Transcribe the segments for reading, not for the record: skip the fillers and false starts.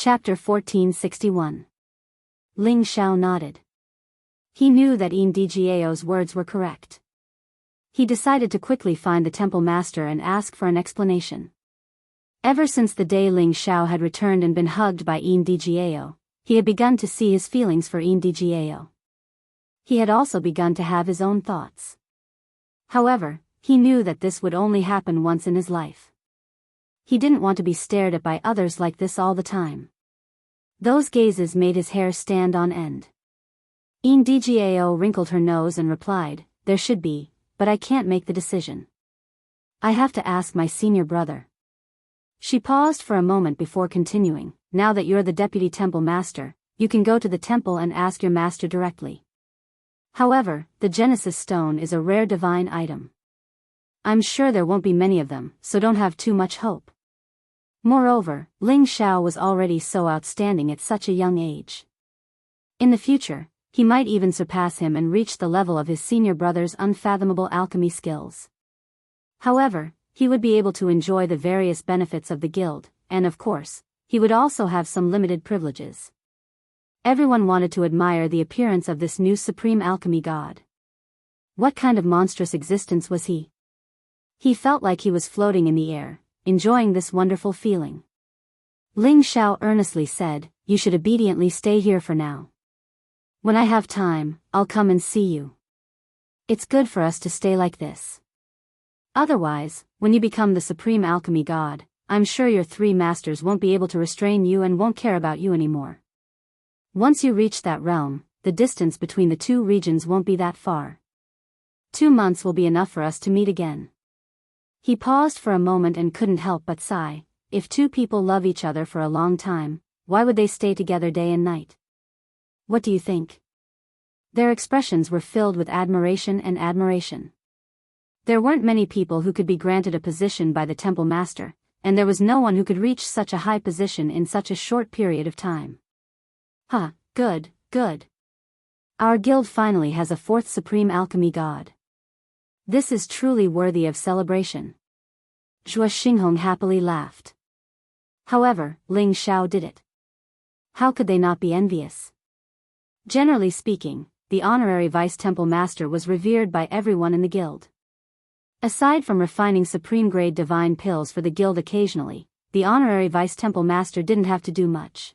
Chapter 1461. Ling Xiao nodded. He knew that Ndgao's words were correct. He decided to quickly find the temple master and ask for an explanation. Ever since the day Ling Xiao had returned and been hugged by Ndgao, he had begun to see his feelings for Ndgao. He had also begun to have his own thoughts. However, he knew that this would only happen once in his life. He didn't want to be stared at by others like this all the time. Those gazes made his hair stand on end. Ndgao wrinkled her nose and replied, "There should be, but I can't make the decision. I have to ask my senior brother." She paused for a moment before continuing, "Now that you're the deputy temple master, you can go to the temple and ask your master directly. However, the Genesis stone is a rare divine item. I'm sure there won't be many of them, so don't have too much hope." Moreover, Ling Xiao was already so outstanding at such a young age. In the future, he might even surpass him and reach the level of his senior brother's unfathomable alchemy skills. However, he would be able to enjoy the various benefits of the guild, and of course, he would also have some limited privileges. Everyone wanted to admire the appearance of this new supreme alchemy god. What kind of monstrous existence was he? He felt like he was floating in the air, enjoying this wonderful feeling. Ling Xiao earnestly said, "You should obediently stay here for now. When I have time, I'll come and see you. It's good for us to stay like this. Otherwise, when you become the supreme alchemy god, I'm sure your three masters won't be able to restrain you and won't care about you anymore. Once you reach that realm, the distance between the two regions won't be that far. 2 months will be enough for us to meet again." He paused for a moment and couldn't help but sigh. If two people love each other for a long time, why would they stay together day and night? What do you think? Their expressions were filled with admiration and admiration. There weren't many people who could be granted a position by the temple master, and there was no one who could reach such a high position in such a short period of time. Good, good. Our guild finally has a fourth supreme alchemy god. This is truly worthy of celebration. Zhuo Xinghong happily laughed. However, Ling Xiao did it. How could they not be envious? Generally speaking, the honorary vice-temple master was revered by everyone in the guild. Aside from refining supreme-grade divine pills for the guild occasionally, the honorary vice-temple master didn't have to do much.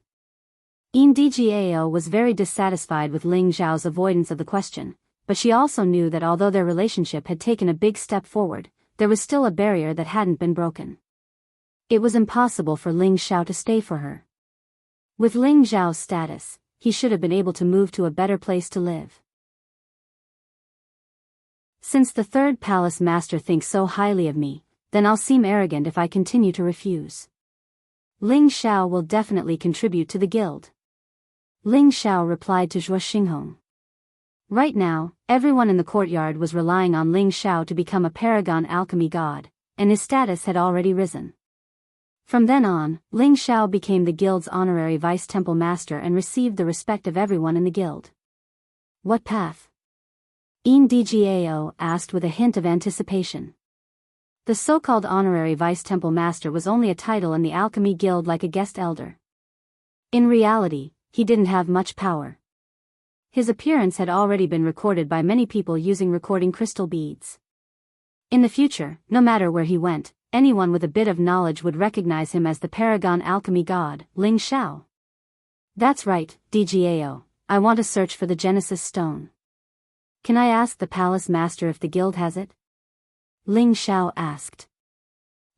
Ndgao was very dissatisfied with Ling Xiao's avoidance of the question, but she also knew that although their relationship had taken a big step forward, there was still a barrier that hadn't been broken. It was impossible for Ling Xiao to stay for her. With Ling Xiao's status, he should have been able to move to a better place to live. Since the third palace master thinks so highly of me, then I'll seem arrogant if I continue to refuse. Ling Xiao will definitely contribute to the guild. Ling Xiao replied to Zhuo Xinghong. Right now, everyone in the courtyard was relying on Ling Xiao to become a paragon alchemy god, and his status had already risen. From then on, Ling Xiao became the guild's honorary vice-temple master and received the respect of everyone in the guild. What path? Ndgao asked with a hint of anticipation. The so-called honorary vice-temple master was only a title in the alchemy guild, like a guest elder. In reality, he didn't have much power. His appearance had already been recorded by many people using recording crystal beads. In the future, no matter where he went, anyone with a bit of knowledge would recognize him as the paragon alchemy god, Ling Xiao. That's right, Dgao, I want to search for the Genesis stone. Can I ask the palace master if the guild has it? Ling Xiao asked.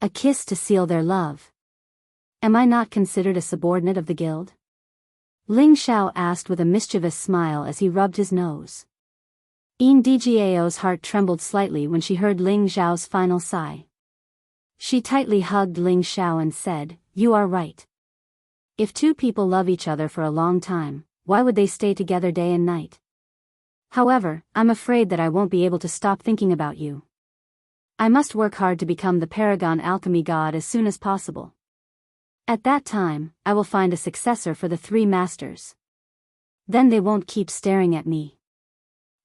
A kiss to seal their love. Am I not considered a subordinate of the guild? Ling Xiao asked with a mischievous smile as he rubbed his nose. Ndgao's heart trembled slightly when she heard Ling Xiao's final sigh. She tightly hugged Ling Xiao and said, "You are right. If two people love each other for a long time, why would they stay together day and night? However, I'm afraid that I won't be able to stop thinking about you. I must work hard to become the paragon alchemy god as soon as possible. At that time, I will find a successor for the three masters. Then they won't keep staring at me."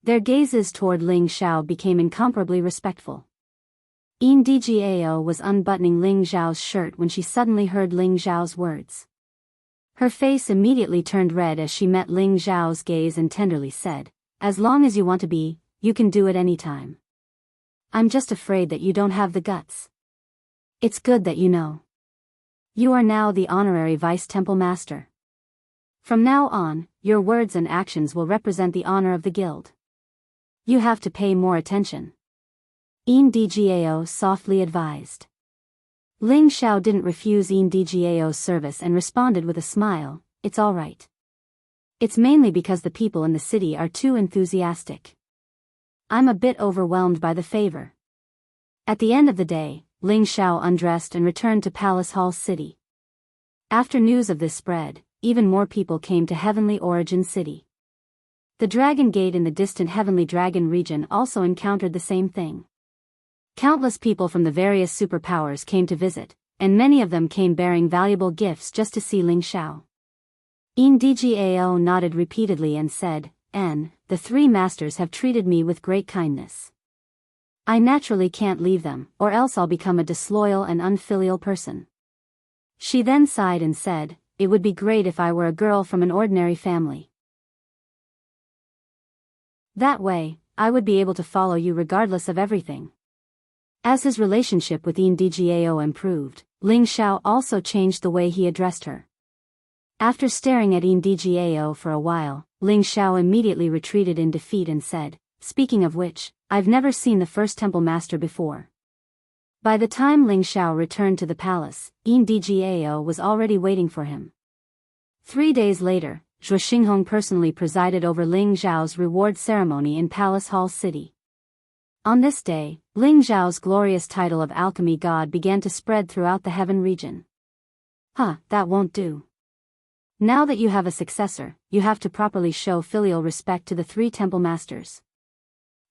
Their gazes toward Ling Xiao became incomparably respectful. Ndgao was unbuttoning Ling Xiao's shirt when she suddenly heard Ling Xiao's words. Her face immediately turned red as she met Ling Zhao's gaze and tenderly said, "As long as you want to be, you can do it any time. I'm just afraid that you don't have the guts. It's good that you know. You are now the honorary Vice Temple Master. From now on, your words and actions will represent the honor of the guild. You have to pay more attention," Ndgao softly advised. Ling Xiao didn't refuse Ndgao's service and responded with a smile, "It's all right. It's mainly because the people in the city are too enthusiastic. I'm a bit overwhelmed by the favor." At the end of the day, Ling Xiao undressed and returned to Palace Hall City. After news of this spread, even more people came to Heavenly Origin City. The Dragon Gate in the distant Heavenly Dragon region also encountered the same thing. Countless people from the various superpowers came to visit, and many of them came bearing valuable gifts just to see Ling Xiao. Ndgao nodded repeatedly and said, "The three masters have treated me with great kindness. I naturally can't leave them, or else I'll become a disloyal and unfilial person." She then sighed and said, "It would be great if I were a girl from an ordinary family. That way, I would be able to follow you regardless of everything." As his relationship with Ndgao improved, Ling Xiao also changed the way he addressed her. After staring at Ndgao for a while, Ling Xiao immediately retreated in defeat and said, "Speaking of which, I've never seen the first temple master before." By the time Ling Xiao returned to the palace, Ndgao was already waiting for him. 3 days later, Zhuo Xinghong personally presided over Ling Zhao's reward ceremony in Palace Hall City. On this day, Ling Zhao's glorious title of Alchemy God began to spread throughout the Heaven region. That won't do. Now that you have a successor, you have to properly show filial respect to the 3 temple masters.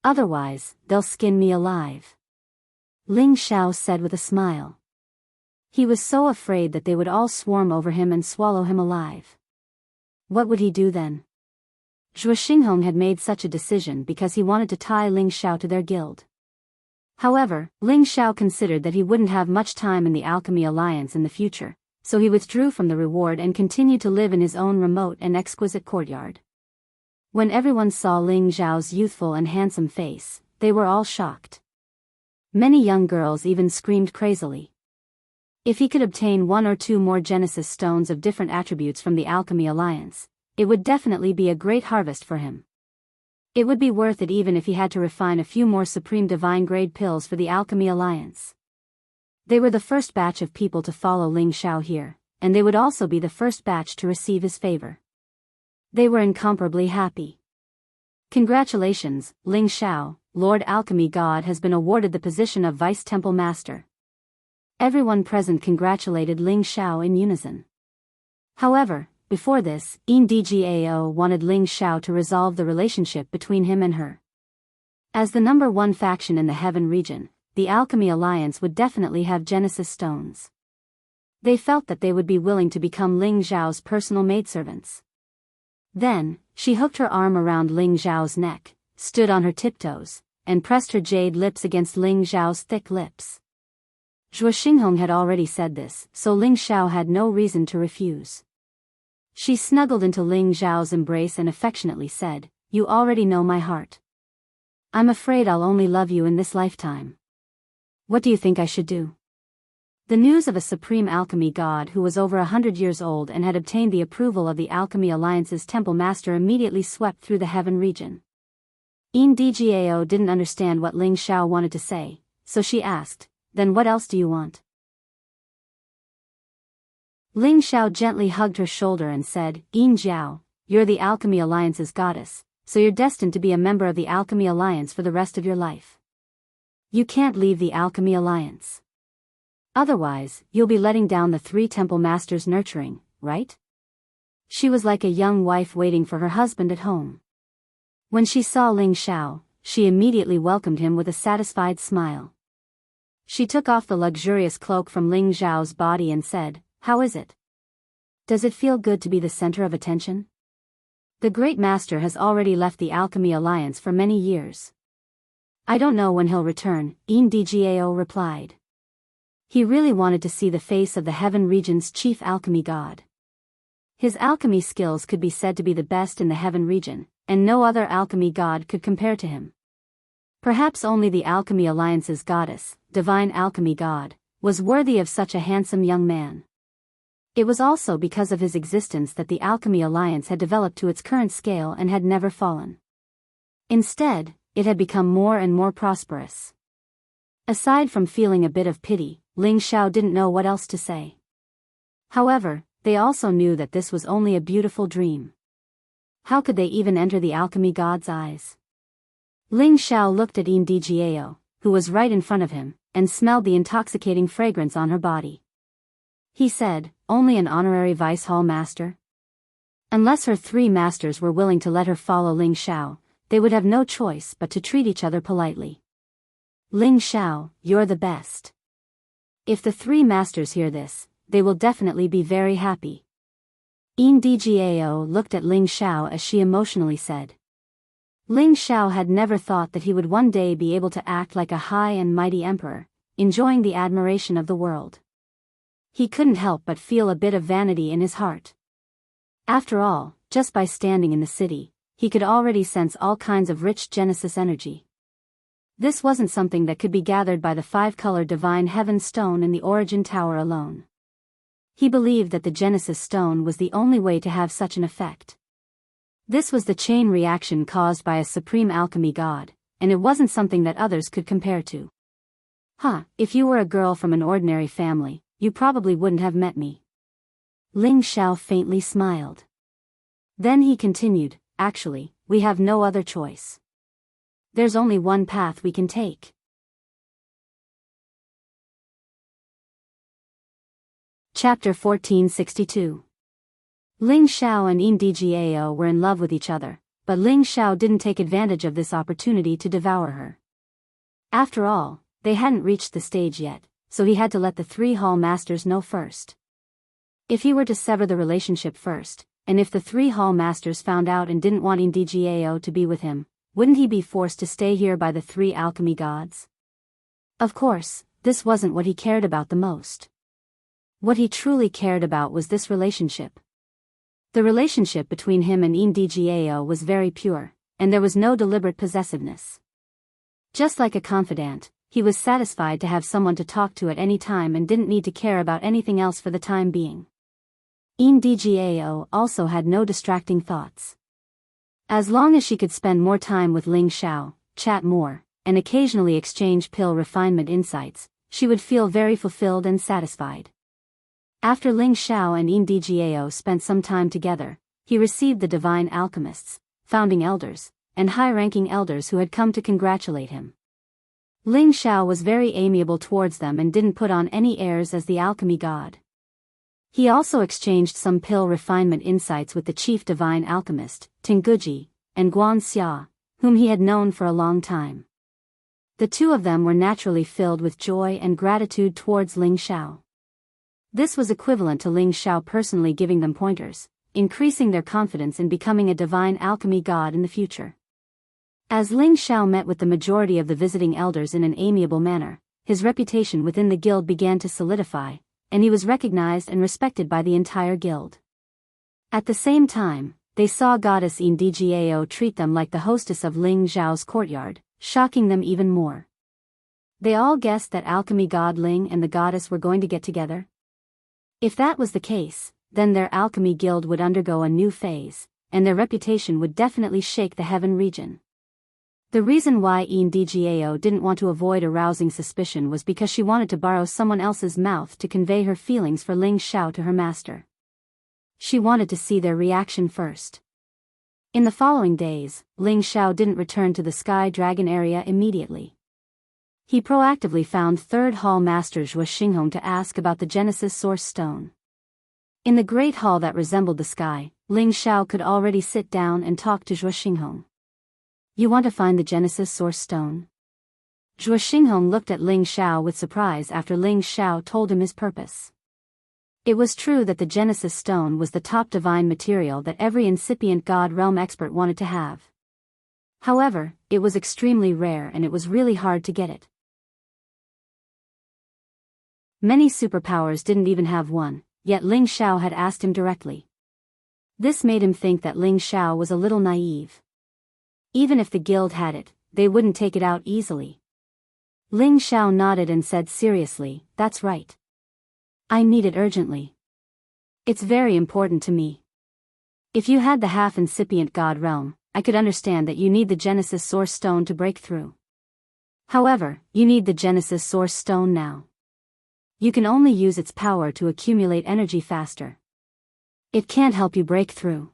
Otherwise, they'll skin me alive," Ling Xiao said with a smile. He was so afraid that they would all swarm over him and swallow him alive. What would he do then? Zhuo Xinghong had made such a decision because he wanted to tie Ling Xiao to their guild. However, Ling Xiao considered that he wouldn't have much time in the Alchemy Alliance in the future, so he withdrew from the reward and continued to live in his own remote and exquisite courtyard. When everyone saw Ling Xiao's youthful and handsome face, they were all shocked. Many young girls even screamed crazily. If he could obtain 1 or 2 more Genesis stones of different attributes from the Alchemy Alliance, it would definitely be a great harvest for him. It would be worth it even if he had to refine a few more Supreme Divine Grade pills for the Alchemy Alliance. They were the first batch of people to follow Ling Xiao here, and they would also be the first batch to receive his favor. They were incomparably happy. "Congratulations, Ling Xiao, Lord Alchemy God has been awarded the position of Vice Temple Master." Everyone present congratulated Ling Xiao in unison. However, before this, Ndgao wanted Ling Xiao to resolve the relationship between him and her. As the number 1 faction in the Heaven region, the Alchemy Alliance would definitely have Genesis stones. They felt that they would be willing to become Ling Xiao's personal maidservants. Then, she hooked her arm around Ling Xiao's neck, stood on her tiptoes, and pressed her jade lips against Ling Xiao's thick lips. Zhuo Xinghong had already said this, so Ling Xiao had no reason to refuse. She snuggled into Ling Xiao's embrace and affectionately said, "You already know my heart. I'm afraid I'll only love you in this lifetime. What do you think I should do?" The news of a supreme alchemy god who was over 100 years old and had obtained the approval of the Alchemy Alliance's temple master immediately swept through the Heaven region. Ndgao didn't understand what Ling Xiao wanted to say, so she asked, "Then what else do you want?" Ling Xiao gently hugged her shoulder and said, "Yin Jiao, you're the Alchemy Alliance's goddess, so you're destined to be a member of the Alchemy Alliance for the rest of your life. You can't leave the Alchemy Alliance. Otherwise, you'll be letting down the 3 temple masters' nurturing, right?" She was like a young wife waiting for her husband at home. When she saw Ling Xiao, she immediately welcomed him with a satisfied smile. She took off the luxurious cloak from Ling Xiao's body and said, "How is it? Does it feel good to be the center of attention?" "The Great Master has already left the Alchemy Alliance for many years. I don't know when he'll return," Ndgao replied. He really wanted to see the face of the Heaven region's chief alchemy god. His alchemy skills could be said to be the best in the heaven region, and no other alchemy god could compare to him. Perhaps only the Alchemy Alliance's goddess, divine alchemy god, was worthy of such a handsome young man. It was also because of his existence that the Alchemy Alliance had developed to its current scale and had never fallen. Instead, it had become more and more prosperous. Aside from feeling a bit of pity, Ling Xiao didn't know what else to say. However, they also knew that this was only a beautiful dream. How could they even enter the alchemy god's eyes? Ling Xiao looked at Indijao, who was right in front of him, and smelled the intoxicating fragrance on her body. He said, "Only an honorary vice hall master?" Unless her 3 masters were willing to let her follow Ling Xiao, they would have no choice but to treat each other politely. "Ling Xiao, you're the best." If the 3 masters hear this, they will definitely be very happy. Indijao looked at Ling Xiao as she emotionally said. Ling Xiao had never thought that he would one day be able to act like a high and mighty emperor, enjoying the admiration of the world. He couldn't help but feel a bit of vanity in his heart. After all, just by standing in the city, he could already sense all kinds of rich Genesis energy. This wasn't something that could be gathered by the 5-color divine heaven stone in the origin tower alone. He believed that the Genesis stone was the only way to have such an effect. This was the chain reaction caused by a supreme alchemy god, and it wasn't something that others could compare to. If you were a girl from an ordinary family, you probably wouldn't have met me. Ling Xiao faintly smiled. Then he continued, "Actually, we have no other choice. There's only one path we can take." Chapter 1462. Ling Xiao and Indijao were in love with each other, but Ling Xiao didn't take advantage of this opportunity to devour her. After all, they hadn't reached the stage yet, so he had to let the 3 hall masters know first. If he were to sever the relationship first, and if the 3 hall masters found out and didn't want Indijao to be with him, wouldn't he be forced to stay here by the 3 alchemy gods? Of course, this wasn't what he cared about the most. What he truly cared about was this relationship. The relationship between him and Indijao was very pure, and there was no deliberate possessiveness. Just like a confidant, he was satisfied to have someone to talk to at any time and didn't need to care about anything else for the time being. Indijao also had no distracting thoughts. As long as she could spend more time with Ling Xiao, chat more, and occasionally exchange pill refinement insights, she would feel very fulfilled and satisfied. After Ling Xiao and Indijao spent some time together, he received the divine alchemists, founding elders, and high-ranking elders who had come to congratulate him. Ling Xiao was very amiable towards them and didn't put on any airs as the alchemy god. He also exchanged some pill refinement insights with the chief divine alchemist, Tenguji, and Guan Xia, whom he had known for a long time. The 2 of them were naturally filled with joy and gratitude towards Ling Xiao. This was equivalent to Ling Xiao personally giving them pointers, increasing their confidence in becoming a divine alchemy god in the future. As Ling Xiao met with the majority of the visiting elders in an amiable manner, his reputation within the guild began to solidify, and he was recognized and respected by the entire guild. At the same time, they saw goddess Indijao treat them like the hostess of Ling Xiao's courtyard, shocking them even more. They all guessed that alchemy god Ling and the goddess were going to get together. If that was the case, then their alchemy guild would undergo a new phase, and their reputation would definitely shake the heaven region. The reason why Indijao didn't want to avoid arousing suspicion was because she wanted to borrow someone else's mouth to convey her feelings for Ling Xiao to her master. She wanted to see their reaction first. In the following days, Ling Xiao didn't return to the Sky Dragon area immediately. He proactively found 3rd Hall Master Zhuo Xinghong to ask about the Genesis Source Stone. In the great hall that resembled the sky, Ling Xiao could already sit down and talk to Zhuo Xinghong. "You want to find the Genesis Source Stone?" Zhuo Xinghong looked at Ling Xiao with surprise after Ling Xiao told him his purpose. It was true that the Genesis Stone was the top divine material that every incipient God realm expert wanted to have. However, it was extremely rare and it was really hard to get it. Many superpowers didn't even have one, yet Ling Xiao had asked him directly. This made him think that Ling Xiao was a little naive. Even if the guild had it, they wouldn't take it out easily. Ling Xiao nodded and said seriously, "That's right. I need it urgently. It's very important to me. If you had the half-incipient god realm, I could understand that you need the Genesis Source Stone to break through. However, you need the Genesis Source Stone now. You can only use its power to accumulate energy faster. It can't help you break through.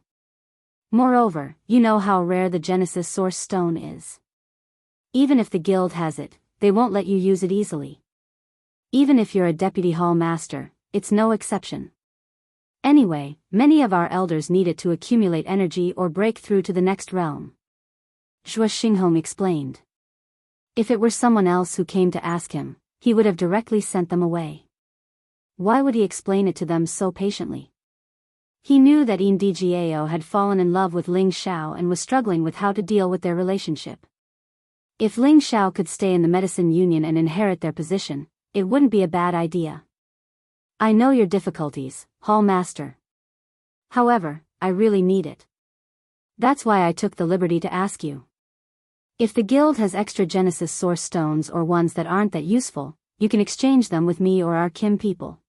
Moreover, you know how rare the Genesis Source Stone is. Even if the guild has it, they won't let you use it easily. Even if you're a deputy hall master, it's no exception. Anyway, many of our elders need it to accumulate energy or break through to the next realm." Zhuo Xinghong explained. If it were someone else who came to ask him, he would have directly sent them away. Why would he explain it to them so patiently? He knew that Ndgao had fallen in love with Ling Xiao and was struggling with how to deal with their relationship. If Ling Xiao could stay in the medicine union and inherit their position, it wouldn't be a bad idea. "I know your difficulties, Hall Master. However, I really need it. That's why I took the liberty to ask you. If the guild has extra Genesis Source Stones or ones that aren't that useful, you can exchange them with me or our Kim people.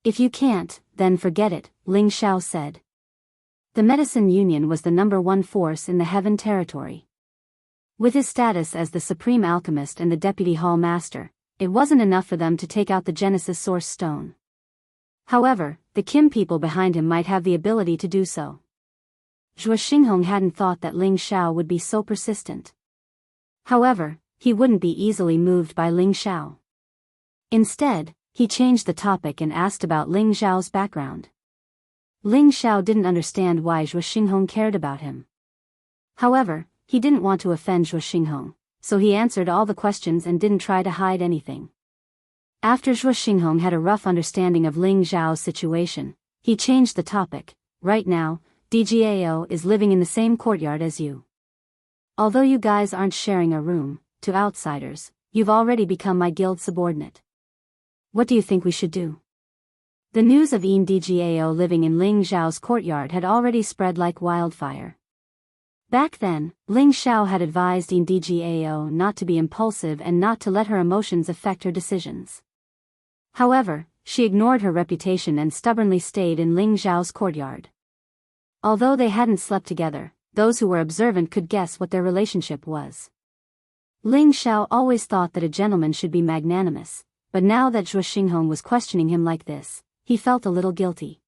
If you can't, then forget it," Ling Xiao said. The medicine union was the #1 force in the Heaven territory. With his status as the supreme alchemist and the deputy hall master, it wasn't enough for them to take out the Genesis Source Stone. However, the Kim people behind him might have the ability to do so. Zhuo Xinghong hadn't thought that Ling Xiao would be so persistent. However, he wouldn't be easily moved by Ling Xiao. Instead, he changed the topic and asked about Ling Xiao's background. Ling Xiao didn't understand why Zhuo Xinghong cared about him. However, he didn't want to offend Zhuo Xinghong, so he answered all the questions and didn't try to hide anything. After Zhuo Xinghong had a rough understanding of Ling Xiao's situation, he changed the topic. "Right now, DGAO is living in the same courtyard as you. Although you guys aren't sharing a room, to outsiders, you've already become my guild subordinate. What do you think we should do?" The news of Ndgao living in Ling Xiao's courtyard had already spread like wildfire. Back then, Ling Xiao had advised Ndgao not to be impulsive and not to let her emotions affect her decisions. However, she ignored her reputation and stubbornly stayed in Ling Xiao's courtyard. Although they hadn't slept together, those who were observant could guess what their relationship was. Ling Xiao always thought that a gentleman should be magnanimous, but now that Zhuo Xinghong was questioning him like this, he felt a little guilty.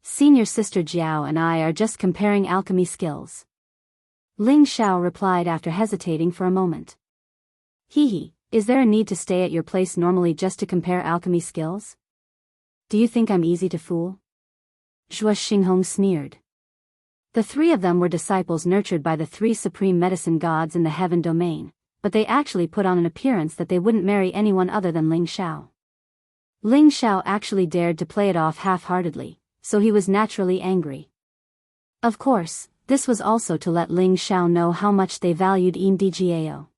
Senior Sister Jiao and I are just comparing alchemy skills," Ling Xiao replied after hesitating for a moment. "Hee, is there a need to stay at your place normally just to compare alchemy skills? Do you think I'm easy to fool?" Zhuo Xinghong sneered. The three of them were disciples nurtured by the three supreme medicine gods in the Heaven domain, but they actually put on an appearance that they wouldn't marry anyone other than Ling Xiao. Ling Xiao actually dared to play it off half-heartedly, so he was naturally angry. Of course, this was also to let Ling Xiao know how much they valued Ndgao.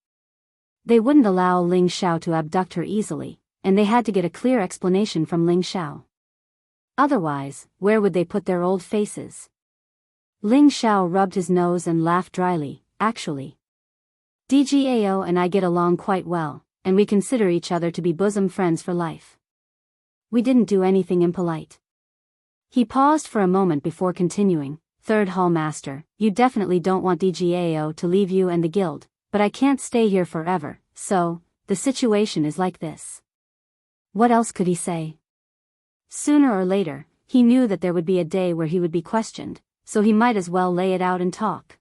They wouldn't allow Ling Xiao to abduct her easily, and they had to get a clear explanation from Ling Xiao. Otherwise, where would they put their old faces? Ling Xiao rubbed his nose and laughed dryly. "Actually, DGAO and I get along quite well, and we consider each other to be bosom friends for life. We didn't do anything impolite." He paused for a moment before continuing. "Third Hall Master, you definitely don't want DGAO to leave you and the guild, but I can't stay here forever, so, the situation is like this." What else could he say? Sooner or later, he knew that there would be a day where he would be questioned, so he might as well lay it out and talk.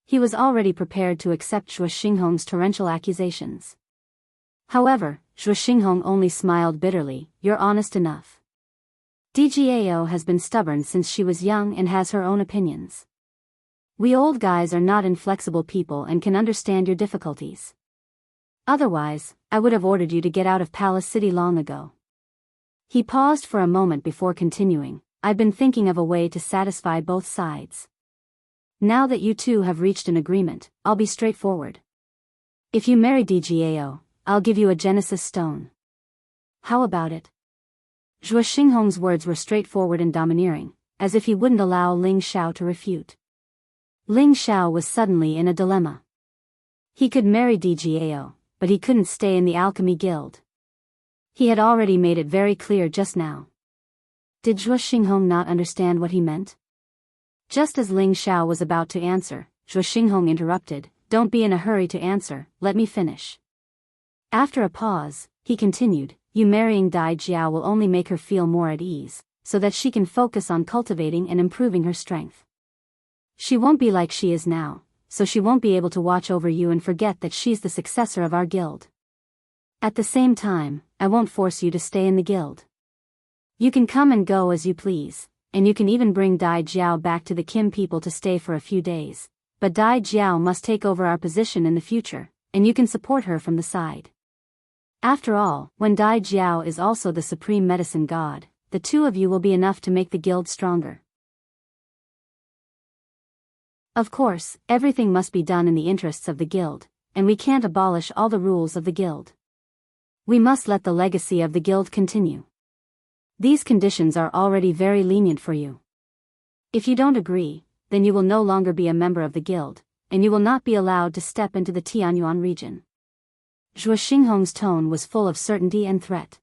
He was already prepared to accept Zhuo Xinghong's torrential accusations. However, Zhuo Xinghong only smiled bitterly. "You're honest enough. DGAO has been stubborn since she was young and has her own opinions. We old guys are not inflexible people and can understand your difficulties. Otherwise, I would have ordered you to get out of Palace City long ago." He paused for a moment before continuing. "I've been thinking of a way to satisfy both sides. Now that you two have reached an agreement, I'll be straightforward. If you marry DGAO, I'll give you a Genesis Stone. How about it?" Zhuo Zhuo Xinghong's words were straightforward and domineering, as if he wouldn't allow Ling Xiao to refute. Ling Xiao was suddenly in a dilemma. He could marry Dgao, but he couldn't stay in the alchemy guild. He had already made it very clear just now. Did Zhuo Xinghong not understand what he meant? Just as Ling Xiao was about to answer, Zhuo Xinghong interrupted, "Don't be in a hurry to answer, let me finish." After a pause, he continued, "You marrying Dai Jiao will only make her feel more at ease, so that she can focus on cultivating and improving her strength. She won't be like she is now, so she won't be able to watch over you and forget that she's the successor of our guild. At the same time, I won't force you to stay in the guild. You can come and go as you please, and you can even bring Dai Jiao back to the Kim people to stay for a few days, but Dai Jiao must take over our position in the future, and you can support her from the side. After all, when Dai Jiao is also the supreme medicine god, the two of you will be enough to make the guild stronger. Of course, everything must be done in the interests of the guild, and we can't abolish all the rules of the guild. We must let the legacy of the guild continue. These conditions are already very lenient for you. If you don't agree, then you will no longer be a member of the guild, and you will not be allowed to step into the Tianyuan region." Zhuo Xinghong's tone was full of certainty and threat.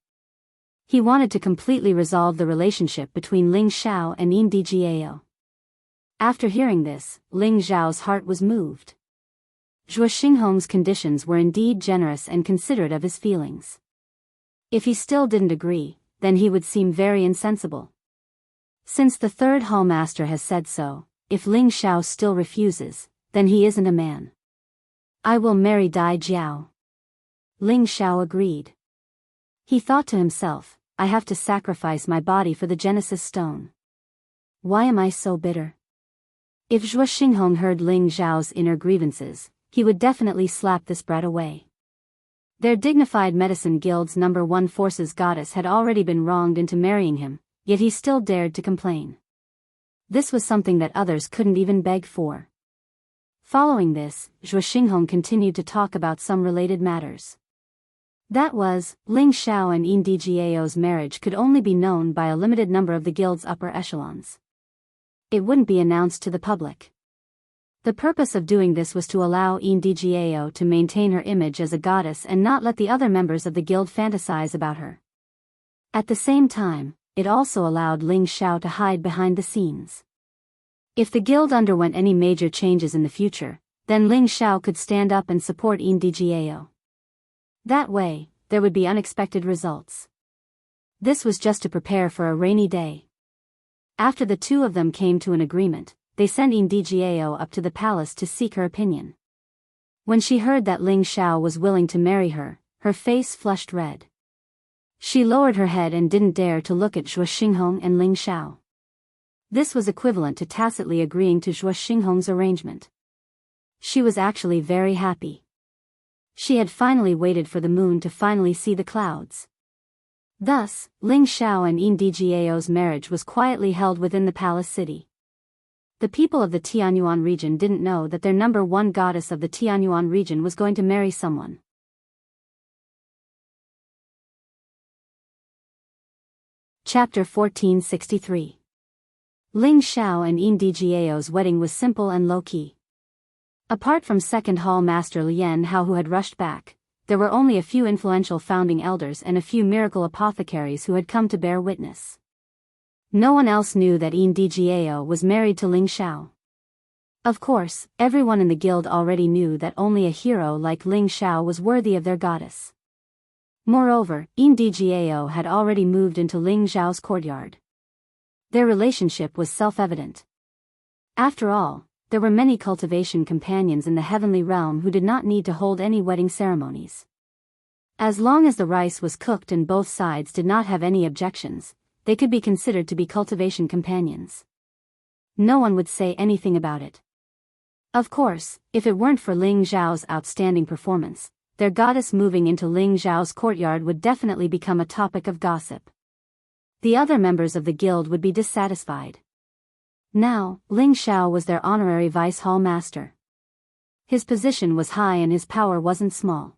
He wanted to completely resolve the relationship between Ling Xiao and Yin Dgao. After hearing this, Ling Xiao's heart was moved. Zhuo Xinghong's conditions were indeed generous and considerate of his feelings. If he still didn't agree, then he would seem very insensible. Since the third hallmaster has said so, if Ling Xiao still refuses, then he isn't a man. "I will marry Dai Jiao." Ling Xiao agreed. He thought to himself, "I have to sacrifice my body for the Genesis Stone. Why am I so bitter?" If Zhuo Xinghong heard Ling Xiao's inner grievances, he would definitely slap this brat away. Their dignified medicine guild's #1 forces goddess had already been wronged into marrying him, yet he still dared to complain. This was something that others couldn't even beg for. Following this, Zhuo Xinghong continued to talk about some related matters. That was, Ling Xiao and Yin Dgao's marriage could only be known by a limited number of the guild's upper echelons. It wouldn't be announced to the public. The purpose of doing this was to allow Yin Dgao to maintain her image as a goddess and not let the other members of the guild fantasize about her. At the same time, it also allowed Ling Xiao to hide behind the scenes. If the guild underwent any major changes in the future, then Ling Xiao could stand up and support Yin Dgao. That way, there would be unexpected results. This was just to prepare for a rainy day. After the two of them came to an agreement, they sent Yin Dgao up to the palace to seek her opinion. When she heard that Ling Xiao was willing to marry her, her face flushed red. She lowered her head and didn't dare to look at Zhuo Xinghong and Ling Xiao. This was equivalent to tacitly agreeing to Zhuo Xinghong's arrangement. She was actually very happy. She had finally waited for the moon to finally see the clouds. Thus, Ling Xiao and Yin Dgao's marriage was quietly held within the palace city. The people of the Tianyuan region didn't know that their #1 goddess of the Tianyuan region was going to marry someone. Chapter 1463. Ling Xiao and Yin Dgao's wedding was simple and low-key. Apart from second hall master Lian Hao, who had rushed back, there were only a few influential founding elders and a few miracle apothecaries who had come to bear witness. No one else knew that Yin Dgao was married to Ling Xiao. Of course, everyone in the guild already knew that only a hero like Ling Xiao was worthy of their goddess. Moreover, Yin Dgao had already moved into Ling Xiao's courtyard. Their relationship was self-evident. After all, there were many cultivation companions in the heavenly realm who did not need to hold any wedding ceremonies. As long as the rice was cooked and both sides did not have any objections, they could be considered to be cultivation companions. No one would say anything about it. Of course, if it weren't for Ling Xiao's outstanding performance, their goddess moving into Ling Xiao's courtyard would definitely become a topic of gossip. The other members of the guild would be dissatisfied. Now, Ling Xiao was their honorary vice hall master. His position was high and his power wasn't small.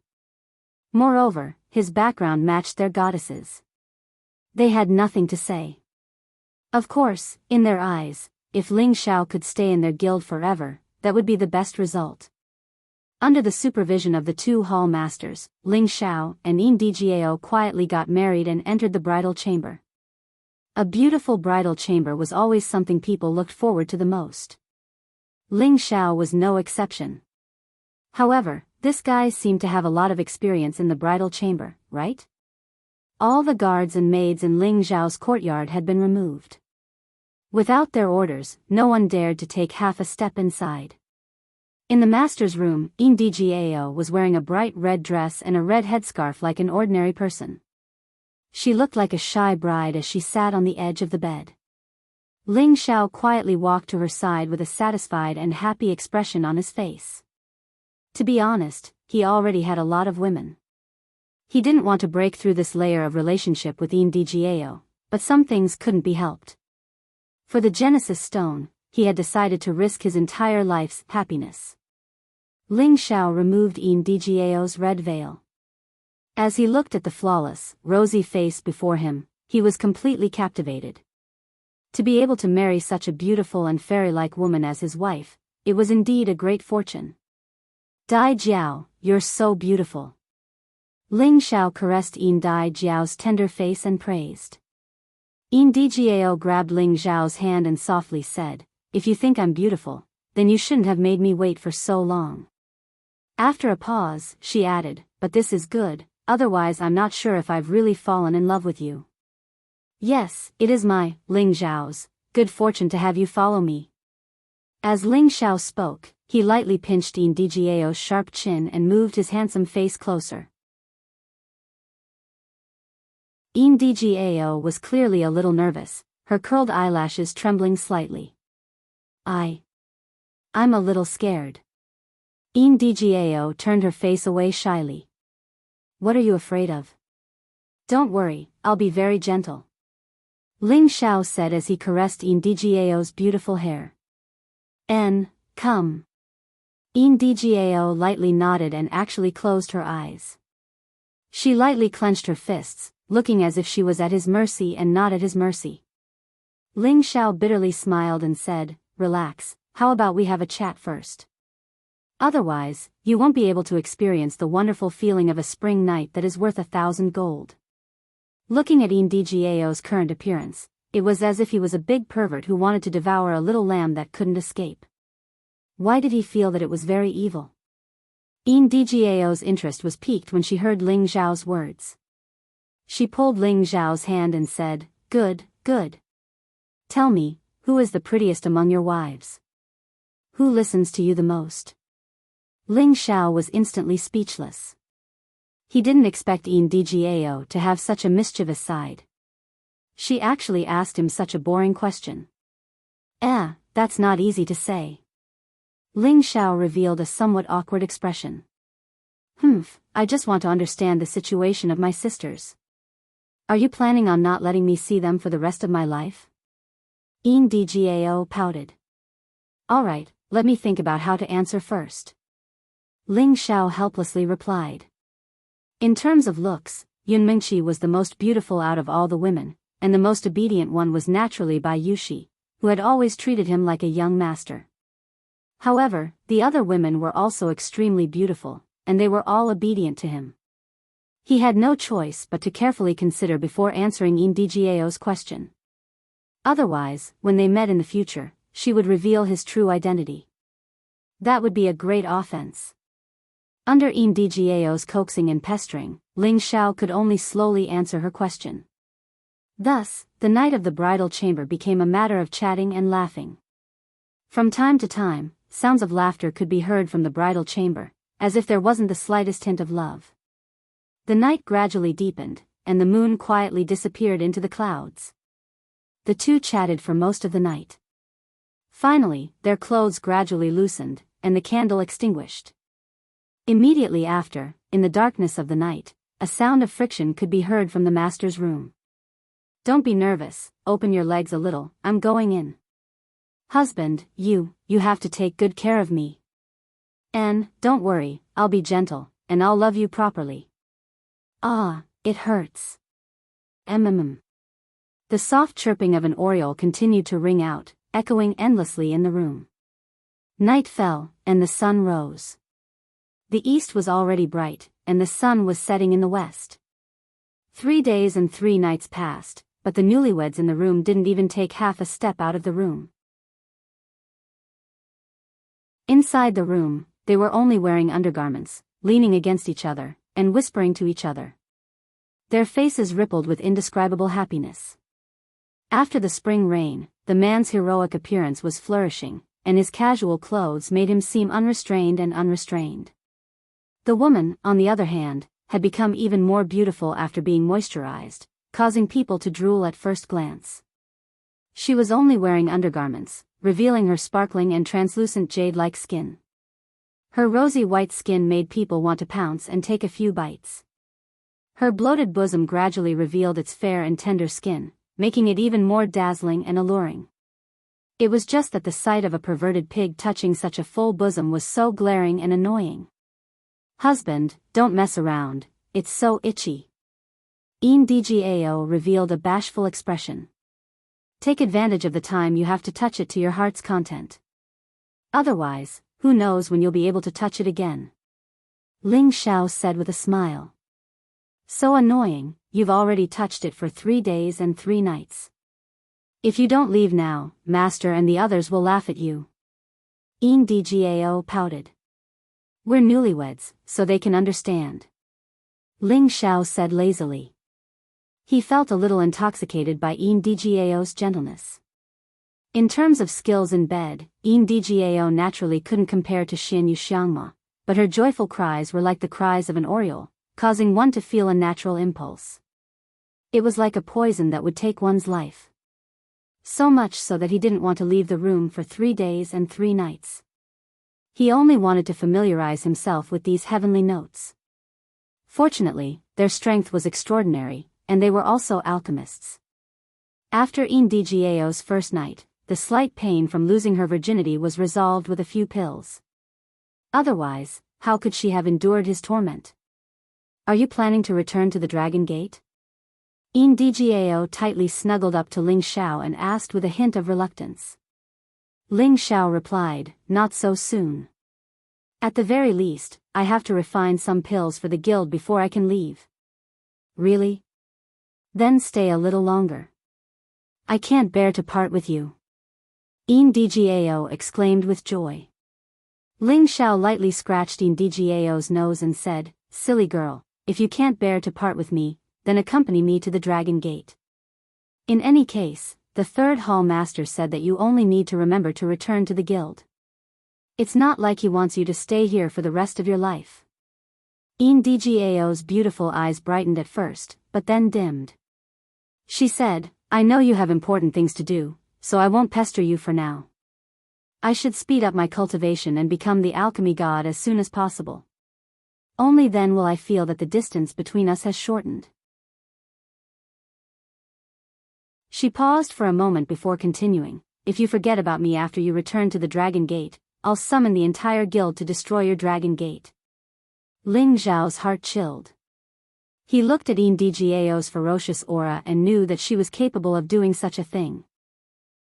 Moreover, his background matched their goddesses. They had nothing to say. Of course, in their eyes, if Ling Xiao could stay in their guild forever, that would be the best result. Under the supervision of the two hall masters, Ling Xiao and Ndgao quietly got married and entered the bridal chamber. A beautiful bridal chamber was always something people looked forward to the most. Ling Xiao was no exception. However, this guy seemed to have a lot of experience in the bridal chamber, right? All the guards and maids in Ling Xiao's courtyard had been removed. Without their orders, no one dared to take half a step inside. In the master's room, Ndgao was wearing a bright red dress and a red headscarf like an ordinary person. She looked like a shy bride as she sat on the edge of the bed. Ling Xiao quietly walked to her side with a satisfied and happy expression on his face. To be honest, he already had a lot of women. He didn't want to break through this layer of relationship with Ndgao, but some things couldn't be helped. For the Genesis Stone, he had decided to risk his entire life's happiness. Ling Xiao removed Ndgao's red veil. As he looked at the flawless, rosy face before him, he was completely captivated. To be able to marry such a beautiful and fairy-like woman as his wife, it was indeed a great fortune. Dai Jiao, you're so beautiful. Ling Xiao caressed Ndgao's tender face and praised. Ndgao grabbed Ling Xiao's hand and softly said, "If you think I'm beautiful, then you shouldn't have made me wait for so long." After a pause, she added, "But this is good, otherwise I'm not sure if I've really fallen in love with you." "Yes, it is my, Ling Xiao's, good fortune to have you follow me." As Ling Xiao spoke, he lightly pinched Ndgao's sharp chin and moved his handsome face closer. Ndgao was clearly a little nervous, her curled eyelashes trembling slightly. I'm a little scared." Ndgao turned her face away shyly. "What are you afraid of?" "Don't worry, I'll be very gentle," Ling Xiao said as he caressed Ndgao's beautiful hair. Come." Ndgao lightly nodded and actually closed her eyes. She lightly clenched her fists, looking as if she was at his mercy and not at his mercy. Ling Xiao bitterly smiled and said, "Relax, how about we have a chat first? Otherwise, you won't be able to experience the wonderful feeling of a spring night that is worth 1,000 gold." Looking at Ndgao's current appearance, it was as if he was a big pervert who wanted to devour a little lamb that couldn't escape. Why did he feel that it was very evil? Ndgao's interest was piqued when she heard Ling Xiao's words. She pulled Ling Xiao's hand and said, Good. Tell me, who is the prettiest among your wives? Who listens to you the most?" Ling Xiao was instantly speechless. He didn't expect Ndgao to have such a mischievous side. She actually asked him such a boring question. That's not easy to say. Ling Xiao revealed a somewhat awkward expression. I just want to understand the situation of my sisters. Are you planning on not letting me see them for the rest of my life?" Ndgao pouted. "Alright, let me think about how to answer first," Ling Xiao helplessly replied. In terms of looks, Yun Mingqi was the most beautiful out of all the women, and the most obedient one was naturally Bai Yushi, who had always treated him like a young master. However, the other women were also extremely beautiful, and they were all obedient to him. He had no choice but to carefully consider before answering Ndgao's question. Otherwise, when they met in the future, she would reveal his true identity. That would be a great offense. Under Ndgao's coaxing and pestering, Ling Xiao could only slowly answer her question. Thus, the night of the bridal chamber became a matter of chatting and laughing. From time to time, sounds of laughter could be heard from the bridal chamber, as if there wasn't the slightest hint of love. The night gradually deepened, and the moon quietly disappeared into the clouds. The two chatted for most of the night. Finally, their clothes gradually loosened, and the candle extinguished. Immediately after, in the darkness of the night, a sound of friction could be heard from the master's room. "Don't be nervous, open your legs a little, I'm going in. Husband, you have to take good care of me. And, don't worry, I'll be gentle, and I'll love you properly." "Ah, it hurts." The soft chirping of an oriole continued to ring out, echoing endlessly in the room. Night fell, and the sun rose. The east was already bright, and the sun was setting in the west. 3 days and 3 nights passed, but the newlyweds in the room didn't even take half a step out of the room. Inside the room, they were only wearing undergarments, leaning against each other, and whispering to each other. Their faces rippled with indescribable happiness. After the spring rain, the man's heroic appearance was flourishing, and his casual clothes made him seem unrestrained and unrestrained. The woman, on the other hand, had become even more beautiful after being moisturized, causing people to drool at first glance. She was only wearing undergarments, revealing her sparkling and translucent jade-like skin. Her rosy white skin made people want to pounce and take a few bites. Her bloated bosom gradually revealed its fair and tender skin, making it even more dazzling and alluring. It was just that the sight of a perverted pig touching such a full bosom was so glaring and annoying. "Husband, don't mess around, it's so itchy." Ndgao revealed a bashful expression. "Take advantage of the time you have to touch it to your heart's content. Otherwise, who knows when you'll be able to touch it again." Ling Xiao said with a smile. "So annoying, you've already touched it for 3 days and 3 nights. If you don't leave now, Master and the others will laugh at you." Ndgao pouted. "We're newlyweds, so they can understand," Ling Xiao said lazily. He felt a little intoxicated by Ndgao's gentleness. In terms of skills in bed, Ndgao naturally couldn't compare to Xin Yuxiangma, but her joyful cries were like the cries of an oriole, causing one to feel a natural impulse. It was like a poison that would take one's life. So much so that he didn't want to leave the room for 3 days and 3 nights. He only wanted to familiarize himself with these heavenly notes. Fortunately, their strength was extraordinary, and they were also alchemists. After Ndgao's first night, the slight pain from losing her virginity was resolved with a few pills. Otherwise, how could she have endured his torment? "Are you planning to return to the Dragon Gate?" Ndgao tightly snuggled up to Ling Xiao and asked with a hint of reluctance. Ling Xiao replied, "Not so soon. At the very least, I have to refine some pills for the guild before I can leave." "Really? Then stay a little longer. I can't bear to part with you," Ndgao exclaimed with joy. Ling Xiao lightly scratched Ndgao's nose and said, "Silly girl, if you can't bear to part with me, then accompany me to the Dragon Gate. In any case, the third hall master said that you only need to remember to return to the guild. It's not like he wants you to stay here for the rest of your life." Ndgao's beautiful eyes brightened at first, but then dimmed. She said, "I know you have important things to do, so I won't pester you for now. I should speed up my cultivation and become the alchemy god as soon as possible. Only then will I feel that the distance between us has shortened." She paused for a moment before continuing, "If you forget about me after you return to the Dragon Gate, I'll summon the entire guild to destroy your Dragon Gate." Ling Xiao's heart chilled. He looked at Ndgao's ferocious aura and knew that she was capable of doing such a thing.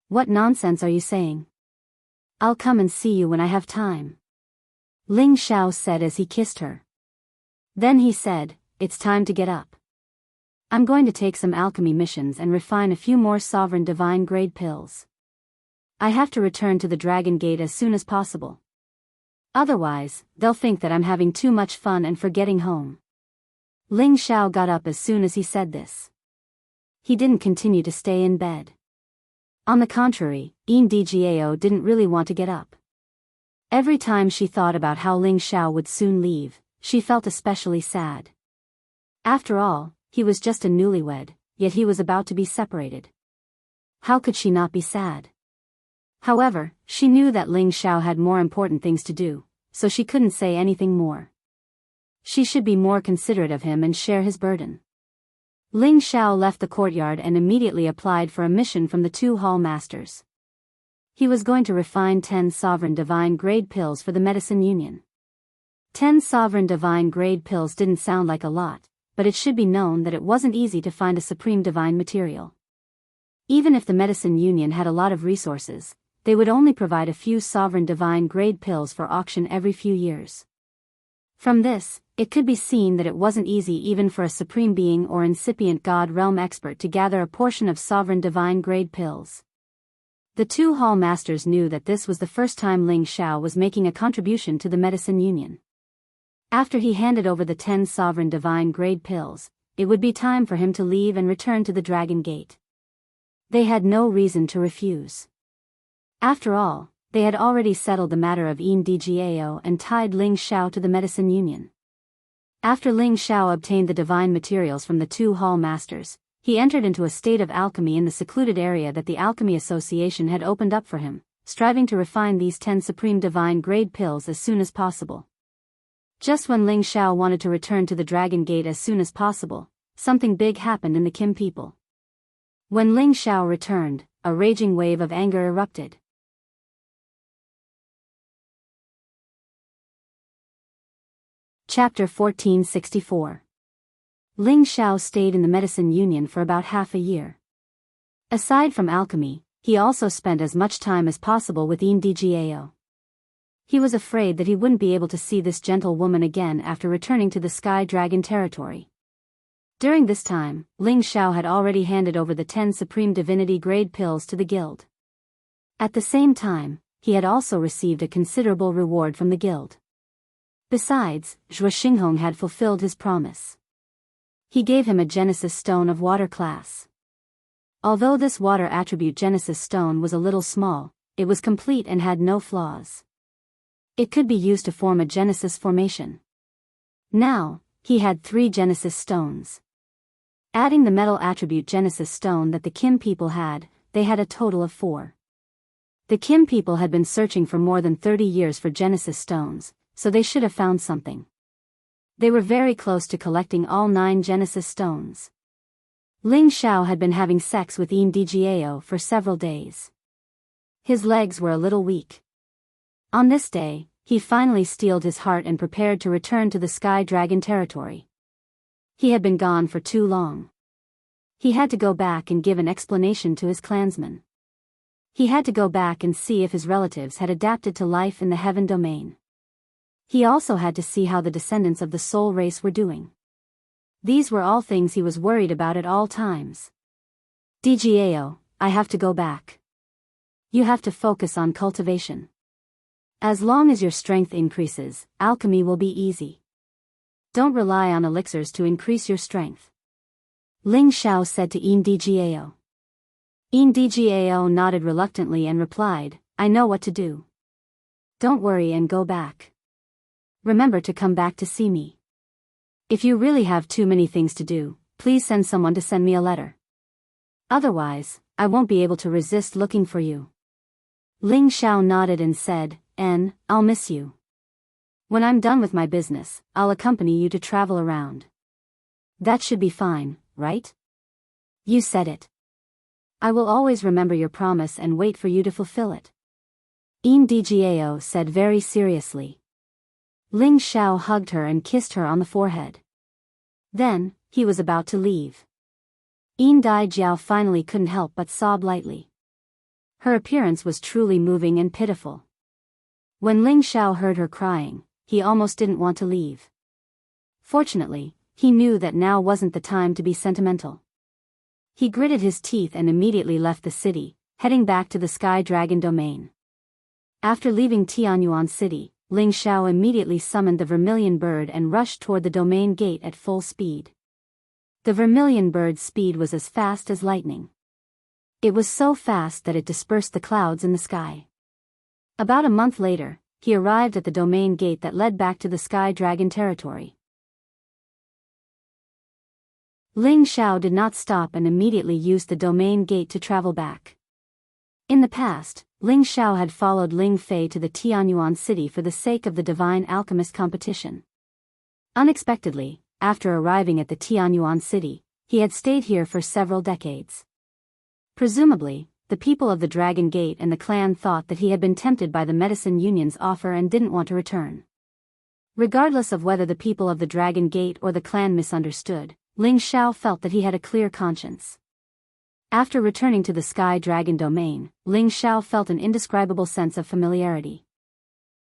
"What nonsense are you saying? I'll come and see you when I have time," Ling Xiao said as he kissed her. Then he said, "It's time to get up. I'm going to take some alchemy missions and refine a few more sovereign divine grade pills. I have to return to the Dragon Gate as soon as possible. Otherwise, they'll think that I'm having too much fun and forgetting home." Ling Xiao got up as soon as he said this. He didn't continue to stay in bed. On the contrary, Ndgao didn't really want to get up. Every time she thought about how Ling Xiao would soon leave, she felt especially sad. After all, he was just a newlywed, yet he was about to be separated. How could she not be sad? However, she knew that Ling Xiao had more important things to do, so she couldn't say anything more. She should be more considerate of him and share his burden. Ling Xiao left the courtyard and immediately applied for a mission from the 2 hall masters. He was going to refine 10 sovereign divine grade pills for the medicine union. 10 sovereign divine grade pills didn't sound like a lot, but it should be known that it wasn't easy to find a supreme divine material. Even if the Medicine Union had a lot of resources, they would only provide a few sovereign divine-grade pills for auction every few years. From this, it could be seen that it wasn't easy even for a supreme being or incipient god realm expert to gather a portion of sovereign divine-grade pills. The two hall masters knew that this was the first time Ling Xiao was making a contribution to the Medicine Union. After he handed over the 10 sovereign divine-grade pills, it would be time for him to leave and return to the Dragon Gate. They had no reason to refuse. After all, they had already settled the matter of Ndgao and tied Ling Xiao to the Medicine Union. After Ling Xiao obtained the divine materials from the two hall masters, he entered into a state of alchemy in the secluded area that the Alchemy Association had opened up for him, striving to refine these 10 supreme divine-grade pills as soon as possible. Just when Ling Xiao wanted to return to the Dragon Gate as soon as possible, something big happened in the Kim people. When Ling Xiao returned, a raging wave of anger erupted. Chapter 1464. Ling Xiao stayed in the Medicine Union for about half a year. Aside from alchemy, he also spent as much time as possible with Ndgao. He was afraid that he wouldn't be able to see this gentle woman again after returning to the Sky Dragon territory. During this time, Ling Xiao had already handed over the 10 Supreme Divinity grade pills to the guild. At the same time, he had also received a considerable reward from the guild. Besides, Zhuo Xinghong had fulfilled his promise. He gave him a Genesis Stone of Water class. Although this water attribute Genesis Stone was a little small, it was complete and had no flaws. It could be used to form a Genesis formation. Now, he had 3 Genesis Stones. Adding the metal attribute Genesis Stone that the Kim people had, they had a total of 4. The Kim people had been searching for more than 30 years for Genesis Stones, so they should have found something. They were very close to collecting all 9 Genesis Stones. Ling Xiao had been having sex with Ndgao for several days. His legs were a little weak. On this day, he finally steeled his heart and prepared to return to the Sky Dragon territory. He had been gone for too long. He had to go back and give an explanation to his clansmen. He had to go back and see if his relatives had adapted to life in the heaven domain. He also had to see how the descendants of the soul race were doing. These were all things he was worried about at all times. Dgao, I have to go back. You have to focus on cultivation. As long as your strength increases, alchemy will be easy. Don't rely on elixirs to increase your strength. Ling Xiao said to Ndgao. Ndgao nodded reluctantly and replied, I know what to do. Don't worry and go back. Remember to come back to see me. If you really have too many things to do, please send someone to send me a letter. Otherwise, I won't be able to resist looking for you. Ling Xiao nodded and said, I'll miss you. When I'm done with my business, I'll accompany you to travel around. That should be fine, right? You said it. I will always remember your promise and wait for you to fulfill it. Ndgao said very seriously. Ling Xiao hugged her and kissed her on the forehead. Then, he was about to leave. Ndgao finally couldn't help but sob lightly. Her appearance was truly moving and pitiful. When Ling Xiao heard her crying, he almost didn't want to leave. Fortunately, he knew that now wasn't the time to be sentimental. He gritted his teeth and immediately left the city, heading back to the Sky Dragon domain. After leaving Tianyuan City, Ling Xiao immediately summoned the Vermilion Bird and rushed toward the domain gate at full speed. The Vermilion Bird's speed was as fast as lightning. It was so fast that it dispersed the clouds in the sky. About a month later, he arrived at the domain gate that led back to the Sky Dragon territory. Ling Xiao did not stop and immediately used the domain gate to travel back. In the past, Ling Xiao had followed Ling Fei to the Tianyuan city for the sake of the Divine Alchemist competition. Unexpectedly, after arriving at the Tianyuan city, he had stayed here for several decades. Presumably, the people of the Dragon Gate and the clan thought that he had been tempted by the Medicine Union's offer and didn't want to return. Regardless of whether the people of the Dragon Gate or the clan misunderstood, Ling Xiao felt that he had a clear conscience. After returning to the Sky Dragon domain, Ling Xiao felt an indescribable sense of familiarity.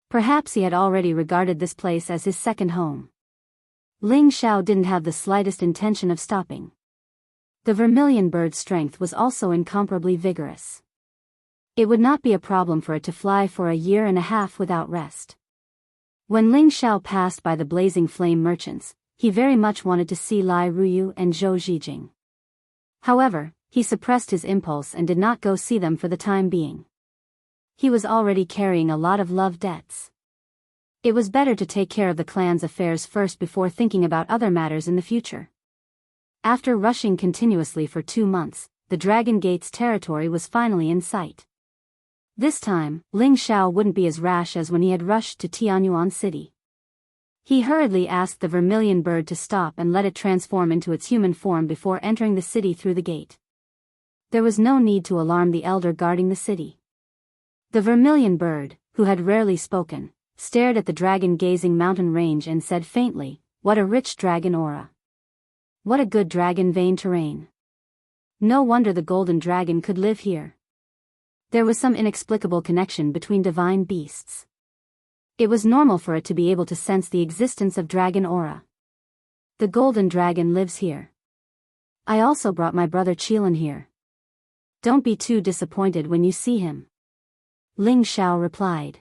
Perhaps he had already regarded this place as his second home. Ling Xiao didn't have the slightest intention of stopping. The vermilion bird's strength was also incomparably vigorous. It would not be a problem for it to fly for a year and a half without rest. When Ling Xiao passed by the blazing flame merchants, he very much wanted to see Lai Ruyu and Zhou Zijing. However, he suppressed his impulse and did not go see them for the time being. He was already carrying a lot of love debts. It was better to take care of the clan's affairs first before thinking about other matters in the future. After rushing continuously for 2 months, the Dragon Gate's territory was finally in sight. This time, Ling Xiao wouldn't be as rash as when he had rushed to Tianyuan City. He hurriedly asked the vermilion bird to stop and let it transform into its human form before entering the city through the gate. There was no need to alarm the elder guarding the city. The vermilion bird, who had rarely spoken, stared at the dragon-gazing mountain range and said faintly, "What a rich dragon aura. What a good dragon vein terrain. No wonder the golden dragon could live here." There was some inexplicable connection between divine beasts. It was normal for it to be able to sense the existence of dragon aura. The golden dragon lives here. I also brought my brother Qilin here. Don't be too disappointed when you see him. Ling Xiao replied.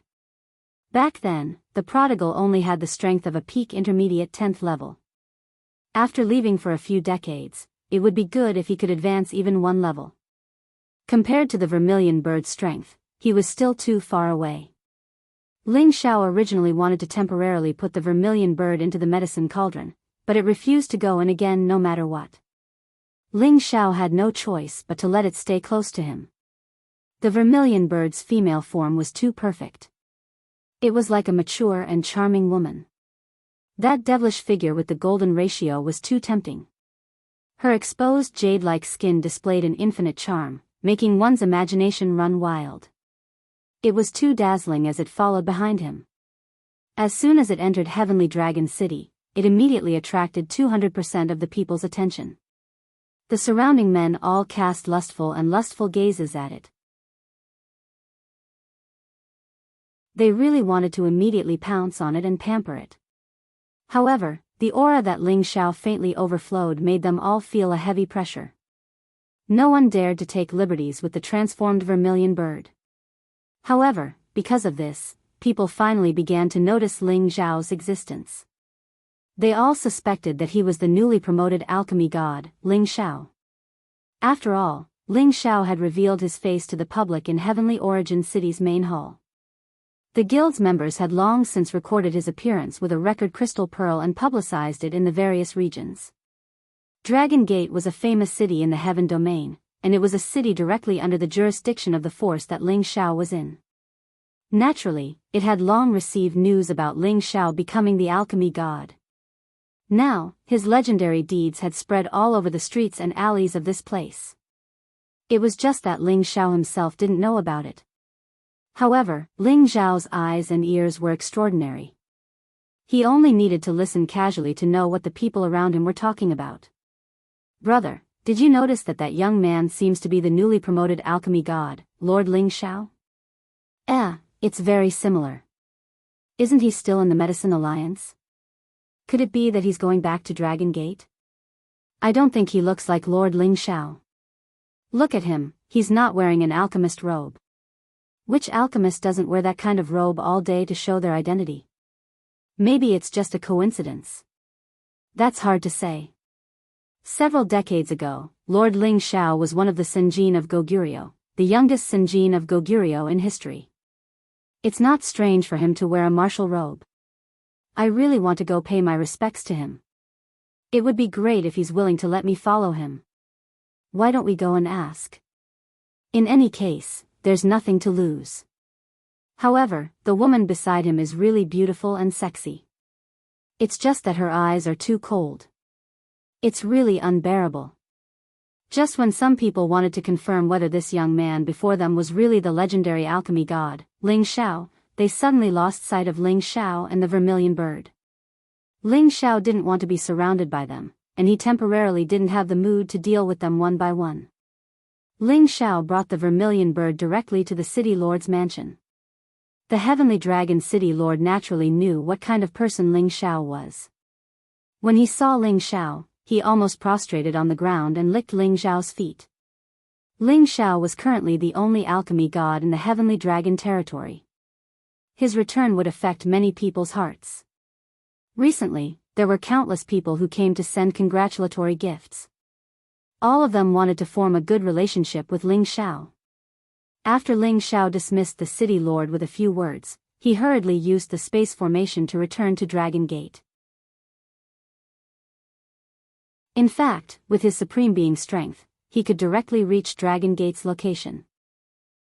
Back then, the prodigal only had the strength of a peak intermediate 10th level. After leaving for a few decades, it would be good if he could advance even 1 level. Compared to the vermilion bird's strength, he was still too far away. Ling Xiao originally wanted to temporarily put the vermilion bird into the medicine cauldron, but it refused to go in again no matter what. Ling Xiao had no choice but to let it stay close to him. The vermilion bird's female form was too perfect. It was like a mature and charming woman. That devilish figure with the golden ratio was too tempting. Her exposed jade-like skin displayed an infinite charm, making one's imagination run wild. It was too dazzling as it followed behind him. As soon as it entered Heavenly Dragon City, it immediately attracted 200% of the people's attention. The surrounding men all cast lustful gazes at it. They really wanted to immediately pounce on it and pamper it. However, the aura that Ling Xiao faintly overflowed made them all feel a heavy pressure. No one dared to take liberties with the transformed vermilion bird. However, because of this, people finally began to notice Ling Xiao's existence. They all suspected that he was the newly promoted alchemy god, Ling Xiao. After all, Ling Xiao had revealed his face to the public in Heavenly Origin City's main hall. The guild's members had long since recorded his appearance with a record crystal pearl and publicized it in the various regions. Dragon Gate was a famous city in the Heaven domain, and it was a city directly under the jurisdiction of the force that Ling Xiao was in. Naturally, it had long received news about Ling Xiao becoming the alchemy god. Now, his legendary deeds had spread all over the streets and alleys of this place. It was just that Ling Xiao himself didn't know about it. However, Ling Xiao's eyes and ears were extraordinary. He only needed to listen casually to know what the people around him were talking about. Brother, did you notice that young man seems to be the newly promoted alchemy god, Lord Ling Xiao? It's very similar. Isn't he still in the Medicine Alliance? Could it be that he's going back to Dragon Gate? I don't think he looks like Lord Ling Xiao. Look at him, he's not wearing an alchemist robe. Which alchemist doesn't wear that kind of robe all day to show their identity? Maybe it's just a coincidence. That's hard to say. Several decades ago, Lord Ling Xiao was one of the Senjin of Goguryeo, the youngest Senjin of Goguryeo in history. It's not strange for him to wear a martial robe. I really want to go pay my respects to him. It would be great if he's willing to let me follow him. Why don't we go and ask? In any case, there's nothing to lose. However, the woman beside him is really beautiful and sexy. It's just that her eyes are too cold. It's really unbearable. Just when some people wanted to confirm whether this young man before them was really the legendary alchemy god, Ling Xiao, they suddenly lost sight of Ling Xiao and the vermilion bird. Ling Xiao didn't want to be surrounded by them, and he temporarily didn't have the mood to deal with them one by one. Ling Xiao brought the vermilion bird directly to the city lord's mansion. The heavenly dragon city lord naturally knew what kind of person Ling Xiao was. When he saw Ling Xiao, he almost prostrated on the ground and licked Ling Xiao's feet. Ling Xiao was currently the only alchemy god in the heavenly dragon territory. His return would affect many people's hearts. Recently, there were countless people who came to send congratulatory gifts. All of them wanted to form a good relationship with Ling Xiao. After Ling Xiao dismissed the city lord with a few words, he hurriedly used the space formation to return to Dragon Gate. In fact, with his supreme being strength, he could directly reach Dragon Gate's location.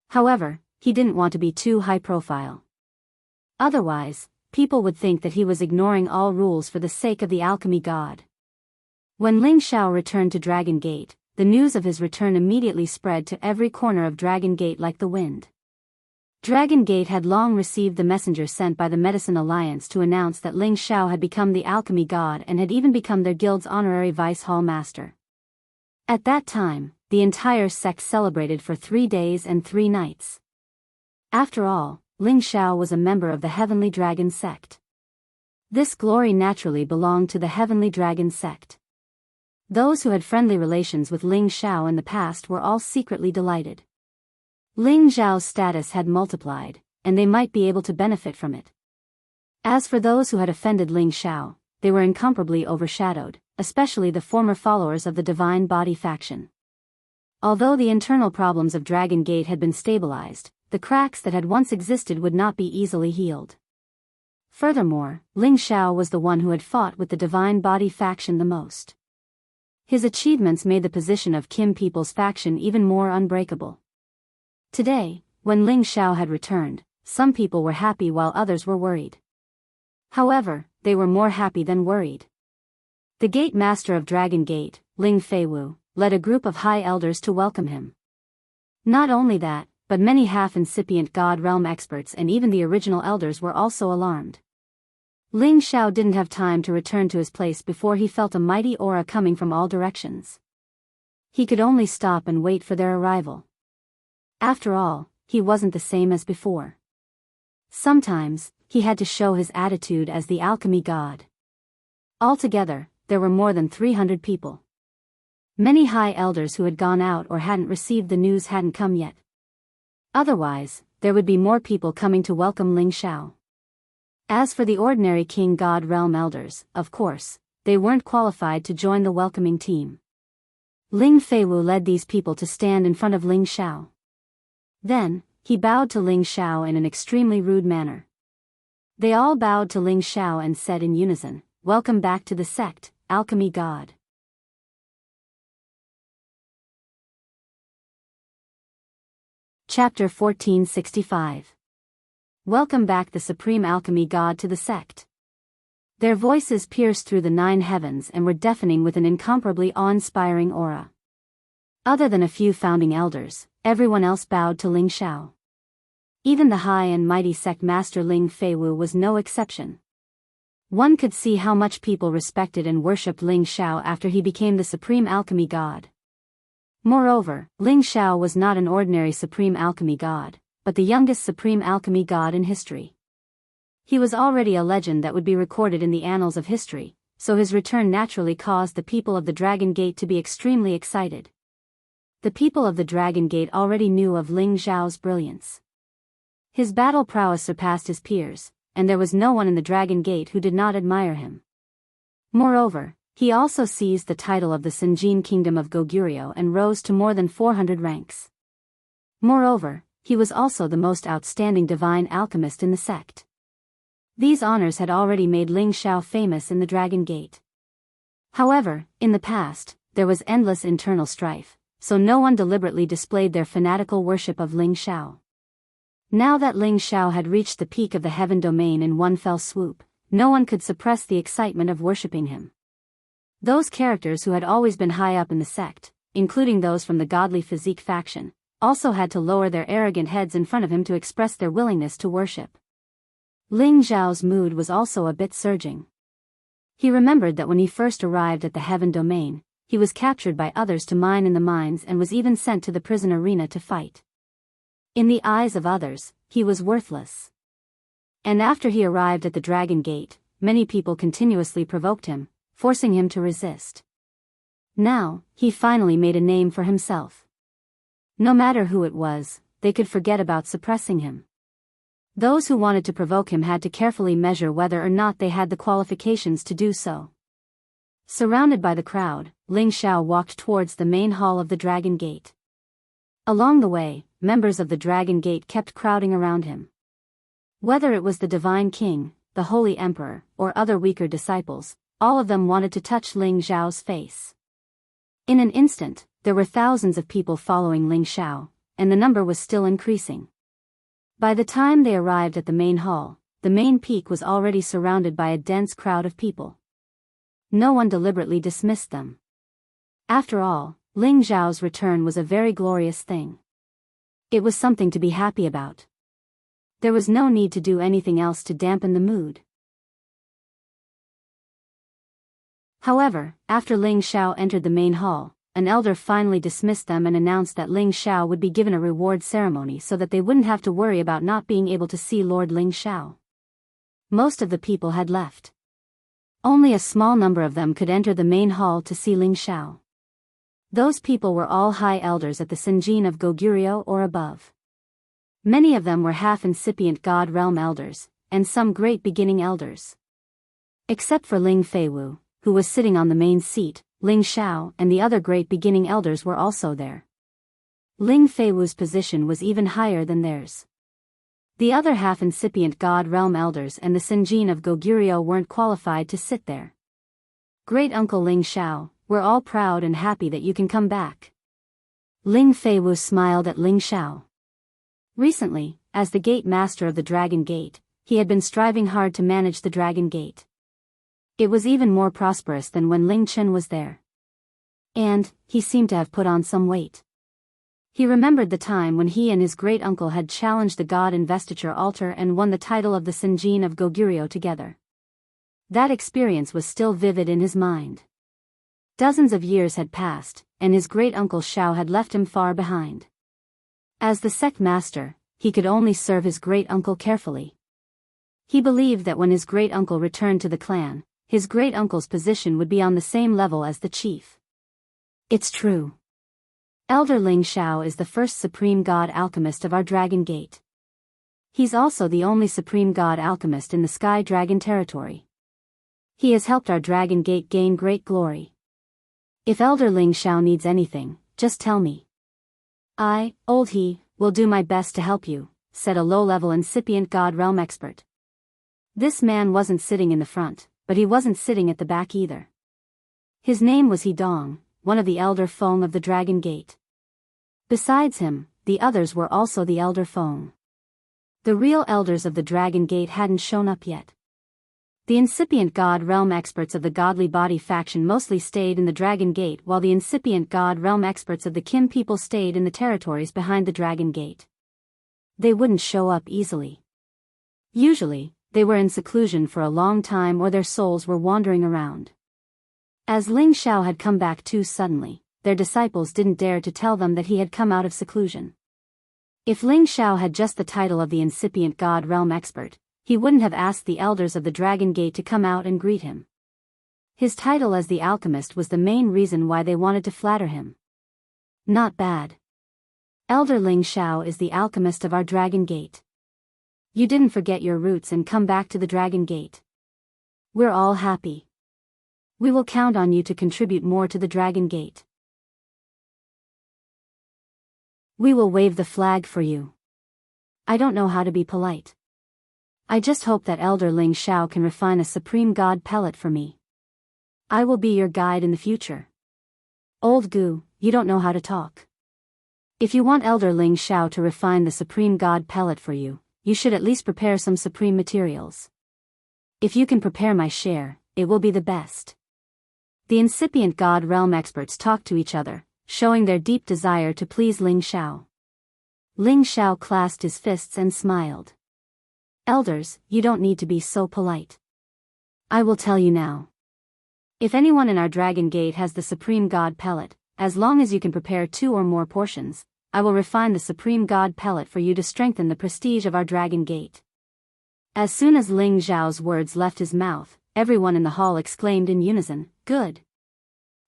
However, he didn't want to be too high profile. Otherwise, people would think that he was ignoring all rules for the sake of the alchemy god. When Ling Xiao returned to Dragon Gate, the news of his return immediately spread to every corner of Dragon Gate like the wind. Dragon Gate had long received the messenger sent by the Medicine Alliance to announce that Ling Xiao had become the alchemy god and had even become their guild's honorary vice hall master. At that time, the entire sect celebrated for 3 days and 3 nights. After all, Ling Xiao was a member of the Heavenly Dragon sect. This glory naturally belonged to the Heavenly Dragon sect. Those who had friendly relations with Ling Xiao in the past were all secretly delighted. Ling Xiao's status had multiplied, and they might be able to benefit from it. As for those who had offended Ling Xiao, they were incomparably overshadowed, especially the former followers of the Divine Body faction. Although the internal problems of Dragon Gate had been stabilized, the cracks that had once existed would not be easily healed. Furthermore, Ling Xiao was the one who had fought with the Divine Body faction the most. His achievements made the position of Kim People's faction even more unbreakable. Today, when Ling Xiao had returned, some people were happy while others were worried. However, they were more happy than worried. The Gate Master of Dragon Gate, Ling Feiwu, led a group of high elders to welcome him. Not only that, but many half-incipient God Realm experts and even the original elders were also alarmed. Ling Xiao didn't have time to return to his place before he felt a mighty aura coming from all directions. He could only stop and wait for their arrival. After all, he wasn't the same as before. Sometimes, he had to show his attitude as the alchemy god. Altogether, there were more than 300 people. Many high elders who had gone out or hadn't received the news hadn't come yet. Otherwise, there would be more people coming to welcome Ling Xiao. As for the ordinary King God Realm elders, of course, they weren't qualified to join the welcoming team. Ling Feiwu led these people to stand in front of Ling Xiao. Then, he bowed to Ling Xiao in an extremely rude manner. They all bowed to Ling Xiao and said in unison, "Welcome back to the sect, Alchemy God." Chapter 1465. Welcome back the Supreme Alchemy God to the sect. Their voices pierced through the 9 heavens and were deafening with an incomparably awe-inspiring aura. Other than a few founding elders, everyone else bowed to Ling Xiao. Even the high and mighty sect master Ling Feiwu was no exception. One could see how much people respected and worshipped Ling Xiao after he became the Supreme Alchemy God. Moreover, Ling Xiao was not an ordinary Supreme Alchemy God, but the youngest Supreme Alchemy God in history. He was already a legend that would be recorded in the annals of history, so his return naturally caused the people of the Dragon Gate to be extremely excited. The people of the Dragon Gate already knew of Ling Xiao's brilliance. His battle prowess surpassed his peers, and there was no one in the Dragon Gate who did not admire him. Moreover, he also seized the title of the Sinjin Kingdom of Goguryeo and rose to more than 400 ranks. Moreover, he was also the most outstanding divine alchemist in the sect. These honors had already made Ling Xiao famous in the Dragon Gate. However, in the past, there was endless internal strife, so no one deliberately displayed their fanatical worship of Ling Xiao. Now that Ling Xiao had reached the peak of the heaven domain in one fell swoop, no one could suppress the excitement of worshipping him. Those characters who had always been high up in the sect, including those from the Godly Physique faction, also had to lower their arrogant heads in front of him to express their willingness to worship. Ling Xiao's mood was also a bit surging. He remembered that when he first arrived at the heaven domain, he was captured by others to mine in the mines and was even sent to the prison arena to fight. In the eyes of others, he was worthless. And after he arrived at the Dragon Gate, many people continuously provoked him, forcing him to resist. Now, he finally made a name for himself. No matter who it was, they could forget about suppressing him. Those who wanted to provoke him had to carefully measure whether or not they had the qualifications to do so. Surrounded by the crowd, Ling Xiao walked towards the main hall of the Dragon Gate. Along the way, members of the Dragon Gate kept crowding around him. Whether it was the Divine King, the Holy Emperor, or other weaker disciples, all of them wanted to touch Ling Xiao's face. In an instant, there were thousands of people following Ling Xiao, and the number was still increasing. By the time they arrived at the main hall, the main peak was already surrounded by a dense crowd of people. No one deliberately dismissed them. After all, Ling Xiao's return was a very glorious thing. It was something to be happy about. There was no need to do anything else to dampen the mood. However, after Ling Xiao entered the main hall, an elder finally dismissed them and announced that Ling Xiao would be given a reward ceremony so that they wouldn't have to worry about not being able to see Lord Ling Xiao. Most of the people had left. Only a small number of them could enter the main hall to see Ling Xiao. Those people were all high elders at the Senjin of Goguryeo or above. Many of them were half-incipient God Realm elders, and some great beginning elders. Except for Ling Feiwu, who was sitting on the main seat, Ling Xiao and the other great beginning elders were also there. Ling Feiwu's position was even higher than theirs. The other half-incipient God Realm elders and the Senjin of Goguryeo weren't qualified to sit there. Great Uncle Ling Xiao, we're all proud and happy that you can come back. Ling Feiwu smiled at Ling Xiao. Recently, as the Gate Master of the Dragon Gate, he had been striving hard to manage the Dragon Gate. It was even more prosperous than when Ling Chen was there. And, he seemed to have put on some weight. He remembered the time when he and his great-uncle had challenged the God Investiture Altar and won the title of the Senjin of Goguryeo together. That experience was still vivid in his mind. Dozens of years had passed, and his great-uncle Xiao had left him far behind. As the sect master, he could only serve his great-uncle carefully. He believed that when his great-uncle returned to the clan, his great-uncle's position would be on the same level as the chief. It's true. Elder Ling Xiao is the first supreme god alchemist of our Dragon Gate. He's also the only supreme god alchemist in the Sky Dragon territory. He has helped our Dragon Gate gain great glory. If Elder Ling Xiao needs anything, just tell me. I, Old He, will do my best to help you, said a low-level incipient God Realm expert. This man wasn't sitting in the front, but he wasn't sitting at the back either. His name was He Dong, one of the Elder Feng of the Dragon Gate. Besides him, the others were also the Elder Feng. The real elders of the Dragon Gate hadn't shown up yet. The incipient God Realm experts of the Godly Body faction mostly stayed in the Dragon Gate while the incipient God Realm experts of the Kim people stayed in the territories behind the Dragon Gate. They wouldn't show up easily. Usually, they were in seclusion for a long time or their souls were wandering around. As Ling Xiao had come back too suddenly, their disciples didn't dare to tell them that he had come out of seclusion. If Ling Xiao had just the title of the incipient God Realm expert, he wouldn't have asked the elders of the Dragon Gate to come out and greet him. His title as the alchemist was the main reason why they wanted to flatter him. Not bad. Elder Ling Xiao is the alchemist of our Dragon Gate. You didn't forget your roots and come back to the Dragon Gate. We're all happy. We will count on you to contribute more to the Dragon Gate. We will wave the flag for you. I don't know how to be polite. I just hope that Elder Ling Xiao can refine a Supreme God pellet for me. I will be your guide in the future. Old Gu, you don't know how to talk. If you want Elder Ling Xiao to refine the Supreme God pellet for you, you should at least prepare some supreme materials. If you can prepare my share, it will be the best. The incipient God Realm experts talked to each other, showing their deep desire to please Ling Xiao. Ling Xiao clasped his fists and smiled. Elders, you don't need to be so polite. I will tell you now. If anyone in our dragon gate has the supreme god pellet, as long as you can prepare 2 or more portions, I will refine the supreme god pellet for you to strengthen the prestige of our dragon gate. As soon as Ling Zhao's words left his mouth, everyone in the hall exclaimed in unison, "Good."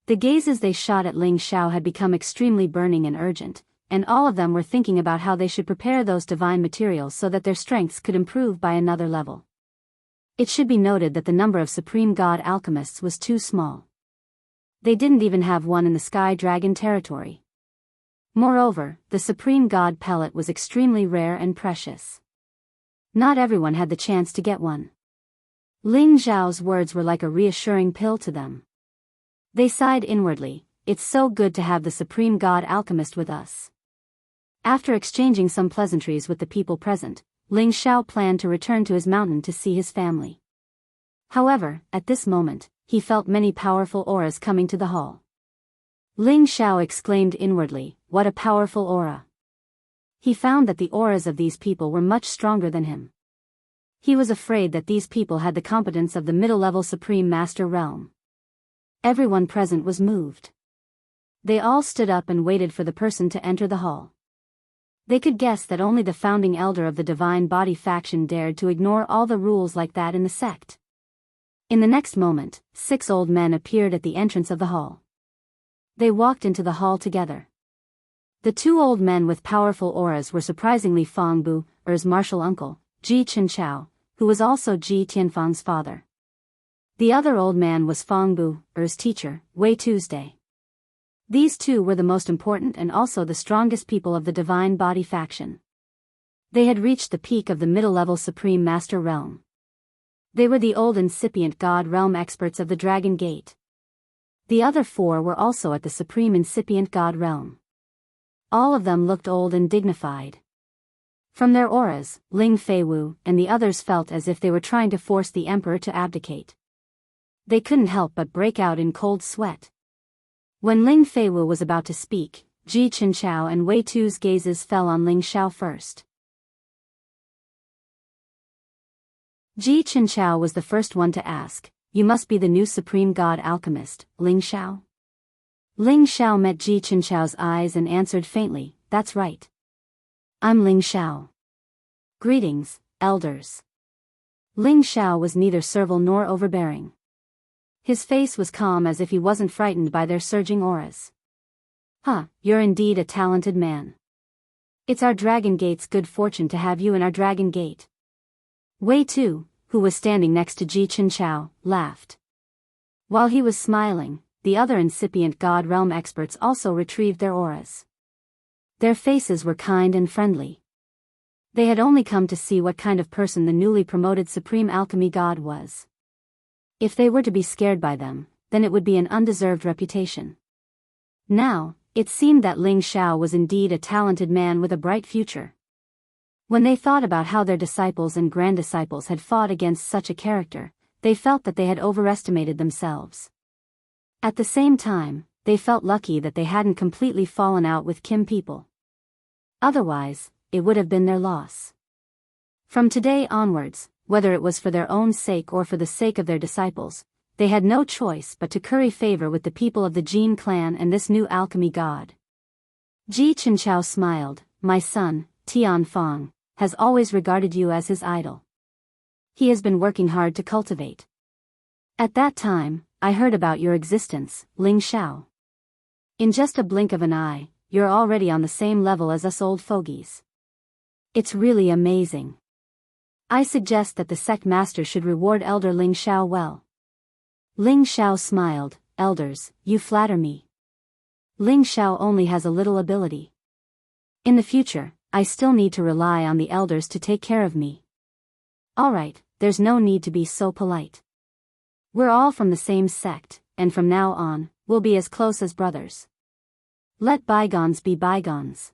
The gazes they shot at Ling Zhao had become extremely burning and urgent, and all of them were thinking about how they should prepare those divine materials so that their strengths could improve by another level. It should be noted that the number of supreme god alchemists was too small. They didn't even have one in the Sky Dragon territory. Moreover, the supreme god pellet was extremely rare and precious. Not everyone had the chance to get one. Ling Zhao's words were like a reassuring pill to them. They sighed inwardly, "It's so good to have the supreme god alchemist with us." After exchanging some pleasantries with the people present, Ling Zhao planned to return to his mountain to see his family. However, at this moment, he felt many powerful auras coming to the hall. Ling Zhao exclaimed inwardly, "What a powerful aura!" He found that the auras of these people were much stronger than him. He was afraid that these people had the competence of the middle-level Supreme Master realm. Everyone present was moved. They all stood up and waited for the person to enter the hall. They could guess that only the founding elder of the Divine Body faction dared to ignore all the rules like that in the sect. In the next moment, 6 old men appeared at the entrance of the hall. They walked into the hall together. The 2 old men with powerful auras were surprisingly Fang Bu, Er's martial uncle, Ji Chenchao, who was also Ji Tianfang's father. The other old man was Fang Bu, Er's teacher, Wei Tuesday. These 2 were the most important and also the strongest people of the Divine Body faction. They had reached the peak of the middle-level Supreme Master realm. They were the old incipient God realm experts of the Dragon Gate. The other 4 were also at the Supreme Incipient God realm. All of them looked old and dignified. From their auras, Ling Feiwu and the others felt as if they were trying to force the emperor to abdicate. They couldn't help but break out in cold sweat. When Ling Feiwu was about to speak, Ji Chenchao and Wei Tu's gazes fell on Ling Zhao first. Ji Chenchao was the first one to ask, "You must be the new supreme god alchemist, Ling Zhao?" Ling Zhao met Ji Chenchao's eyes and answered faintly, "That's right. I'm Ling Zhao." "Greetings, elders." Ling Zhao was neither servile nor overbearing. His face was calm as if he wasn't frightened by their surging auras. "Huh, you're indeed a talented man. It's our Dragon Gate's good fortune to have you in our Dragon Gate." Wei Tu, who was standing next to Ji Chenchao, laughed. While he was smiling, the other incipient God realm experts also retrieved their auras. Their faces were kind and friendly. They had only come to see what kind of person the newly promoted Supreme Alchemy God was. If they were to be scared by them, then it would be an undeserved reputation. Now, it seemed that Ling Zhao was indeed a talented man with a bright future. When they thought about how their disciples and grand-disciples had fought against such a character, they felt that they had overestimated themselves. At the same time, they felt lucky that they hadn't completely fallen out with Kim people. Otherwise, it would have been their loss. From today onwards, whether it was for their own sake or for the sake of their disciples, they had no choice but to curry favor with the people of the Jin clan and this new alchemy god. Ji Chenchao smiled, "My son, Tianfang, has always regarded you as his idol. He has been working hard to cultivate. At that time, I heard about your existence, Ling Zhao. In just a blink of an eye, you're already on the same level as us old fogies. It's really amazing. I suggest that the sect master should reward Elder Ling Zhao well." Ling Zhao smiled, "Elders, you flatter me. Ling Zhao only has a little ability. In the future, I still need to rely on the elders to take care of me. Alright, there's no need to be so polite. We're all from the same sect, and from now on, we'll be as close as brothers. Let bygones be bygones.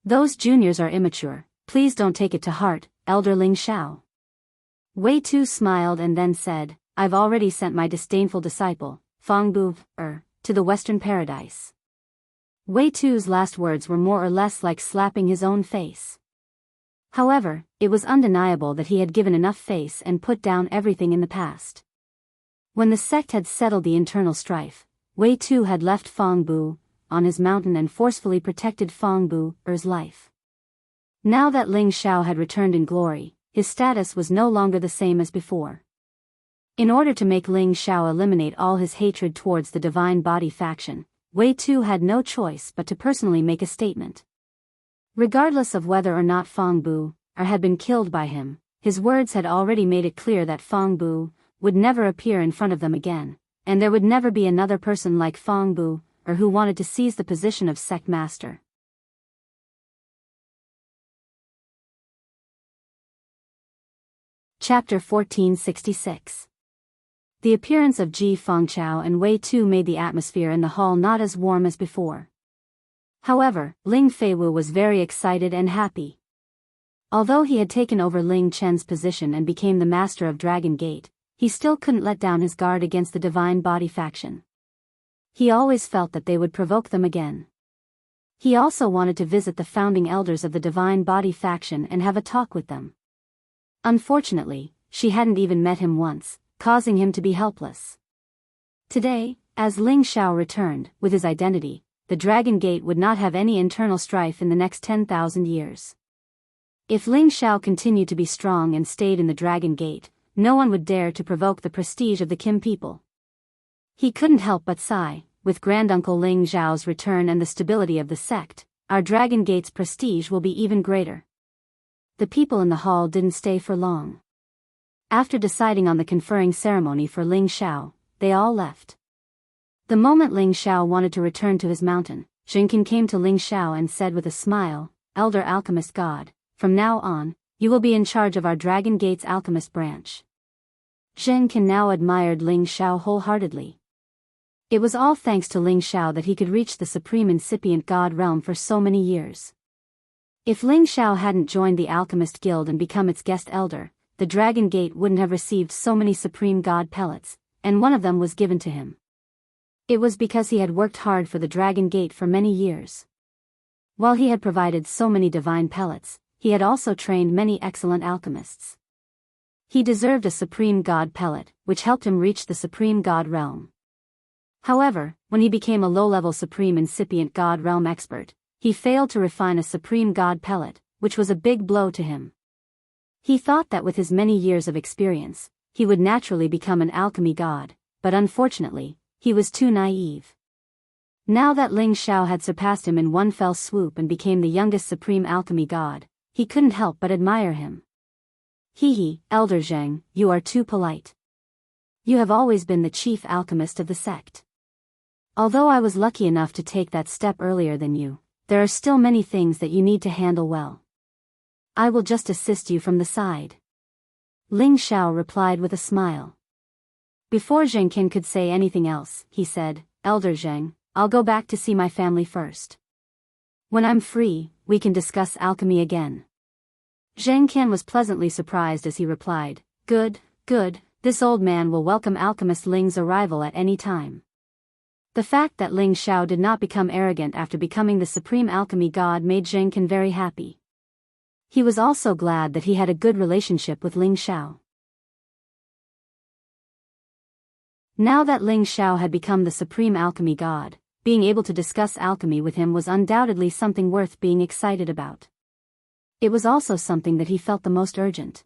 Those juniors are immature, please don't take it to heart, Elder Ling Zhao." Wei Tu smiled and then said, "I've already sent my disdainful disciple, Fang Bu, to the Western Paradise." Wei Tu's last words were more or less like slapping his own face. However, it was undeniable that he had given enough face and put down everything in the past. When the sect had settled the internal strife, Wei Tu had left Fang Bu on his mountain and forcefully protected Fang Bu's life. Now that Ling Xiao had returned in glory, his status was no longer the same as before. In order to make Ling Xiao eliminate all his hatred towards the Divine Body faction, Wei Tu had no choice but to personally make a statement. Regardless of whether or not Fang Bu had been killed by him, his words had already made it clear that Fang Bu would never appear in front of them again, and there would never be another person like Fang Bu who wanted to seize the position of sect master. Chapter 1466. The appearance of Ji Fengchao and Wei Tu made the atmosphere in the hall not as warm as before. However, Ling Feiwu was very excited and happy. Although he had taken over Ling Chen's position and became the master of Dragon Gate, he still couldn't let down his guard against the Divine Body faction. He always felt that they would provoke them again. He also wanted to visit the founding elders of the Divine Body faction and have a talk with them. Unfortunately, she hadn't even met him once, causing him to be helpless. Today, as Ling Xiao returned with his identity, the Dragon Gate would not have any internal strife in the next 10,000 years. If Ling Xiao continued to be strong and stayed in the Dragon Gate, no one would dare to provoke the prestige of the Kim people. He couldn't help but sigh. With Granduncle Ling Xiao's return and the stability of the sect, our Dragon Gate's prestige will be even greater. The people in the hall didn't stay for long. After deciding on the conferring ceremony for Ling Xiao, they all left. The moment Ling Xiao wanted to return to his mountain, Zheng Qin came to Ling Xiao and said with a smile, "Elder Alchemist God, from now on, you will be in charge of our Dragon Gate's Alchemist branch." Zheng Qin now admired Ling Xiao wholeheartedly. It was all thanks to Ling Xiao that he could reach the supreme incipient god realm for so many years. If Ling Xiao hadn't joined the Alchemist Guild and become its guest elder, the Dragon Gate wouldn't have received so many supreme god pellets, and one of them was given to him. It was because he had worked hard for the Dragon Gate for many years. While he had provided so many divine pellets, he had also trained many excellent alchemists. He deserved a supreme god pellet, which helped him reach the supreme god realm. However, when he became a low-level supreme incipient god realm expert, he failed to refine a supreme god pellet, which was a big blow to him. He thought that with his many years of experience, he would naturally become an alchemy god, but unfortunately, he was too naive. Now that Ling Xiao had surpassed him in one fell swoop and became the youngest supreme alchemy god, he couldn't help but admire him. "Hee, Elder Zheng, you are too polite. You have always been the chief alchemist of the sect. Although I was lucky enough to take that step earlier than you, there are still many things that you need to handle well. I will just assist you from the side." Ling Xiao replied with a smile. Before Zheng Qin could say anything else, he said, "Elder Zheng, I'll go back to see my family first. When I'm free, we can discuss alchemy again." Zheng Qin was pleasantly surprised as he replied, Good, this old man will welcome alchemist Ling's arrival at any time." The fact that Ling Xiao did not become arrogant after becoming the supreme alchemy god made Zheng Qin very happy. He was also glad that he had a good relationship with Ling Xiao. Now that Ling Xiao had become the supreme alchemy god, being able to discuss alchemy with him was undoubtedly something worth being excited about. It was also something that he felt the most urgent.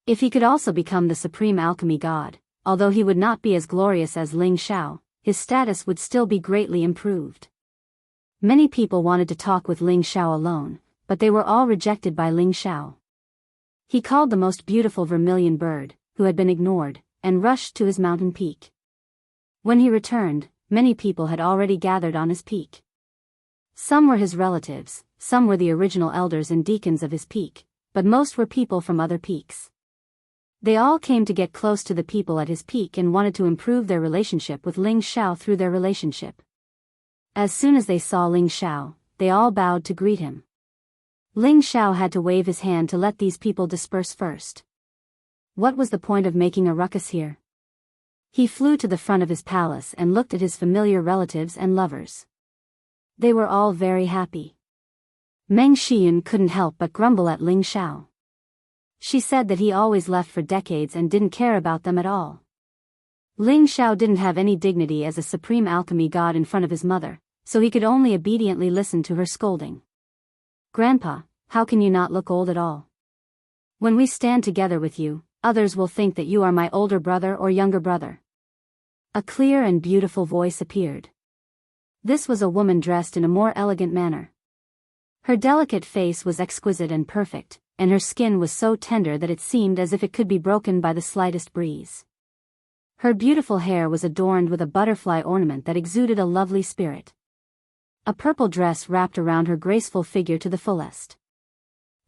If he could also become the supreme alchemy god, although he would not be as glorious as Ling Xiao, his status would still be greatly improved. Many people wanted to talk with Ling Xiao alone, but they were all rejected by Ling Xiao. He called the most beautiful vermilion bird, who had been ignored, and rushed to his mountain peak. When he returned, many people had already gathered on his peak. Some were his relatives, some were the original elders and deacons of his peak, but most were people from other peaks. They all came to get close to the people at his peak and wanted to improve their relationship with Ling Xiao through their relationship. As soon as they saw Ling Xiao, they all bowed to greet him. Ling Xiao had to wave his hand to let these people disperse first. What was the point of making a ruckus here? He flew to the front of his palace and looked at his familiar relatives and lovers. They were all very happy. Meng Xian couldn't help but grumble at Ling Xiao. She said that he always left for decades and didn't care about them at all. Ling Xiao didn't have any dignity as a supreme alchemy god in front of his mother, so he could only obediently listen to her scolding. Grandpa, how can you not look old at all? When we stand together with you, others will think that you are my older brother or younger brother. A clear and beautiful voice appeared. This was a woman dressed in a more elegant manner. Her delicate face was exquisite and perfect, and her skin was so tender that it seemed as if it could be broken by the slightest breeze. Her beautiful hair was adorned with a butterfly ornament that exuded a lovely spirit. A purple dress wrapped around her graceful figure to the fullest.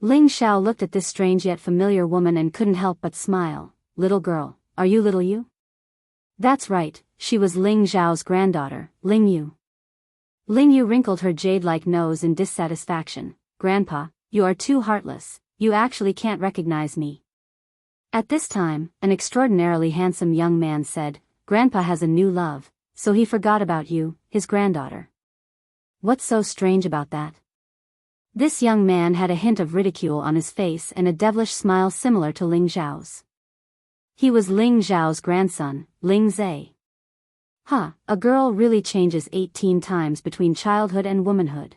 Ling Xiao looked at this strange yet familiar woman and couldn't help but smile. Little girl, are you little Yu? That's right, she was Ling Xiao's granddaughter, Ling Yu. Ling Yu wrinkled her jade-like nose in dissatisfaction. Grandpa, you are too heartless, you actually can't recognize me. At this time, an extraordinarily handsome young man said, Grandpa has a new love, so he forgot about you, his granddaughter. What's so strange about that? This young man had a hint of ridicule on his face and a devilish smile similar to Ling Xiao's. He was Ling Xiao's grandson, Ling Zhe. A girl really changes 18 times between childhood and womanhood.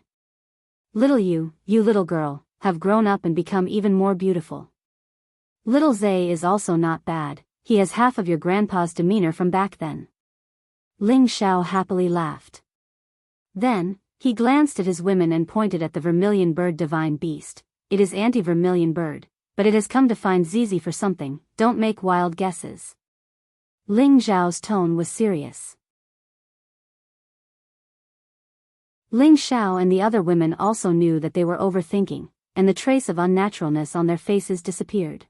Little you little girl, have grown up and become even more beautiful. Little Zhe is also not bad, he has half of your grandpa's demeanor from back then. Ling Xiao happily laughed. Then, he glanced at his women and pointed at the vermilion bird divine beast. It is anti-vermilion bird, but it has come to find Zizi for something, don't make wild guesses. Ling Xiao's tone was serious. Ling Xiao and the other women also knew that they were overthinking, and the trace of unnaturalness on their faces disappeared.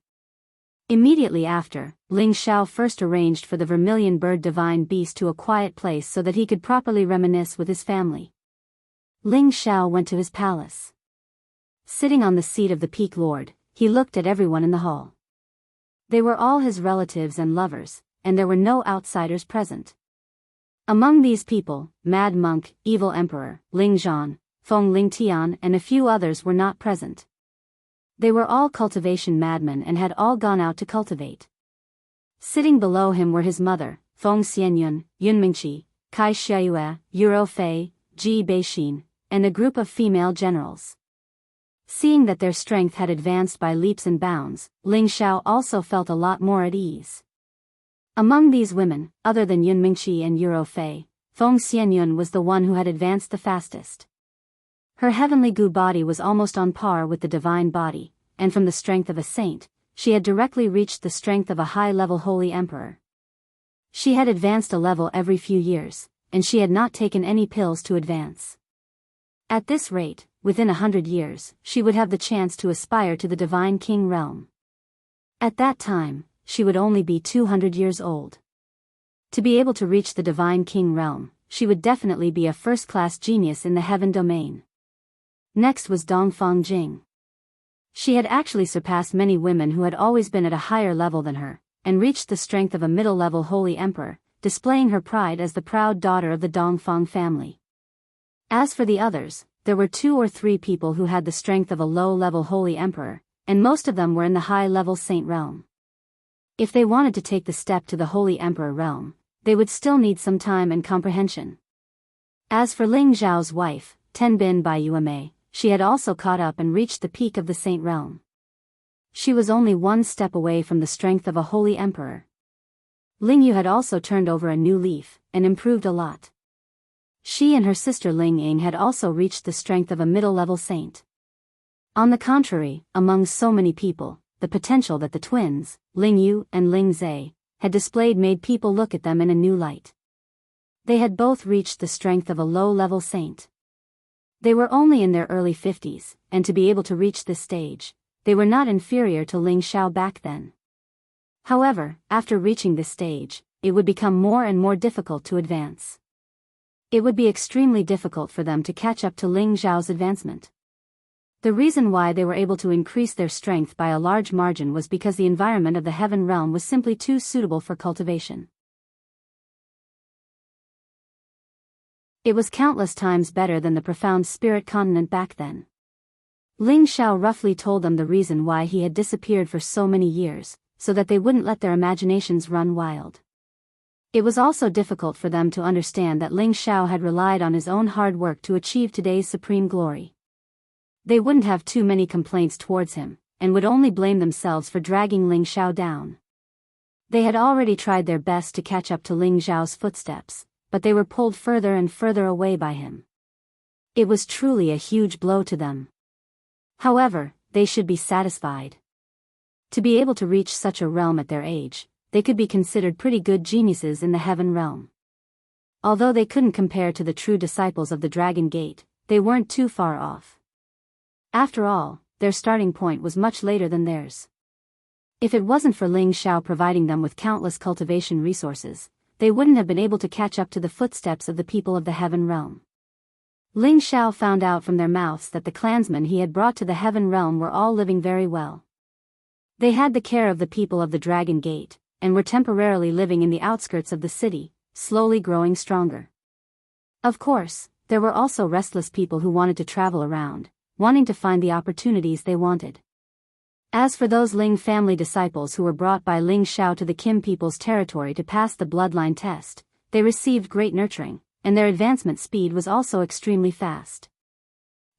Immediately after, Ling Xiao first arranged for the vermilion bird divine beast to a quiet place so that he could properly reminisce with his family. Ling Xiao went to his palace. Sitting on the seat of the Peak Lord, he looked at everyone in the hall. They were all his relatives and lovers, and there were no outsiders present. Among these people, Mad Monk, Evil Emperor, Ling Zhan, Feng Ling Tian and a few others were not present. They were all cultivation madmen and had all gone out to cultivate. Sitting below him were his mother, Feng Xianyun, Yun Mingqi, Kai Xiayue, Yuro Fei, Ji Beixin, and a group of female generals. Seeing that their strength had advanced by leaps and bounds, Ling Xiao also felt a lot more at ease. Among these women, other than Yun Mingqi and Yuro Fei, Feng Xianyun was the one who had advanced the fastest. Her heavenly gu body was almost on par with the divine body, and from the strength of a saint, she had directly reached the strength of a high-level holy emperor. She had advanced a level every few years, and she had not taken any pills to advance. At this rate, within 100 years, she would have the chance to aspire to the divine king realm. At that time, she would only be 200 years old. To be able to reach the divine king realm, she would definitely be a first-class genius in the heaven domain. Next was Dongfang Jing. She had actually surpassed many women who had always been at a higher level than her, and reached the strength of a middle-level holy emperor, displaying her pride as the proud daughter of the Dongfang family. As for the others, there were 2 or 3 people who had the strength of a low-level holy emperor, and most of them were in the high-level saint realm. If they wanted to take the step to the holy emperor realm, they would still need some time and comprehension. As for Ling Zhao's wife, Tenbin Bai Yuame, she had also caught up and reached the peak of the saint realm. She was only 1 step away from the strength of a holy emperor. Ling Yu had also turned over a new leaf, and improved a lot. She and her sister Ling Ying had also reached the strength of a middle-level saint. On the contrary, among so many people, the potential that the twins, Ling Yu and Ling Zhe, had displayed made people look at them in a new light. They had both reached the strength of a low-level saint. They were only in their early 50s, and to be able to reach this stage, they were not inferior to Ling Xiao back then. However, after reaching this stage, it would become more and more difficult to advance. It would be extremely difficult for them to catch up to Ling Xiao's advancement. The reason why they were able to increase their strength by a large margin was because the environment of the heaven realm was simply too suitable for cultivation. It was countless times better than the profound spirit continent back then. Ling Xiao roughly told them the reason why he had disappeared for so many years, so that they wouldn't let their imaginations run wild. It was also difficult for them to understand that Ling Xiao had relied on his own hard work to achieve today's supreme glory. They wouldn't have too many complaints towards him, and would only blame themselves for dragging Ling Xiao down. They had already tried their best to catch up to Ling Xiao's footsteps, but they were pulled further and further away by him. It was truly a huge blow to them. However, they should be satisfied. To be able to reach such a realm at their age, they could be considered pretty good geniuses in the heaven realm. Although they couldn't compare to the true disciples of the Dragon Gate, they weren't too far off. After all, their starting point was much later than theirs. If it wasn't for Ling Xiao providing them with countless cultivation resources, they wouldn't have been able to catch up to the footsteps of the people of the heaven realm. Ling Xiao found out from their mouths that the clansmen he had brought to the heaven realm were all living very well. They had the care of the people of the Dragon Gate, and were temporarily living in the outskirts of the city, slowly growing stronger. Of course, there were also restless people who wanted to travel around, wanting to find the opportunities they wanted. As for those Ling family disciples who were brought by Ling Xiao to the Kim people's territory to pass the bloodline test, they received great nurturing, and their advancement speed was also extremely fast.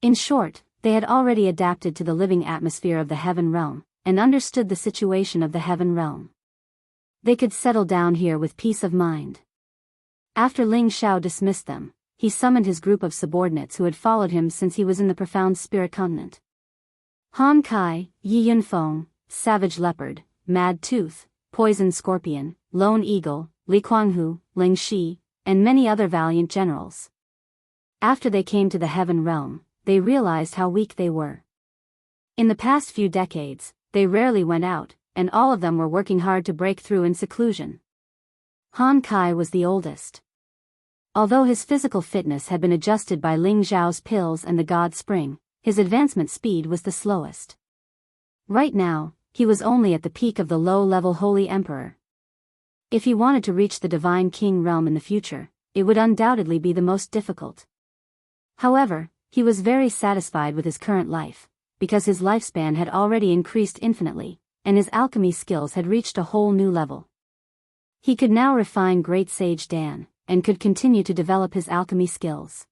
In short, they had already adapted to the living atmosphere of the heaven realm, and understood the situation of the heaven realm. They could settle down here with peace of mind. After Ling Xiao dismissed them, he summoned his group of subordinates who had followed him since he was in the profound spirit continent. Han Kai, Yi Yunfeng, Savage Leopard, Mad Tooth, Poison Scorpion, Lone Eagle, Li Kuanghu, Ling Shi, and many other valiant generals. After they came to the heaven realm, they realized how weak they were. In the past few decades, they rarely went out, and all of them were working hard to break through in seclusion. Han Kai was the oldest. Although his physical fitness had been adjusted by Ling Xiao's pills and the God Spring, his advancement speed was the slowest. Right now, he was only at the peak of the low-level Holy Emperor. If he wanted to reach the Divine King realm in the future, it would undoubtedly be the most difficult. However, he was very satisfied with his current life, because his lifespan had already increased infinitely, and his alchemy skills had reached a whole new level. He could now refine Great Sage Dan, and could continue to develop his alchemy skills.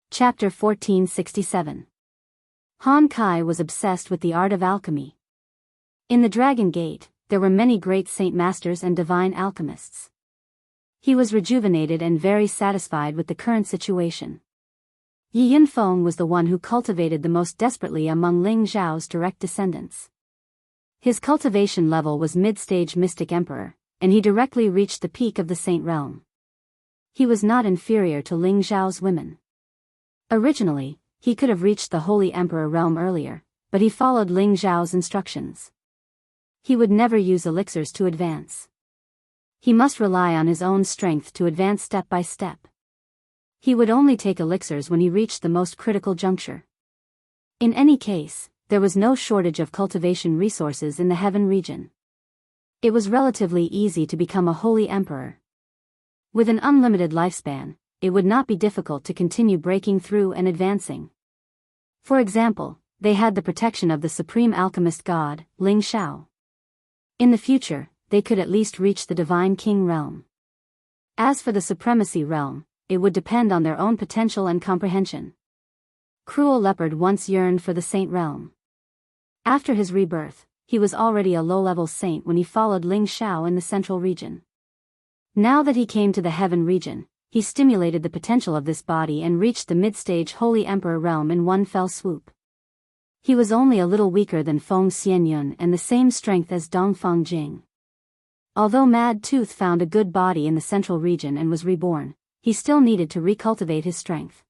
Chapter 1467. Han Kai was obsessed with the art of alchemy. In the Dragon Gate, there were many great saint masters and divine alchemists. He was rejuvenated and very satisfied with the current situation. Yi Yunfeng was the one who cultivated the most desperately among Ling Xiao's direct descendants. His cultivation level was mid-stage Mystic Emperor, and he directly reached the peak of the Saint Realm. He was not inferior to Ling Xiao's women. Originally, he could have reached the Holy Emperor realm earlier, but he followed Ling Xiao's instructions. He would never use elixirs to advance. He must rely on his own strength to advance step by step. He would only take elixirs when he reached the most critical juncture. In any case, there was no shortage of cultivation resources in the heaven region. It was relatively easy to become a holy emperor. With an unlimited lifespan, it would not be difficult to continue breaking through and advancing. For example, they had the protection of the supreme alchemist god, Ling Xiao. In the future, they could at least reach the Divine King realm. As for the Supremacy realm, it would depend on their own potential and comprehension. Cruel Leopard once yearned for the Saint realm. After his rebirth, he was already a low-level saint when he followed Ling Xiao in the central region. Now that he came to the heaven region, he stimulated the potential of this body and reached the mid-stage Holy Emperor realm in one fell swoop. He was only a little weaker than Feng Xianyun and the same strength as Dongfang Jing. Although Mad Tooth found a good body in the central region and was reborn, he still needed to recultivate his strength.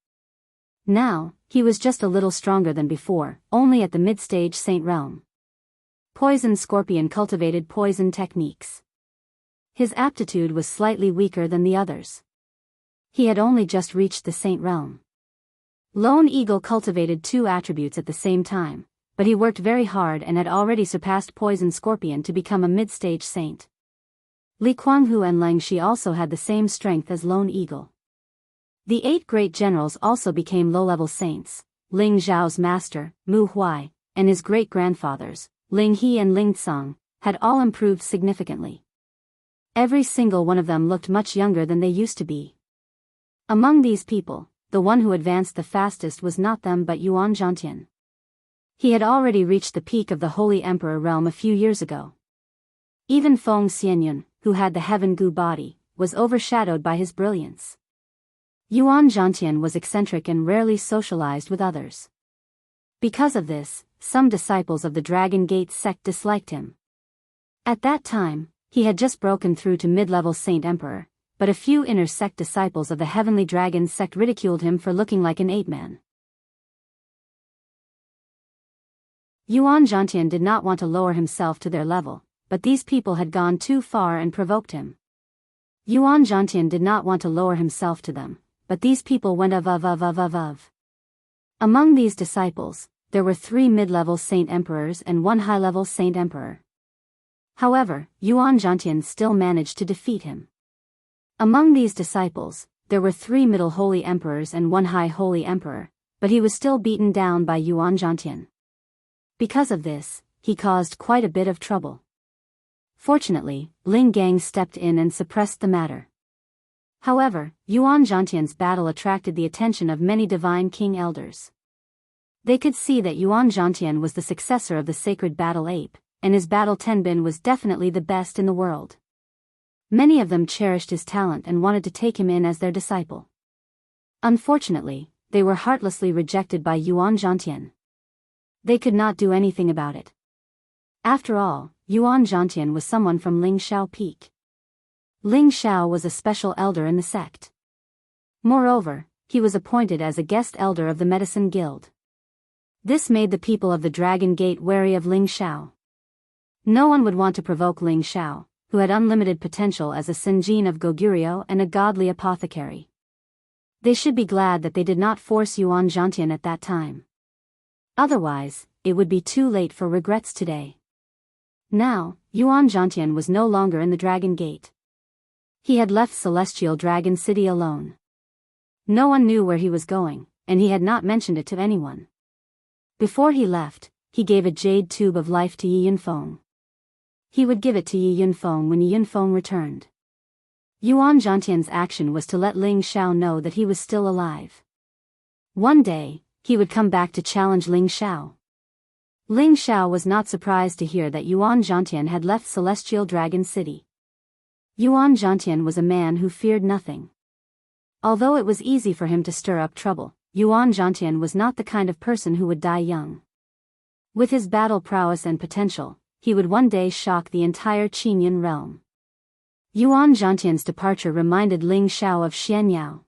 Now, he was just a little stronger than before, only at the mid-stage Saint realm. Poison Scorpion cultivated poison techniques. His aptitude was slightly weaker than the others. He had only just reached the Saint realm. Lone Eagle cultivated two attributes at the same time, but he worked very hard and had already surpassed Poison Scorpion to become a mid-stage saint. Li Kuanghu and Lang Shi also had the same strength as Lone Eagle. The 8 great generals also became low-level saints. Ling Zhao's master, Mu Huai, and his great-grandfathers, Ling He and Ling Tsang, had all improved significantly. Every single one of them looked much younger than they used to be. Among these people, the one who advanced the fastest was not them but Yuan Zhantian. He had already reached the peak of the Holy Emperor realm a few years ago. Even Feng Xianyun, who had the Heaven Gu body, was overshadowed by his brilliance. Yuan Zhantian was eccentric and rarely socialized with others. Because of this, some disciples of the Dragon Gate sect disliked him. At that time, he had just broken through to mid-level Saint Emperor, but a few inner sect disciples of the Heavenly Dragon sect ridiculed him for looking like an ape-man. Yuan Zhantian did not want to lower himself to their level, but these people had gone too far and provoked him. Yuan Zhantian did not want to lower himself to them, but these people went of. Among these disciples, there were 3 mid-level Saint Emperors and 1 high-level Saint Emperor. However, Yuan Zhantian still managed to defeat him. Among these disciples, there were 3 middle Holy Emperors and 1 high Holy Emperor, but he was still beaten down by Yuan Zhantian. Because of this, he caused quite a bit of trouble. Fortunately, Ling Gang stepped in and suppressed the matter. However, Yuan Zhantian's battle attracted the attention of many divine king elders. They could see that Yuan Zhantian was the successor of the sacred battle ape, and his battle tenbin was definitely the best in the world. Many of them cherished his talent and wanted to take him in as their disciple. Unfortunately, they were heartlessly rejected by Yuan Zhantian. They could not do anything about it. After all, Yuan Zhantian was someone from Ling Shao Peak. Ling Shao was a special elder in the sect. Moreover, he was appointed as a guest elder of the Medicine Guild. This made the people of the Dragon Gate wary of Ling Shao. No one would want to provoke Ling Shao, who had unlimited potential as a Senjin of Goguryeo and a godly apothecary. They should be glad that they did not force Yuan Zhantian at that time. Otherwise, it would be too late for regrets today. Now, Yuan Zhantian was no longer in the Dragon Gate. He had left Celestial Dragon City alone. No one knew where he was going, and he had not mentioned it to anyone. Before he left, he gave a jade tube of life to Yi Yunfeng. He would give it to Yi Yunfeng when Yi Yunfeng returned. Yuan Zhantian's action was to let Ling Shao know that he was still alive. One day, he would come back to challenge Ling Shao. Ling Shao was not surprised to hear that Yuan Zhantian had left Celestial Dragon City. Yuan Zhantian was a man who feared nothing. Although it was easy for him to stir up trouble, Yuan Zhantian was not the kind of person who would die young. With his battle prowess and potential, he would one day shock the entire Qinyan realm. Yuan Zhantian's departure reminded Ling Shao of Xianyao.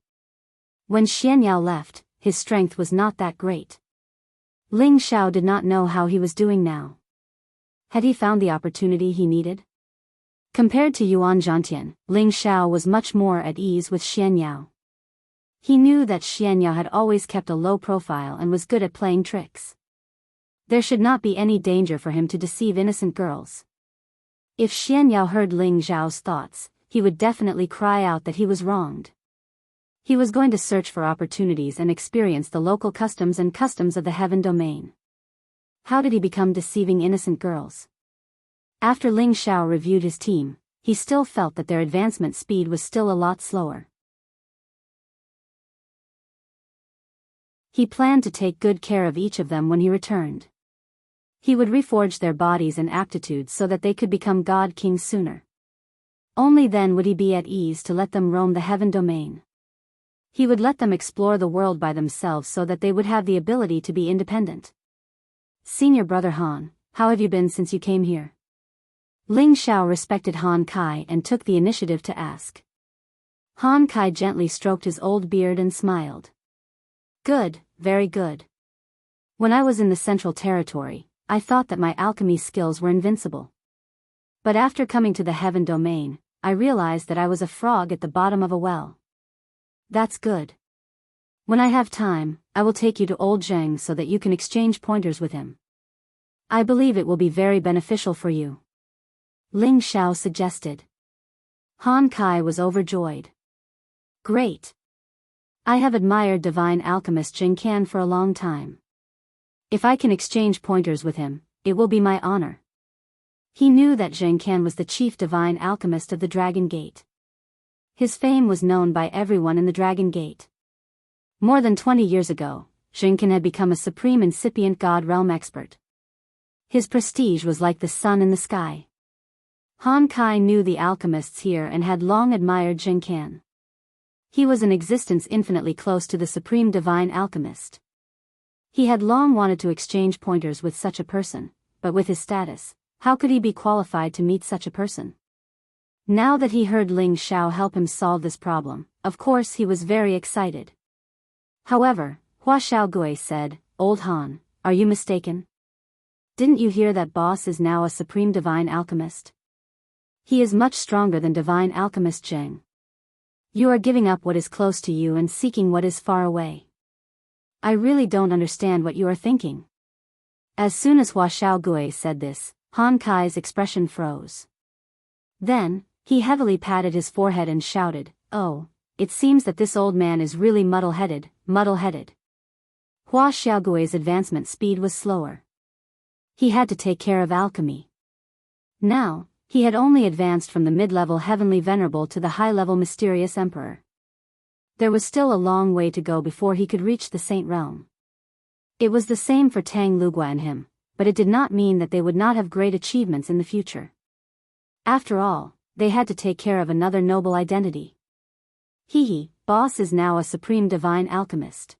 When Xianyao left, his strength was not that great. Ling Shao did not know how he was doing now. Had he found the opportunity he needed? Compared to Yuan Zhantian, Ling Shao was much more at ease with Xianyao. He knew that Xianyao had always kept a low profile and was good at playing tricks. There should not be any danger for him to deceive innocent girls. If Xianyao heard Ling Zhao's thoughts, he would definitely cry out that he was wronged. He was going to search for opportunities and experience the local customs and customs of the Heaven Domain. How did he become deceiving innocent girls? After Ling Shao reviewed his team, he still felt that their advancement speed was still a lot slower. He planned to take good care of each of them when he returned. He would reforge their bodies and aptitudes so that they could become God Kings sooner. Only then would he be at ease to let them roam the Heaven Domain. He would let them explore the world by themselves so that they would have the ability to be independent. Senior brother Han, how have you been since you came here? Ling Shao respected Han Kai and took the initiative to ask. Han Kai gently stroked his old beard and smiled. Good, very good. When I was in the Central Territory, I thought that my alchemy skills were invincible. But after coming to the Heaven Domain, I realized that I was a frog at the bottom of a well. That's good. When I have time, I will take you to Old Zheng so that you can exchange pointers with him. I believe it will be very beneficial for you. Ling Shao suggested. Han Kai was overjoyed. Great. I have admired divine alchemist Jing Can for a long time. If I can exchange pointers with him, it will be my honor. He knew that Zheng Can was the chief divine alchemist of the Dragon Gate. His fame was known by everyone in the Dragon Gate. More than 20 years ago, Zheng Can had become a supreme incipient god realm expert. His prestige was like the sun in the sky. Han Kai knew the alchemists here and had long admired Zheng Can. He was in existence infinitely close to the supreme divine alchemist. He had long wanted to exchange pointers with such a person, but with his status, how could he be qualified to meet such a person? Now that he heard Ling Xiao help him solve this problem, of course he was very excited. However, Hua Xiaogui said, "Old Han, are you mistaken? Didn't you hear that boss is now a supreme divine alchemist? He is much stronger than divine alchemist Zheng. You are giving up what is close to you and seeking what is far away. I really don't understand what you are thinking." As soon as Hua Xiaogui said this, Han Kai's expression froze. Then, he heavily patted his forehead and shouted, "Oh, it seems that this old man is really muddle-headed, muddle-headed." Hua Xiaogui's advancement speed was slower. He had to take care of alchemy. Now, he had only advanced from the mid-level heavenly venerable to the high-level mysterious emperor. There was still a long way to go before he could reach the saint realm. It was the same for Tang Lugua and him, but it did not mean that they would not have great achievements in the future. After all, they had to take care of another noble identity. Boss is now a supreme divine alchemist.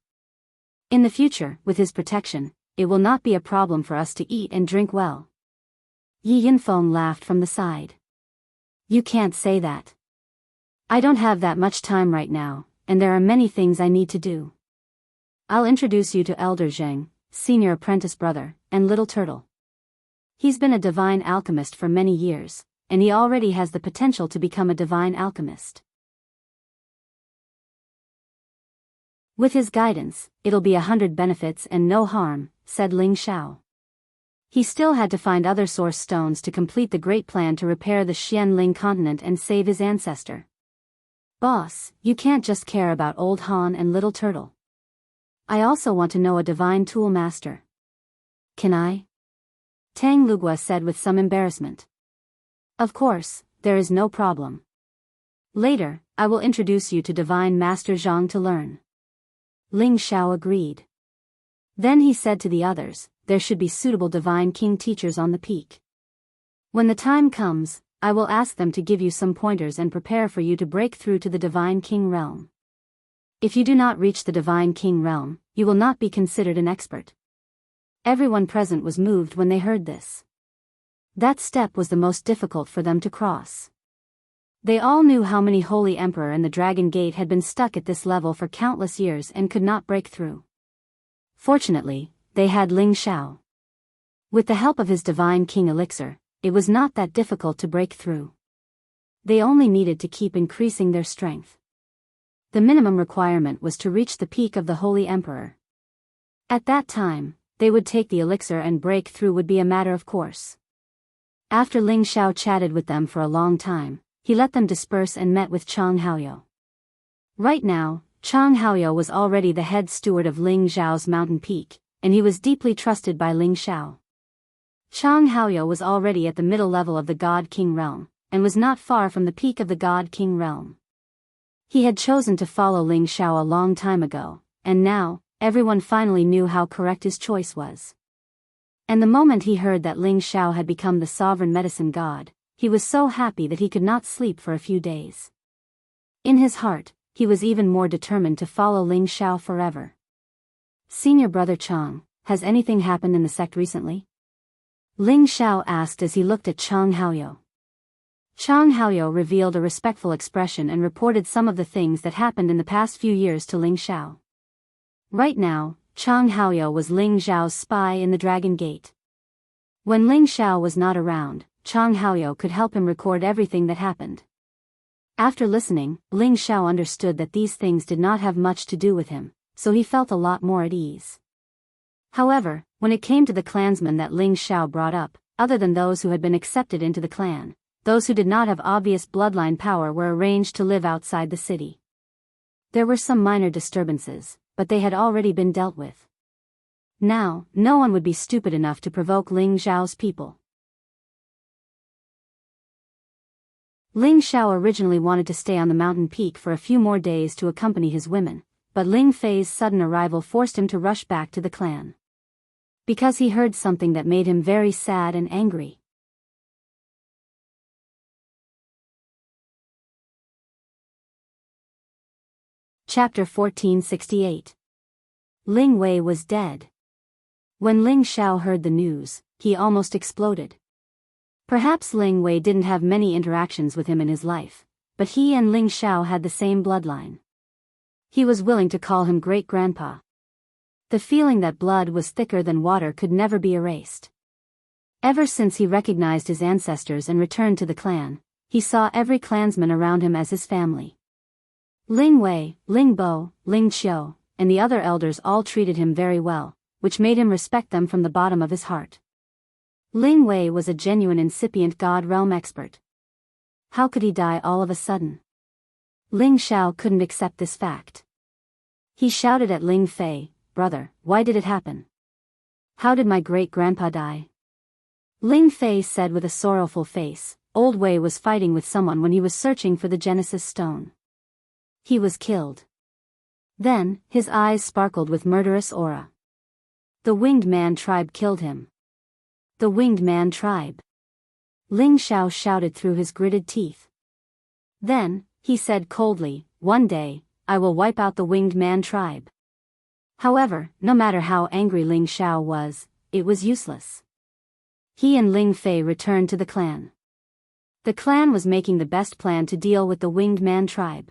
In the future, with his protection, it will not be a problem for us to eat and drink well. Yi Yinfeng laughed from the side. You can't say that. I don't have that much time right now, and there are many things I need to do. I'll introduce you to Elder Zheng, senior apprentice brother, and Little Turtle. He's been a divine alchemist for many years, and he already has the potential to become a divine alchemist. With his guidance, it'll be 100 benefits and no harm, said Ling Xiao. He still had to find other source stones to complete the great plan to repair the Xianling continent and save his ancestor. Boss, you can't just care about Old Han and Little Turtle. I also want to know a divine tool master. Can I? Tang Lugua said with some embarrassment. Of course, there is no problem. Later, I will introduce you to Divine Master Zhang to learn. Ling Xiao agreed. Then he said to the others, there should be suitable divine king teachers on the peak. When the time comes, I will ask them to give you some pointers and prepare for you to break through to the divine king realm. If you do not reach the divine king realm, you will not be considered an expert. Everyone present was moved when they heard this. That step was the most difficult for them to cross. They all knew how many Holy Emperor and the Dragon Gate had been stuck at this level for countless years and could not break through. Fortunately, they had Ling Xiao. With the help of his divine king elixir, it was not that difficult to break through. They only needed to keep increasing their strength. The minimum requirement was to reach the peak of the Holy Emperor. At that time, they would take the elixir and break through would be a matter of course. After Ling Xiao chatted with them for a long time, he let them disperse and met with Chang Haoyou. Right now, Chang Haoyou was already the head steward of Ling Xiao's mountain peak, and he was deeply trusted by Ling Xiao. Chang Haoyou was already at the middle level of the God King realm, and was not far from the peak of the God King realm. He had chosen to follow Ling Xiao a long time ago, and now, everyone finally knew how correct his choice was. And the moment he heard that Ling Xiao had become the sovereign medicine god, he was so happy that he could not sleep for a few days. In his heart, he was even more determined to follow Ling Xiao forever. Senior brother Chang, has anything happened in the sect recently? Ling Xiao asked as he looked at Chang Haoyou. Chang Haoyou revealed a respectful expression and reported some of the things that happened in the past few years to Ling Xiao. Right now, Chang Haoyou was Ling Xiao's spy in the Dragon Gate. When Ling Xiao was not around, Chang Haoyou could help him record everything that happened. After listening, Ling Xiao understood that these things did not have much to do with him, so he felt a lot more at ease. However, when it came to the clansmen that Ling Xiao brought up, other than those who had been accepted into the clan, those who did not have obvious bloodline power were arranged to live outside the city. There were some minor disturbances, but they had already been dealt with. Now, no one would be stupid enough to provoke Ling Xiao's people. Ling Xiao originally wanted to stay on the mountain peak for a few more days to accompany his women, but Ling Fei's sudden arrival forced him to rush back to the clan. Because he heard something that made him very sad and angry. Chapter 1468. Ling Wei was dead. When Ling Xiao heard the news, he almost exploded. Perhaps Ling Wei didn't have many interactions with him in his life, but he and Ling Xiao had the same bloodline. He was willing to call him great-grandpa. The feeling that blood was thicker than water could never be erased. Ever since he recognized his ancestors and returned to the clan, he saw every clansman around him as his family. Ling Wei, Ling Bo, Ling Qiu, and the other elders all treated him very well, which made him respect them from the bottom of his heart. Ling Wei was a genuine incipient God realm expert. How could he die all of a sudden? Ling Xiao couldn't accept this fact. He shouted at Ling Fei, "Brother, why did it happen? How did my great-grandpa die?" Ling Fei said with a sorrowful face, "Old Wei was fighting with someone when he was searching for the Genesis stone. He was killed." Then, his eyes sparkled with murderous aura. "The Winged Man tribe killed him." "The Winged Man tribe?" Ling Xiao shouted through his gritted teeth. Then, he said coldly, "One day, I will wipe out the Winged Man tribe." However, no matter how angry Ling Xiao was, it was useless. He and Ling Fei returned to the clan. The clan was making the best plan to deal with the Winged Man tribe.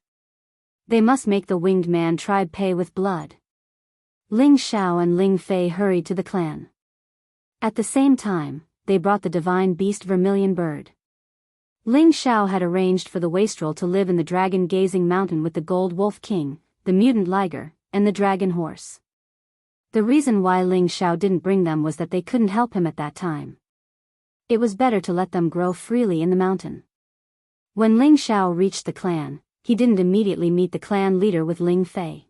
They must make the Winged Man tribe pay with blood. Ling Xiao and Ling Fei hurried to the clan. At the same time, they brought the divine beast Vermilion Bird. Ling Xiao had arranged for the wastrel to live in the dragon-gazing mountain with the Gold Wolf King, the mutant liger, and the dragon horse. The reason why Ling Xiao didn't bring them was that they couldn't help him at that time. It was better to let them grow freely in the mountain. When Ling Xiao reached the clan, he didn't immediately meet the clan leader with Ling Fei.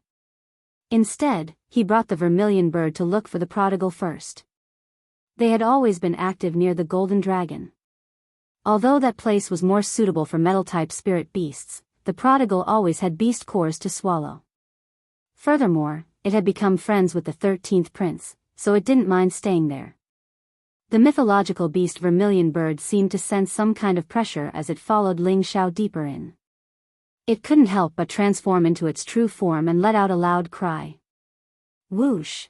Instead, he brought the Vermilion Bird to look for the prodigal first. They had always been active near the Golden Dragon. Although that place was more suitable for metal-type spirit beasts, the prodigal always had beast cores to swallow. Furthermore, it had become friends with the 13th prince, so it didn't mind staying there. The mythological beast Vermilion Bird seemed to sense some kind of pressure as it followed Ling Xiao deeper in. It couldn't help but transform into its true form and let out a loud cry. Whoosh!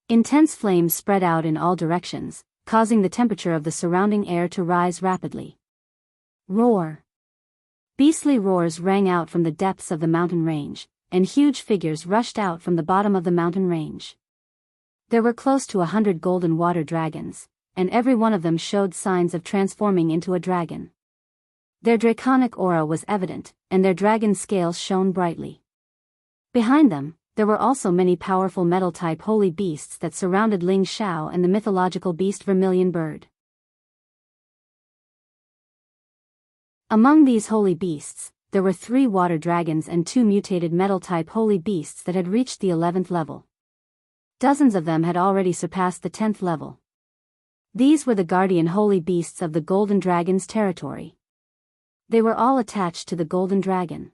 Intense flames spread out in all directions, causing the temperature of the surrounding air to rise rapidly. Roar! Beastly roars rang out from the depths of the mountain range, and huge figures rushed out from the bottom of the mountain range. There were close to 100 golden water dragons, and every one of them showed signs of transforming into a dragon. Their draconic aura was evident, and their dragon scales shone brightly. Behind them, there were also many powerful metal-type holy beasts that surrounded Ling Xiao and the mythological beast Vermilion Bird. Among these holy beasts, there were 3 water dragons and 2 mutated metal-type holy beasts that had reached the 11th level. Dozens of them had already surpassed the 10th level. These were the guardian holy beasts of the Golden Dragon's territory. They were all attached to the Golden Dragon.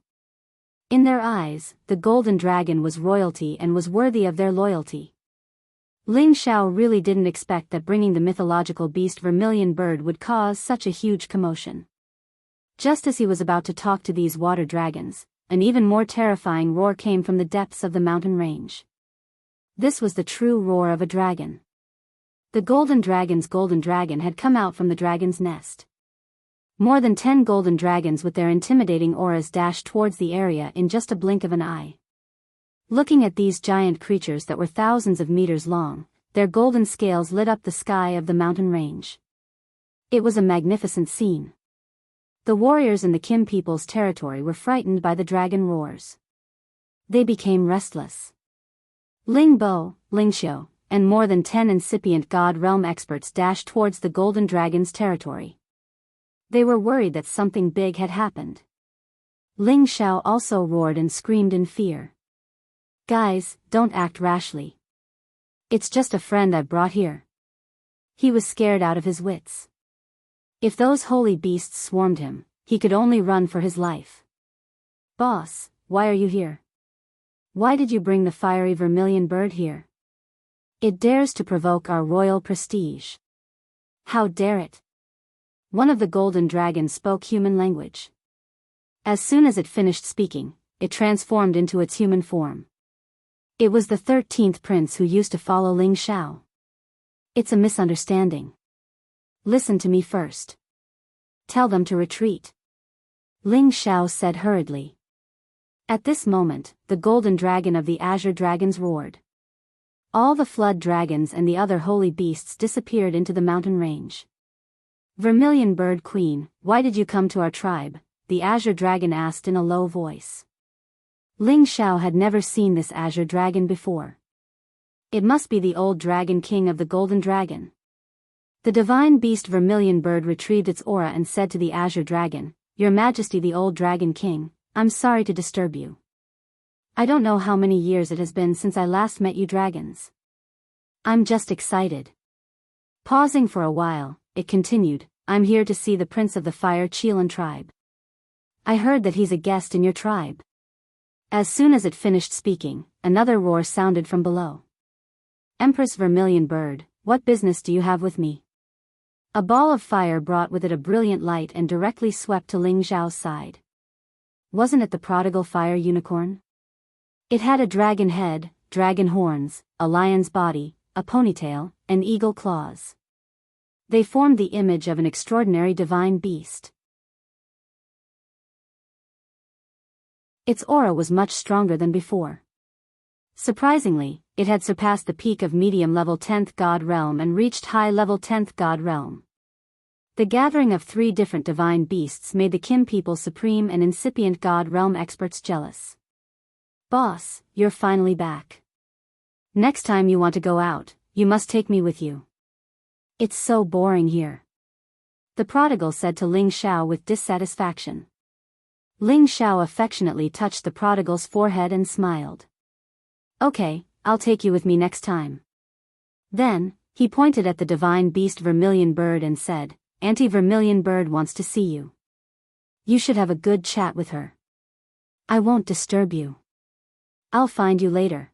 In their eyes, the Golden Dragon was royalty and was worthy of their loyalty. Ling Xiao really didn't expect that bringing the mythological beast Vermilion Bird would cause such a huge commotion. Just as he was about to talk to these water dragons, an even more terrifying roar came from the depths of the mountain range. This was the true roar of a dragon. The Golden Dragon's golden dragon had come out from the dragon's nest. More than 10 golden dragons with their intimidating auras dashed towards the area in just a blink of an eye. Looking at these giant creatures that were thousands of meters long, their golden scales lit up the sky of the mountain range. It was a magnificent scene. The warriors in the Kim people's territory were frightened by the dragon roars. They became restless. Ling Bo, Ling Qiu, and more than 10 incipient God realm experts dashed towards the Golden Dragon's territory. They were worried that something big had happened. Ling Xiao also roared and screamed in fear. Guys, don't act rashly. It's just a friend I've brought here. He was scared out of his wits. If those holy beasts swarmed him, he could only run for his life. Boss, why are you here? Why did you bring the fiery vermilion bird here? It dares to provoke our royal prestige. How dare it? One of the golden dragons spoke human language. As soon as it finished speaking, it transformed into its human form. It was the 13th prince who used to follow Ling Xiao. It's a misunderstanding. Listen to me first. Tell them to retreat. Ling Xiao said hurriedly. At this moment, the golden dragon of the azure dragons roared. All the flood dragons and the other holy beasts disappeared into the mountain range. Vermilion Bird Queen, why did you come to our tribe? The azure dragon asked in a low voice. Ling Xiao had never seen this azure dragon before. It must be the old dragon king of the golden dragon. The divine beast Vermilion Bird retrieved its aura and said to the azure dragon, Your Majesty the old dragon king, I'm sorry to disturb you. I don't know how many years it has been since I last met you dragons. I'm just excited. Pausing for a while, it continued, I'm here to see the prince of the Fire Qilin tribe. I heard that he's a guest in your tribe. As soon as it finished speaking, another roar sounded from below. Empress Vermilion Bird, what business do you have with me? A ball of fire brought with it a brilliant light and directly swept to Ling Xiao's side. Wasn't it the prodigal fire unicorn? It had a dragon head, dragon horns, a lion's body, a ponytail, and eagle claws. They formed the image of an extraordinary divine beast. Its aura was much stronger than before. Surprisingly, it had surpassed the peak of medium-level 10th God Realm and reached high-level 10th God Realm. The gathering of 3 different divine beasts made the Kim people supreme and incipient God Realm experts jealous. Boss, you're finally back. Next time you want to go out, you must take me with you. It's so boring here. The prodigal said to Ling Xiao with dissatisfaction. Ling Xiao affectionately touched the prodigal's forehead and smiled. Okay, I'll take you with me next time. Then, he pointed at the divine beast Vermilion Bird and said, Auntie Vermilion Bird wants to see you. You should have a good chat with her. I won't disturb you. I'll find you later.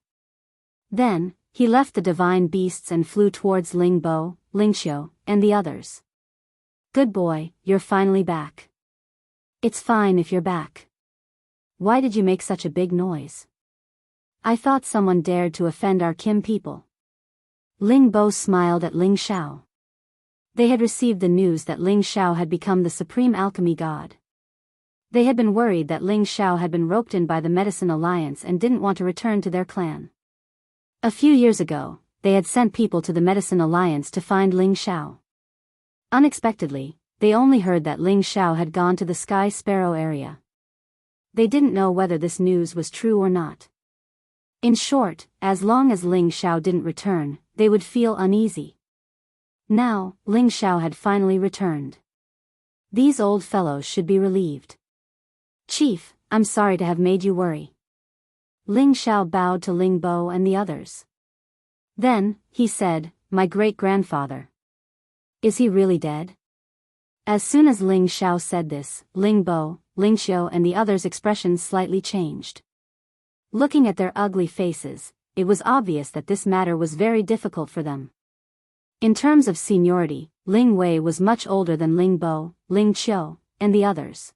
Then, he left the divine beasts and flew towards Ling Bo, Ling Xiu, and the others. Good boy, you're finally back. It's fine if you're back. Why did you make such a big noise? I thought someone dared to offend our Kim people. Ling Bo smiled at Ling Xiao. They had received the news that Ling Xiao had become the supreme alchemy god. They had been worried that Ling Xiao had been roped in by the Medicine Alliance and didn't want to return to their clan. A few years ago, they had sent people to the Medicine Alliance to find Ling Xiao. Unexpectedly, they only heard that Ling Xiao had gone to the Sky Sparrow area. They didn't know whether this news was true or not. In short, as long as Ling Xiao didn't return, they would feel uneasy. Now, Ling Xiao had finally returned. These old fellows should be relieved. Chief, I'm sorry to have made you worry. Ling Xiao bowed to Ling Bo and the others. Then, he said, My great-grandfather. Is he really dead? As soon as Ling Xiao said this, Ling Bo, Ling Xiu and the others' expressions slightly changed. Looking at their ugly faces, it was obvious that this matter was very difficult for them. In terms of seniority, Ling Wei was much older than Ling Bo, Ling Qiu, and the others.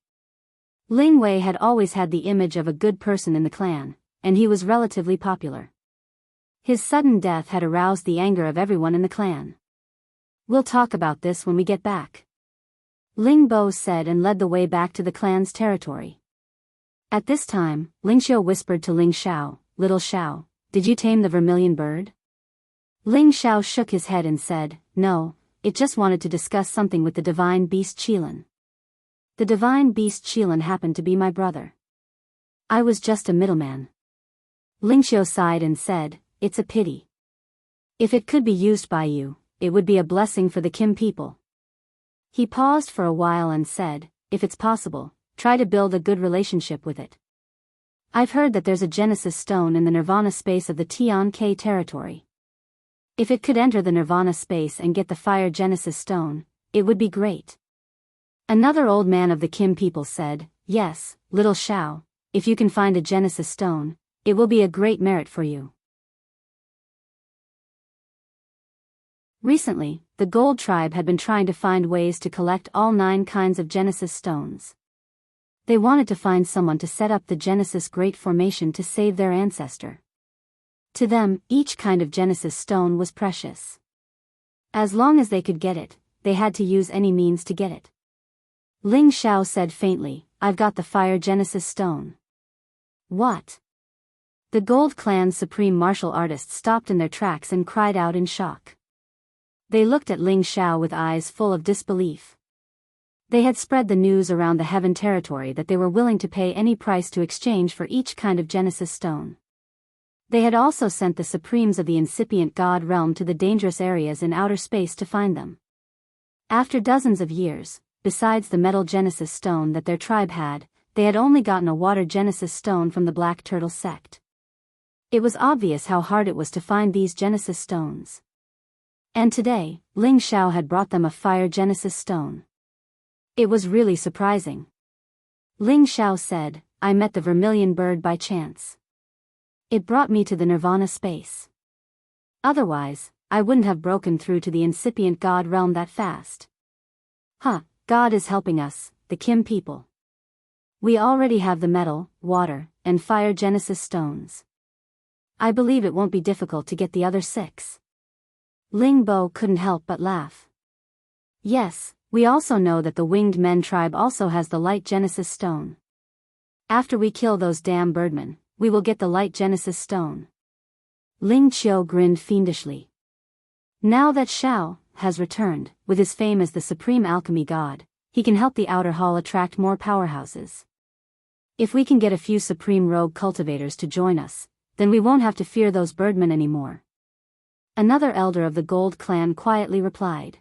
Ling Wei had always had the image of a good person in the clan, and he was relatively popular. His sudden death had aroused the anger of everyone in the clan. We'll talk about this when we get back. Ling Bo said and led the way back to the clan's territory. At this time, Ling Xiu whispered to Ling Xiao, Little Xiao, did you tame the vermilion bird? Ling Xiao shook his head and said, No, it just wanted to discuss something with the divine beast Qilin. The divine beast Qilin happened to be my brother. I was just a middleman. Ling Xiu sighed and said, It's a pity. If it could be used by you, it would be a blessing for the Kim people. He paused for a while and said, If it's possible, try to build a good relationship with it. I've heard that there's a Genesis stone in the Nirvana space of the Tian K territory. If it could enter the Nirvana space and get the Fire Genesis Stone, it would be great. Another old man of the Kim people said, "Yes, little Shao, if you can find a Genesis Stone, it will be a great merit for you." Recently, the Gold Tribe had been trying to find ways to collect all 9 kinds of Genesis Stones. They wanted to find someone to set up the Genesis Great Formation to save their ancestor. To them, each kind of Genesis Stone was precious. As long as they could get it, they had to use any means to get it. Ling Xiao said faintly, "I've got the Fire Genesis Stone." What? The Gold Clan's supreme martial artists stopped in their tracks and cried out in shock. They looked at Ling Xiao with eyes full of disbelief. They had spread the news around the Heaven territory that they were willing to pay any price to exchange for each kind of Genesis Stone. They had also sent the Supremes of the incipient God realm to the dangerous areas in outer space to find them. After dozens of years, besides the metal Genesis Stone that their tribe had, they had only gotten a water Genesis Stone from the Black Turtle sect. It was obvious how hard it was to find these Genesis Stones. And today, Ling Xiao had brought them a Fire Genesis Stone. It was really surprising. Ling Xiao said, "I met the Vermilion Bird by chance. It brought me to the Nirvana space. Otherwise, I wouldn't have broken through to the incipient God realm that fast." God is helping us, the Kim people. We already have the metal, water, and fire Genesis Stones. I believe it won't be difficult to get the other 6. Ling Bo couldn't help but laugh. Yes, we also know that the Winged Men tribe also has the Light Genesis Stone. After we kill those damn birdmen, we will get the Light Genesis Stone. Ling Qiu grinned fiendishly. Now that Xiao has returned, with his fame as the supreme alchemy god, he can help the Outer Hall attract more powerhouses. If we can get a few supreme rogue cultivators to join us, then we won't have to fear those birdmen anymore. Another elder of the Gold Clan quietly replied.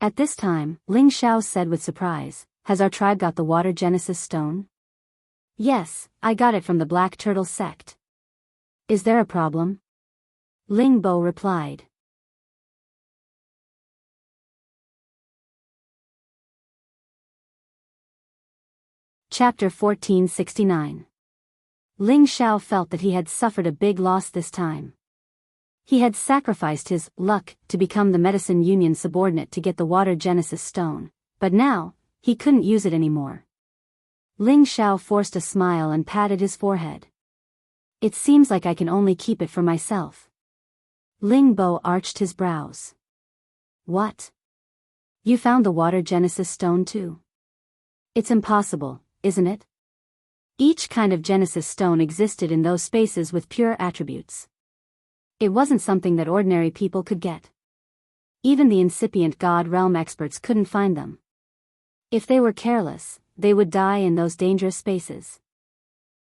At this time, Ling Xiao said with surprise, "Has our tribe got the Water Genesis Stone?" "Yes, I got it from the Black Turtle sect." "Is there a problem?" Ling Bo replied. Chapter 1469. Ling Xiao felt that he had suffered a big loss this time. He had sacrificed his luck to become the Medicine Union subordinate to get the Water Genesis Stone, but now, he couldn't use it anymore. Ling Xiao forced a smile and patted his forehead. "It seems like I can only keep it for myself." Ling Bo arched his brows. "What? You found the Water Genesis Stone too? It's impossible, isn't it?" Each kind of Genesis Stone existed in those spaces with pure attributes. It wasn't something that ordinary people could get. Even the incipient God realm experts couldn't find them. If they were careless, they would die in those dangerous spaces.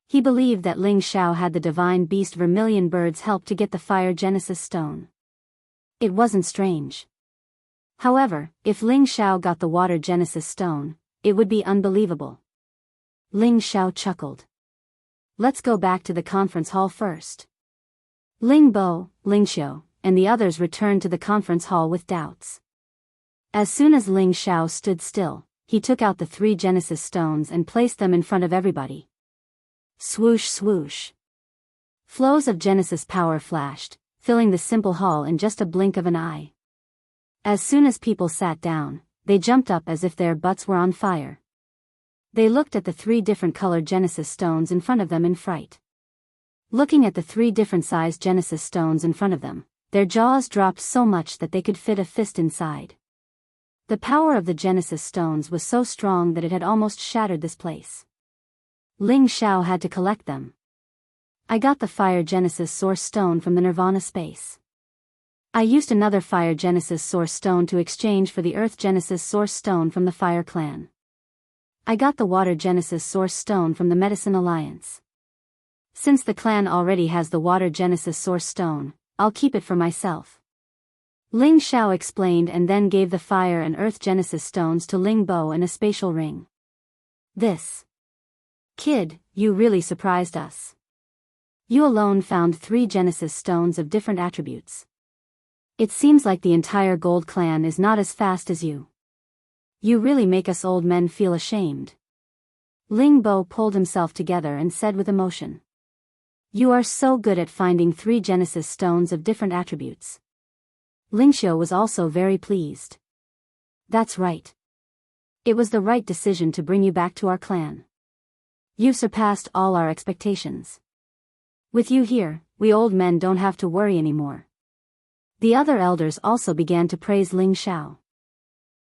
He believed that Ling Xiao had the divine beast Vermilion Bird's help to get the Fire Genesis Stone. It wasn't strange. However, if Ling Xiao got the Water Genesis Stone, it would be unbelievable. Ling Xiao chuckled. "Let's go back to the conference hall first." Ling Bo, Ling Xiu, and the others returned to the conference hall with doubts. As soon as Ling Xiao stood still, he took out the 3 Genesis Stones and placed them in front of everybody. Swoosh swoosh. Flows of Genesis power flashed, filling the simple hall in just a blink of an eye. As soon as people sat down, they jumped up as if their butts were on fire. They looked at the 3 different colored Genesis Stones in front of them in fright. Looking at the 3 different sized Genesis Stones in front of them, their jaws dropped so much that they could fit a fist inside. The power of the Genesis Stones was so strong that it had almost shattered this place. Ling Xiao had to collect them. "I got the Fire Genesis Source Stone from the Nirvana space. I used another Fire Genesis Source Stone to exchange for the Earth Genesis Source Stone from the Fire Clan. I got the Water Genesis Source Stone from the Medicine Alliance. Since the clan already has the Water Genesis Source Stone, I'll keep it for myself." Ling Xiao explained and then gave the Fire and Earth Genesis Stones to Ling Bo in a spatial ring. "This. Kid, you really surprised us. You alone found 3 Genesis Stones of different attributes. It seems like the entire Gold clan is not as fast as you. You really make us old men feel ashamed. Ling Bo pulled himself together and said with emotion. You are so good at finding 3 Genesis stones of different attributes. Ling Xiu was also very pleased. That's right. It was the right decision to bring you back to our clan. You surpassed all our expectations. With you here, we old men don't have to worry anymore. The other elders also began to praise Ling Xiao.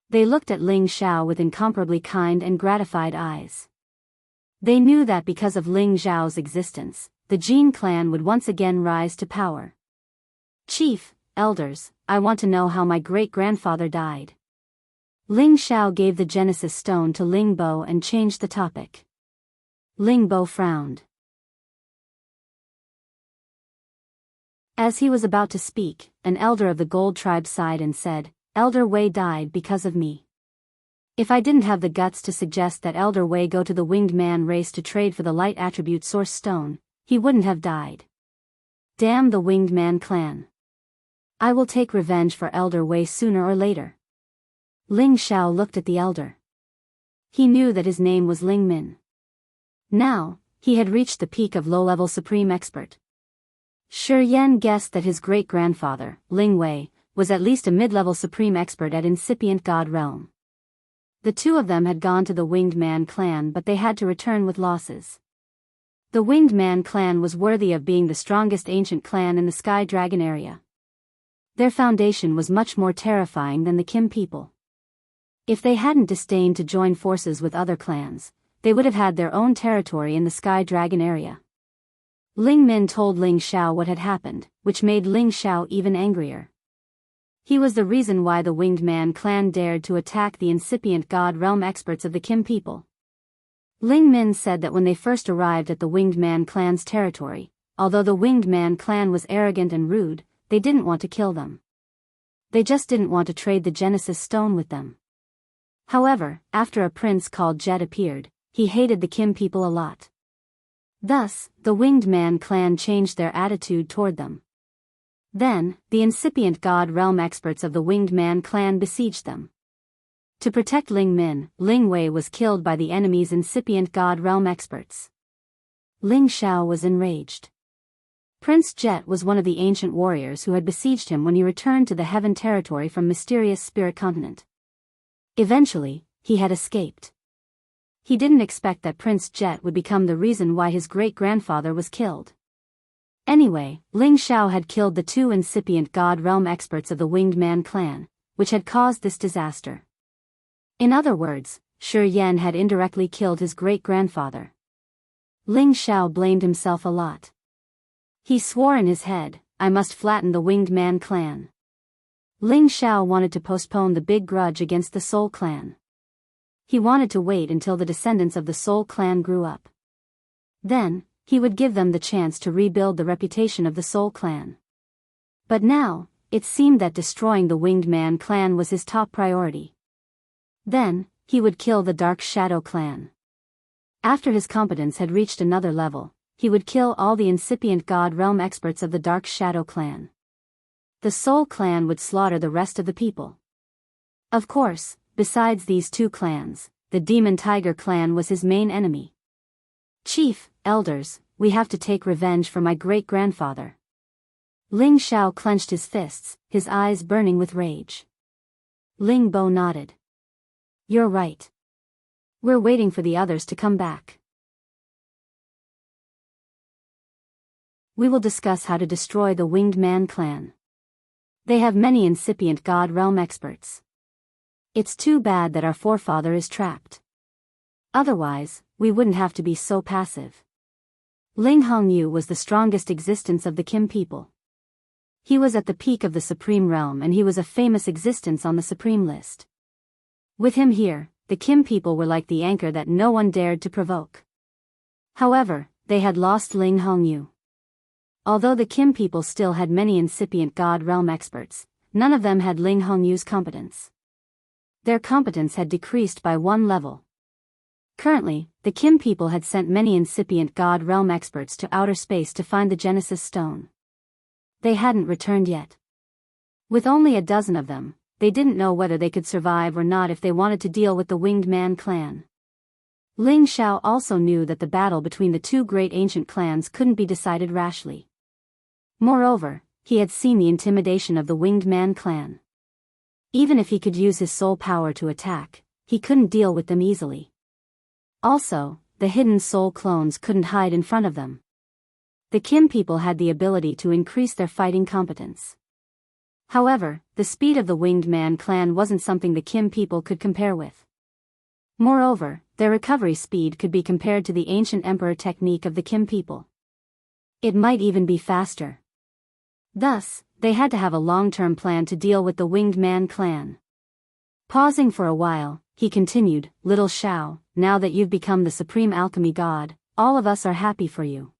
They looked at Ling Xiao with incomparably kind and gratified eyes. They knew that because of Ling Xiao's existence, the Jin clan would once again rise to power. Chief, elders, I want to know how my great-grandfather died. Ling Xiao gave the Genesis stone to Ling Bo and changed the topic. Ling Bo frowned. As he was about to speak, an elder of the Gold tribe sighed and said, Elder Wei died because of me. If I didn't have the guts to suggest that Elder Wei go to the Winged Man race to trade for the light attribute Source Stone, he wouldn't have died. Damn the Winged Man clan. I will take revenge for Elder Wei sooner or later. Ling Xiao looked at the elder. He knew that his name was Ling Min. Now, he had reached the peak of low-level supreme expert. Shi Yan guessed that his great-grandfather, Ling Wei, was at least a mid-level supreme expert at incipient god realm. The two of them had gone to the Winged Man clan, but they had to return with losses. The Winged Man clan was worthy of being the strongest ancient clan in the Sky Dragon area. Their foundation was much more terrifying than the Kim people. If they hadn't disdained to join forces with other clans, they would have had their own territory in the Sky Dragon area. Ling Min told Ling Xiao what had happened, which made Ling Xiao even angrier. He was the reason why the Winged Man clan dared to attack the incipient god realm experts of the Kim people. Ling Min said that when they first arrived at the Winged Man clan's territory, although the Winged Man clan was arrogant and rude, they didn't want to kill them. They just didn't want to trade the Genesis stone with them. However, after a prince called Jet appeared, he hated the Kim people a lot. Thus, the Winged Man clan changed their attitude toward them. Then, the incipient god realm experts of the Winged Man clan besieged them. To protect Ling Min, Ling Wei was killed by the enemy's incipient god realm experts. Ling Xiao was enraged. Prince Jet was one of the ancient warriors who had besieged him when he returned to the Heaven territory from mysterious Spirit Continent. Eventually, he had escaped. He didn't expect that Prince Jet would become the reason why his great-grandfather was killed. Anyway, Ling Xiao had killed the two incipient god realm experts of the Winged Man clan, which had caused this disaster. In other words, Shi Yan had indirectly killed his great-grandfather. Ling Xiao blamed himself a lot. He swore in his head, I must flatten the Winged Man clan. Ling Xiao wanted to postpone the big grudge against the Soul clan. He wanted to wait until the descendants of the Soul clan grew up. Then, he would give them the chance to rebuild the reputation of the Soul clan. But now, it seemed that destroying the Winged Man clan was his top priority. Then, he would kill the Dark Shadow clan. After his competence had reached another level, he would kill all the incipient god realm experts of the Dark Shadow clan. The Soul clan would slaughter the rest of the people. Of course, besides these two clans, the Demon Tiger clan was his main enemy. Chief, elders, we have to take revenge for my great-grandfather. Ling Xiao clenched his fists, his eyes burning with rage. Ling Bo nodded. You're right. We're waiting for the others to come back. We will discuss how to destroy the Winged Man clan. They have many incipient god realm experts. It's too bad that our forefather is trapped. Otherwise, we wouldn't have to be so passive. Ling Hongyu was the strongest existence of the Kim people. He was at the peak of the Supreme Realm and he was a famous existence on the Supreme List. With him here, the Kim people were like the anchor that no one dared to provoke. However, they had lost Ling Hongyu. Although the Kim people still had many incipient god realm experts, none of them had Ling Hongyu's competence. Their competence had decreased by 1 level. Currently, the Kim people had sent many incipient god realm experts to outer space to find the Genesis stone. They hadn't returned yet. With only a dozen of them, they didn't know whether they could survive or not if they wanted to deal with the Winged Man clan. Ling Xiao also knew that the battle between the two great ancient clans couldn't be decided rashly. Moreover, he had seen the intimidation of the Winged Man clan. Even if he could use his soul power to attack, he couldn't deal with them easily. Also, the hidden soul clones couldn't hide in front of them. The Kim people had the ability to increase their fighting competence. However, the speed of the Winged Man clan wasn't something the Kim people could compare with. Moreover, their recovery speed could be compared to the ancient emperor technique of the Kim people. It might even be faster. Thus, they had to have a long-term plan to deal with the Winged Man clan. Pausing for a while, he continued, "Little Xiao, now that you've become the supreme alchemy god, all of us are happy for you.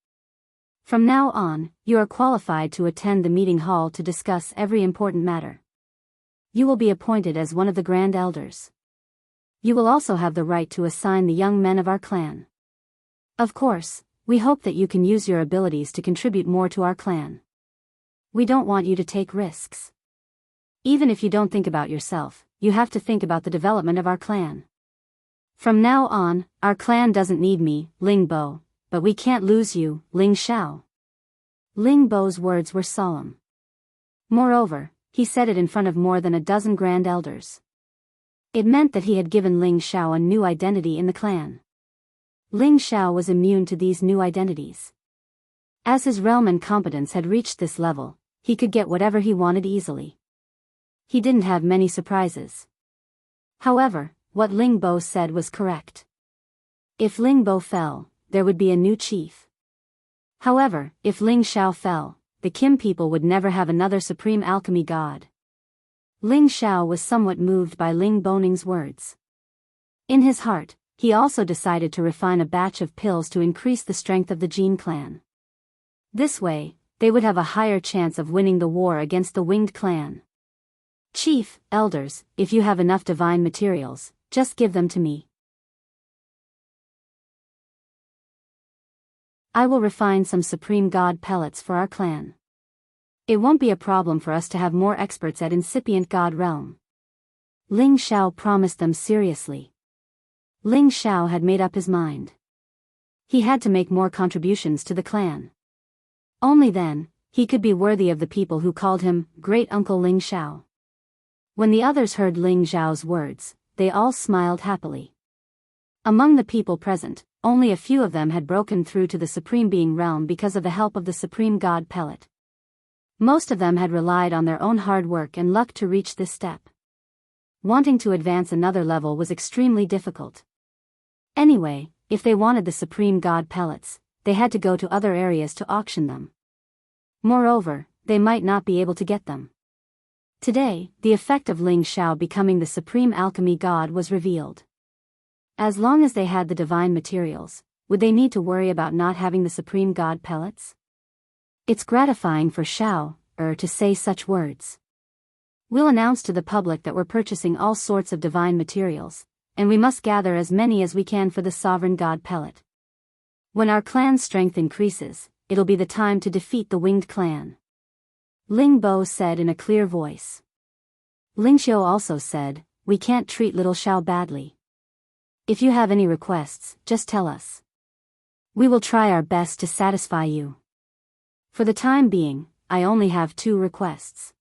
From now on, you are qualified to attend the meeting hall to discuss every important matter. You will be appointed as one of the Grand Elders. You will also have the right to assign the young men of our clan. Of course, we hope that you can use your abilities to contribute more to our clan. We don't want you to take risks. Even if you don't think about yourself, you have to think about the development of our clan. From now on, our clan doesn't need me, Ling Bo, but we can't lose you, Ling Xiao." Ling Bo's words were solemn. Moreover, he said it in front of more than a dozen Grand Elders. It meant that he had given Ling Xiao a new identity in the clan. Ling Xiao was immune to these new identities. As his realm and competence had reached this level, he could get whatever he wanted easily. He didn't have many surprises. However, what Ling Bo said was correct. If Ling Bo fell, there would be a new chief. However, if Ling Xiao fell, the Kim people would never have another supreme alchemy god. Ling Xiao was somewhat moved by Ling Boning's words. In his heart, he also decided to refine a batch of pills to increase the strength of the Jin clan. This way, they would have a higher chance of winning the war against the Winged clan. "Chief, elders, if you have enough divine materials, just give them to me. I will refine some supreme god pellets for our clan. It won't be a problem for us to have more experts at incipient god realm." Ling Xiao promised them seriously. Ling Xiao had made up his mind. He had to make more contributions to the clan. Only then, he could be worthy of the people who called him Great Uncle Ling Xiao. When the others heard Ling Xiao's words, they all smiled happily. Among the people present, only a few of them had broken through to the Supreme Being realm because of the help of the Supreme God Pellet. Most of them had relied on their own hard work and luck to reach this step. Wanting to advance another level was extremely difficult. Anyway, if they wanted the Supreme God Pellets, they had to go to other areas to auction them. Moreover, they might not be able to get them. Today, the effect of Ling Xiao becoming the Supreme Alchemy God was revealed. As long as they had the divine materials, would they need to worry about not having the Supreme God Pellets? It's gratifying for Xiao, to say such words. We'll announce to the public that we're purchasing all sorts of divine materials, and we must gather as many as we can for the Sovereign God Pellet. When our clan's strength increases, it'll be the time to defeat the Winged Clan. Ling Bo said in a clear voice. Ling Xiao also said, "We can't treat little Xiao badly. If you have any requests, just tell us. We will try our best to satisfy you. For the time being, I only have 2 requests.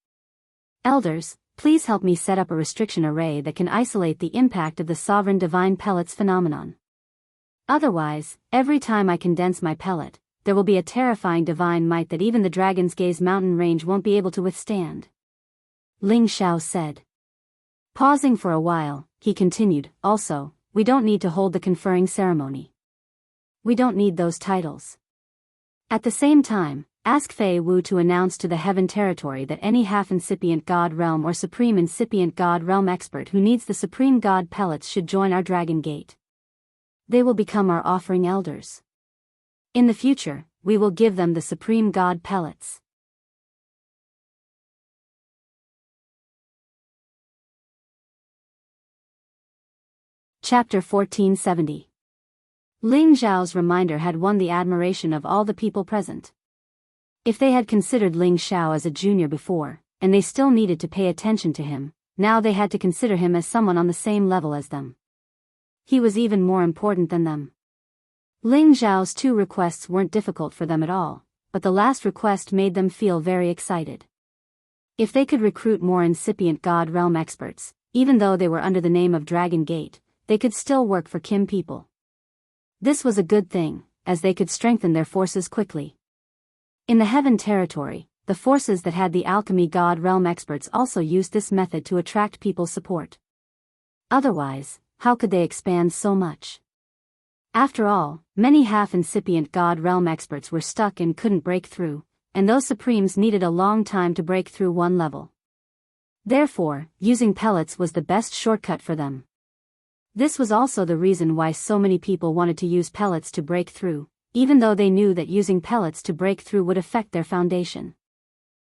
Elders, please help me set up a restriction array that can isolate the impact of the Sovereign Divine Pellets phenomenon. Otherwise, every time I condense my pellet, there will be a terrifying divine might that even the Dragon's Gaze mountain range won't be able to withstand." Ling Xiao said. Pausing for a while, he continued, "Also, we don't need to hold the conferring ceremony. We don't need those titles. At the same time, ask Fei Wu to announce to the Heaven Territory that any half-incipient God Realm or Supreme Incipient God Realm expert who needs the Supreme God Pellets should join our Dragon Gate. They will become our offering elders. In the future, we will give them the Supreme God Pellets." Chapter 1470. Ling Xiao's reminder had won the admiration of all the people present. If they had considered Ling Xiao as a junior before, and they still needed to pay attention to him. Now they had to consider him as someone on the same level as them. He was even more important than them. Ling Zhao's 2 requests weren't difficult for them at all, but the last request made them feel very excited. If they could recruit more incipient God Realm experts, even though they were under the name of Dragon Gate, they could still work for Kim people. This was a good thing, as they could strengthen their forces quickly. In the Heaven territory, the forces that had the Alchemy God Realm experts also used this method to attract people's support. Otherwise, how could they expand so much? After all, many half-incipient God Realm experts were stuck and couldn't break through, and those Supremes needed a long time to break through one level. Therefore, using pellets was the best shortcut for them. This was also the reason why so many people wanted to use pellets to break through, even though they knew that using pellets to break through would affect their foundation.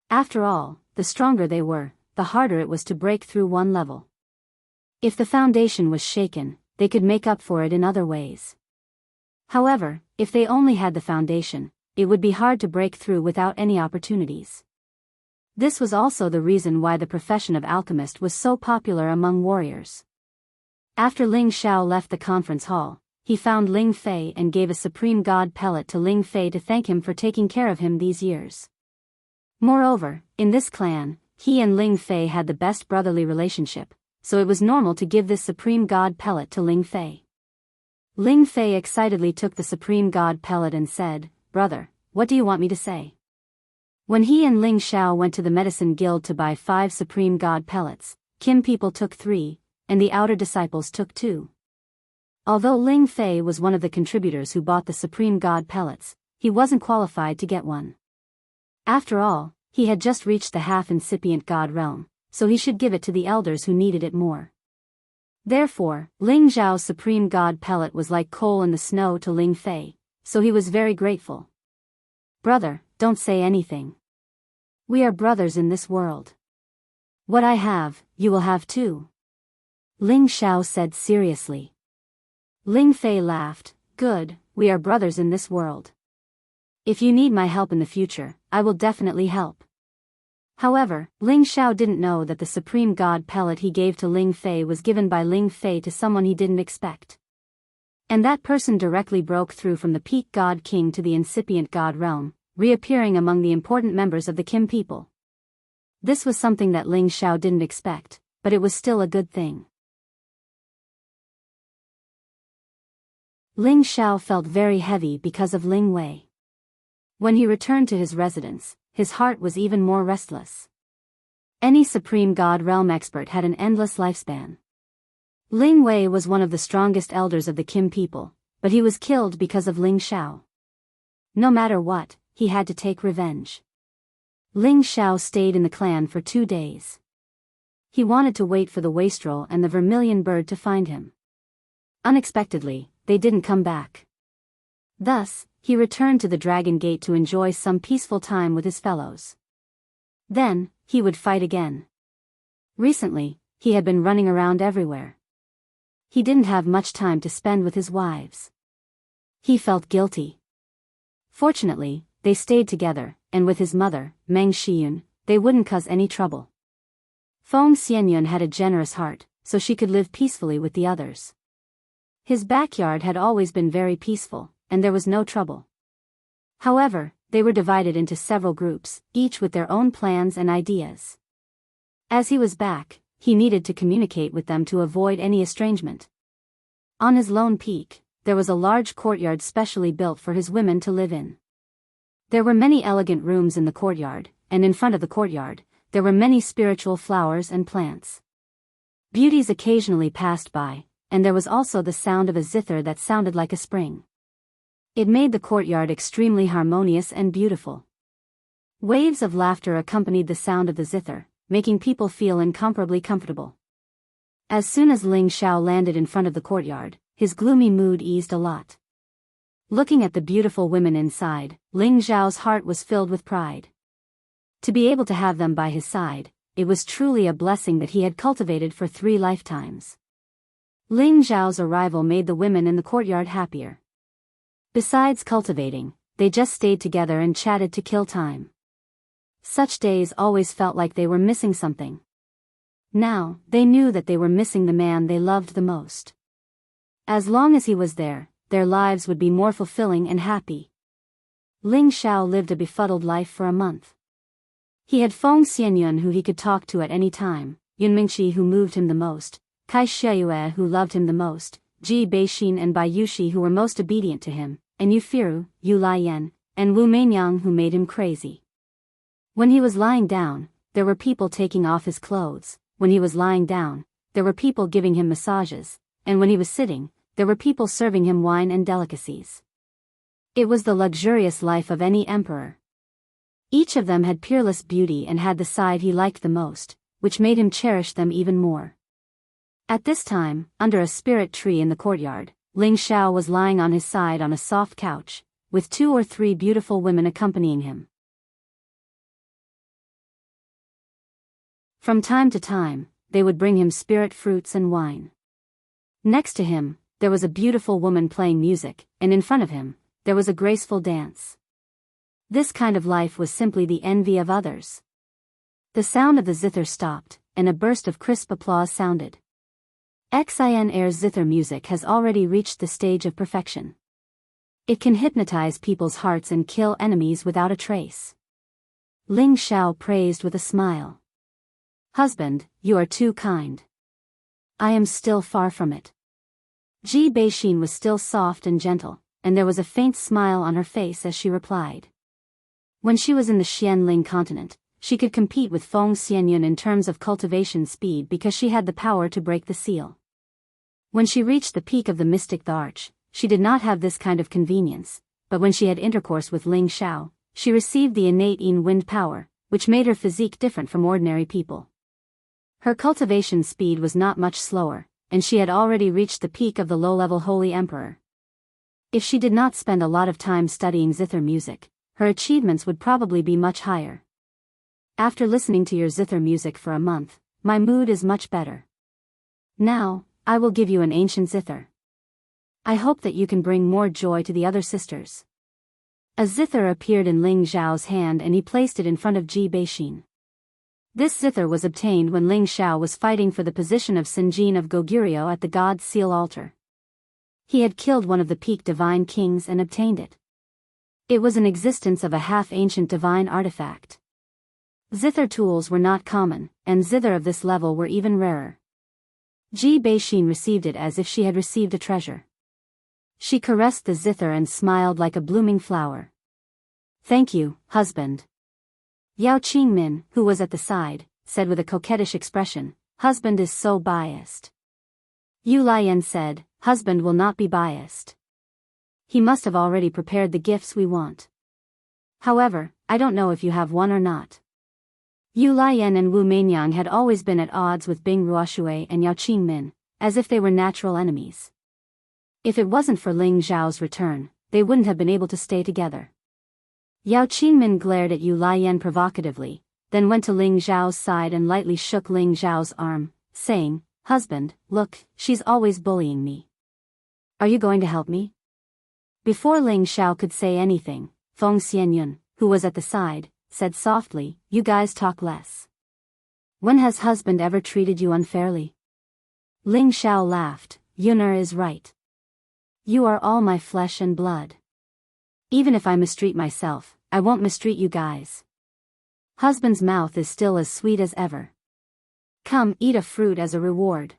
After all, the stronger they were, the harder it was to break through one level. If the foundation was shaken, they could make up for it in other ways. However, if they only had the foundation, it would be hard to break through without any opportunities. This was also the reason why the profession of alchemist was so popular among warriors. After Ling Xiao left the conference hall, he found Ling Fei and gave a supreme god pellet to Ling Fei to thank him for taking care of him these years. Moreover, in this clan, he and Ling Fei had the best brotherly relationship, so it was normal to give this supreme god pellet to Ling Fei. Ling Fei excitedly took the supreme god pellet and said, "Brother, what do you want me to say?" When he and Ling Xiao went to the medicine guild to buy 5 supreme god pellets, Kim people took 3, and the outer disciples took 2. Although Ling Fei was one of the contributors who bought the supreme god pellets, he wasn't qualified to get one. After all, he had just reached the half-incipient god realm, so he should give it to the elders who needed it more. Therefore, Ling Zhao's supreme god pellet was like coal in the snow to Ling Fei, so he was very grateful. "Brother, don't say anything. We are brothers in this world. What I have, you will have too," Ling Xiao said seriously. Ling Fei laughed, "Good, we are brothers in this world. If you need my help in the future, I will definitely help." However, Ling Xiao didn't know that the supreme god pellet he gave to Ling Fei was given by Ling Fei to someone he didn't expect. And that person directly broke through from the peak god king to the incipient god realm, reappearing among the important members of the Kim people. This was something that Ling Xiao didn't expect, but it was still a good thing. Ling Xiao felt very heavy because of Ling Wei. When he returned to his residence, his heart was even more restless. Any supreme god realm expert had an endless lifespan. Ling Wei was one of the strongest elders of the Kim people, but he was killed because of Ling Xiao. No matter what, he had to take revenge. Ling Xiao stayed in the clan for 2 days. He wanted to wait for the wastrel and the vermilion bird to find him. Unexpectedly, they didn't come back. Thus, he returned to the Dragon Gate to enjoy some peaceful time with his fellows. Then, he would fight again. Recently, he had been running around everywhere. He didn't have much time to spend with his wives. He felt guilty. Fortunately, they stayed together, and with his mother, Meng Xiyun, they wouldn't cause any trouble. Feng Xianyun had a generous heart, so she could live peacefully with the others. His backyard had always been very peaceful, and there was no trouble. However, they were divided into several groups, each with their own plans and ideas. As he was back, he needed to communicate with them to avoid any estrangement. On his lone peak, there was a large courtyard specially built for his women to live in. There were many elegant rooms in the courtyard, and in front of the courtyard, there were many spiritual flowers and plants. Beauties occasionally passed by, and there was also the sound of a zither that sounded like a spring. It made the courtyard extremely harmonious and beautiful. Waves of laughter accompanied the sound of the zither, making people feel incomparably comfortable. As soon as Ling Xiao landed in front of the courtyard, his gloomy mood eased a lot. Looking at the beautiful women inside, Ling Xiao's heart was filled with pride. To be able to have them by his side, it was truly a blessing that he had cultivated for 3 lifetimes. Ling Xiao's arrival made the women in the courtyard happier. Besides cultivating, they just stayed together and chatted to kill time. Such days always felt like they were missing something. Now, they knew that they were missing the man they loved the most. As long as he was there, their lives would be more fulfilling and happy. Ling Xiao lived a befuddled life for a month. He had Feng Xianyun who he could talk to at any time, Yun Mingqi who moved him the most, Kai Shiyue who loved him the most, Ji Beixin and Bai Yushi who were most obedient to him, and Yu Firu, Yu Laiyan, and Wu Meinyang who made him crazy. When he was lying down, there were people taking off his clothes. When he was lying down, there were people giving him massages, and when he was sitting, there were people serving him wine and delicacies. It was the luxurious life of any emperor. Each of them had peerless beauty and had the side he liked the most, which made him cherish them even more. At this time, under a spirit tree in the courtyard, Ling Xiao was lying on his side on a soft couch, with 2 or 3 beautiful women accompanying him. From time to time, they would bring him spirit fruits and wine. Next to him, there was a beautiful woman playing music, and in front of him, there was a graceful dance. This kind of life was simply the envy of others. The sound of the zither stopped, and a burst of crisp applause sounded. Xin Air's zither music has already reached the stage of perfection. It can hypnotize people's hearts and kill enemies without a trace. Ling Xiao praised with a smile. Husband, you are too kind. I am still far from it. Ji Beixin was still soft and gentle, and there was a faint smile on her face as she replied. When she was in the Xianling continent, she could compete with Feng Xianyun in terms of cultivation speed because she had the power to break the seal. When she reached the peak of the mystic arch, she did not have this kind of convenience, but when she had intercourse with Ling Xiao, she received the innate Yin wind power, which made her physique different from ordinary people. Her cultivation speed was not much slower, and she had already reached the peak of the low-level Holy Emperor. If she did not spend a lot of time studying zither music, her achievements would probably be much higher. After listening to your zither music for a month, my mood is much better. Now, I will give you an ancient zither. I hope that you can bring more joy to the other sisters. A zither appeared in Ling Xiao's hand and he placed it in front of Ji Beixin. This zither was obtained when Ling Xiao was fighting for the position of Sinjin of Goguryeo at the God's Seal altar. He had killed one of the peak divine kings and obtained it. It was an existence of a half-ancient divine artifact. Zither tools were not common, and zither of this level were even rarer. Ji Beixin received it as if she had received a treasure. She caressed the zither and smiled like a blooming flower. Thank you, husband. Yao Qingmin, who was at the side, said with a coquettish expression, husband is so biased. Yu Laiyan said, husband will not be biased. He must have already prepared the gifts we want. However, I don't know if you have one or not. Yu Laiyan and Wu Meinyang had always been at odds with Bing Ruoshui and Yao Qingmin, as if they were natural enemies. If it wasn't for Ling Xiao's return, they wouldn't have been able to stay together. Yao Qingmin glared at Yu Laiyan provocatively, then went to Ling Xiao's side and lightly shook Ling Xiao's arm, saying, husband, look, she's always bullying me. Are you going to help me? Before Ling Xiao could say anything, Feng Xianyun, who was at the side, said softly, you guys talk less. When has husband ever treated you unfairly? Ling Xiao laughed, Yun'er is right. You are all my flesh and blood. Even if I mistreat myself, I won't mistreat you guys. Husband's mouth is still as sweet as ever. Come, eat a fruit as a reward.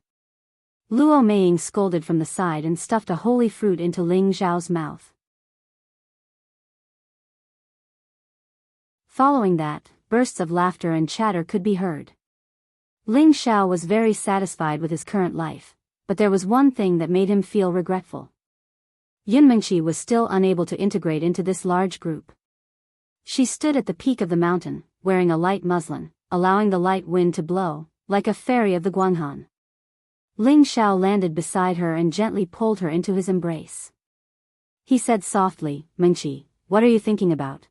Luo Meiying scolded from the side and stuffed a holy fruit into Ling Xiao's mouth. Following that, bursts of laughter and chatter could be heard. Ling Xiao was very satisfied with his current life, but there was one thing that made him feel regretful. Yun Mingqi was still unable to integrate into this large group. She stood at the peak of the mountain, wearing a light muslin, allowing the light wind to blow, like a fairy of the Guanghan. Ling Xiao landed beside her and gently pulled her into his embrace. He said softly, Mingqi, what are you thinking about?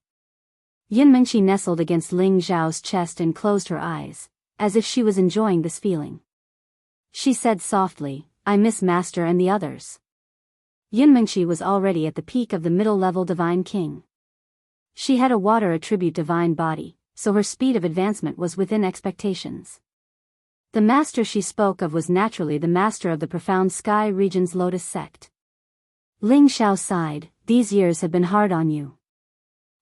Yun Mingqi nestled against Ling Xiao's chest and closed her eyes, as if she was enjoying this feeling. She said softly, I miss Master and the others. Yun Mingqi was already at the peak of the middle-level divine king. She had a water attribute divine body, so her speed of advancement was within expectations. The master she spoke of was naturally the master of the profound sky region's Lotus sect. Ling Xiao sighed, "These years have been hard on you."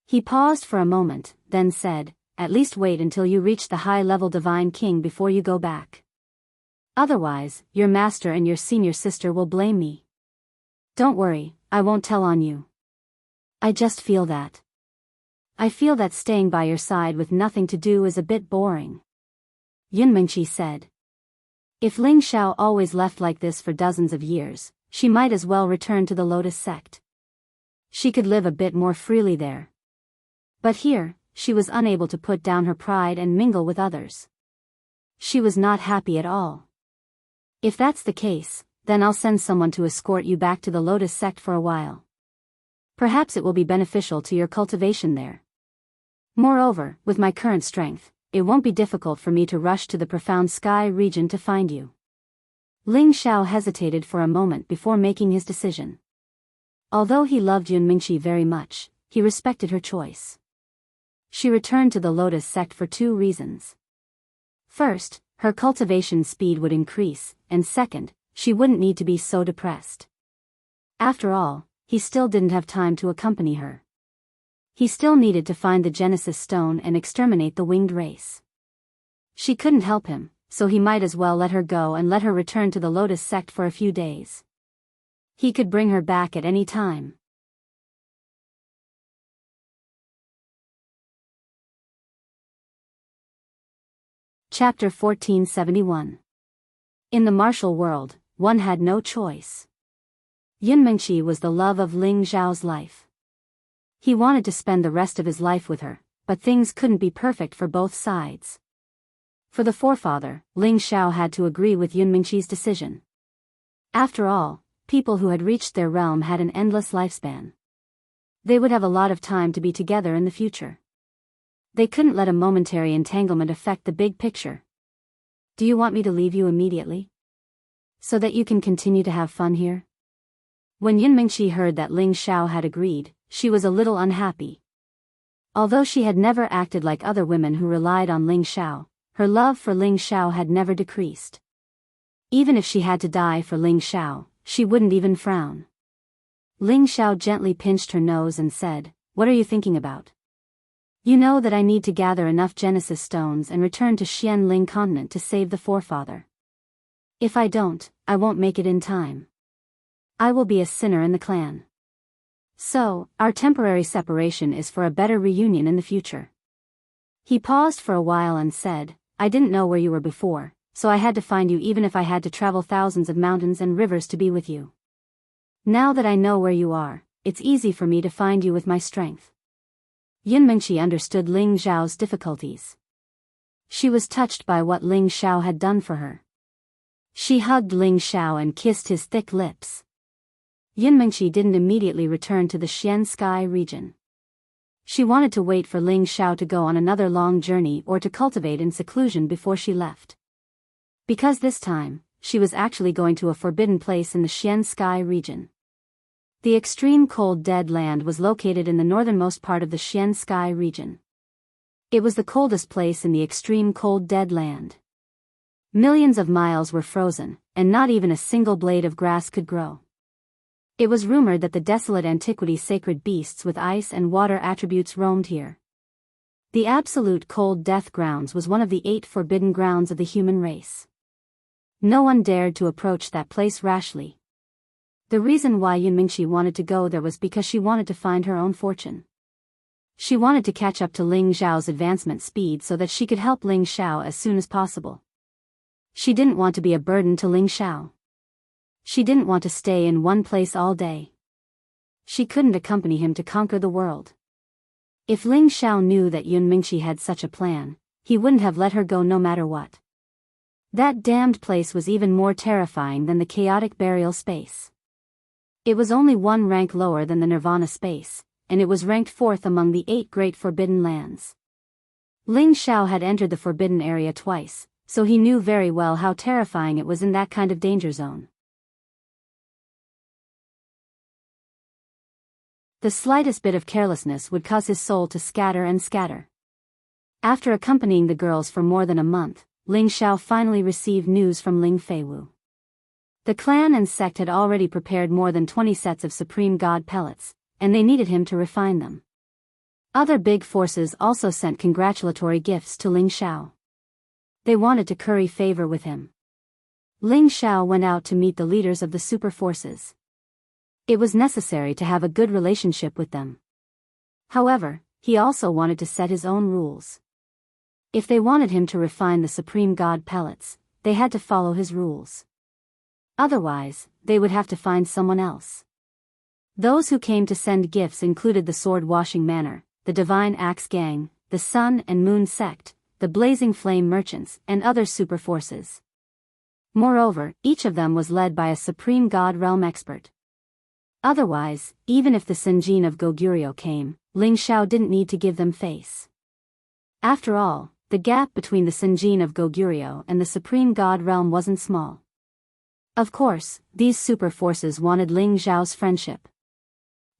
He paused for a moment, then said, "At least wait until you reach the high-level Divine King before you go back. Otherwise, your master and your senior sister will blame me." "Don't worry, I won't tell on you. I just feel that. I feel that staying by your side with nothing to do is a bit boring," Yunmingqi said. If Ling Xiao always left like this for dozens of years, she might as well return to the Lotus sect. She could live a bit more freely there. But here, she was unable to put down her pride and mingle with others. She was not happy at all. "If that's the case, then I'll send someone to escort you back to the Lotus sect for a while. Perhaps it will be beneficial to your cultivation there. Moreover, with my current strength, it won't be difficult for me to rush to the profound sky region to find you." Ling Xiao hesitated for a moment before making his decision. Although he loved Yunmingqi very much, he respected her choice. She returned to the Lotus sect for two reasons. First, her cultivation speed would increase, and second, she wouldn't need to be so depressed. After all, he still didn't have time to accompany her. He still needed to find the Genesis Stone and exterminate the winged race. She couldn't help him, so he might as well let her go and let her return to the Lotus sect for a few days. He could bring her back at any time. Chapter 1471. In the martial world, one had no choice. Yunmingqi was the love of Ling Xiao's life. He wanted to spend the rest of his life with her, but things couldn't be perfect for both sides. For the forefather, Ling Xiao had to agree with Yunmingqi's decision. After all, people who had reached their realm had an endless lifespan. They would have a lot of time to be together in the future. They couldn't let a momentary entanglement affect the big picture. "Do you want me to leave you immediately? So that you can continue to have fun here?" When Yunmingqi heard that Ling Xiao had agreed, she was a little unhappy. Although she had never acted like other women who relied on Ling Xiao, her love for Ling Xiao had never decreased. Even if she had to die for Ling Xiao, she wouldn't even frown. Ling Xiao gently pinched her nose and said, "What are you thinking about? You know that I need to gather enough Genesis stones and return to Xianling continent to save the forefather. If I don't, I won't make it in time. I will be a sinner in the clan. So, our temporary separation is for a better reunion in the future." He paused for a while and said, "I didn't know where you were before, so I had to find you even if I had to travel thousands of mountains and rivers to be with you. Now that I know where you are, it's easy for me to find you with my strength." Yunmingqi understood Ling Xiao's difficulties. She was touched by what Ling Xiao had done for her. She hugged Ling Xiao and kissed his thick lips. Yunmingqi didn't immediately return to the Xian Sky region. She wanted to wait for Ling Xiao to go on another long journey or to cultivate in seclusion before she left. Because this time, she was actually going to a forbidden place in the Xian Sky region. The extreme cold dead land was located in the northernmost part of the Xian Sky region. It was the coldest place in the extreme cold dead land. Millions of miles were frozen, and not even a single blade of grass could grow. It was rumored that the desolate antiquity sacred beasts with ice and water attributes roamed here. The absolute cold death grounds was one of the 8 forbidden grounds of the human race. No one dared to approach that place rashly. The reason why Yunmingqi wanted to go there was because she wanted to find her own fortune. She wanted to catch up to Ling Xiao's advancement speed so that she could help Ling Xiao as soon as possible. She didn't want to be a burden to Ling Xiao. She didn't want to stay in one place all day. She couldn't accompany him to conquer the world. If Ling Xiao knew that Yunmingqi had such a plan, he wouldn't have let her go no matter what. That damned place was even more terrifying than the chaotic burial space. It was only one rank lower than the Nirvana space, and it was ranked 4th among the 8 great forbidden lands. Ling Xiao had entered the forbidden area twice, so he knew very well how terrifying it was in that kind of danger zone. The slightest bit of carelessness would cause his soul to scatter and scatter. After accompanying the girls for more than a month, Ling Xiao finally received news from Ling Feiwu. The clan and sect had already prepared more than 20 sets of Supreme God pellets, and they needed him to refine them. Other big forces also sent congratulatory gifts to Ling Xiao. They wanted to curry favor with him. Ling Xiao went out to meet the leaders of the super forces. It was necessary to have a good relationship with them. However, he also wanted to set his own rules. If they wanted him to refine the Supreme God pellets, they had to follow his rules. Otherwise, they would have to find someone else. Those who came to send gifts included the Sword-Washing Manor, the Divine Axe Gang, the Sun and Moon Sect, the Blazing Flame Merchants, and other super forces. Moreover, each of them was led by a Supreme God Realm expert. Otherwise, even if the Senjin of Goguryeo came, Ling Xiao didn't need to give them face. After all, the gap between the Senjin of Goguryeo and the Supreme God Realm wasn't small. Of course, these super forces wanted Ling Xiao's friendship.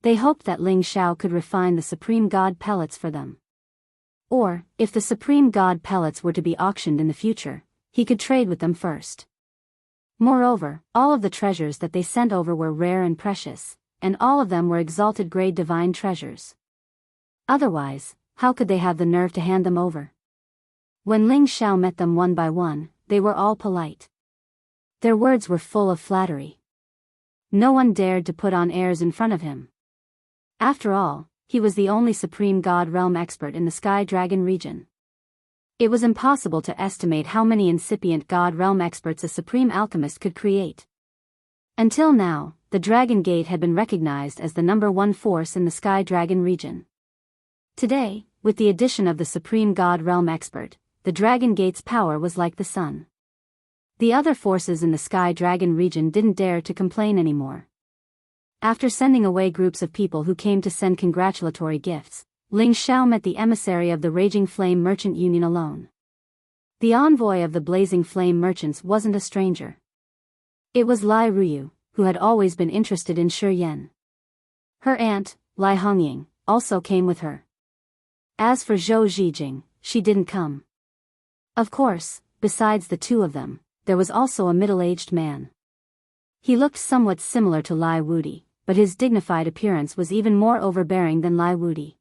They hoped that Ling Xiao could refine the Supreme God pellets for them. Or, if the Supreme God pellets were to be auctioned in the future, he could trade with them first. Moreover, all of the treasures that they sent over were rare and precious, and all of them were exalted grade divine treasures. Otherwise, how could they have the nerve to hand them over? When Ling Xiao met them one by one, they were all polite. Their words were full of flattery. No one dared to put on airs in front of him. After all, he was the only Supreme God Realm expert in the Sky Dragon region. It was impossible to estimate how many incipient God Realm experts a Supreme Alchemist could create. Until now, the Dragon Gate had been recognized as the #1 force in the Sky Dragon region. Today, with the addition of the Supreme God Realm expert, the Dragon Gate's power was like the sun. The other forces in the Sky Dragon region didn't dare to complain anymore. After sending away groups of people who came to send congratulatory gifts, Ling Xiao met the emissary of the Raging Flame Merchant Union alone. The envoy of the Blazing Flame Merchants wasn't a stranger. It was Lai Ruyu, who had always been interested in Shi Yan. Her aunt, Lai Hongying, also came with her. As for Zhou Zhijing, she didn't come. Of course, besides the two of them, there was also a middle-aged man. He looked somewhat similar to Lai Wudi, but his dignified appearance was even more overbearing than Lai Wudi.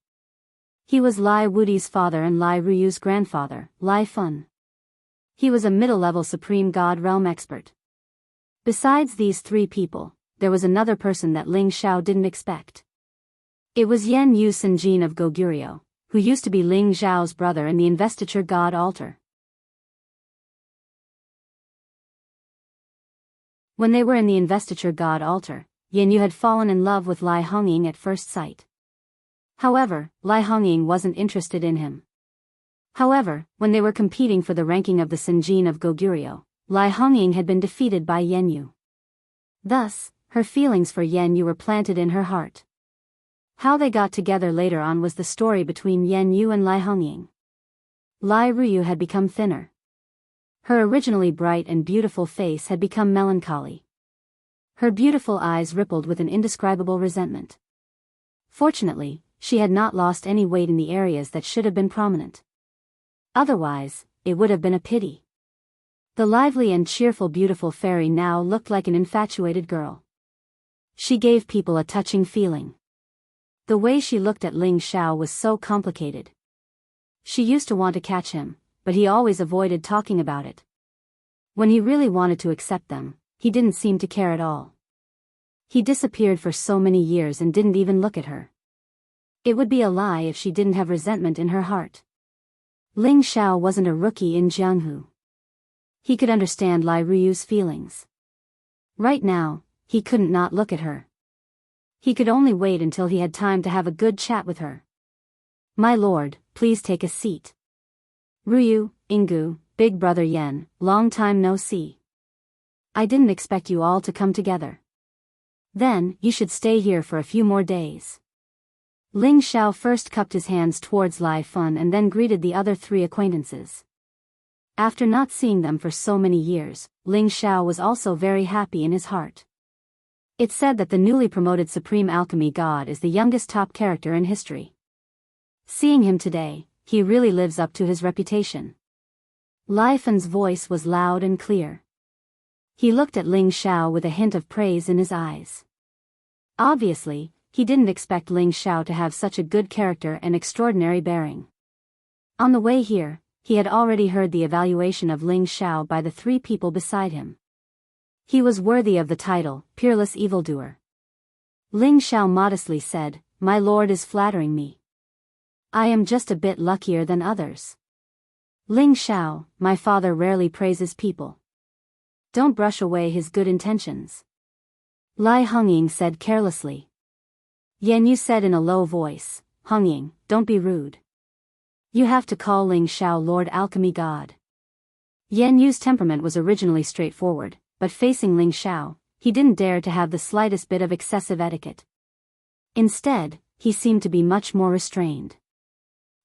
He was Lai Wudi's father and Lai Ruyu's grandfather, Lai Fun. He was a middle-level Supreme God Realm expert. Besides these three people, there was another person that Ling Xiao didn't expect. It was Yan Yu Senjin of Goguryeo, who used to be Ling Xiao's brother in the Investiture God Altar. When they were in the Investiture God Altar, Yan Yu had fallen in love with Lai Hongying at first sight. However, Lai Hongying wasn't interested in him. However, when they were competing for the ranking of the Senjin of Goguryeo, Lai Hongying had been defeated by Yan Yu. Thus, her feelings for Yan Yu were planted in her heart. How they got together later on was the story between Yan Yu and Lai Hongying. Lai Ruyu had become thinner. Her originally bright and beautiful face had become melancholy. Her beautiful eyes rippled with an indescribable resentment. Fortunately, she had not lost any weight in the areas that should have been prominent. Otherwise, it would have been a pity. The lively and cheerful beautiful fairy now looked like an infatuated girl. She gave people a touching feeling. The way she looked at Ling Xiao was so complicated. She used to want to catch him, but he always avoided talking about it. When he really wanted to accept them, he didn't seem to care at all. He disappeared for so many years and didn't even look at her. It would be a lie if she didn't have resentment in her heart. Ling Xiao wasn't a rookie in Jianghu. He could understand Lai Ruyu's feelings. Right now, he couldn't not look at her. He could only wait until he had time to have a good chat with her. "My lord, please take a seat." "Ruyu, Ingu, big brother Yen, long time no see. I didn't expect you all to come together. Then, you should stay here for a few more days." Ling Xiao first cupped his hands towards Lai Fun and then greeted the other three acquaintances. After not seeing them for so many years, Ling Xiao was also very happy in his heart. It's said that the newly promoted Supreme Alchemy God is the youngest top character in history. Seeing him today, he really lives up to his reputation. Lai Fan's voice was loud and clear. He looked at Ling Xiao with a hint of praise in his eyes. Obviously, he didn't expect Ling Xiao to have such a good character and extraordinary bearing. On the way here, he had already heard the evaluation of Ling Xiao by the three people beside him. He was worthy of the title, peerless evildoer. Ling Xiao modestly said, "My lord is flattering me. I am just a bit luckier than others." Ling Xiao, my father rarely praises people. Don't brush away his good intentions. Lai Hongying said carelessly. Yan Yu said in a low voice, "Hongying, don't be rude. You have to call Ling Xiao Lord Alchemy God." Yan Yu's temperament was originally straightforward, but facing Ling Xiao, he didn't dare to have the slightest bit of excessive etiquette. Instead, he seemed to be much more restrained.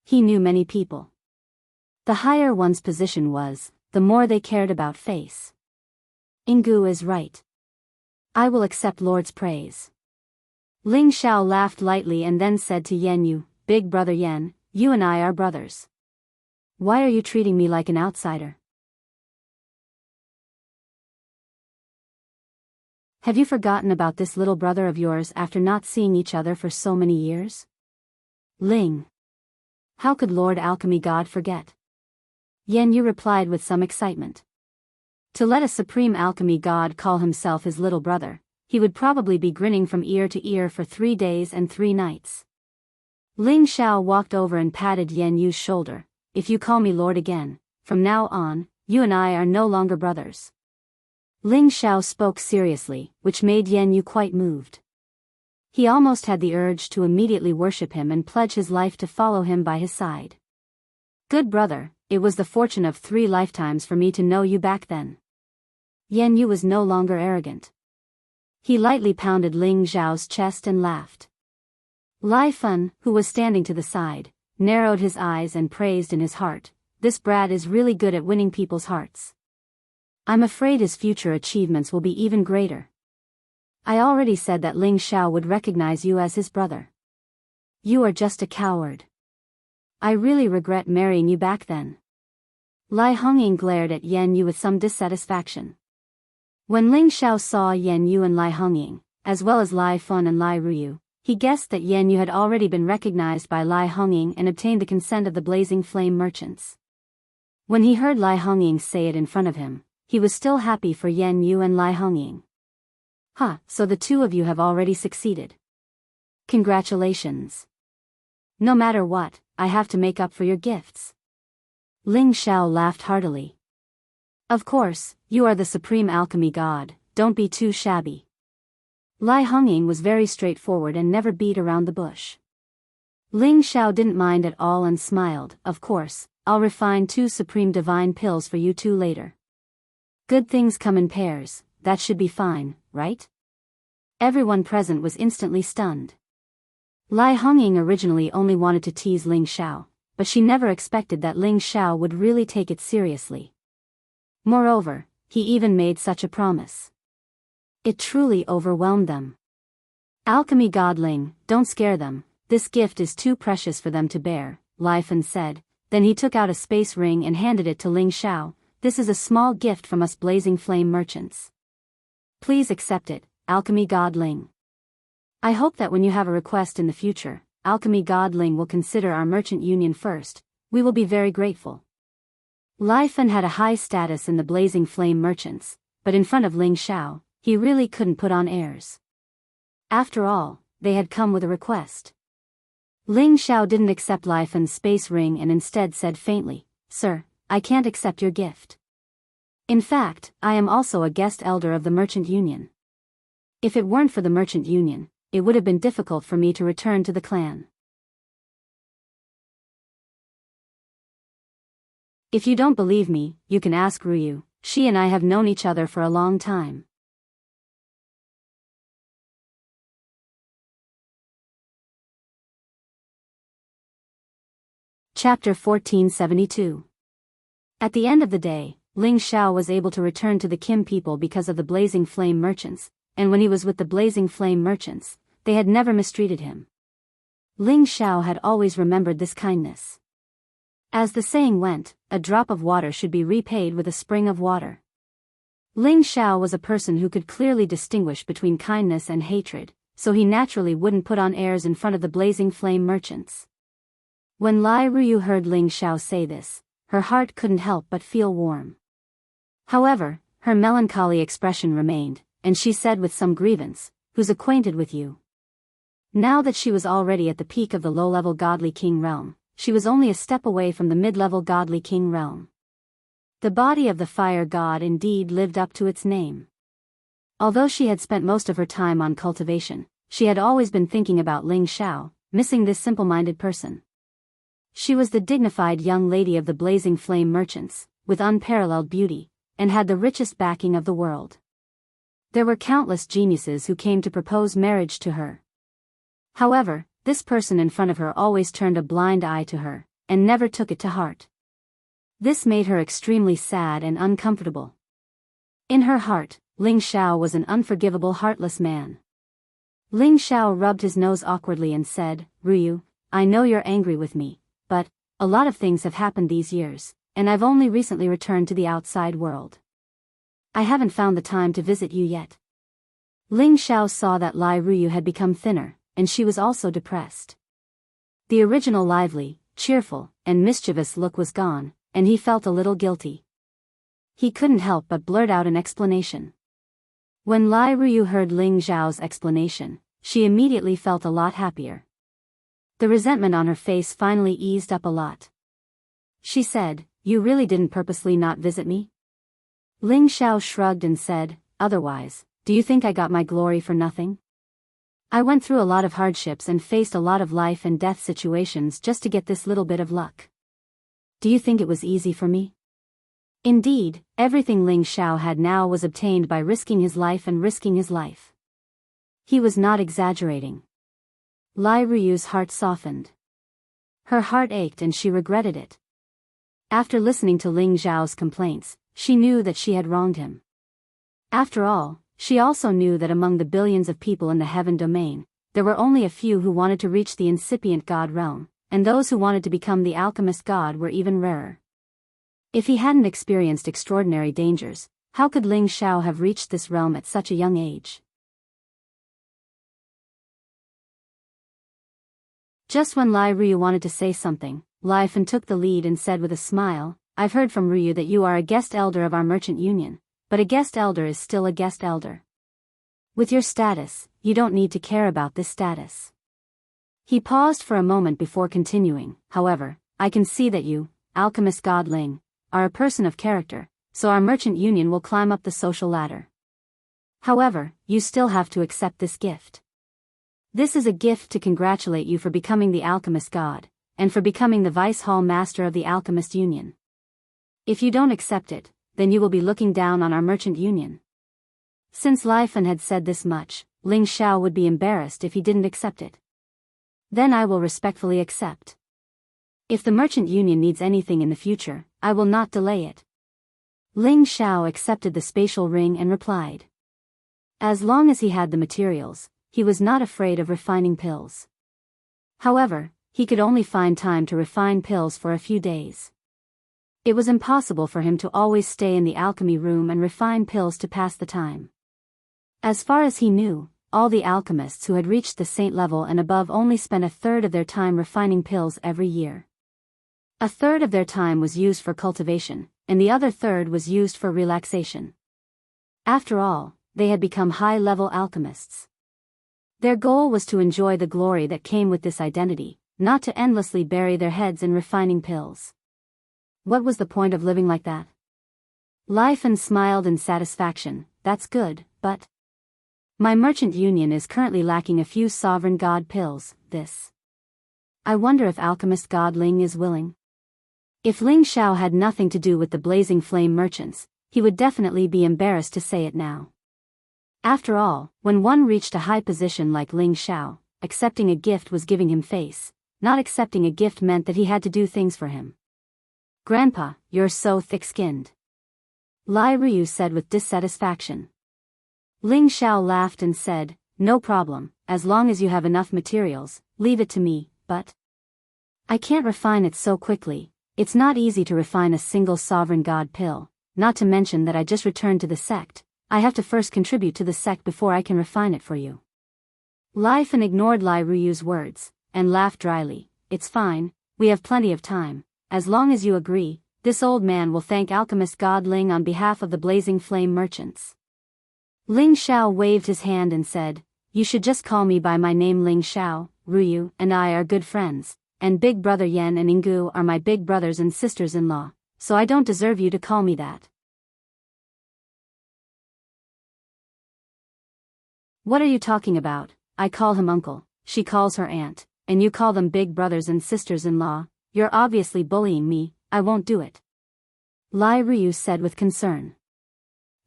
He knew many people. The higher one's position was, the more they cared about face. Ingu is right. I will accept Lord's praise. Ling Xiao laughed lightly and then said to Yan Yu, "Big brother Yan, you and I are brothers. Why are you treating me like an outsider? Have you forgotten about this little brother of yours after not seeing each other for so many years?" Ling. How could Lord Alchemy God forget? Yan Yu replied with some excitement. To let a supreme alchemy god call himself his little brother, he would probably be grinning from ear to ear for 3 days and 3 nights. Ling Xiao walked over and patted Yan Yu's shoulder. "If you call me lord again, from now on, you and I are no longer brothers." Ling Xiao spoke seriously, which made Yan Yu quite moved. He almost had the urge to immediately worship him and pledge his life to follow him by his side. "Good brother, it was the fortune of 3 lifetimes for me to know you back then." Yan Yu was no longer arrogant. He lightly pounded Ling Xiao's chest and laughed. Lai Fan, who was standing to the side, narrowed his eyes and praised in his heart, "This brat is really good at winning people's hearts. I'm afraid his future achievements will be even greater. I already said that Ling Xiao would recognize you as his brother. You are just a coward. I really regret marrying you back then." Lai Hongying glared at Yan Yu with some dissatisfaction. When Ling Xiao saw Yan Yu and Lai Hongying, as well as Lai Fan and Lai Ruyu, he guessed that Yan Yu had already been recognized by Lai Hongying and obtained the consent of the Blazing Flame merchants. When he heard Lai Hongying say it in front of him, he was still happy for Yan Yu and Lai Hongying. So the two of you have already succeeded. Congratulations. No matter what, I have to make up for your gifts. Ling Xiao laughed heartily. Of course, you are the supreme alchemy god, don't be too shabby. Lai Hongying was very straightforward and never beat around the bush. Ling Xiao didn't mind at all and smiled. "Of course, I'll refine 2 supreme divine pills for you 2 later. Good things come in pairs, that should be fine, right?" Everyone present was instantly stunned. Lai Hongying originally only wanted to tease Ling Xiao, but she never expected that Ling Xiao would really take it seriously. Moreover, he even made such a promise. It truly overwhelmed them. "Alchemy god Ling, don't scare them, this gift is too precious for them to bear," Lai Fan said. Then he took out a space ring and handed it to Ling Xiao. "This is a small gift from us Blazing Flame merchants. Please accept it, Alchemy god Ling. I hope that when you have a request in the future, Alchemy god Ling will consider our merchant union first. We will be very grateful." Lai Fan had a high status in the Blazing Flame merchants, but in front of Ling Xiao, he really couldn't put on airs. After all, they had come with a request. Ling Xiao didn't accept Lai Fan's space ring and instead said faintly, "Sir, I can't accept your gift. In fact, I am also a guest elder of the merchant union. If it weren't for the merchant union, it would have been difficult for me to return to the clan." If you don't believe me, you can ask Ruyu. She and I have known each other for a long time. Chapter 1472. At the end of the day, Ling Xiao was able to return to the Kim people because of the Blazing Flame merchants, and when he was with the Blazing Flame merchants, they had never mistreated him. Ling Xiao had always remembered this kindness. As the saying went, a drop of water should be repaid with a spring of water. Ling Xiao was a person who could clearly distinguish between kindness and hatred, so he naturally wouldn't put on airs in front of the blazing flame merchants. When Lai Ruyu heard Ling Xiao say this, her heart couldn't help but feel warm. However, her melancholy expression remained, and she said with some grievance, "Who's acquainted with you?" Now that she was already at the peak of the low-level godly king realm, she was only a step away from the mid-level godly king realm. The body of the fire god indeed lived up to its name. Although she had spent most of her time on cultivation, she had always been thinking about Ling Xiao, missing this simple-minded person. She was the dignified young lady of the blazing flame merchants, with unparalleled beauty, and had the richest backing of the world. There were countless geniuses who came to propose marriage to her. However, this person in front of her always turned a blind eye to her, and never took it to heart. This made her extremely sad and uncomfortable. In her heart, Ling Xiao was an unforgivable heartless man. Ling Xiao rubbed his nose awkwardly and said, "Ruyu, I know you're angry with me, but a lot of things have happened these years, and I've only recently returned to the outside world. I haven't found the time to visit you yet." Ling Xiao saw that Lai Ruyu had become thinner, and she was also depressed. The original lively, cheerful, and mischievous look was gone, and he felt a little guilty. He couldn't help but blurt out an explanation. When Lai Ruyu heard Ling Xiao's explanation, she immediately felt a lot happier. The resentment on her face finally eased up a lot. She said, "You really didn't purposely not visit me?" Ling Xiao shrugged and said, "Otherwise, do you think I got my glory for nothing? I went through a lot of hardships and faced a lot of life and death situations just to get this little bit of luck. Do you think it was easy for me?" Indeed, everything Ling Xiao had now was obtained by risking his life and risking his life. He was not exaggerating. Lai Ruyu's heart softened. Her heart ached and she regretted it. After listening to Ling Xiao's complaints, she knew that she had wronged him. After all, she also knew that among the billions of people in the heaven domain, there were only a few who wanted to reach the incipient god realm, and those who wanted to become the alchemist god were even rarer. If he hadn't experienced extraordinary dangers, how could Ling Xiao have reached this realm at such a young age? Just when Lai Ruyu wanted to say something, Lai Fan took the lead and said with a smile, "I've heard from Ruyu that you are a guest elder of our merchant union, but a guest elder is still a guest elder. With your status, you don't need to care about this status." He paused for a moment before continuing, "However, I can see that you, alchemist god Ling, are a person of character, so our merchant union will climb up the social ladder. However, you still have to accept this gift. This is a gift to congratulate you for becoming the alchemist god, and for becoming the vice hall master of the alchemist union. If you don't accept it, then you will be looking down on our merchant union." Since Lai Fan had said this much, Ling Xiao would be embarrassed if he didn't accept it. "Then I will respectfully accept. If the merchant union needs anything in the future, I will not delay it." Ling Xiao accepted the spatial ring and replied. As long as he had the materials, he was not afraid of refining pills. However, he could only find time to refine pills for a few days. It was impossible for him to always stay in the alchemy room and refine pills to pass the time. As far as he knew, all the alchemists who had reached the saint level and above only spent a third of their time refining pills every year. A third of their time was used for cultivation, and the other third was used for relaxation. After all, they had become high-level alchemists. Their goal was to enjoy the glory that came with this identity, not to endlessly bury their heads in refining pills. What was the point of living like that? Lai Fan smiled in satisfaction. "That's good, but my merchant union is currently lacking a few sovereign god pills. I wonder if alchemist god Ling is willing." If Ling Xiao had nothing to do with the blazing flame merchants, he would definitely be embarrassed to say it now. After all, when one reached a high position like Ling Xiao, accepting a gift was giving him face. Not accepting a gift meant that he had to do things for him. "Grandpa, you're so thick-skinned," Lai Ruyu said with dissatisfaction. Ling Xiao laughed and said, "No problem, as long as you have enough materials, leave it to me, but I can't refine it so quickly. It's not easy to refine a single sovereign god pill, not to mention that I just returned to the sect. I have to first contribute to the sect before I can refine it for you. Lai Fan ignored Lai Ruyu's words, and laughed dryly. It's fine, we have plenty of time. As long as you agree, this old man will thank alchemist god Ling on behalf of the Blazing Flame merchants. Ling Xiao waved his hand and said, you should just call me by my name. Ling Xiao. Ruyu and I are good friends, and Big Brother Yan and Ingu are my big brothers and sisters-in-law, so I don't deserve you to call me that. What are you talking about? I call him uncle, she calls her aunt, and you call them big brothers and sisters-in-law. You're obviously bullying me. I won't do it. Lai Ryu said with concern.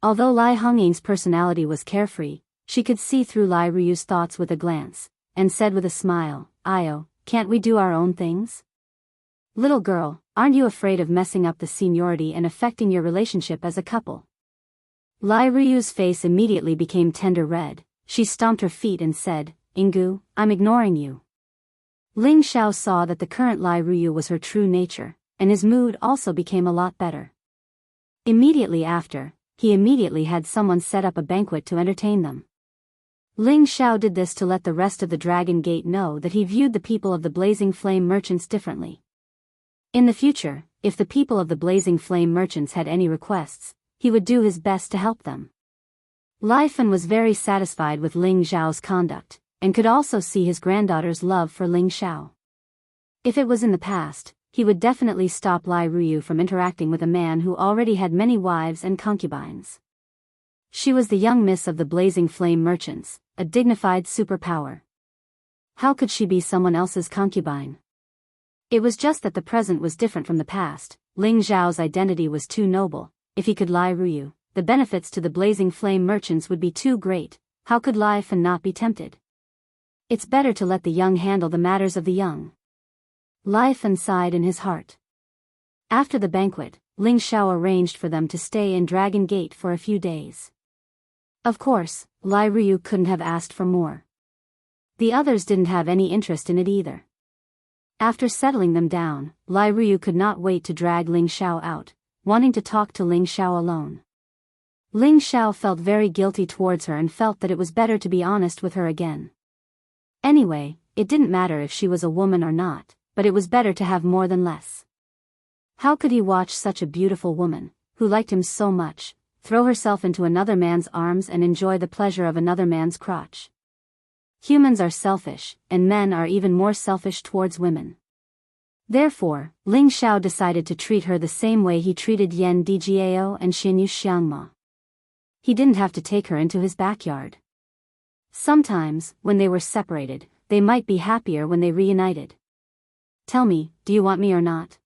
Although Lai Hongying's personality was carefree, she could see through Lai Ryu's thoughts with a glance, and said with a smile, Io, can't we do our own things? Little girl, aren't you afraid of messing up the seniority and affecting your relationship as a couple? Lai Ryu's face immediately became tender red. She stomped her feet and said, Ingu, I'm ignoring you. Ling Xiao saw that the current Lai Ryu was her true nature, and his mood also became a lot better. Immediately after, he immediately had someone set up a banquet to entertain them. Ling Xiao did this to let the rest of the Dragon Gate know that he viewed the people of the Blazing Flame merchants differently. In the future, if the people of the Blazing Flame merchants had any requests, he would do his best to help them. Lai Fan was very satisfied with Ling Xiao's conduct, and could also see his granddaughter's love for Ling Xiao. If it was in the past, he would definitely stop Lai Ryu from interacting with a man who already had many wives and concubines. She was the young miss of the Blazing Flame merchants, a dignified superpower. How could she be someone else's concubine? It was just that the present was different from the past. Ling Xiao's identity was too noble. If he could Lai Ryu, the benefits to the Blazing Flame merchants would be too great. How could Lai Fan not be tempted? It's better to let the young handle the matters of the young. Lai Fan sighed in his heart. After the banquet, Ling Xiao arranged for them to stay in Dragon Gate for a few days. Of course, Lai Ryu couldn't have asked for more. The others didn't have any interest in it either. After settling them down, Lai Ryu could not wait to drag Ling Xiao out, wanting to talk to Ling Xiao alone. Ling Xiao felt very guilty towards her and felt that it was better to be honest with her again. Anyway, it didn't matter if she was a woman or not, but it was better to have more than less. How could he watch such a beautiful woman, who liked him so much, throw herself into another man's arms and enjoy the pleasure of another man's crotch? Humans are selfish, and men are even more selfish towards women. Therefore, Ling Xiao decided to treat her the same way he treated Yan Dgao and Xinyu Xiangma. He didn't have to take her into his backyard. Sometimes, when they were separated, they might be happier when they reunited. Tell me, do you want me or not?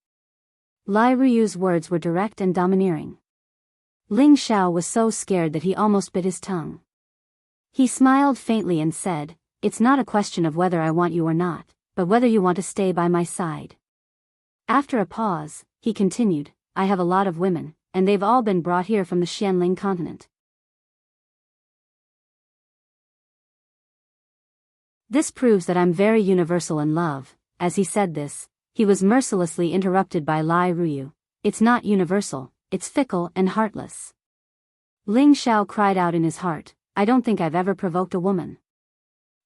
Lai Ryu's words were direct and domineering. Ling Xiao was so scared that he almost bit his tongue. He smiled faintly and said, it's not a question of whether I want you or not, but whether you want to stay by my side. After a pause, he continued, I have a lot of women, and they've all been brought here from the Xianling continent. This proves that I'm very universal in love. As he said this, he was mercilessly interrupted by Lai Ryu. It's not universal, it's fickle and heartless. Ling Xiao cried out in his heart, I don't think I've ever provoked a woman.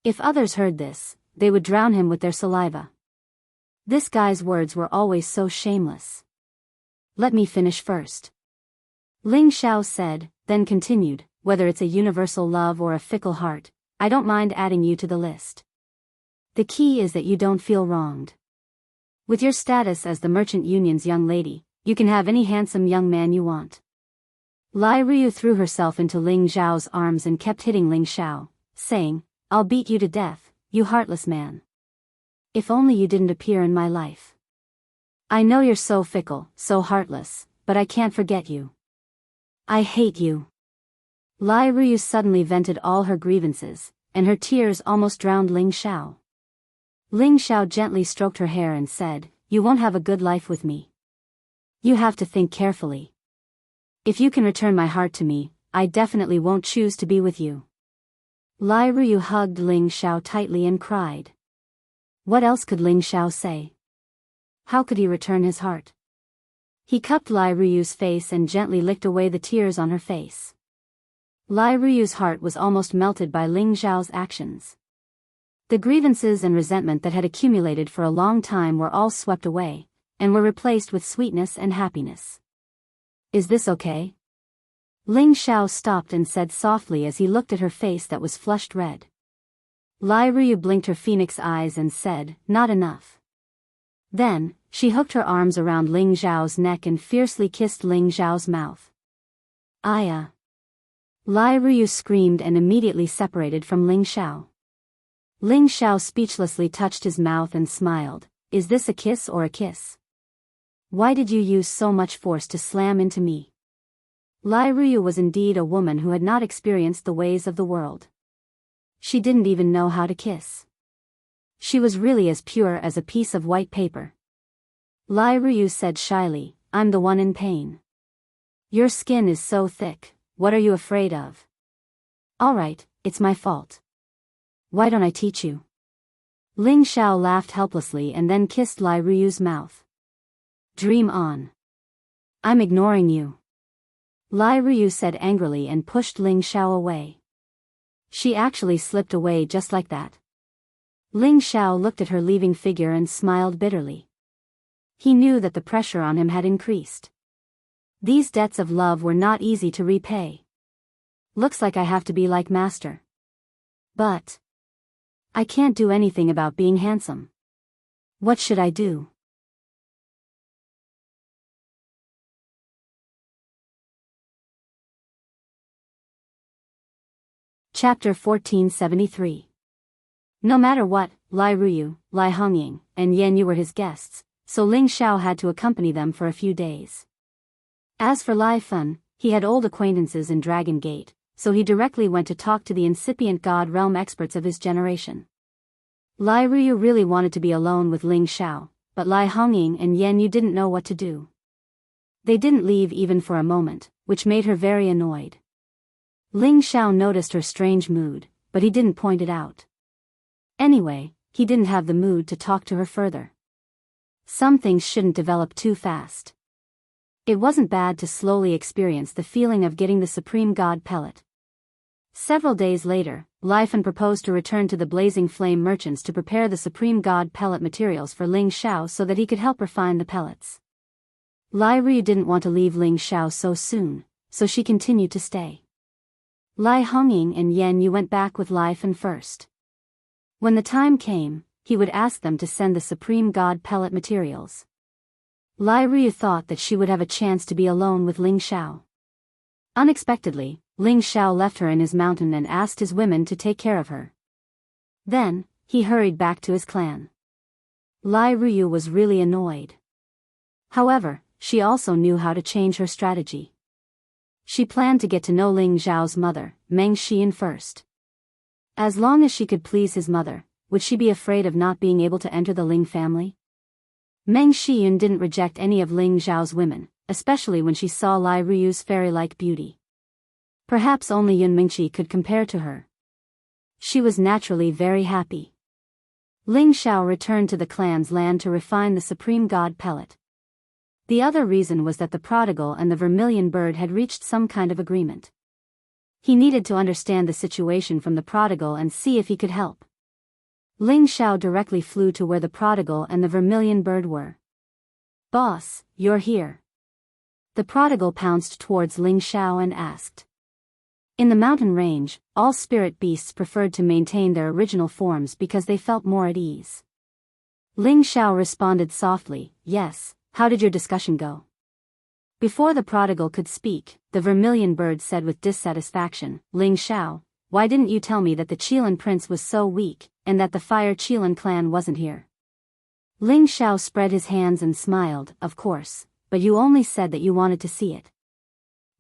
If others heard this, they would drown him with their saliva. This guy's words were always so shameless. Let me finish first. Ling Xiao said, then continued, whether it's a universal love or a fickle heart, I don't mind adding you to the list. The key is that you don't feel wronged. With your status as the merchant union's young lady, you can have any handsome young man you want. Lai Ryu threw herself into Ling Xiao's arms and kept hitting Ling Xiao, saying, I'll beat you to death, you heartless man. If only you didn't appear in my life. I know you're so fickle, so heartless, but I can't forget you. I hate you. Lai Ryu suddenly vented all her grievances, and her tears almost drowned Ling Xiao. Ling Xiao gently stroked her hair and said, you won't have a good life with me. You have to think carefully. If you can return my heart to me, I definitely won't choose to be with you. Lai Ryu hugged Ling Xiao tightly and cried. What else could Ling Xiao say? How could he return his heart? He cupped Lai Ruyu's face and gently licked away the tears on her face. Lai Ruyu's heart was almost melted by Ling Xiao's actions. The grievances and resentment that had accumulated for a long time were all swept away, and were replaced with sweetness and happiness. "Is this okay?" Ling Xiao stopped and said softly as he looked at her face that was flushed red. Lai Ruyu blinked her phoenix eyes and said, "Not enough." Then, she hooked her arms around Ling Xiao's neck and fiercely kissed Ling Xiao's mouth. "Aya!" Lai Ruyu screamed and immediately separated from Ling Xiao. Ling Xiao speechlessly touched his mouth and smiled. "Is this a kiss or a kiss? Why did you use so much force to slam into me?" Lai Ruyu was indeed a woman who had not experienced the ways of the world. She didn't even know how to kiss. She was really as pure as a piece of white paper. Lai Ruyu said shyly, "I'm the one in pain. Your skin is so thick, what are you afraid of?" "Alright, it's my fault. Why don't I teach you?" Ling Xiao laughed helplessly and then kissed Lai Ruyu's mouth. "Dream on. I'm ignoring you," Lai Ryu said angrily and pushed Ling Xiao away. She actually slipped away just like that. Ling Xiao looked at her leaving figure and smiled bitterly. He knew that the pressure on him had increased. These debts of love were not easy to repay. Looks like I have to be like Master. But I can't do anything about being handsome. What should I do? Chapter 1473. No matter what, Lai Ruyu, Lai Hongying, and Yan Yu were his guests, so Ling Xiao had to accompany them for a few days. As for Lai Fun, he had old acquaintances in Dragon Gate, so he directly went to talk to the incipient God Realm experts of his generation. Lai Ruyu really wanted to be alone with Ling Xiao, but Lai Hongying and Yan Yu didn't know what to do. They didn't leave even for a moment, which made her very annoyed. Ling Xiao noticed her strange mood, but he didn't point it out. Anyway, he didn't have the mood to talk to her further. Some things shouldn't develop too fast. It wasn't bad to slowly experience the feeling of getting the Supreme God pellet. Several days later, Lai Fan proposed to return to the Blazing Flame merchants to prepare the Supreme God pellet materials for Ling Xiao so that he could help refine the pellets. Lai Ryu didn't want to leave Ling Xiao so soon, so she continued to stay. Lai Hongying and Yan Yu went back with Lai Fan first. When the time came, he would ask them to send the Supreme God pellet materials. Lai Ryu thought that she would have a chance to be alone with Ling Xiao. Unexpectedly, Ling Xiao left her in his mountain and asked his women to take care of her. Then, he hurried back to his clan. Lai Ryu was really annoyed. However, she also knew how to change her strategy. She planned to get to know Ling Xiao's mother, Meng Xian, first. As long as she could please his mother, would she be afraid of not being able to enter the Ling family? Meng Xian didn't reject any of Ling Xiao's women, especially when she saw Lai Ruyu's fairy-like beauty. Perhaps only Yun Mingqi could compare to her. She was naturally very happy. Ling Xiao returned to the clan's land to refine the Supreme God pellet. The other reason was that the prodigal and the vermilion bird had reached some kind of agreement. He needed to understand the situation from the prodigal and see if he could help. Ling Xiao directly flew to where the prodigal and the vermilion bird were. "Boss, you're here." The prodigal pounced towards Ling Xiao and asked. In the mountain range, all spirit beasts preferred to maintain their original forms because they felt more at ease. Ling Xiao responded softly, "Yes, how did your discussion go?" Before the prodigal could speak, the vermilion bird said with dissatisfaction, "Ling Xiao, why didn't you tell me that the Qilin prince was so weak, and that the Fire Qilin clan wasn't here?" Ling Xiao spread his hands and smiled, "Of course, but you only said that you wanted to see it.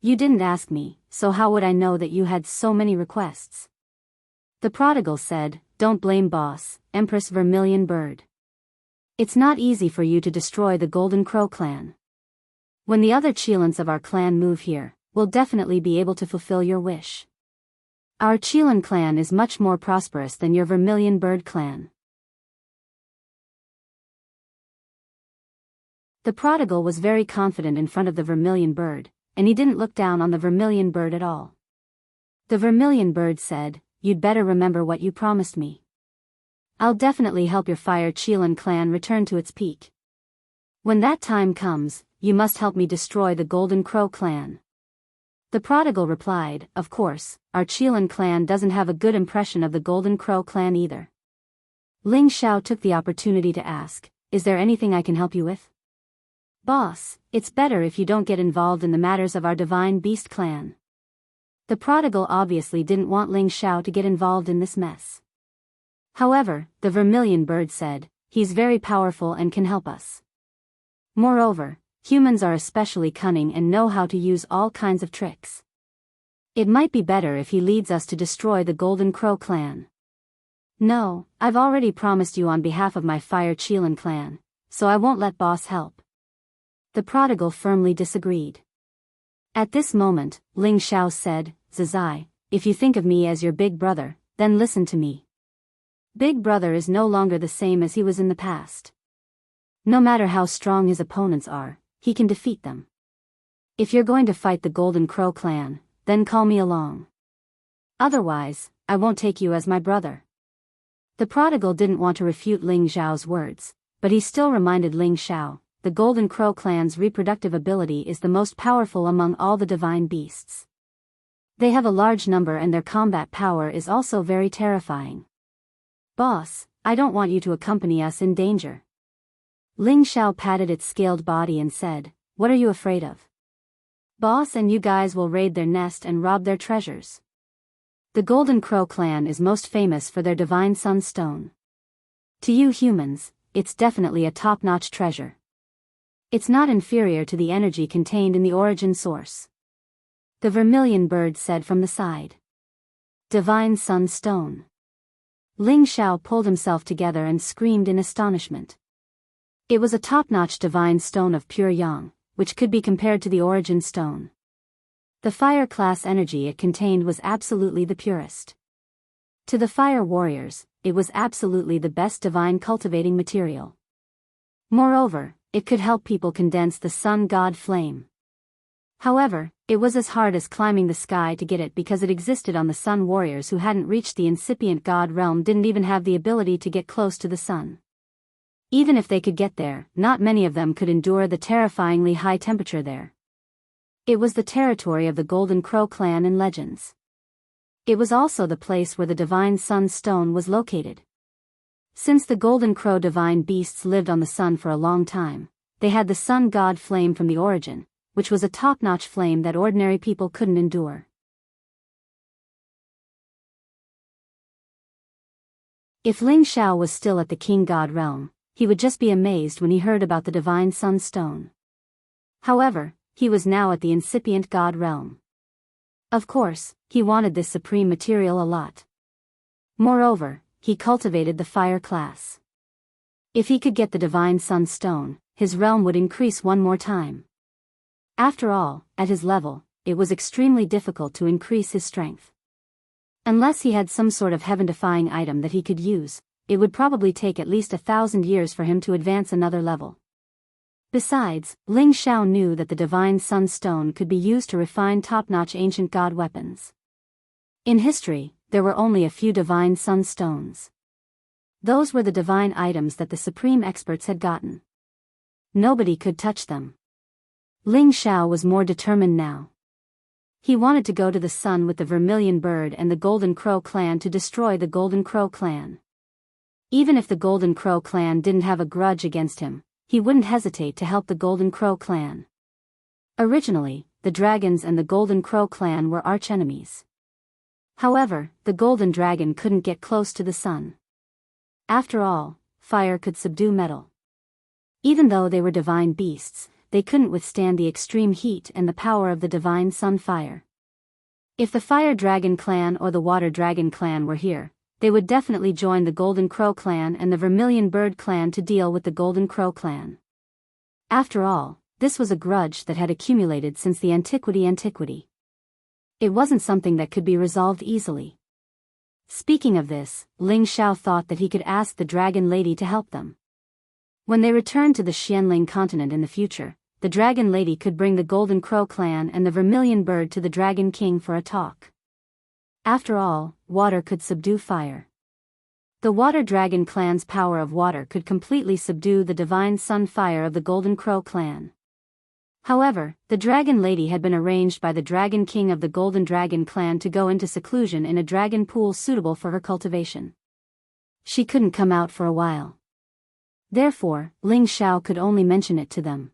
You didn't ask me, so how would I know that you had so many requests?" The prodigal said, "Don't blame boss, Empress Vermilion Bird. It's not easy for you to destroy the Golden Crow clan. When the other Qilins of our clan move here, we'll definitely be able to fulfill your wish. Our Qilin clan is much more prosperous than your Vermilion Bird clan." The prodigal was very confident in front of the vermilion bird, and he didn't look down on the vermilion bird at all. The vermilion bird said, "You'd better remember what you promised me. I'll definitely help your Fire Chelan clan return to its peak. When that time comes, you must help me destroy the Golden Crow clan." The prodigal replied, "Of course, our Chelan clan doesn't have a good impression of the Golden Crow clan either." Ling Xiao took the opportunity to ask, "Is there anything I can help you with?" "Boss, it's better if you don't get involved in the matters of our Divine Beast clan." The prodigal obviously didn't want Ling Xiao to get involved in this mess. However, the vermilion bird said, "He's very powerful and can help us. Moreover, humans are especially cunning and know how to use all kinds of tricks. It might be better if he leads us to destroy the Golden Crow clan." "No, I've already promised you on behalf of my Fire Chelan clan, so I won't let boss help." The prodigal firmly disagreed. At this moment, Ling Xiao said, "Zizai, if you think of me as your big brother, then listen to me. Big brother is no longer the same as he was in the past. No matter how strong his opponents are, he can defeat them. If you're going to fight the Golden Crow clan, then call me along. Otherwise, I won't take you as my brother." The prodigal didn't want to refute Ling Xiao's words, but he still reminded Ling Xiao, "The Golden Crow clan's reproductive ability is the most powerful among all the divine beasts. They have a large number and their combat power is also very terrifying. Boss, I don't want you to accompany us in danger." Ling Xiao patted its scaled body and said, "What are you afraid of? Boss and you guys will raid their nest and rob their treasures. The Golden Crow clan is most famous for their divine sunstone. To you humans, it's definitely a top-notch treasure. It's not inferior to the energy contained in the origin source." The vermilion bird said from the side. "Divine Sunstone." Ling Xiao pulled himself together and screamed in astonishment. It was a top-notch divine stone of pure yang, which could be compared to the origin stone. The fire class energy it contained was absolutely the purest. To the fire warriors, it was absolutely the best divine cultivating material. Moreover, it could help people condense the sun god flame. However, it was as hard as climbing the sky to get it because it existed on the sun warriors who hadn't reached the incipient god realm didn't even have the ability to get close to the sun. Even if they could get there, not many of them could endure the terrifyingly high temperature there. It was the territory of the Golden Crow clan in legends. It was also the place where the divine sun stone was located. Since the Golden Crow divine beasts lived on the sun for a long time, they had the sun god flame from the origin, which was a top-notch flame that ordinary people couldn't endure. If Ling Xiao was still at the king god realm, he would just be amazed when he heard about the divine sunstone. However, he was now at the incipient god realm. Of course, he wanted this supreme material a lot. Moreover, he cultivated the fire class. If he could get the divine sunstone, his realm would increase one more time. After all, at his level, it was extremely difficult to increase his strength. Unless he had some sort of heaven-defying item that he could use, it would probably take at least 1,000 years for him to advance another level. Besides, Ling Xiao knew that the divine sunstone could be used to refine top-notch ancient god weapons. In history, there were only a few divine sunstones. Those were the divine items that the supreme experts had gotten. Nobody could touch them. Ling Xiao was more determined now. He wanted to go to the sun with the vermilion bird and the Golden Crow clan to destroy the Golden Crow clan. Even if the Golden Crow clan didn't have a grudge against him, he wouldn't hesitate to help the Golden Crow clan. Originally, the dragons and the Golden Crow clan were archenemies. However, the golden dragon couldn't get close to the sun. After all, fire could subdue metal. Even though they were divine beasts, they couldn't withstand the extreme heat and the power of the divine sun fire. If the Fire Dragon clan or the Water Dragon clan were here, they would definitely join the Golden Crow clan and the Vermilion Bird clan to deal with the Golden Crow clan. After all, this was a grudge that had accumulated since the antiquity. It wasn't something that could be resolved easily. Speaking of this, Ling Xiao thought that he could ask the Dragon Lady to help them. When they returned to the Xianling continent in the future, the Dragon Lady could bring the Golden Crow clan and the Vermilion Bird to the Dragon King for a talk. After all, water could subdue fire. The Water Dragon clan's power of water could completely subdue the divine sun fire of the Golden Crow clan. However, the Dragon Lady had been arranged by the Dragon King of the Golden Dragon clan to go into seclusion in a dragon pool suitable for her cultivation. She couldn't come out for a while. Therefore, Ling Xiao could only mention it to them.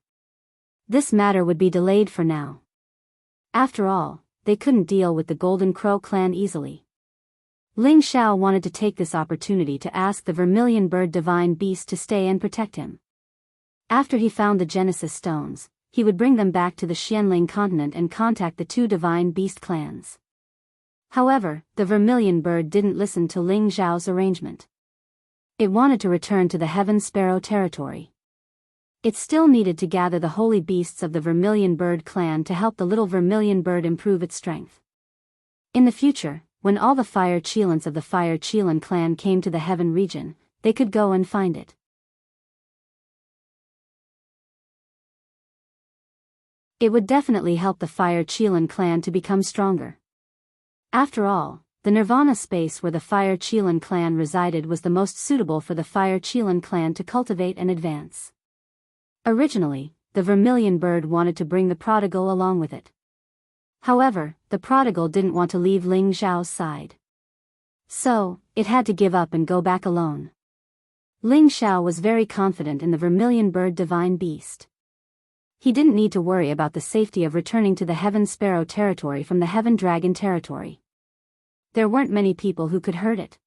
This matter would be delayed for now. After all, they couldn't deal with the Golden Crow clan easily. Ling Xiao wanted to take this opportunity to ask the Vermilion Bird Divine Beast to stay and protect him. After he found the Genesis Stones, he would bring them back to the Xianling continent and contact the two Divine Beast clans. However, the Vermilion Bird didn't listen to Ling Xiao's arrangement. It wanted to return to the Heaven Sparrow territory. It still needed to gather the holy beasts of the Vermilion Bird clan to help the little Vermilion Bird improve its strength. In the future, when all the Fire Cheelants of the Fire Cheelan clan came to the Heaven region, they could go and find it. It would definitely help the Fire Cheelan clan to become stronger. After all, the Nirvana space where the Fire Cheelan clan resided was the most suitable for the Fire Cheelan clan to cultivate and advance. Originally, the Vermilion Bird wanted to bring the prodigal along with it. However, the prodigal didn't want to leave Ling Xiao's side. So, it had to give up and go back alone. Ling Xiao was very confident in the Vermilion Bird Divine Beast. He didn't need to worry about the safety of returning to the Heaven Sparrow territory from the Heaven Dragon territory. There weren't many people who could hurt it.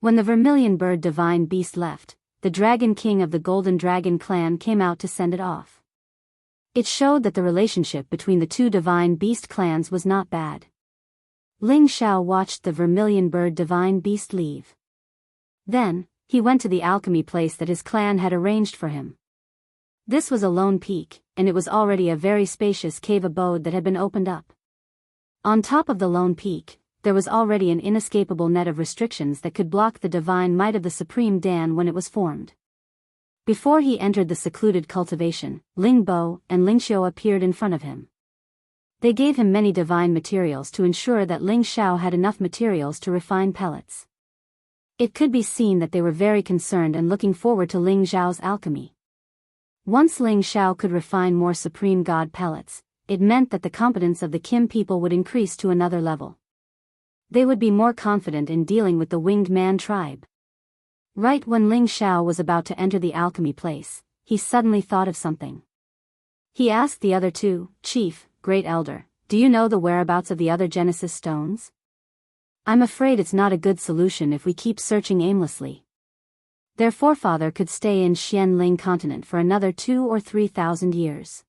When the Vermilion Bird Divine Beast left, the Dragon King of the Golden Dragon clan came out to send it off. It showed that the relationship between the two Divine Beast clans was not bad. Ling Xiao watched the Vermilion Bird Divine Beast leave. Then, he went to the alchemy place that his clan had arranged for him. This was a lone peak, and it was already a very spacious cave abode that had been opened up. On top of the lone peak, there was already an inescapable net of restrictions that could block the divine might of the Supreme Dan when it was formed. Before he entered the secluded cultivation, Ling Bo and Ling Xiao appeared in front of him. They gave him many divine materials to ensure that Ling Xiao had enough materials to refine pellets. It could be seen that they were very concerned and looking forward to Ling Xiao's alchemy. Once Ling Xiao could refine more Supreme God pellets, it meant that the competence of the Kim people would increase to another level. They would be more confident in dealing with the Winged Man tribe. Right when Ling Xiao was about to enter the alchemy place, he suddenly thought of something. He asked the other two, Chief, Great Elder, do you know the whereabouts of the other Genesis stones? I'm afraid it's not a good solution if we keep searching aimlessly. Their forefather could stay in Xianling continent for another 2,000 or 3,000 years.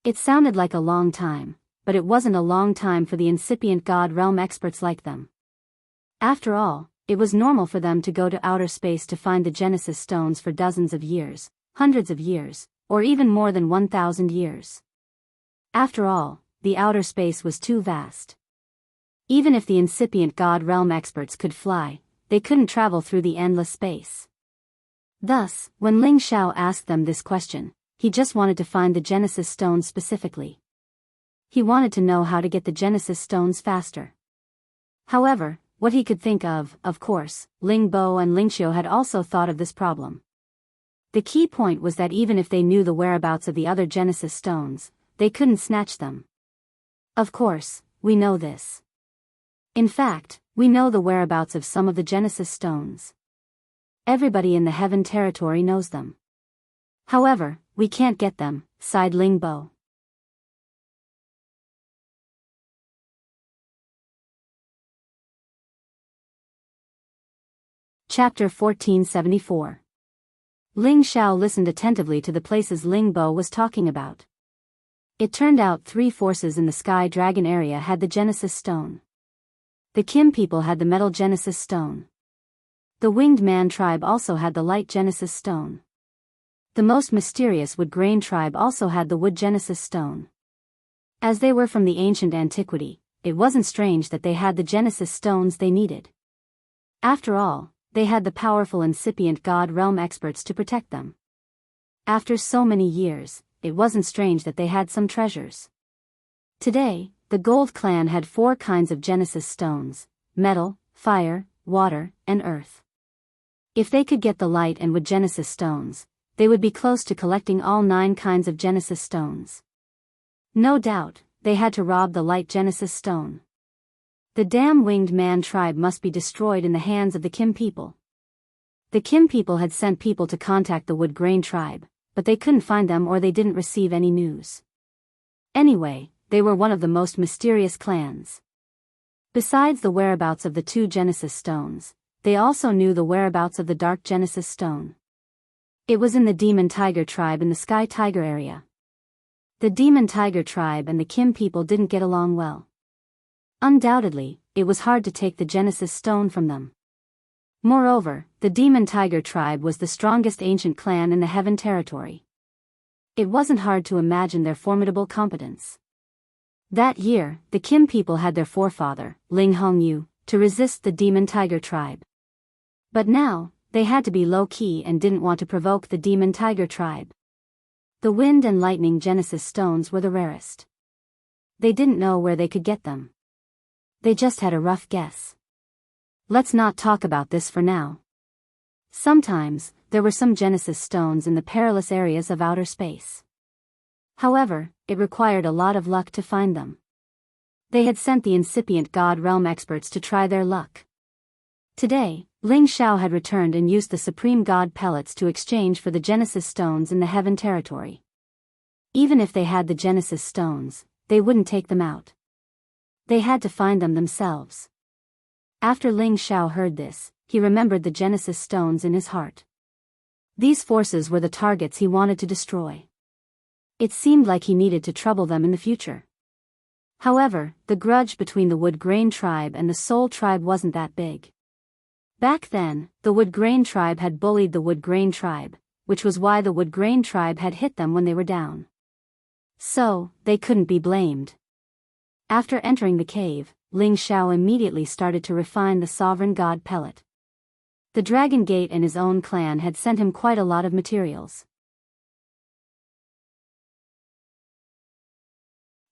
It sounded like a long time, but it wasn't a long time for the incipient God realm experts like them. After all, it was normal for them to go to outer space to find the Genesis stones for dozens of years, hundreds of years, or even more than 1,000 years. After all, the outer space was too vast. Even if the incipient God realm experts could fly, they couldn't travel through the endless space. Thus, when Ling Xiao asked them this question, he just wanted to find the Genesis stones specifically. He wanted to know how to get the Genesis stones faster. However, what he could think of course, Ling Bo and Ling Xiao had also thought of this problem. The key point was that even if they knew the whereabouts of the other Genesis stones, they couldn't snatch them. Of course, we know this. In fact, we know the whereabouts of some of the Genesis stones. Everybody in the Heaven territory knows them. However, we can't get them, sighed Ling Bo. Chapter 1474. Ling Xiao listened attentively to the places Ling Bo was talking about. It turned out 3 forces in the Sky Dragon area had the Genesis Stone. The Kim people had the Metal Genesis Stone. The Winged Man tribe also had the Light Genesis Stone. The most mysterious Wood Grain tribe also had the Wood Genesis Stone. As they were from the ancient antiquity, it wasn't strange that they had the Genesis stones they needed. After all, they had the powerful incipient God realm experts to protect them. After so many years, it wasn't strange that they had some treasures. Today, the Gold Clan had 4 kinds of Genesis stones: metal, fire, water, and earth. If they could get the light and wood Genesis stones, they would be close to collecting all 9 kinds of Genesis stones. No doubt, they had to rob the light Genesis stone. The damn winged man tribe must be destroyed in the hands of the Kim people. The Kim people had sent people to contact the Wood Grain tribe, but they couldn't find them or they didn't receive any news. Anyway, they were one of the most mysterious clans. Besides the whereabouts of the 2 Genesis stones, they also knew the whereabouts of the Dark Genesis stone. It was in the Demon Tiger tribe in the Sky Tiger area. The Demon Tiger tribe and the Kim people didn't get along well. Undoubtedly, it was hard to take the Genesis stone from them. Moreover, the Demon Tiger tribe was the strongest ancient clan in the Heaven territory. It wasn't hard to imagine their formidable competence. That year, the Kim people had their forefather, Ling Hongyu, to resist the Demon Tiger tribe. But now, they had to be low-key and didn't want to provoke the Demon Tiger tribe. The Wind and Lightning Genesis stones were the rarest. They didn't know where they could get them. They just had a rough guess. Let's not talk about this for now. Sometimes, there were some Genesis stones in the perilous areas of outer space. However, it required a lot of luck to find them. They had sent the incipient God realm experts to try their luck. Today, Ling Xiao had returned and used the Supreme God pellets to exchange for the Genesis stones in the Heaven territory. Even if they had the Genesis stones, they wouldn't take them out. They had to find them themselves. After Ling Xiao heard this, he remembered the Genesis stones in his heart. These forces were the targets he wanted to destroy. It seemed like he needed to trouble them in the future. However, the grudge between the Wood Grain tribe and the Soul tribe wasn't that big. Back then, the Wood Grain tribe had bullied the Wood Grain tribe, which was why the Wood Grain tribe had hit them when they were down. So, they couldn't be blamed. After entering the cave, Ling Xiao immediately started to refine the Sovereign God pellet. The Dragon Gate and his own clan had sent him quite a lot of materials.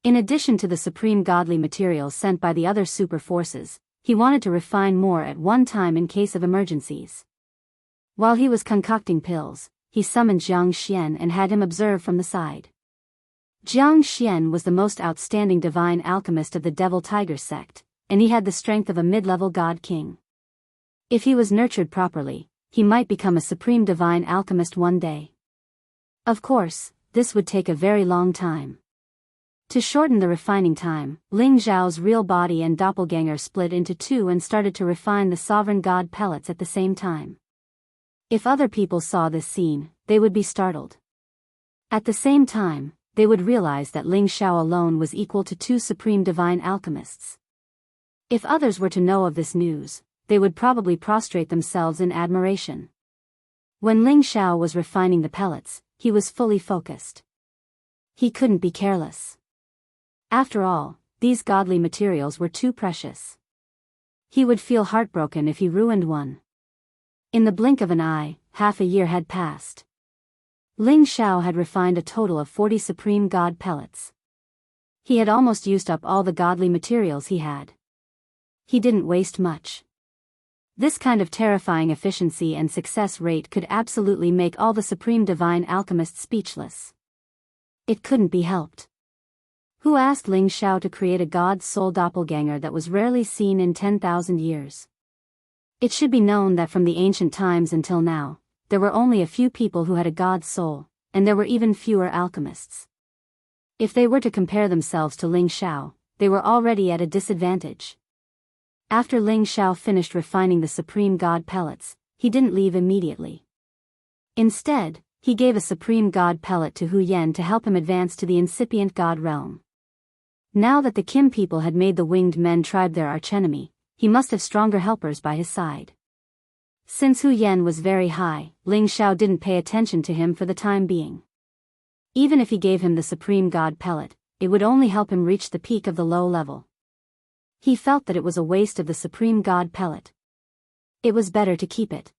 In addition to the supreme godly materials sent by the other super forces, he wanted to refine more at one time in case of emergencies. While he was concocting pills, he summoned Jiang Xian and had him observe from the side. Jiang Xian was the most outstanding divine alchemist of the Devil Tiger sect, and he had the strength of a mid-level god king. If he was nurtured properly, he might become a supreme divine alchemist one day. Of course, this would take a very long time. To shorten the refining time, Ling Xiao's real body and doppelganger split into 2 and started to refine the sovereign god pellets at the same time. If other people saw this scene, they would be startled. At the same time, they would realize that Ling Xiao alone was equal to 2 supreme divine alchemists. If others were to know of this news, they would probably prostrate themselves in admiration. When Ling Xiao was refining the pellets, he was fully focused. He couldn't be careless. After all, these godly materials were too precious. He would feel heartbroken if he ruined one. In the blink of an eye, half a year had passed. Ling Xiao had refined a total of 40 supreme god pellets. He had almost used up all the godly materials he had. He didn't waste much. This kind of terrifying efficiency and success rate could absolutely make all the supreme divine alchemists speechless. It couldn't be helped. Who asked Ling Xiao to create a god's soul doppelganger that was rarely seen in 10,000 years? It should be known that from the ancient times until now, there were only a few people who had a god's soul, and there were even fewer alchemists. If they were to compare themselves to Ling Xiao, they were already at a disadvantage. After Ling Xiao finished refining the supreme god pellets, he didn't leave immediately. Instead, he gave a supreme god pellet to Hu Yen to help him advance to the incipient god realm. Now that the Kim people had made the Winged Men tribe their archenemy, he must have stronger helpers by his side. Since Hu Yen was very high, Ling Xiao didn't pay attention to him for the time being. Even if he gave him the supreme god pellet, it would only help him reach the peak of the low level. He felt that it was a waste of the supreme god pellet. It was better to keep it.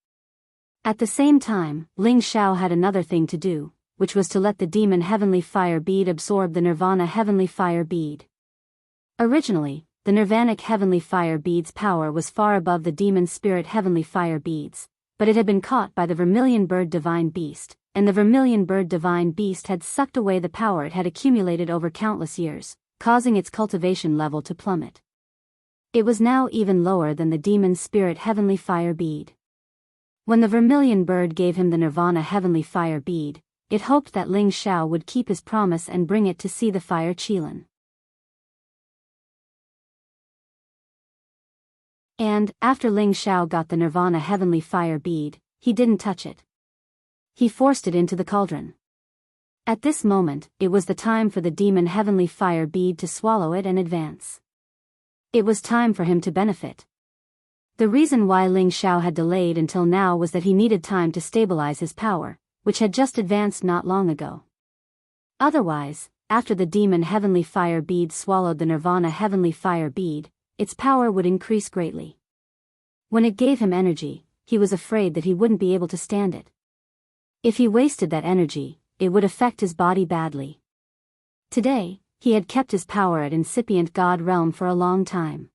At the same time, Ling Xiao had another thing to do, which was to let the demon heavenly fire bead absorb the nirvana heavenly fire bead. Originally, the nirvanic heavenly fire bead's power was far above the demon spirit heavenly fire beads, but it had been caught by the vermilion bird divine beast, and the vermilion bird divine beast had sucked away the power it had accumulated over countless years, causing its cultivation level to plummet. It was now even lower than the demon spirit heavenly fire bead. When the vermilion bird gave him the nirvana heavenly fire bead, it hoped that Ling Xiao would keep his promise and bring it to see the fire Qilin. And, after Ling Xiao got the nirvana heavenly fire bead, he didn't touch it. He forced it into the cauldron. At this moment, it was the time for the demon heavenly fire bead to swallow it and advance. It was time for him to benefit. The reason why Ling Xiao had delayed until now was that he needed time to stabilize his power, which had just advanced not long ago. Otherwise, after the demon heavenly fire bead swallowed the nirvana heavenly fire bead, its power would increase greatly. When it gave him energy, he was afraid that he wouldn't be able to stand it. If he wasted that energy, it would affect his body badly. Today, he had kept his power at incipient God realm for a long time.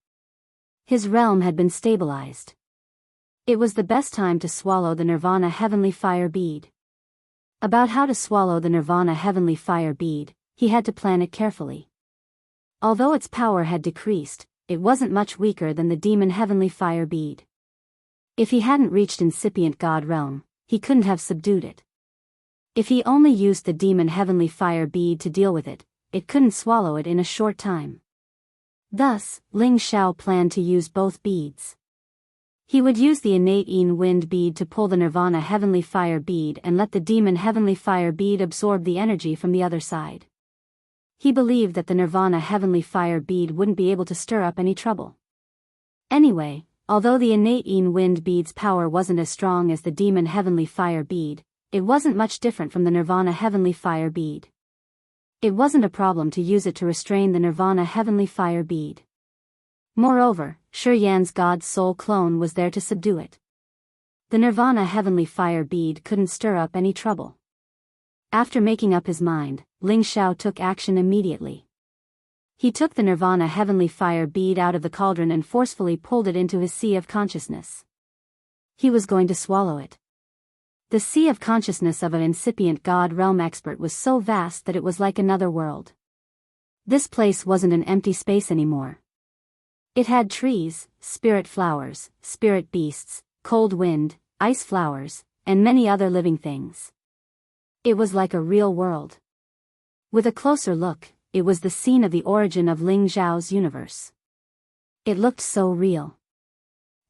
His realm had been stabilized. It was the best time to swallow the nirvana heavenly fire bead. About how to swallow the nirvana heavenly fire bead, he had to plan it carefully. Although its power had decreased, it wasn't much weaker than the demon heavenly fire bead. If he hadn't reached incipient God realm, he couldn't have subdued it. If he only used the demon heavenly fire bead to deal with it, it couldn't swallow it in a short time. Thus, Ling Xiao planned to use both beads. He would use the innate Yin wind bead to pull the nirvana heavenly fire bead and let the demon heavenly fire bead absorb the energy from the other side. He believed that the nirvana heavenly fire bead wouldn't be able to stir up any trouble. Anyway, although the innate Yin wind bead's power wasn't as strong as the demon heavenly fire bead, it wasn't much different from the nirvana heavenly fire bead. It wasn't a problem to use it to restrain the nirvana heavenly fire bead. Moreover, Shi Yan's God's soul clone was there to subdue it. The nirvana heavenly fire bead couldn't stir up any trouble. After making up his mind, Ling Xiao took action immediately. He took the nirvana heavenly fire bead out of the cauldron and forcefully pulled it into his sea of consciousness. He was going to swallow it. The sea of consciousness of an incipient God realm expert was so vast that it was like another world. This place wasn't an empty space anymore. It had trees, spirit flowers, spirit beasts, cold wind, ice flowers, and many other living things. It was like a real world. With a closer look, it was the scene of the origin of Ling Xiao's universe. It looked so real.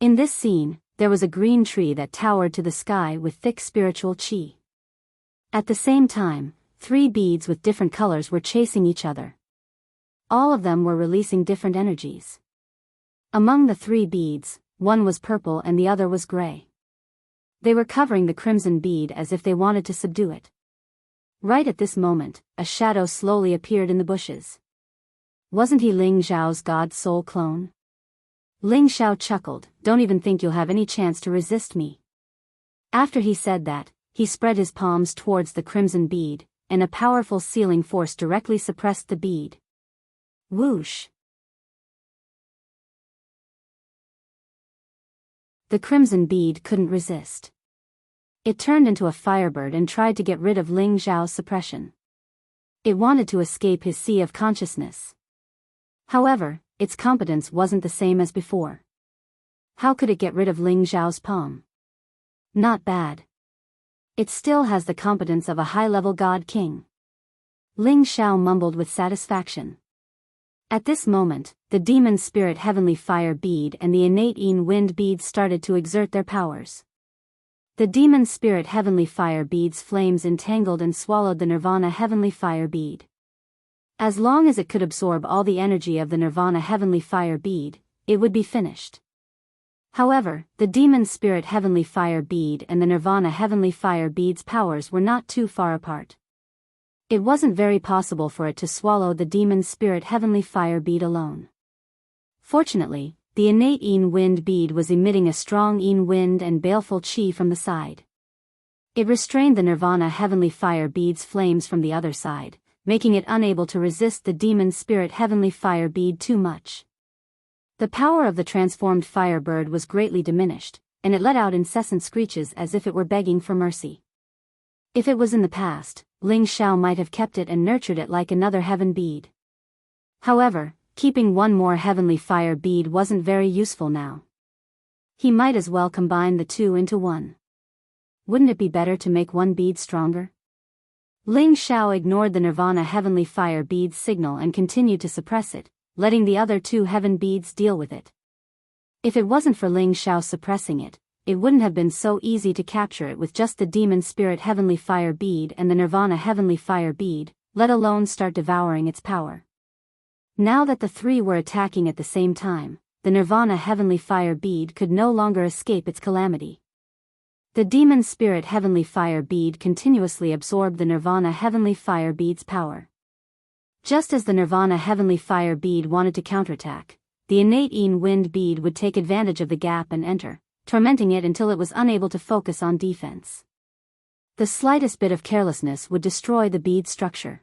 In this scene, there was a green tree that towered to the sky with thick spiritual qi. At the same time, 3 beads with different colors were chasing each other. All of them were releasing different energies. Among the 3 beads, one was purple and the other was gray. They were covering the crimson bead as if they wanted to subdue it. Right at this moment, a shadow slowly appeared in the bushes. Wasn't he Ling Xiao's God soul clone? Ling Xiao chuckled, "Don't even think you'll have any chance to resist me." After he said that, he spread his palms towards the crimson bead, and a powerful sealing force directly suppressed the bead. Whoosh! The crimson bead couldn't resist. It turned into a firebird and tried to get rid of Ling Xiao's suppression. It wanted to escape his sea of consciousness. However, its competence wasn't the same as before. How could it get rid of Ling Xiao's palm? Not bad. It still has the competence of a high-level god king. Ling Xiao mumbled with satisfaction. At this moment, the demon spirit heavenly fire bead and the innate Yin wind bead started to exert their powers. The demon spirit heavenly fire bead's flames entangled and swallowed the nirvana heavenly fire bead. As long as it could absorb all the energy of the nirvana heavenly fire bead, it would be finished. However, the demon spirit heavenly fire bead and the nirvana heavenly fire bead's powers were not too far apart. It wasn't very possible for it to swallow the demon spirit heavenly fire bead alone. Fortunately, the innate Yin wind bead was emitting a strong Yin wind and baleful chi from the side. It restrained the Nirvana heavenly fire bead's flames from the other side, making it unable to resist the demon spirit heavenly fire bead too much. The power of the transformed firebird was greatly diminished, and it let out incessant screeches as if it were begging for mercy. If it was in the past, Ling Xiao might have kept it and nurtured it like another heaven bead. However, keeping one more heavenly fire bead wasn't very useful now. He might as well combine the two into one. Wouldn't it be better to make one bead stronger? Ling Xiao ignored the Nirvana heavenly fire bead's signal and continued to suppress it, letting the other two heaven beads deal with it. If it wasn't for Ling Xiao suppressing it, it wouldn't have been so easy to capture it with just the demon spirit heavenly fire bead and the Nirvana heavenly fire bead, let alone start devouring its power. Now that the three were attacking at the same time, the Nirvana heavenly fire bead could no longer escape its calamity. The demon spirit heavenly fire bead continuously absorbed the Nirvana heavenly fire bead's power. Just as the Nirvana heavenly fire bead wanted to counterattack, the innate Yin wind bead would take advantage of the gap and enter, tormenting it until it was unable to focus on defense. The slightest bit of carelessness would destroy the bead's structure.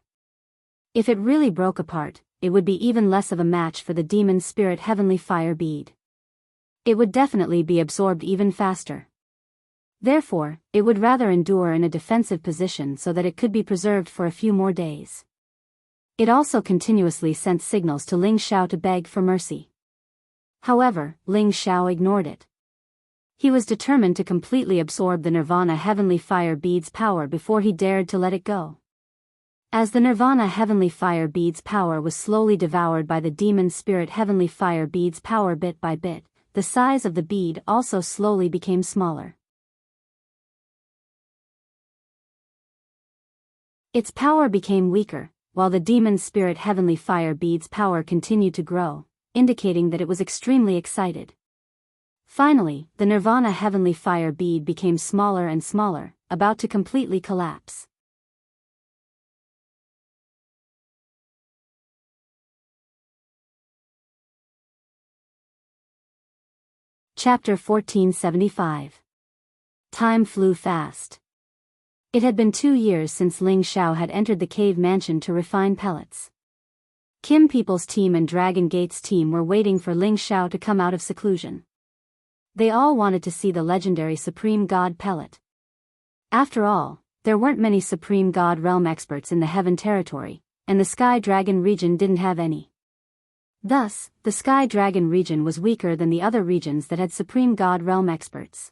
If it really broke apart, it would be even less of a match for the demon spirit heavenly fire bead. It would definitely be absorbed even faster. Therefore, it would rather endure in a defensive position so that it could be preserved for a few more days. It also continuously sent signals to Ling Xiao to beg for mercy. However, Ling Xiao ignored it. He was determined to completely absorb the Nirvana heavenly fire bead's power before he dared to let it go. As the Nirvana heavenly fire bead's power was slowly devoured by the demon spirit heavenly fire bead's power bit by bit, the size of the bead also slowly became smaller. Its power became weaker, while the demon spirit heavenly fire bead's power continued to grow, indicating that it was extremely excited. Finally, the Nirvana heavenly fire bead became smaller and smaller, about to completely collapse. Chapter 1475. Time flew fast. It had been 2 years since Ling Xiao had entered the cave mansion to refine pellets. Kim People's team and Dragon Gate's team were waiting for Ling Xiao to come out of seclusion. They all wanted to see the legendary Supreme God pellet. After all, there weren't many Supreme God realm experts in the Heaven territory, and the Sky Dragon region didn't have any. Thus, the Sky Dragon region was weaker than the other regions that had Supreme God realm experts.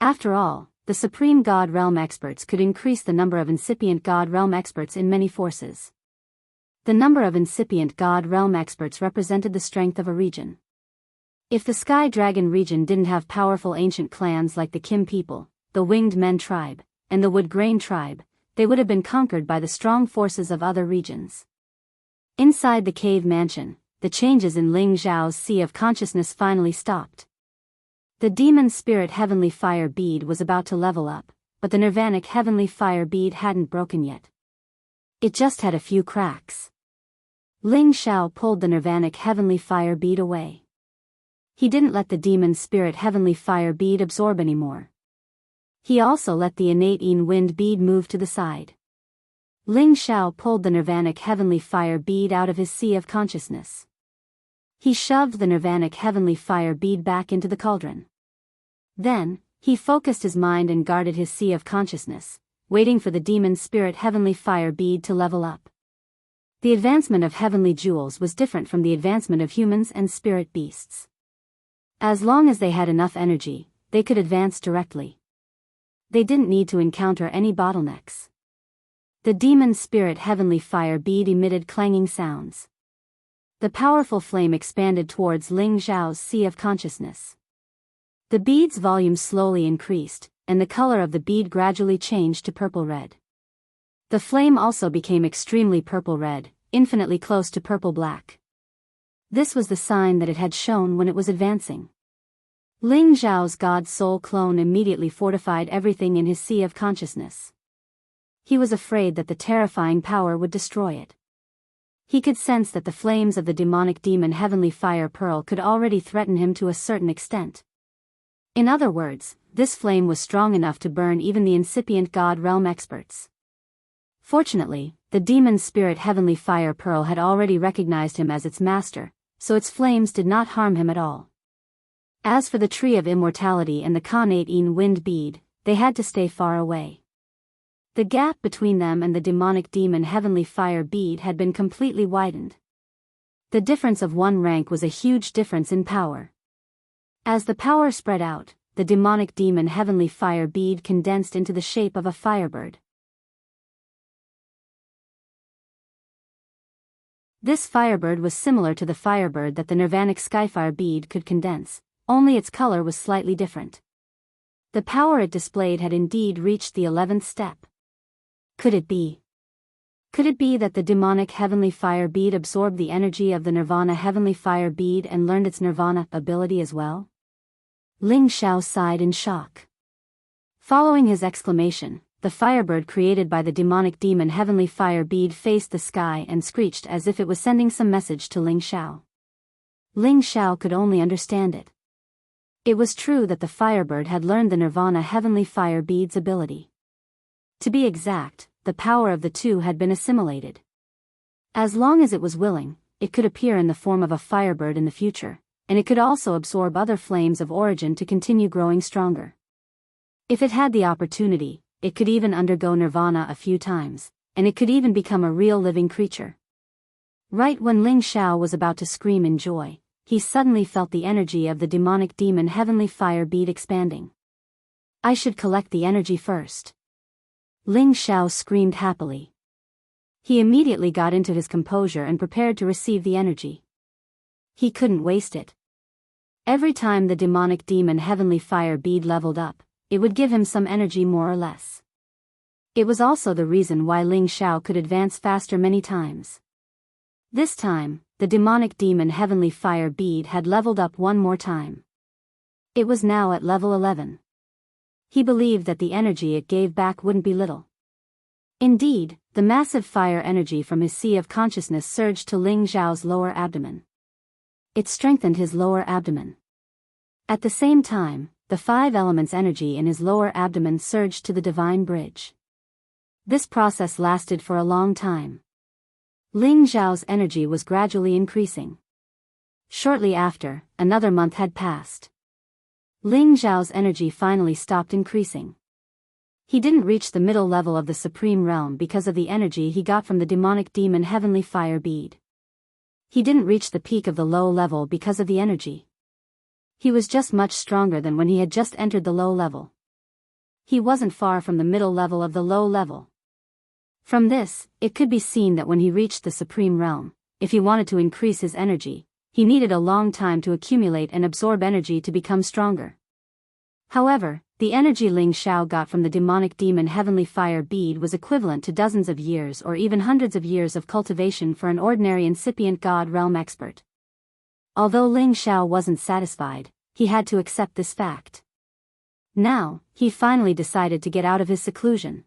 After all, the Supreme God realm experts could increase the number of incipient God realm experts in many forces. The number of incipient God realm experts represented the strength of a region. If the Sky Dragon region didn't have powerful ancient clans like the Kim people, the Winged Men tribe, and the Wood Grain tribe, they would have been conquered by the strong forces of other regions. Inside the cave mansion, the changes in Ling Xiao's sea of consciousness finally stopped. The demon spirit heavenly fire bead was about to level up, but the nirvanic heavenly fire bead hadn't broken yet. It just had a few cracks. Ling Xiao pulled the nirvanic heavenly fire bead away. He didn't let the demon spirit heavenly fire bead absorb anymore. He also let the innate Yin wind bead move to the side. Ling Xiao pulled the nirvanic heavenly fire bead out of his sea of consciousness. He shoved the nirvanic heavenly fire bead back into the cauldron. Then, he focused his mind and guarded his sea of consciousness, waiting for the demon spirit heavenly fire bead to level up. The advancement of heavenly jewels was different from the advancement of humans and spirit beasts. As long as they had enough energy, they could advance directly. They didn't need to encounter any bottlenecks. The demon spirit heavenly fire bead emitted clanging sounds. The powerful flame expanded towards Ling Xiao's sea of consciousness. The bead's volume slowly increased, and the color of the bead gradually changed to purple-red. The flame also became extremely purple-red, infinitely close to purple-black. This was the sign that it had shown when it was advancing. Ling Xiao's God Soul clone immediately fortified everything in his sea of consciousness. He was afraid that the terrifying power would destroy it. He could sense that the flames of the demonic demon Heavenly Fire Pearl could already threaten him to a certain extent. In other words, this flame was strong enough to burn even the incipient God Realm experts. Fortunately, the demon's spirit Heavenly Fire Pearl had already recognized him as its master, so its flames did not harm him at all. As for the Tree of Immortality and the Khanate Wind Bead, they had to stay far away. The gap between them and the demonic demon Heavenly Fire Bead had been completely widened. The difference of one rank was a huge difference in power. As the power spread out, the demonic demon Heavenly Fire Bead condensed into the shape of a firebird. This firebird was similar to the firebird that the Nirvanic Skyfire Bead could condense, only its color was slightly different. The power it displayed had indeed reached the 11th step. Could it be? Could it be that the demonic Heavenly Fire Bead absorbed the energy of the Nirvana Heavenly Fire Bead and learned its Nirvana ability as well? Ling Xiao sighed in shock. Following his exclamation, the firebird created by the demonic demon Heavenly Fire Bead faced the sky and screeched as if it was sending some message to Ling Xiao. Ling Xiao could only understand it. It was true that the firebird had learned the Nirvana Heavenly Fire Bead's ability. To be exact, the power of the two had been assimilated. As long as it was willing, it could appear in the form of a firebird in the future, and it could also absorb other flames of origin to continue growing stronger. If it had the opportunity, it could even undergo nirvana a few times, and it could even become a real living creature. Right when Ling Xiao was about to scream in joy, he suddenly felt the energy of the demonic demon Heavenly Fire Bead expanding. I should collect the energy first. Ling Xiao screamed happily. He immediately got into his composure and prepared to receive the energy. He couldn't waste it. Every time the demonic demon Heavenly Fire Bead leveled up, it would give him some energy more or less. It was also the reason why Ling Xiao could advance faster many times. This time, the demonic demon Heavenly Fire Bead had leveled up one more time. It was now at level 11. He believed that the energy it gave back wouldn't be little. Indeed, the massive fire energy from his sea of consciousness surged to Ling Xiao's lower abdomen. It strengthened his lower abdomen. At the same time, the 5 elements energy in his lower abdomen surged to the divine bridge. This process lasted for a long time. Ling Xiao's energy was gradually increasing. Shortly after, another month had passed. Ling Xiao's energy finally stopped increasing. He didn't reach the middle level of the Supreme Realm because of the energy he got from the demonic demon Heavenly Fire Bead. He didn't reach the peak of the low level because of the energy. He was just much stronger than when he had just entered the low level. He wasn't far from the middle level of the low level. From this, it could be seen that when he reached the Supreme Realm, if he wanted to increase his energy, he needed a long time to accumulate and absorb energy to become stronger. However, the energy Ling Xiao got from the demonic demon Heavenly Fire Bead was equivalent to dozens of years or even hundreds of years of cultivation for an ordinary incipient God Realm expert. Although Ling Xiao wasn't satisfied, he had to accept this fact. Now, he finally decided to get out of his seclusion.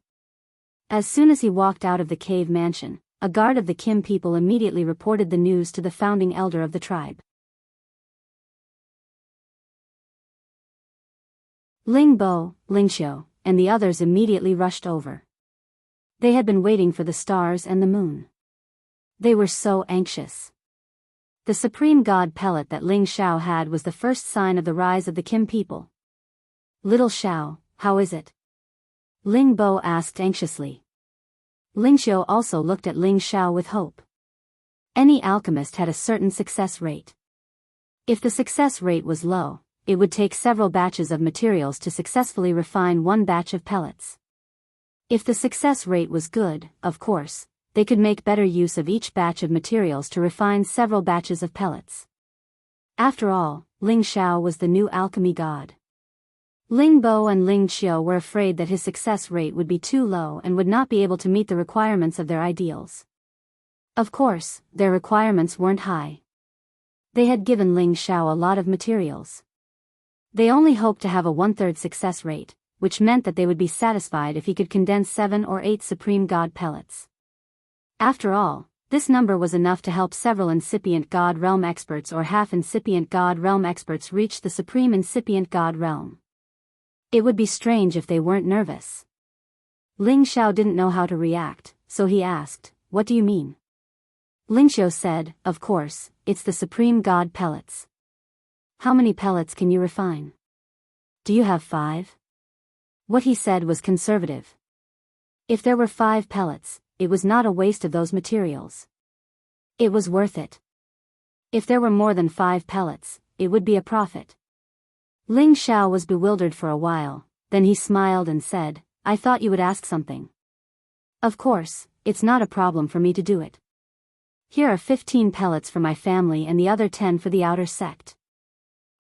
As soon as he walked out of the cave mansion, a guard of the Kim people immediately reported the news to the founding elder of the tribe. Ling Bo, Ling Xiu, and the others immediately rushed over. They had been waiting for the stars and the moon. They were so anxious. The supreme god pellet that Ling Xiao had was the first sign of the rise of the Kim people. Little Xiao, how is it? Ling Bo asked anxiously. Ling Xiu also looked at Ling Xiao with hope. Any alchemist had a certain success rate. If the success rate was low, it would take several batches of materials to successfully refine one batch of pellets. If the success rate was good, of course, they could make better use of each batch of materials to refine several batches of pellets. After all, Ling Xiao was the new alchemy god. Ling Bo and Ling Xiu were afraid that his success rate would be too low and would not be able to meet the requirements of their ideals. Of course, their requirements weren't high. They had given Ling Xiao a lot of materials. They only hoped to have a 1/3 success rate, which meant that they would be satisfied if he could condense 7 or 8 Supreme God pellets. After all, This number was enough to help several incipient God Realm experts or half-incipient God Realm experts reach the supreme incipient God Realm. It would be strange if they weren't nervous. Ling Xiao didn't know how to react, so he asked, "What do you mean?" Ling Xiao said, "Of course, it's the supreme God pellets." "How many pellets can you refine? Do you have 5? What he said was conservative. If there were 5 pellets, it was not a waste of those materials. It was worth it. If there were more than 5 pellets, it would be a profit. Ling Xiao was bewildered for a while, then he smiled and said, "I thought you would ask something. Of course, it's not a problem for me to do it. Here are 15 pellets for my family and the other 10 for the outer sect."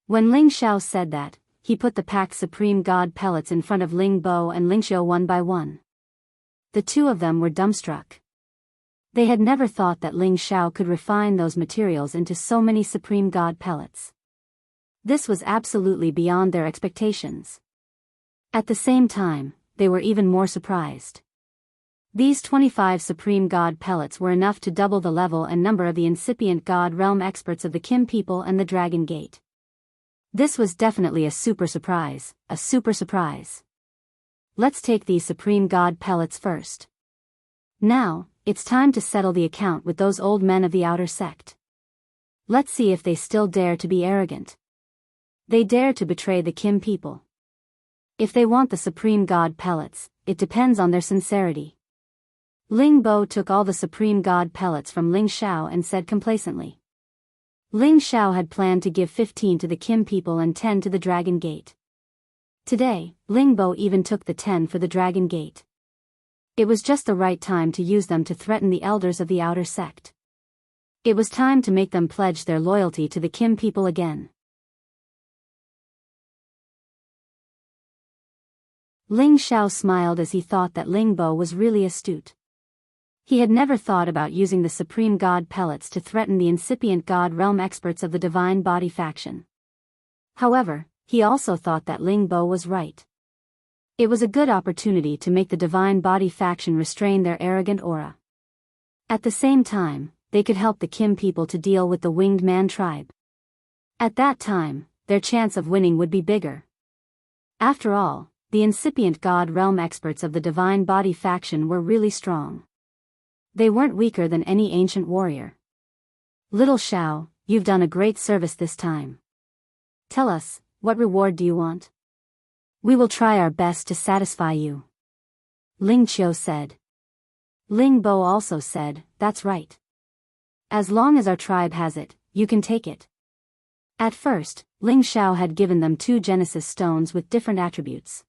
When Ling Xiao said that, he put the packed Supreme God pellets in front of Ling Bo and Ling Xiao one by one. The two of them were dumbstruck. They had never thought that Ling Xiao could refine those materials into so many Supreme God pellets. This was absolutely beyond their expectations. At the same time, they were even more surprised. These 25 Supreme God pellets were enough to double the level and number of the incipient God Realm experts of the Kim people and the Dragon Gate. This was definitely a super surprise, a super surprise. Let's take these Supreme God pellets first. Now, it's time to settle the account with those old men of the outer sect. Let's see if they still dare to be arrogant. They dare to betray the Kim people. If they want the Supreme God pellets, it depends on their sincerity. Ling Bo took all the Supreme God pellets from Ling Xiao and said complacently. Ling Xiao had planned to give 15 to the Kim people and 10 to the Dragon Gate. Today, Ling Bo even took the 10 for the Dragon Gate. It was just the right time to use them to threaten the elders of the outer sect. It was time to make them pledge their loyalty to the Kim people again. Ling Xiao smiled as he thought that Ling Bo was really astute. He had never thought about using the Supreme God pellets to threaten the incipient God Realm experts of the Divine Body faction. However, he also thought that Ling Bo was right. It was a good opportunity to make the Divine Body faction restrain their arrogant aura. At the same time, they could help the Kim people to deal with the Winged Man tribe. At that time, their chance of winning would be bigger. After all, the incipient God Realm experts of the Divine Body faction were really strong. They weren't weaker than any ancient warrior. "Little Xiao, you've done a great service this time. Tell us, what reward do you want? We will try our best to satisfy you," Ling Qiu said. Ling Bo also said, "That's right. As long as our tribe has it, you can take it." At first, Ling Xiao had given them 2 Genesis stones with different attributes.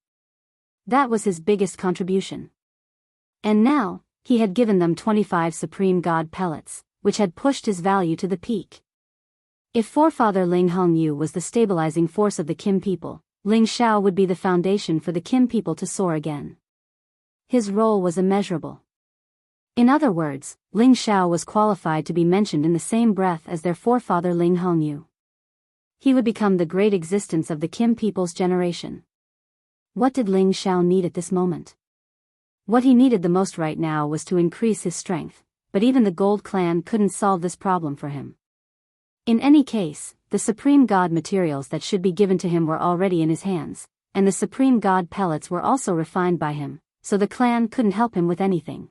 That was his biggest contribution. And now, he had given them 25 Supreme God pellets, which had pushed his value to the peak. If forefather Ling Hongyu was the stabilizing force of the Kim people, Ling Xiao would be the foundation for the Kim people to soar again. His role was immeasurable. In other words, Ling Xiao was qualified to be mentioned in the same breath as their forefather Ling Hongyu. He would become the great existence of the Kim people's generation. What did Ling Xiao need at this moment? What he needed the most right now was to increase his strength, but even the Gold Clan couldn't solve this problem for him. In any case, the Supreme God materials that should be given to him were already in his hands, and the Supreme God pellets were also refined by him, so the clan couldn't help him with anything.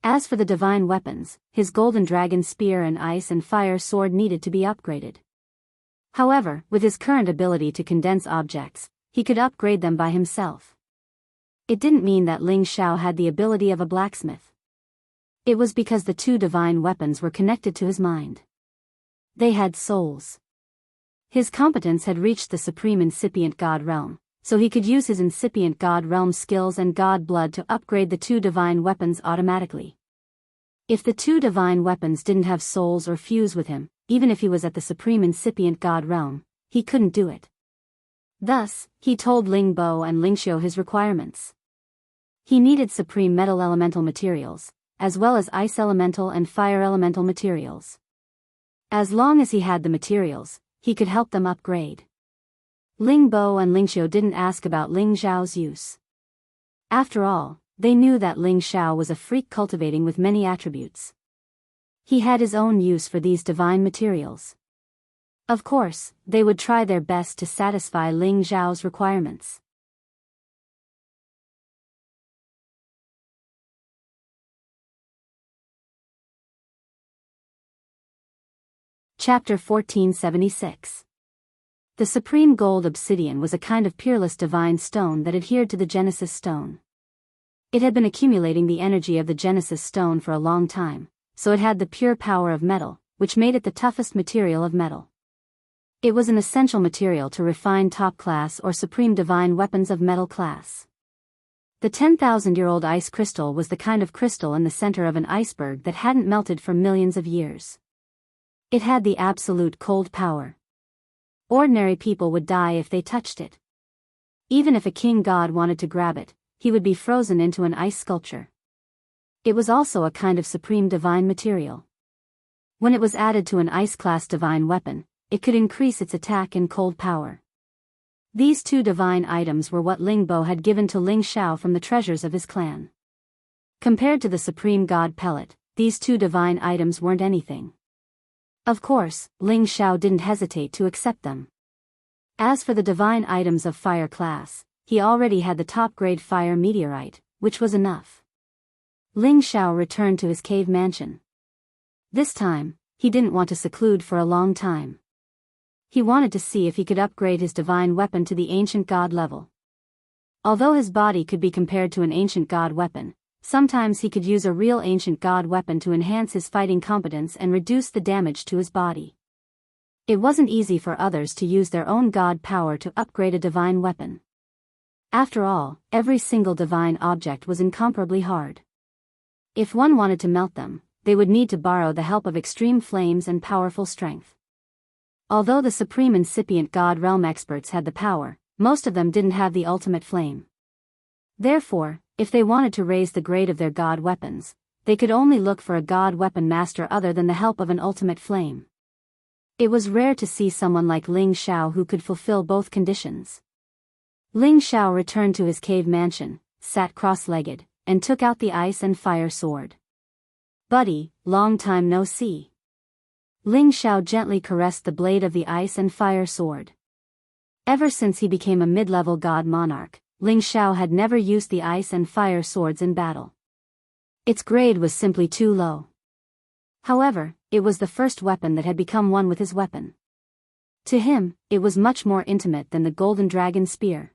As for the divine weapons, his golden dragon spear and ice and fire sword needed to be upgraded. However, with his current ability to condense objects, he could upgrade them by himself. It didn't mean that Ling Xiao had the ability of a blacksmith. It was because the 2 divine weapons were connected to his mind. They had souls. His competence had reached the supreme incipient God realm, so he could use his incipient God realm skills and God blood to upgrade the 2 divine weapons automatically. If the 2 divine weapons didn't have souls or fuse with him, even if he was at the supreme incipient God realm, he couldn't do it. Thus, he told Ling Bo and Ling Xiu his requirements. He needed supreme metal elemental materials, as well as ice elemental and fire elemental materials. As long as he had the materials, he could help them upgrade. Ling Bo and Ling Xiu didn't ask about Ling Xiao's use. After all, they knew that Ling Xiao was a freak cultivating with many attributes. He had his own use for these divine materials. Of course, they would try their best to satisfy Ling Xiao's requirements. Chapter 1476. The supreme gold obsidian was a kind of peerless divine stone that adhered to the Genesis stone. It had been accumulating the energy of the Genesis stone for a long time, so it had the pure power of metal, which made it the toughest material of metal. It was an essential material to refine top-class or supreme divine weapons of metal class. The 10,000-year-old ice crystal was the kind of crystal in the center of an iceberg that hadn't melted for millions of years. It had the absolute cold power. Ordinary people would die if they touched it. Even if a king god wanted to grab it, he would be frozen into an ice sculpture. It was also a kind of supreme divine material. When it was added to an ice-class divine weapon, it could increase its attack and cold power. These two divine items were what Ling Bo had given to Ling Xiao from the treasures of his clan. Compared to the supreme god pellet, these two divine items weren't anything. Of course, Ling Xiao didn't hesitate to accept them. As for the divine items of fire class, he already had the top-grade fire meteorite, which was enough. Ling Xiao returned to his cave mansion. This time, he didn't want to seclude for a long time. He wanted to see if he could upgrade his divine weapon to the ancient god level. Although his body could be compared to an ancient god weapon, sometimes he could use a real ancient god weapon to enhance his fighting competence and reduce the damage to his body. It wasn't easy for others to use their own god power to upgrade a divine weapon. After all, every single divine object was incomparably hard. If one wanted to melt them, they would need to borrow the help of extreme flames and powerful strength. Although the supreme incipient god realm experts had the power, most of them didn't have the ultimate flame. Therefore, if they wanted to raise the grade of their god weapons, they could only look for a god weapon master other than the help of an ultimate flame. It was rare to see someone like Ling Xiao who could fulfill both conditions. Ling Xiao returned to his cave mansion, sat cross-legged, and took out the ice and fire sword. "Buddy, long time no see." Ling Xiao gently caressed the blade of the ice and fire sword. Ever since he became a mid-level god monarch, Ling Xiao had never used the ice and fire swords in battle. Its grade was simply too low. However, it was the first weapon that had become one with his weapon. To him, it was much more intimate than the golden dragon spear.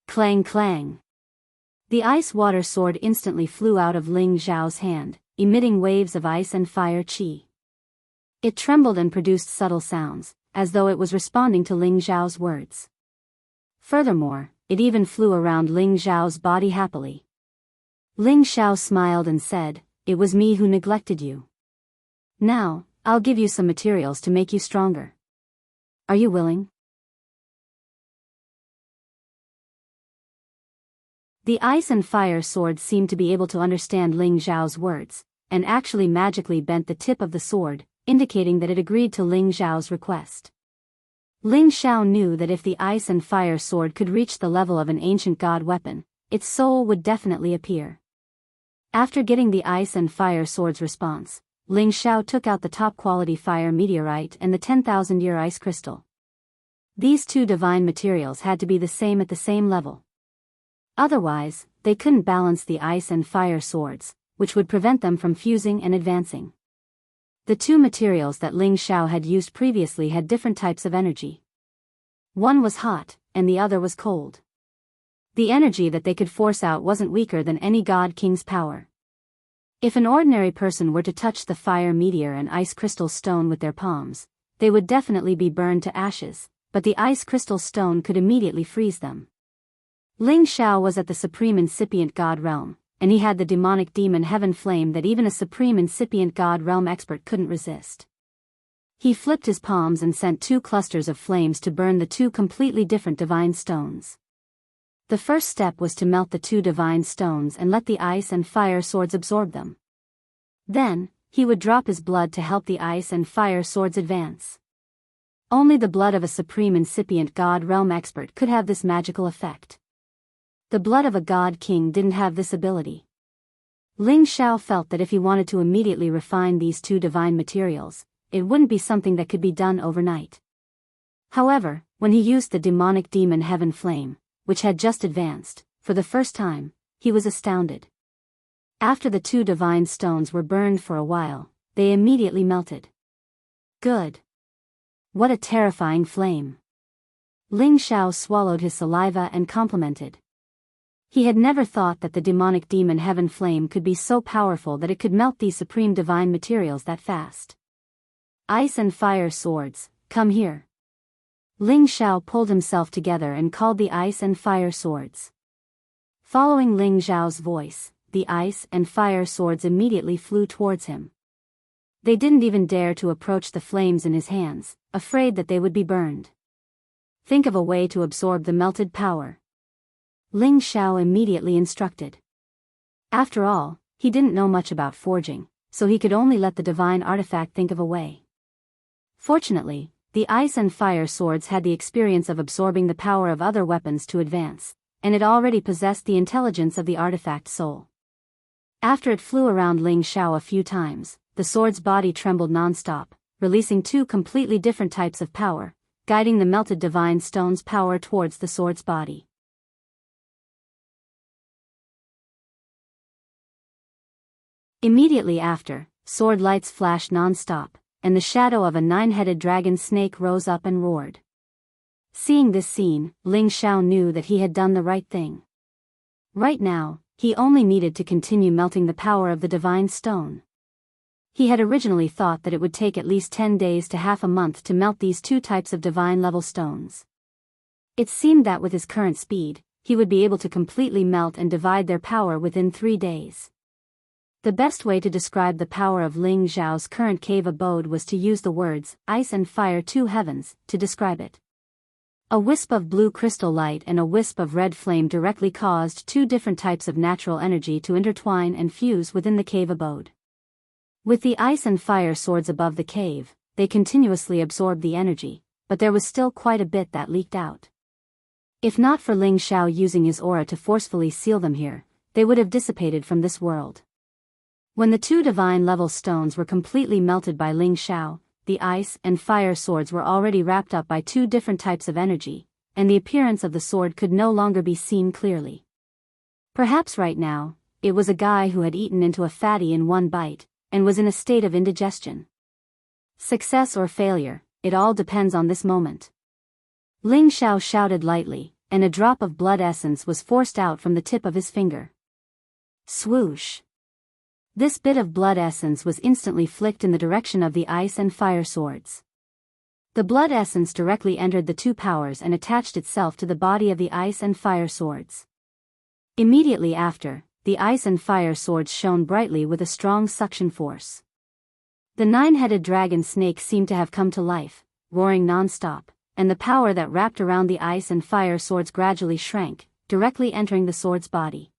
Clang clang. The ice-water sword instantly flew out of Ling Xiao's hand, emitting waves of ice and fire qi. It trembled and produced subtle sounds, as though it was responding to Ling Xiao's words. Furthermore, it even flew around Ling Xiao's body happily. Ling Xiao smiled and said, "It was me who neglected you. Now, I'll give you some materials to make you stronger. Are you willing?" The ice and fire sword seemed to be able to understand Ling Xiao's words, and actually magically bent the tip of the sword, indicating that it agreed to Ling Xiao's request. Ling Xiao knew that if the ice and fire sword could reach the level of an ancient god weapon, its soul would definitely appear. After getting the ice and fire sword's response, Ling Xiao took out the top-quality fire meteorite and the 10,000-year ice crystal. These two divine materials had to be the same at the same level. Otherwise, they couldn't balance the ice and fire swords, which would prevent them from fusing and advancing. The two materials that Ling Xiao had used previously had different types of energy. One was hot, and the other was cold. The energy that they could force out wasn't weaker than any god king's power. If an ordinary person were to touch the fire meteor and ice crystal stone with their palms, they would definitely be burned to ashes, but the ice crystal stone could immediately freeze them. Ling Xiao was at the supreme incipient god realm, and he had the demonic demon heaven flame that even a supreme incipient god realm expert couldn't resist. He flipped his palms and sent two clusters of flames to burn the two completely different divine stones. The first step was to melt the two divine stones and let the ice and fire swords absorb them. Then, he would drop his blood to help the ice and fire swords advance. Only the blood of a supreme incipient god realm expert could have this magical effect. The blood of a god king didn't have this ability. Ling Xiao felt that if he wanted to immediately refine these two divine materials, it wouldn't be something that could be done overnight. However, when he used the demonic demon heaven flame, which had just advanced, for the first time, he was astounded. After the two divine stones were burned for a while, they immediately melted. Good. What a terrifying flame. Ling Xiao swallowed his saliva and complimented. He had never thought that the demonic demon heaven flame could be so powerful that it could melt these supreme divine materials that fast. Ice and fire swords, come here. Ling Xiao pulled himself together and called the ice and fire swords. Following Ling Xiao's voice, the ice and fire swords immediately flew towards him. They didn't even dare to approach the flames in his hands, afraid that they would be burned. Think of a way to absorb the melted power. Ling Xiao immediately instructed. After all, he didn't know much about forging, so he could only let the divine artifact think of a way. Fortunately, the ice and fire swords had the experience of absorbing the power of other weapons to advance, and it already possessed the intelligence of the artifact soul. After it flew around Ling Xiao a few times, the sword's body trembled non-stop, releasing two completely different types of power, guiding the melted divine stone's power towards the sword's body. Immediately after, sword lights flashed non-stop, and the shadow of a nine-headed dragon snake rose up and roared. Seeing this scene, Ling Xiao knew that he had done the right thing. Right now, he only needed to continue melting the power of the divine stone. He had originally thought that it would take at least 10 days to half a month to melt these two types of divine-level stones. It seemed that with his current speed, he would be able to completely melt and divide their power within 3 days. The best way to describe the power of Ling Xiao's current cave abode was to use the words, ice and fire two heavens, to describe it. A wisp of blue crystal light and a wisp of red flame directly caused two different types of natural energy to intertwine and fuse within the cave abode. With the ice and fire swords above the cave, they continuously absorbed the energy, but there was still quite a bit that leaked out. If not for Ling Xiao using his aura to forcefully seal them here, they would have dissipated from this world. When the two divine-level stones were completely melted by Ling Xiao, the ice and fire swords were already wrapped up by two different types of energy, and the appearance of the sword could no longer be seen clearly. Perhaps right now, it was a guy who had eaten into a fatty in one bite, and was in a state of indigestion. Success or failure, it all depends on this moment. Ling Xiao shouted lightly, and a drop of blood essence was forced out from the tip of his finger. Swoosh! This bit of blood essence was instantly flicked in the direction of the ice and fire swords. The blood essence directly entered the two powers and attached itself to the body of the ice and fire swords. Immediately after, the ice and fire swords shone brightly with a strong suction force. The nine-headed dragon snake seemed to have come to life, roaring non-stop, and the power that wrapped around the ice and fire swords gradually shrank, directly entering the sword's body.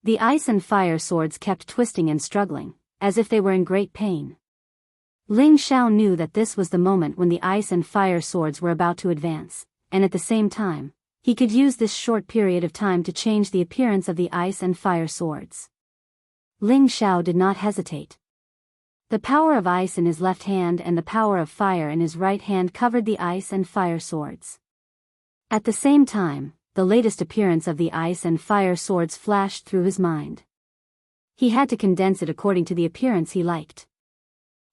The ice and fire swords kept twisting and struggling, as if they were in great pain. Ling Xiao knew that this was the moment when the ice and fire swords were about to advance, and at the same time, he could use this short period of time to change the appearance of the ice and fire swords. Ling Xiao did not hesitate. The power of ice in his left hand and the power of fire in his right hand covered the ice and fire swords. At the same time, the latest appearance of the ice and fire swords flashed through his mind. He had to condense it according to the appearance he liked.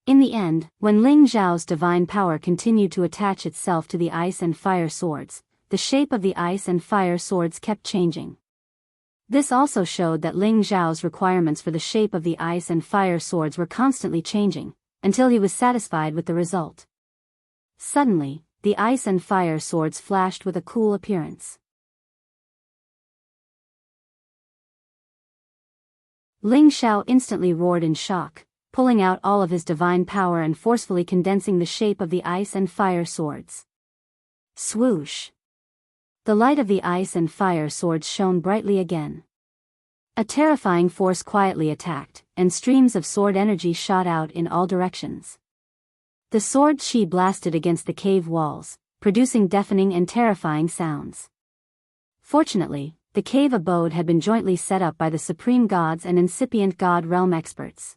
In the end, when Ling Xiao's divine power continued to attach itself to the ice and fire swords, the shape of the ice and fire swords kept changing. This also showed that Ling Xiao's requirements for the shape of the ice and fire swords were constantly changing, until he was satisfied with the result. Suddenly, the ice and fire swords flashed with a cool appearance. Ling Xiao instantly roared in shock, pulling out all of his divine power and forcefully condensing the shape of the ice and fire swords. Swoosh! The light of the ice and fire swords shone brightly again. A terrifying force quietly attacked, and streams of sword energy shot out in all directions. The sword chi blasted against the cave walls, producing deafening and terrifying sounds. Fortunately, the cave abode had been jointly set up by the supreme gods and incipient god realm experts.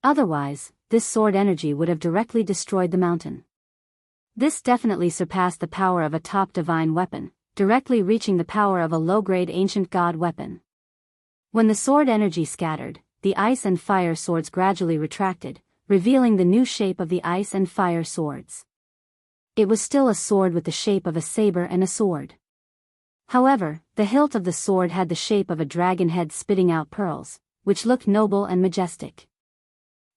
Otherwise, this sword energy would have directly destroyed the mountain. This definitely surpassed the power of a top divine weapon, directly reaching the power of a low-grade ancient god weapon. When the sword energy scattered, the ice and fire swords gradually retracted, revealing the new shape of the ice and fire swords. It was still a sword with the shape of a saber and a sword. However, the hilt of the sword had the shape of a dragon head spitting out pearls, which looked noble and majestic.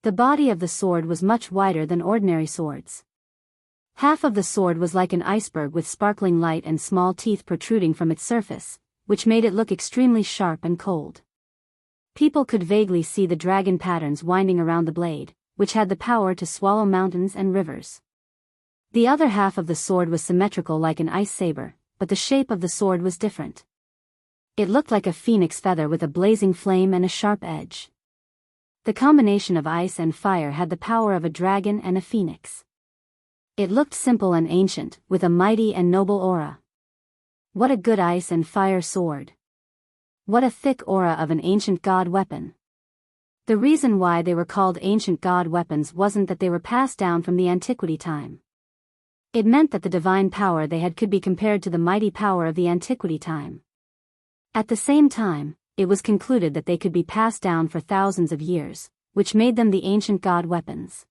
The body of the sword was much wider than ordinary swords. Half of the sword was like an iceberg with sparkling light and small teeth protruding from its surface, which made it look extremely sharp and cold. People could vaguely see the dragon patterns winding around the blade, which had the power to swallow mountains and rivers. The other half of the sword was symmetrical like an ice saber, but the shape of the sword was different. It looked like a phoenix feather with a blazing flame and a sharp edge. The combination of ice and fire had the power of a dragon and a phoenix. It looked simple and ancient, with a mighty and noble aura. What a good ice and fire sword! What a thick aura of an ancient god weapon! The reason why they were called ancient god weapons wasn't that they were passed down from the antiquity time. It meant that the divine power they had could be compared to the mighty power of the antiquity time. At the same time, it was concluded that they could be passed down for thousands of years, which made them the ancient god weapons.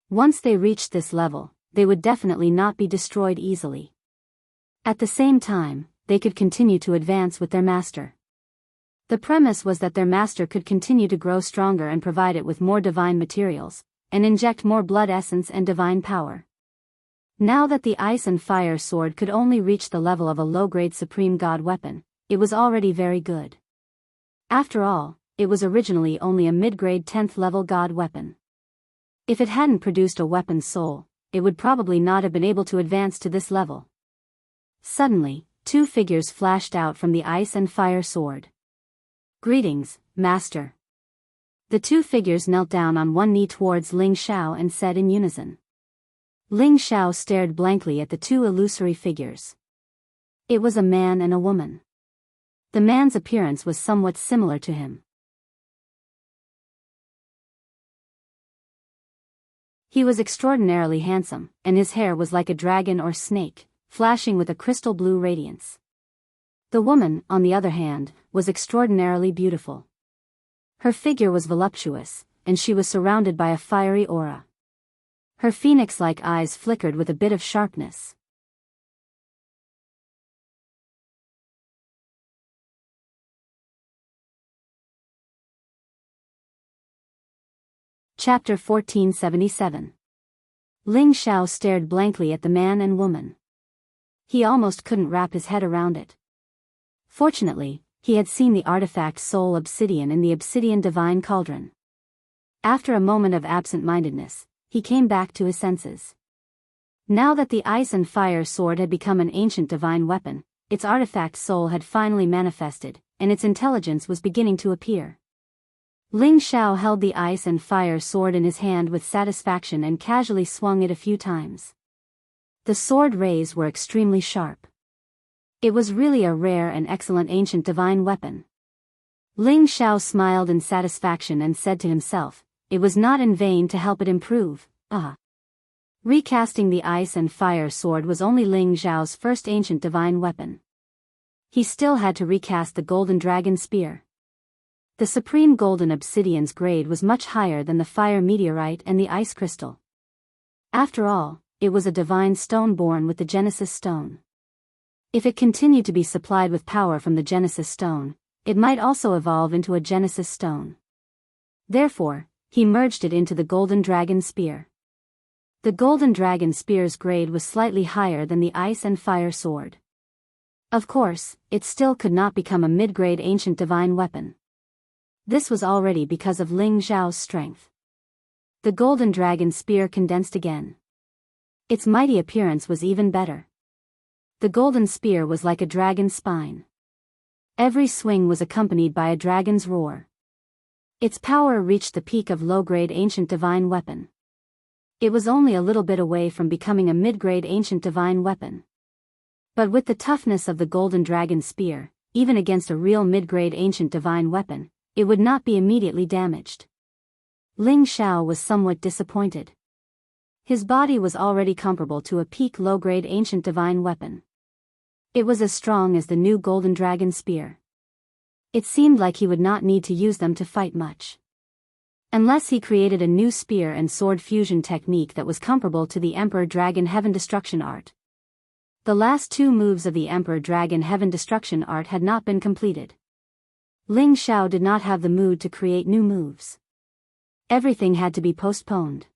Once they reached this level, they would definitely not be destroyed easily. At the same time, they could continue to advance with their master. The premise was that their master could continue to grow stronger and provide it with more divine materials, and inject more blood essence and divine power. Now that the ice and fire sword could only reach the level of a low-grade supreme god weapon, it was already very good. After all, it was originally only a mid-grade 10th level god weapon. If it hadn't produced a weapon's soul, it would probably not have been able to advance to this level. Suddenly, two figures flashed out from the ice and fire sword. "Greetings, Master." The two figures knelt down on one knee towards Ling Xiao and said in unison. Ling Xiao stared blankly at the two illusory figures. It was a man and a woman. The man's appearance was somewhat similar to him. He was extraordinarily handsome, and his hair was like a dragon or snake, flashing with a crystal blue radiance. The woman, on the other hand, was extraordinarily beautiful. Her figure was voluptuous, and she was surrounded by a fiery aura. Her phoenix-like eyes flickered with a bit of sharpness. Chapter 1477. Ling Xiao stared blankly at the man and woman. He almost couldn't wrap his head around it. Fortunately, he had seen the artifact soul obsidian in the obsidian divine cauldron. After a moment of absent-mindedness, he came back to his senses. Now that the ice and fire sword had become an ancient divine weapon, its artifact soul had finally manifested, and its intelligence was beginning to appear. Ling Xiao held the ice and fire sword in his hand with satisfaction and casually swung it a few times. The sword rays were extremely sharp. It was really a rare and excellent ancient divine weapon. Ling Xiao smiled in satisfaction and said to himself, it was not in vain to help it improve. Recasting the ice and fire sword was only Ling Xiao's first ancient divine weapon. He still had to recast the golden dragon spear. The supreme golden obsidian's grade was much higher than the fire meteorite and the ice crystal. After all, it was a divine stone born with the Genesis stone. If it continued to be supplied with power from the Genesis stone, it might also evolve into a Genesis stone. Therefore, he merged it into the golden dragon spear. The golden dragon spear's grade was slightly higher than the ice and fire sword. Of course, it still could not become a mid-grade ancient divine weapon. This was already because of Ling Xiao's strength. The golden dragon spear condensed again. Its mighty appearance was even better. The golden spear was like a dragon's spine. Every swing was accompanied by a dragon's roar. Its power reached the peak of low-grade ancient divine weapon. It was only a little bit away from becoming a mid-grade ancient divine weapon. But with the toughness of the golden dragon spear, even against a real mid-grade ancient divine weapon, it would not be immediately damaged. Ling Xiao was somewhat disappointed. His body was already comparable to a peak low-grade ancient divine weapon. It was as strong as the new golden dragon spear. It seemed like he would not need to use them to fight much. Unless he created a new spear and sword fusion technique that was comparable to the Emperor Dragon Heaven Destruction art. The last two moves of the Emperor Dragon Heaven Destruction art had not been completed. Ling Xiao did not have the mood to create new moves. Everything had to be postponed.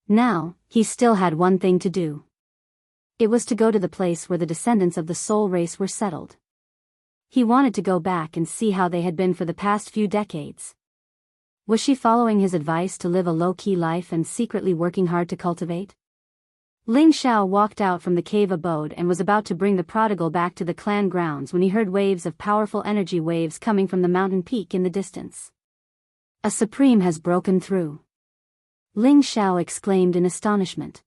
Now, he still had one thing to do. It was to go to the place where the descendants of the soul race were settled. He wanted to go back and see how they had been for the past few decades. Was she following his advice to live a low-key life and secretly working hard to cultivate? Ling Xiao walked out from the cave abode and was about to bring the prodigal back to the clan grounds when he heard waves of powerful energy waves coming from the mountain peak in the distance. A supreme has broken through. Ling Xiao exclaimed in astonishment.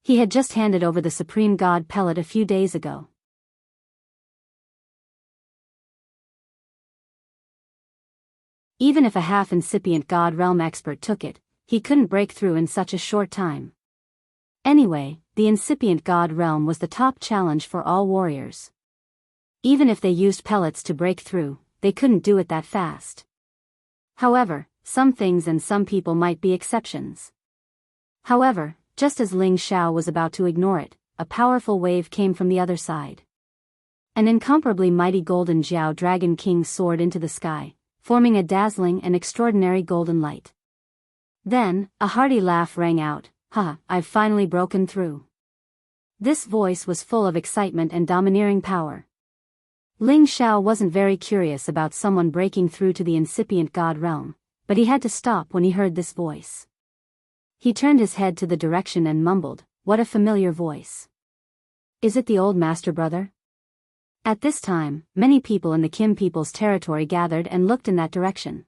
He had just handed over the supreme god pellet a few days ago. Even if a half-incipient god realm expert took it, he couldn't break through in such a short time. Anyway, the incipient god realm was the top challenge for all warriors. Even if they used pellets to break through, they couldn't do it that fast. However, some things and some people might be exceptions. However, just as Ling Xiao was about to ignore it, a powerful wave came from the other side. An incomparably mighty golden Jiao Dragon King soared into the sky, forming a dazzling and extraordinary golden light. Then, a hearty laugh rang out, "Ha, I've finally broken through." This voice was full of excitement and domineering power. Ling Xiao wasn't very curious about someone breaking through to the incipient god realm, but he had to stop when he heard this voice. He turned his head to the direction and mumbled, "What a familiar voice. Is it the old master brother?" At this time, many people in the Kim people's territory gathered and looked in that direction.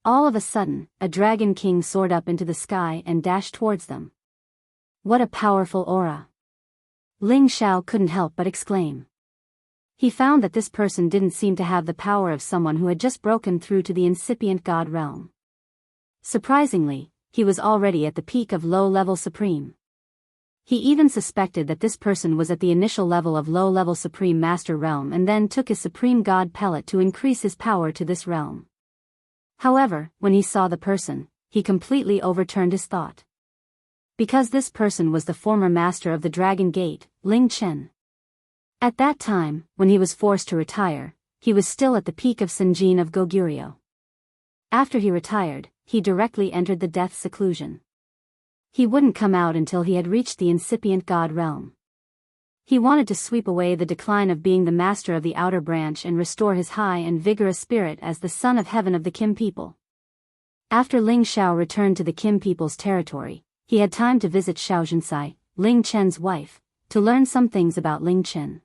All of a sudden, a dragon king soared up into the sky and dashed towards them. What a powerful aura! Ling Xiao couldn't help but exclaim. He found that this person didn't seem to have the power of someone who had just broken through to the incipient god realm. Surprisingly, he was already at the peak of low-level supreme. He even suspected that this person was at the initial level of low-level supreme master realm and then took his supreme god pellet to increase his power to this realm. However, when he saw the person, he completely overturned his thought. Because this person was the former master of the Dragon Gate, Ling Chen. At that time, when he was forced to retire, he was still at the peak of Sanjin of Goguryeo. After he retired, he directly entered the death seclusion. He wouldn't come out until he had reached the incipient god realm. He wanted to sweep away the decline of being the master of the outer branch and restore his high and vigorous spirit as the son of heaven of the Kim people. After Ling Xiao returned to the Kim people's territory, he had time to visit Xiaojinsai, Ling Chen's wife, to learn some things about Ling Chen.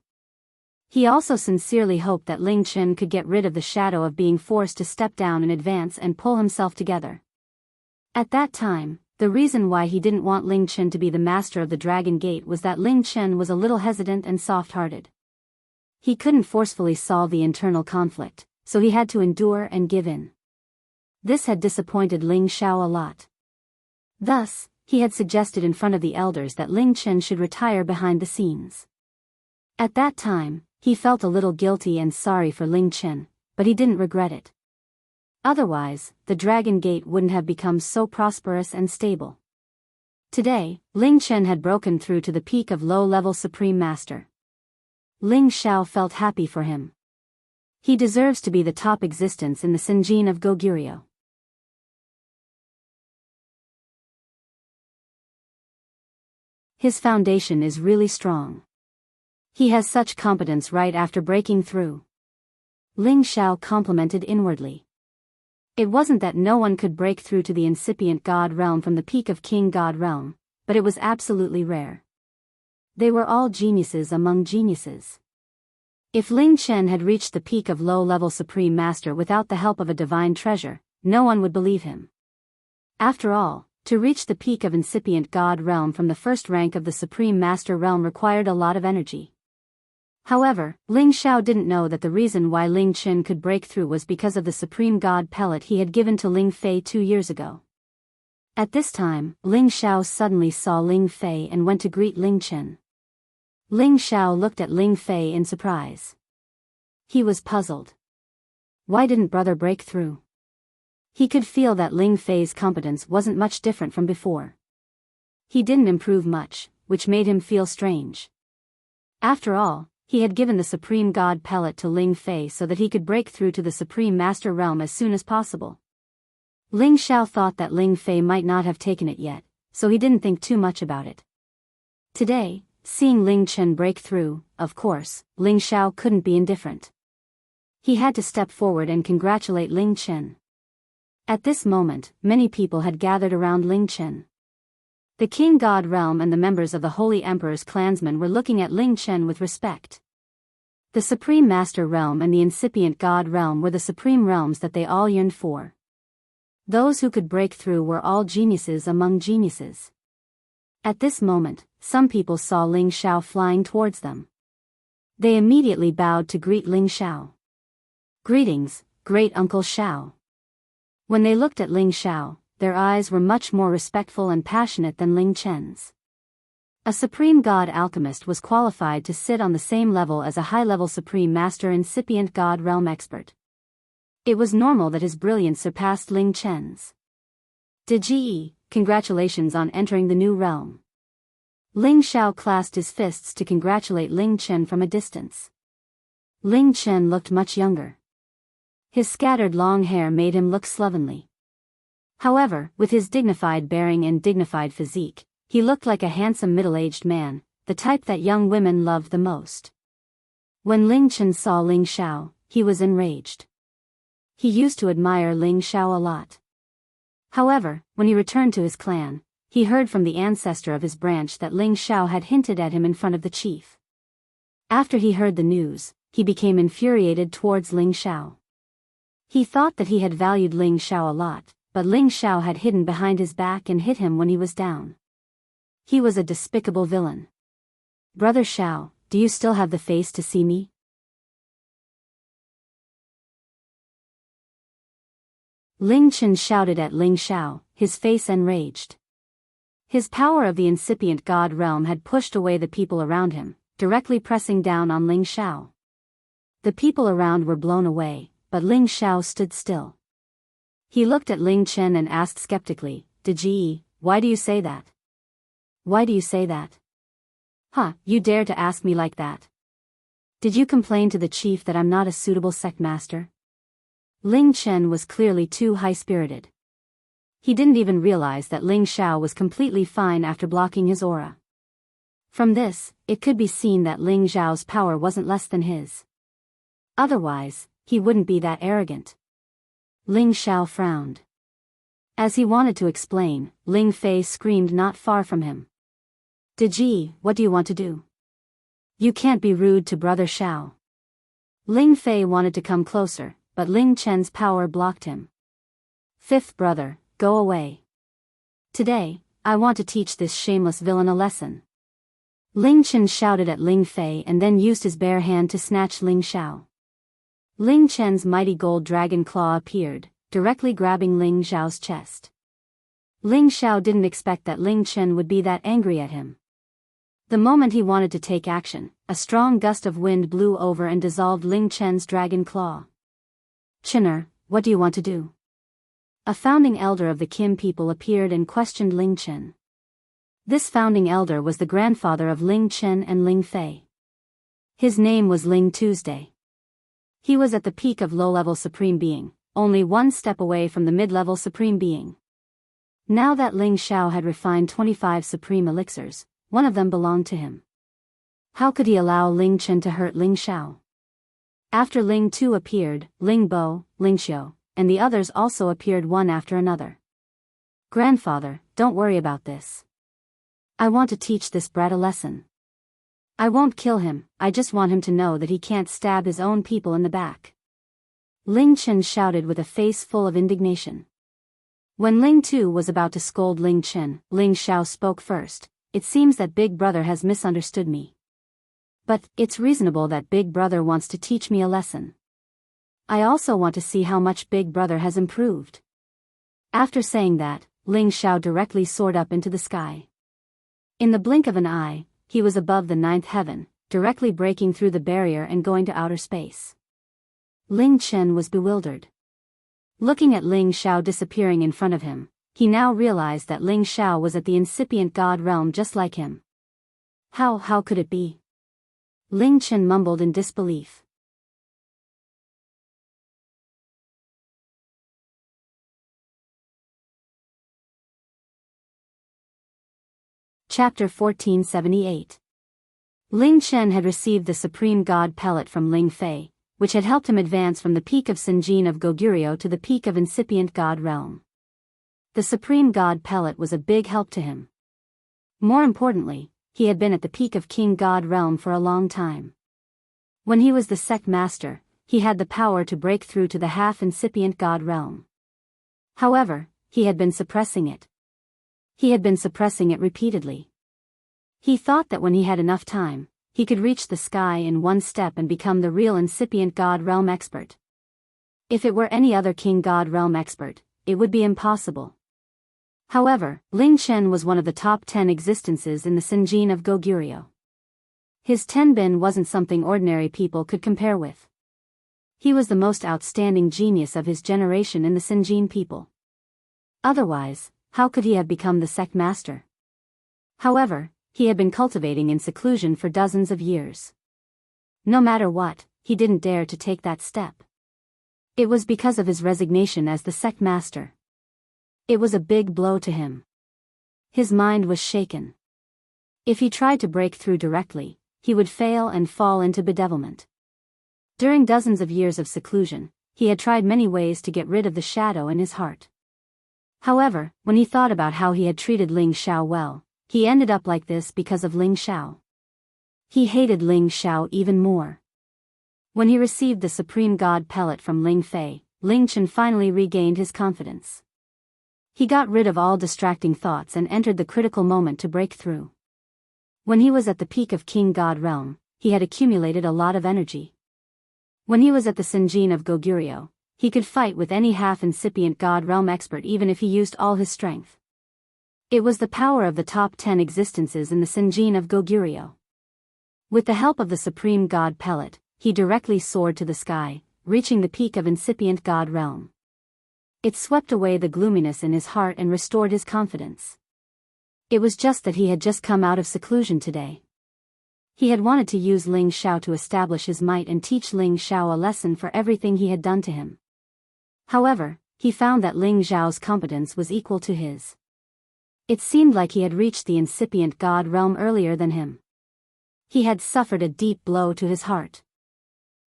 He also sincerely hoped that Ling Chen could get rid of the shadow of being forced to step down in advance and pull himself together. At that time, the reason why he didn't want Ling Chen to be the master of the Dragon Gate was that Ling Chen was a little hesitant and soft-hearted. He couldn't forcefully solve the internal conflict, so he had to endure and give in. This had disappointed Ling Xiao a lot. Thus, he had suggested in front of the elders that Ling Chen should retire behind the scenes. At that time, he felt a little guilty and sorry for Ling Chen, but he didn't regret it. Otherwise, the Dragon Gate wouldn't have become so prosperous and stable. Today, Ling Chen had broken through to the peak of low-level Supreme Master. Ling Xiao felt happy for him. He deserves to be the top existence in the Sanjin of Goguryeo. His foundation is really strong. He has such competence right after breaking through. Ling Xiao complimented inwardly. It wasn't that no one could break through to the incipient god realm from the peak of King God realm, but it was absolutely rare. They were all geniuses among geniuses. If Ling Chen had reached the peak of low-level Supreme Master without the help of a divine treasure, no one would believe him. After all, to reach the peak of incipient god realm from the first rank of the Supreme Master realm required a lot of energy. However, Ling Xiao didn't know that the reason why Ling Chen could break through was because of the Supreme God pellet he had given to Ling Fei 2 years ago. At this time, Ling Xiao suddenly saw Ling Fei and went to greet Ling Chen. Ling Xiao looked at Ling Fei in surprise. He was puzzled. Why didn't brother break through? He could feel that Ling Fei's competence wasn't much different from before. He didn't improve much, which made him feel strange. After all, he had given the Supreme God pellet to Ling Fei so that he could break through to the Supreme Master Realm as soon as possible. Ling Xiao thought that Ling Fei might not have taken it yet, so he didn't think too much about it. Today, seeing Ling Chen break through, of course, Ling Xiao couldn't be indifferent. He had to step forward and congratulate Ling Chen. At this moment, many people had gathered around Ling Chen. The King God Realm and the members of the Holy Emperor's clansmen were looking at Ling Chen with respect. The Supreme Master Realm and the Incipient God Realm were the supreme realms that they all yearned for. Those who could break through were all geniuses among geniuses. At this moment, some people saw Ling Xiao flying towards them. They immediately bowed to greet Ling Xiao. Greetings, Great Uncle Xiao. When they looked at Ling Xiao, their eyes were much more respectful and passionate than Ling Chen's. A Supreme God Alchemist was qualified to sit on the same level as a high-level Supreme Master Incipient God Realm expert. It was normal that his brilliance surpassed Ling Chen's. Dji, congratulations on entering the new realm. Ling Xiao clasped his fists to congratulate Ling Chen from a distance. Ling Chen looked much younger. His scattered long hair made him look slovenly. However, with his dignified bearing and dignified physique, he looked like a handsome middle-aged man, the type that young women loved the most. When Ling Chen saw Ling Xiao, he was enraged. He used to admire Ling Xiao a lot. However, when he returned to his clan, he heard from the ancestor of his branch that Ling Xiao had hinted at him in front of the chief. After he heard the news, he became infuriated towards Ling Xiao. He thought that he had valued Ling Xiao a lot, but Ling Xiao had hidden behind his back and hit him when he was down. He was a despicable villain. Brother Xiao, do you still have the face to see me? Ling Chen shouted at Ling Xiao, his face enraged. His power of the incipient God realm had pushed away the people around him, directly pressing down on Ling Xiao. The people around were blown away, but Ling Xiao stood still. He looked at Ling Chen and asked skeptically, Dji, why do you say that? Why do you say that? Huh, you dare to ask me like that? Did you complain to the chief that I'm not a suitable sect master? Ling Chen was clearly too high-spirited. He didn't even realize that Ling Xiao was completely fine after blocking his aura. From this, it could be seen that Ling Xiao's power wasn't less than his. Otherwise, he wouldn't be that arrogant. Ling Xiao frowned. As he wanted to explain, Ling Fei screamed not far from him. Dji, what do you want to do? You can't be rude to Brother Xiao. Ling Fei wanted to come closer, but Ling Chen's power blocked him. Fifth brother, go away. Today, I want to teach this shameless villain a lesson. Ling Chen shouted at Ling Fei and then used his bare hand to snatch Ling Xiao. Ling Chen's mighty gold dragon claw appeared, directly grabbing Ling Xiao's chest. Ling Xiao didn't expect that Ling Chen would be that angry at him. The moment he wanted to take action, a strong gust of wind blew over and dissolved Ling Chen's dragon claw. Chener, what do you want to do? A founding elder of the Kim people appeared and questioned Ling Chen. This founding elder was the grandfather of Ling Chen and Ling Fei. His name was Ling Tuesday. He was at the peak of low-level Supreme Being, only one step away from the mid-level Supreme Being. Now that Ling Xiao had refined 25 Supreme Elixirs, one of them belonged to him. How could he allow Ling Chen to hurt Ling Xiao? After Ling Tu appeared, Ling Bo, Ling Xiu, and the others also appeared one after another. Grandfather, don't worry about this. I want to teach this brat a lesson. I won't kill him, I just want him to know that he can't stab his own people in the back. Ling Chen shouted with a face full of indignation. When Ling Tu was about to scold Ling Chen, Ling Xiao spoke first. It seems that Big Brother has misunderstood me. But it's reasonable that Big Brother wants to teach me a lesson. I also want to see how much Big Brother has improved. After saying that, Ling Xiao directly soared up into the sky. In the blink of an eye, he was above the ninth heaven, directly breaking through the barrier and going to outer space. Ling Chen was bewildered. Looking at Ling Xiao disappearing in front of him, he now realized that Ling Xiao was at the incipient god realm just like him. How could it be? Ling Chen mumbled in disbelief. Chapter 1478. Ling Chen had received the Supreme God Pellet from Ling Fei, which had helped him advance from the peak of Sinjin of Goguryeo to the peak of incipient God realm. The Supreme God Pellet was a big help to him. More importantly, he had been at the peak of King God realm for a long time. When he was the sect master, he had the power to break through to the half-incipient God realm. However, he had been suppressing it. He had been suppressing it repeatedly. He thought that when he had enough time, he could reach the sky in one step and become the real incipient God realm expert. If it were any other King God realm expert, it would be impossible. However, Ling Chen was one of the top 10 existences in the Sinjin of Goguryeo. His tenbin wasn't something ordinary people could compare with. He was the most outstanding genius of his generation in the Sinjin people. Otherwise, how could he have become the sect master? However, he had been cultivating in seclusion for dozens of years. No matter what, he didn't dare to take that step. It was because of his resignation as the sect master. It was a big blow to him. His mind was shaken. If he tried to break through directly, he would fail and fall into bedevilment. During dozens of years of seclusion, he had tried many ways to get rid of the shadow in his heart. However, when he thought about how he had treated Ling Xiao well, he ended up like this because of Ling Xiao. He hated Ling Xiao even more. When he received the Supreme God Pellet from Ling Fei, Ling Chen finally regained his confidence. He got rid of all distracting thoughts and entered the critical moment to break through. When he was at the peak of King God realm, he had accumulated a lot of energy. When he was at the Sinjin of Goguryeo, he could fight with any half-incipient God realm expert even if he used all his strength. It was the power of the top 10 existences in the Sinjin of Goguryeo. With the help of the Supreme God Pellet, he directly soared to the sky, reaching the peak of incipient God realm. It swept away the gloominess in his heart and restored his confidence. It was just that he had just come out of seclusion today. He had wanted to use Ling Xiao to establish his might and teach Ling Xiao a lesson for everything he had done to him. However, he found that Ling Xiao's competence was equal to his. It seemed like he had reached the incipient God realm earlier than him. He had suffered a deep blow to his heart.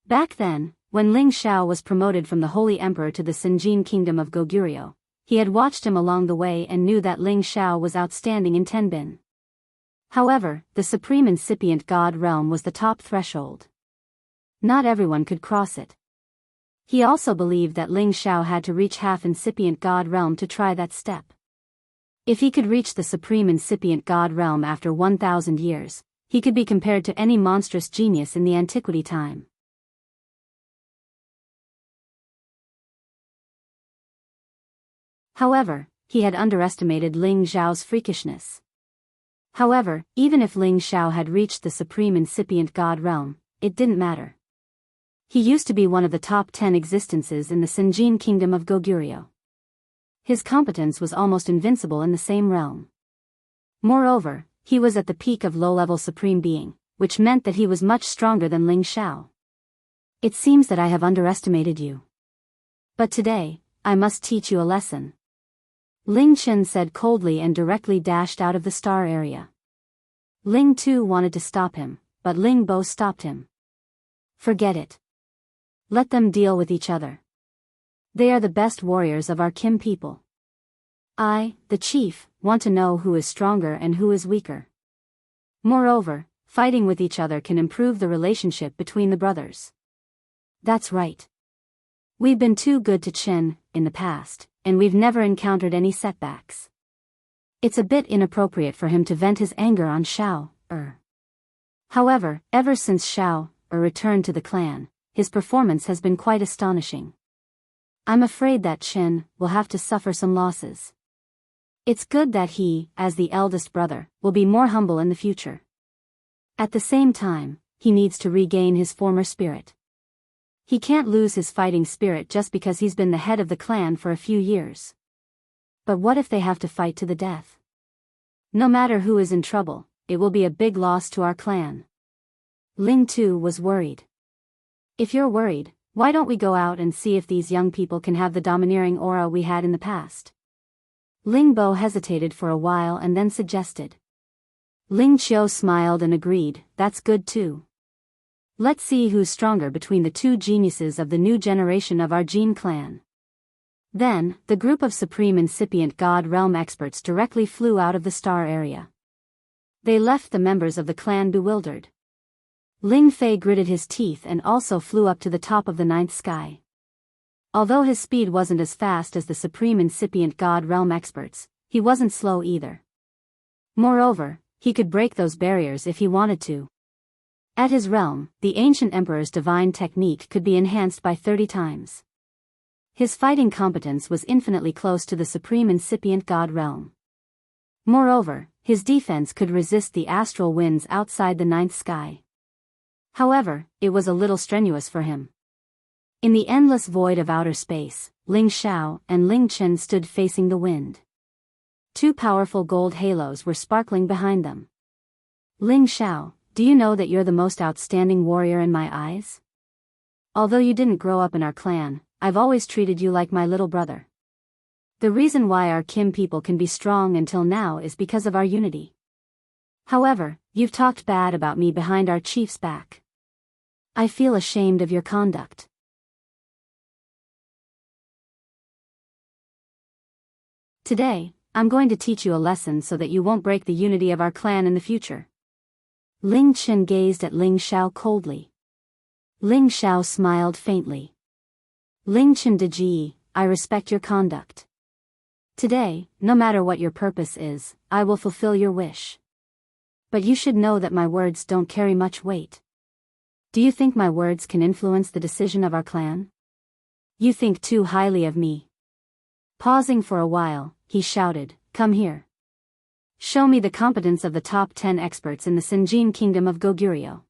Back then, when Ling Xiao was promoted from the Holy Emperor to the Sinjin Kingdom of Goguryeo, he had watched him along the way and knew that Ling Xiao was outstanding in tenbin. However, the supreme incipient God realm was the top threshold. Not everyone could cross it. He also believed that Ling Xiao had to reach half-incipient God realm to try that step. If he could reach the supreme incipient God realm after 1,000 years, he could be compared to any monstrous genius in the antiquity time. However, he had underestimated Ling Xiao's freakishness. However, even if Ling Xiao had reached the supreme incipient God realm, it didn't matter. He used to be one of the top 10 existences in the Sinjin Kingdom of Goguryeo. His competence was almost invincible in the same realm. Moreover, he was at the peak of low-level supreme being, which meant that he was much stronger than Ling Xiao. It seems that I have underestimated you. But today, I must teach you a lesson. Ling Chen said coldly and directly dashed out of the star area. Ling Tu wanted to stop him, but Ling Bo stopped him. Forget it. Let them deal with each other. They are the best warriors of our Kim people. I, the chief, want to know who is stronger and who is weaker. Moreover, fighting with each other can improve the relationship between the brothers. That's right. We've been too good to Chen, in the past, and we've never encountered any setbacks. It's a bit inappropriate for him to vent his anger on Xiao. However, ever since Xiao returned to the clan, his performance has been quite astonishing. I'm afraid that Chen will have to suffer some losses. It's good that he, as the eldest brother, will be more humble in the future. At the same time, he needs to regain his former spirit. He can't lose his fighting spirit just because he's been the head of the clan for a few years. But what if they have to fight to the death? No matter who is in trouble, it will be a big loss to our clan. Ling too was worried. If you're worried, why don't we go out and see if these young people can have the domineering aura we had in the past? Ling Bo hesitated for a while and then suggested. Ling Qiu smiled and agreed, that's good too. Let's see who's stronger between the two geniuses of the new generation of our Jin clan. Then, the group of Supreme Incipient God Realm experts directly flew out of the star area. They left the members of the clan bewildered. Ling Fei gritted his teeth and also flew up to the top of the ninth sky. Although his speed wasn't as fast as the Supreme Incipient God Realm experts, he wasn't slow either. Moreover, he could break those barriers if he wanted to. At his realm, the ancient emperor's divine technique could be enhanced by 30 times. His fighting competence was infinitely close to the Supreme Incipient God Realm. Moreover, his defense could resist the astral winds outside the ninth sky. However, it was a little strenuous for him. In the endless void of outer space, Ling Xiao and Ling Chen stood facing the wind. Two powerful gold halos were sparkling behind them. Ling Xiao, do you know that you're the most outstanding warrior in my eyes? Although you didn't grow up in our clan, I've always treated you like my little brother. The reason why our Kim people can be strong until now is because of our unity. However, you've talked bad about me behind our chief's back. I feel ashamed of your conduct. Today, I'm going to teach you a lesson so that you won't break the unity of our clan in the future. Ling Chen gazed at Ling Xiao coldly. Ling Xiao smiled faintly. Ling Chen Deji, I respect your conduct. Today, no matter what your purpose is, I will fulfill your wish. But you should know that my words don't carry much weight. Do you think my words can influence the decision of our clan? You think too highly of me. Pausing for a while, he shouted, come here. Show me the competence of the top 10 experts in the Sinjin kingdom of Goguryeo.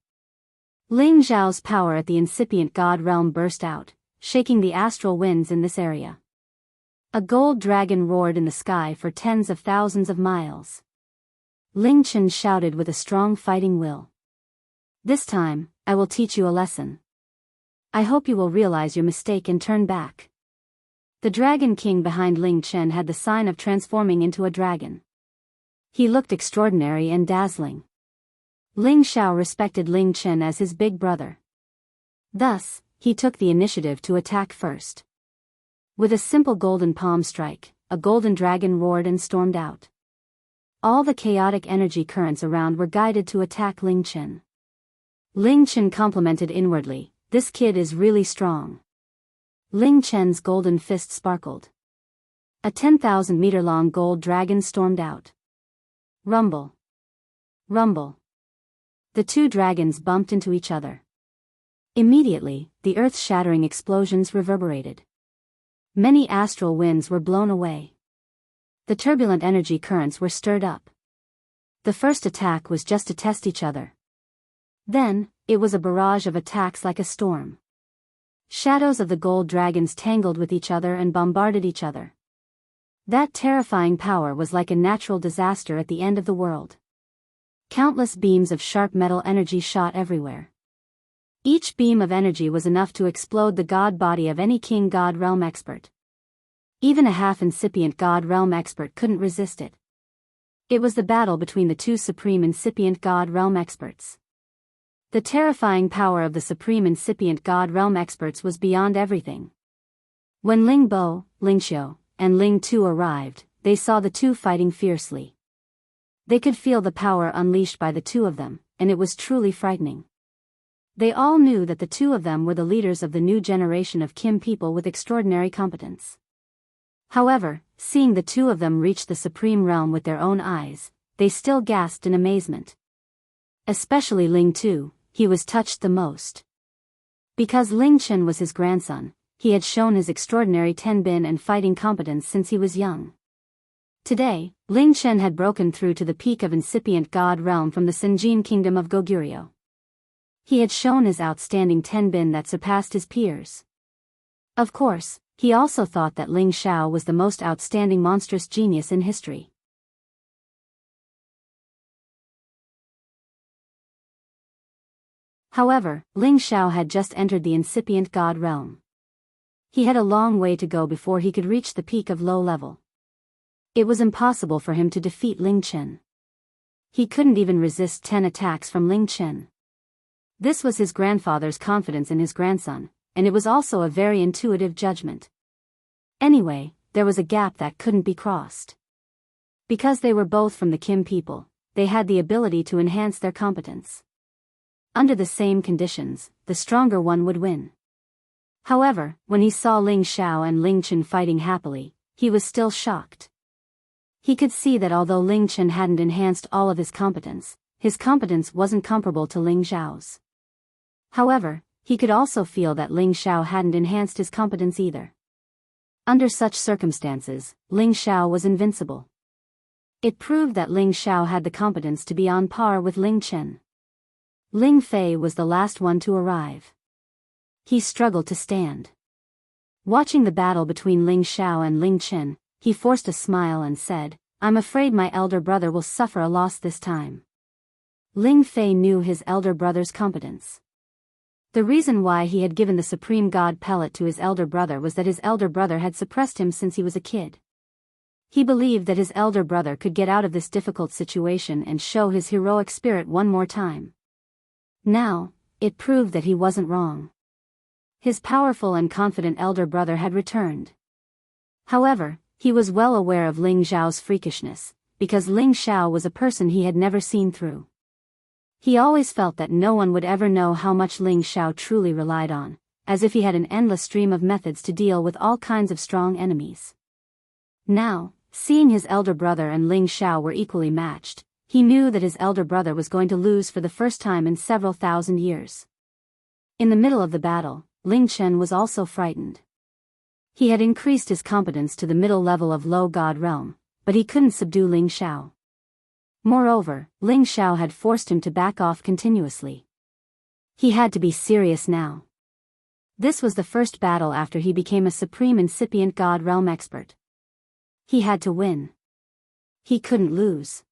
Ling Zhao's power at the incipient god realm burst out, shaking the astral winds in this area. A gold dragon roared in the sky for tens of thousands of miles. Ling Chen shouted with a strong fighting will. This time, I will teach you a lesson. I hope you will realize your mistake and turn back. The Dragon King behind Ling Chen had the sign of transforming into a dragon. He looked extraordinary and dazzling. Ling Xiao respected Ling Chen as his big brother. Thus, he took the initiative to attack first. With a simple golden palm strike, a golden dragon roared and stormed out. All the chaotic energy currents around were guided to attack Ling Chen. Ling Chen complimented inwardly, this kid is really strong. Ling Chen's golden fist sparkled. A 10,000-meter-long gold dragon stormed out. Rumble. Rumble. The two dragons bumped into each other. Immediately, the earth-shattering explosions reverberated. Many astral winds were blown away. The turbulent energy currents were stirred up. The first attack was just to test each other. Then, it was a barrage of attacks like a storm. Shadows of the gold dragons tangled with each other and bombarded each other. That terrifying power was like a natural disaster at the end of the world. Countless beams of sharp metal energy shot everywhere. Each beam of energy was enough to explode the god body of any king god realm expert. Even a half-incipient god realm expert couldn't resist it. It was the battle between the two supreme incipient god realm experts. The terrifying power of the supreme incipient god realm experts was beyond everything. When Ling Bo, Ling Xiu, and Ling Tu arrived, they saw the two fighting fiercely. They could feel the power unleashed by the two of them, and it was truly frightening. They all knew that the two of them were the leaders of the new generation of Kim people with extraordinary competence. However, seeing the two of them reach the supreme realm with their own eyes, they still gasped in amazement. Especially Ling Tu, he was touched the most. Because Ling Chen was his grandson, he had shown his extraordinary tenbin and fighting competence since he was young. Today, Ling Chen had broken through to the peak of incipient god realm from the Senjin kingdom of Goguryeo. He had shown his outstanding tenbin that surpassed his peers. Of course, he also thought that Ling Xiao was the most outstanding monstrous genius in history. However, Ling Xiao had just entered the incipient god realm. He had a long way to go before he could reach the peak of low level. It was impossible for him to defeat Ling Chen. He couldn't even resist 10 attacks from Ling Chen. This was his grandfather's confidence in his grandson, and it was also a very intuitive judgment. Anyway, there was a gap that couldn't be crossed. Because they were both from the Kim people, they had the ability to enhance their competence. Under the same conditions, the stronger one would win. However, when he saw Ling Xiao and Ling Chen fighting happily, he was still shocked. He could see that although Ling Chen hadn't enhanced all of his competence wasn't comparable to Ling Xiao's. However, he could also feel that Ling Xiao hadn't enhanced his competence either. Under such circumstances, Ling Xiao was invincible. It proved that Ling Xiao had the competence to be on par with Ling Chen. Ling Fei was the last one to arrive. He struggled to stand. Watching the battle between Ling Xiao and Ling Chen, he forced a smile and said, "I'm afraid my elder brother will suffer a loss this time." Ling Fei knew his elder brother's competence. The reason why he had given the Supreme God pellet to his elder brother was that his elder brother had suppressed him since he was a kid. He believed that his elder brother could get out of this difficult situation and show his heroic spirit one more time. Now, it proved that he wasn't wrong. His powerful and confident elder brother had returned. However, he was well aware of Ling Xiao's freakishness, because Ling Xiao was a person he had never seen through. He always felt that no one would ever know how much Ling Xiao truly relied on, as if he had an endless stream of methods to deal with all kinds of strong enemies. Now, seeing his elder brother and Ling Xiao were equally matched, he knew that his elder brother was going to lose for the first time in several thousand years. In the middle of the battle, Ling Chen was also frightened. He had increased his competence to the middle level of low god realm, but he couldn't subdue Ling Xiao. Moreover, Ling Xiao had forced him to back off continuously. He had to be serious now. This was the first battle after he became a supreme incipient god realm expert. He had to win. He couldn't lose.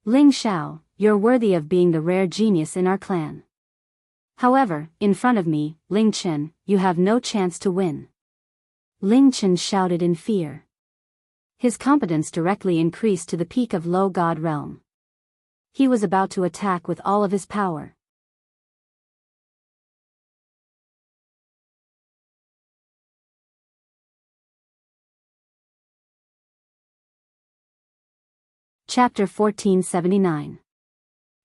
Ling Xiao, you're worthy of being the rare genius in our clan. However, in front of me, Ling Chen, you have no chance to win. Ling Chen shouted in fear. His competence directly increased to the peak of low god realm. He was about to attack with all of his power. Chapter 1479.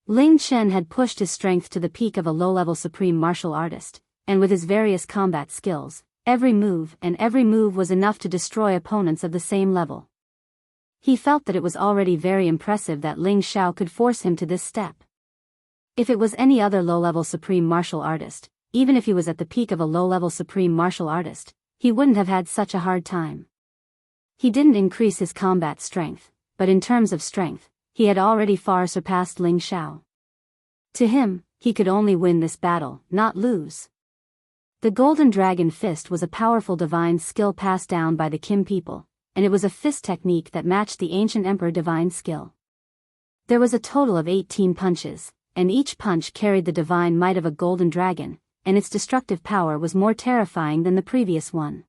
Ling Chen had pushed his strength to the peak of a low-level supreme martial artist, and with his various combat skills, every move was enough to destroy opponents of the same level. He felt that it was already very impressive that Ling Xiao could force him to this step. If it was any other low-level supreme martial artist, even if he was at the peak of a low-level supreme martial artist, he wouldn't have had such a hard time. He didn't increase his combat strength, but in terms of strength, he had already far surpassed Ling Xiao. To him, he could only win this battle, not lose. The Golden Dragon Fist was a powerful divine skill passed down by the Kim people, and it was a fist technique that matched the ancient emperor divine skill. There was a total of 18 punches, and each punch carried the divine might of a golden dragon, and its destructive power was more terrifying than the previous one.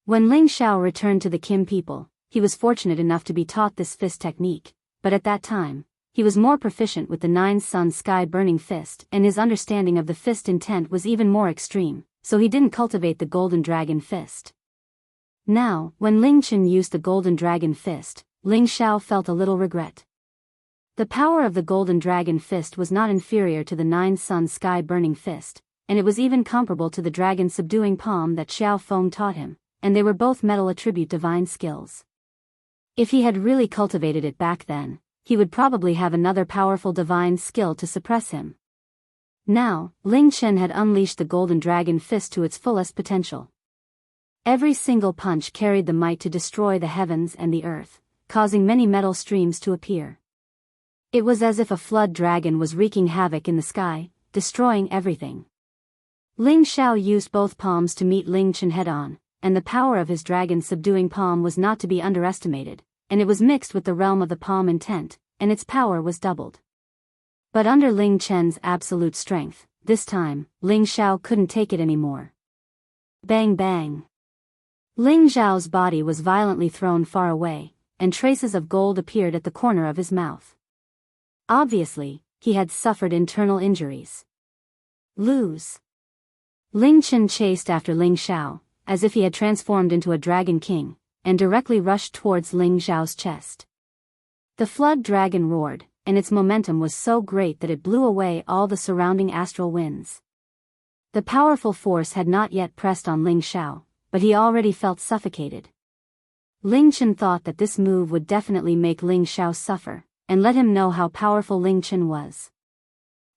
When Ling Xiao returned to the Kim people, he was fortunate enough to be taught this fist technique, but at that time, he was more proficient with the Nine Sun Sky Burning Fist, and his understanding of the fist intent was even more extreme, so he didn't cultivate the Golden Dragon Fist. Now, when Ling Chen used the Golden Dragon Fist, Ling Xiao felt a little regret. The power of the Golden Dragon Fist was not inferior to the Nine Sun Sky Burning Fist, and it was even comparable to the Dragon Subduing Palm that Xiao Feng taught him, and they were both metal attribute divine skills. If he had really cultivated it back then, he would probably have another powerful divine skill to suppress him. Now, Ling Chen had unleashed the golden dragon fist to its fullest potential. Every single punch carried the might to destroy the heavens and the earth, causing many metal streams to appear. It was as if a flood dragon was wreaking havoc in the sky, destroying everything. Ling Xiao used both palms to meet Ling Chen head-on, and the power of his dragon-subduing palm was not to be underestimated, and it was mixed with the realm of the palm intent, and its power was doubled. But under Ling Chen's absolute strength, this time, Ling Xiao couldn't take it anymore. Bang bang. Ling Xiao's body was violently thrown far away, and traces of gold appeared at the corner of his mouth. Obviously, he had suffered internal injuries. Lose. Ling Chen chased after Ling Xiao, as if he had transformed into a dragon king, and directly rushed towards Ling Xiao's chest. The flood dragon roared, and its momentum was so great that it blew away all the surrounding astral winds. The powerful force had not yet pressed on Ling Xiao, but he already felt suffocated. Ling Chen thought that this move would definitely make Ling Xiao suffer, and let him know how powerful Ling Chen was.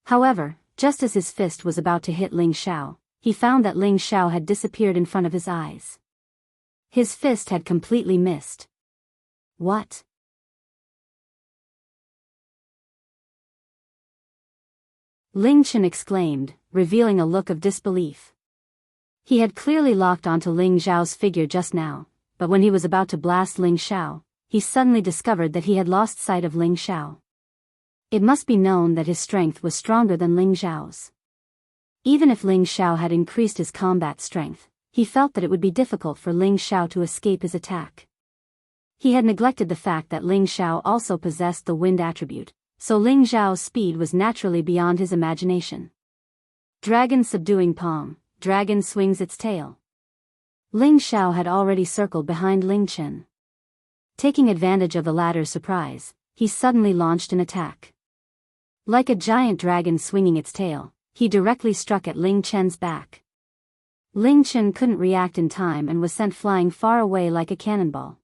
However, just as his fist was about to hit Ling Xiao, he found that Ling Xiao had disappeared in front of his eyes. His fist had completely missed. What? Ling Chen exclaimed, revealing a look of disbelief. He had clearly locked onto Ling Xiao's figure just now, but when he was about to blast Ling Xiao, he suddenly discovered that he had lost sight of Ling Xiao. It must be known that his strength was stronger than Ling Xiao's. Even if Ling Xiao had increased his combat strength, he felt that it would be difficult for Ling Xiao to escape his attack. He had neglected the fact that Ling Xiao also possessed the wind attribute, so Ling Xiao's speed was naturally beyond his imagination. Dragon subduing palm, dragon swings its tail. Ling Xiao had already circled behind Ling Chen. Taking advantage of the latter's surprise, he suddenly launched an attack. Like a giant dragon swinging its tail, he directly struck at Ling Chen's back. Ling Chen couldn't react in time and was sent flying far away like a cannonball.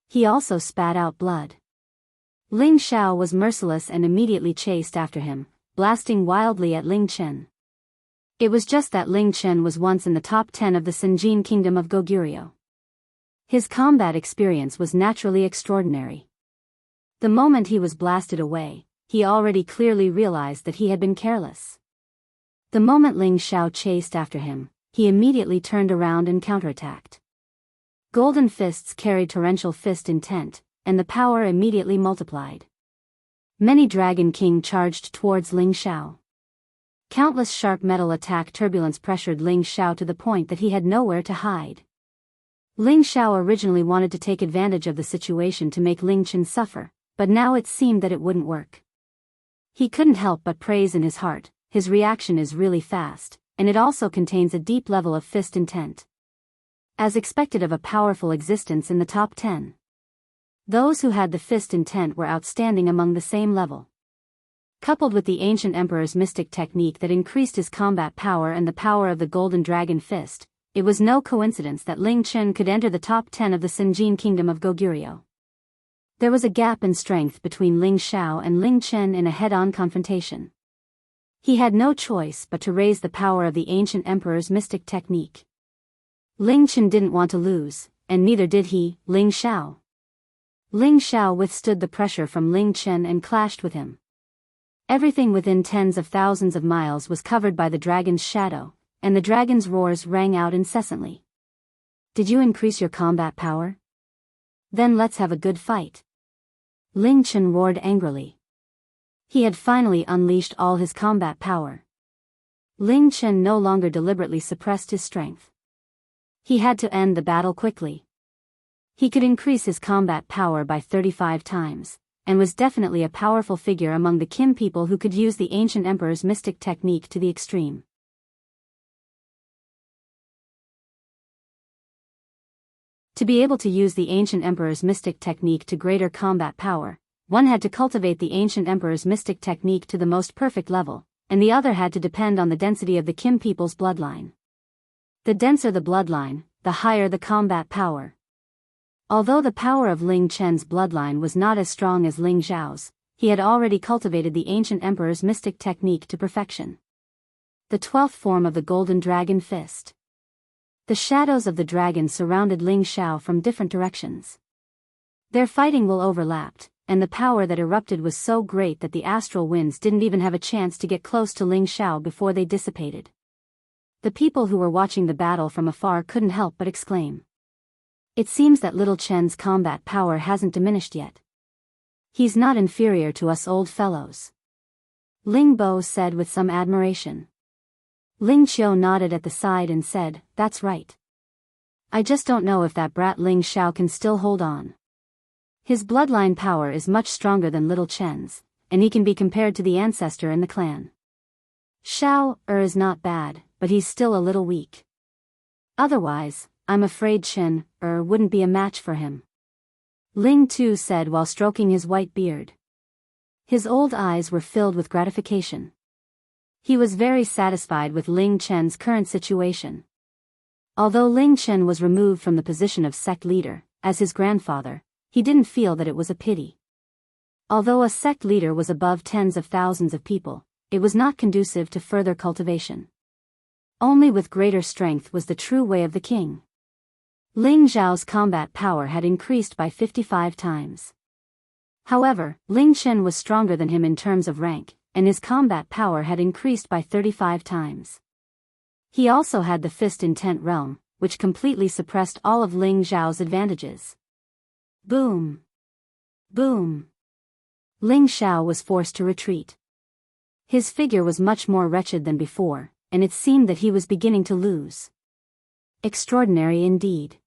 He also spat out blood. Ling Xiao was merciless and immediately chased after him, blasting wildly at Ling Chen. It was just that Ling Chen was once in the top 10 of the Sinjin kingdom of Goguryeo. His combat experience was naturally extraordinary. The moment he was blasted away, he already clearly realized that he had been careless. The moment Ling Xiao chased after him, he immediately turned around and counterattacked. Golden fists carried torrential fist intent, and the power immediately multiplied. Many Dragon King charged towards Ling Xiao. Countless sharp metal attack turbulence pressured Ling Xiao to the point that he had nowhere to hide. Ling Xiao originally wanted to take advantage of the situation to make Ling Chen suffer, but now it seemed that it wouldn't work. He couldn't help but praise in his heart, his reaction is really fast, and it also contains a deep level of fist intent. As expected of a powerful existence in the top 10. Those who had the fist intent were outstanding among the same level. Coupled with the ancient emperor's mystic technique that increased his combat power and the power of the golden dragon fist, it was no coincidence that Ling Chen could enter the top 10 of the Sinjin kingdom of Goguryeo. There was a gap in strength between Ling Xiao and Ling Chen in a head-on confrontation. He had no choice but to raise the power of the ancient emperor's mystic technique. Ling Chen didn't want to lose, and neither did he, Ling Xiao. Ling Xiao withstood the pressure from Ling Chen and clashed with him. Everything within tens of thousands of miles was covered by the dragon's shadow, and the dragon's roars rang out incessantly. Did you increase your combat power? Then let's have a good fight. Ling Chen roared angrily. He had finally unleashed all his combat power. Ling Chen no longer deliberately suppressed his strength. He had to end the battle quickly. He could increase his combat power by 35 times, and was definitely a powerful figure among the Kim people who could use the ancient emperor's mystic technique to the extreme. To be able to use the ancient emperor's mystic technique to greater combat power, one had to cultivate the ancient emperor's mystic technique to the most perfect level, and the other had to depend on the density of the Kim people's bloodline. The denser the bloodline, the higher the combat power. Although the power of Ling Chen's bloodline was not as strong as Ling Zhao's, he had already cultivated the ancient emperor's mystic technique to perfection. The 12th form of the Golden Dragon Fist. The shadows of the dragon surrounded Ling Xiao from different directions. Their fighting will overlapped, and the power that erupted was so great that the astral winds didn't even have a chance to get close to Ling Xiao before they dissipated. The people who were watching the battle from afar couldn't help but exclaim. It seems that little Chen's combat power hasn't diminished yet. He's not inferior to us old fellows. Ling Bo said with some admiration. Ling Qiu nodded at the side and said, "That's right. I just don't know if that brat Ling Xiao can still hold on. His bloodline power is much stronger than little Chen's, and he can be compared to the ancestor in the clan. Xiao is not bad, but he's still a little weak. Otherwise, I'm afraid Chen wouldn't be a match for him." Ling Tu said while stroking his white beard. His old eyes were filled with gratification. He was very satisfied with Ling Chen's current situation. Although Ling Chen was removed from the position of sect leader, as his grandfather, he didn't feel that it was a pity. Although a sect leader was above tens of thousands of people, it was not conducive to further cultivation. Only with greater strength was the true way of the king. Ling Zhao's combat power had increased by 55 times. However, Ling Chen was stronger than him in terms of rank, and his combat power had increased by 35 times. He also had the Fist Intent Realm, which completely suppressed all of Ling Zhao's advantages. Boom! Boom! Ling Xiao was forced to retreat. His figure was much more wretched than before, and it seemed that he was beginning to lose. Extraordinary indeed.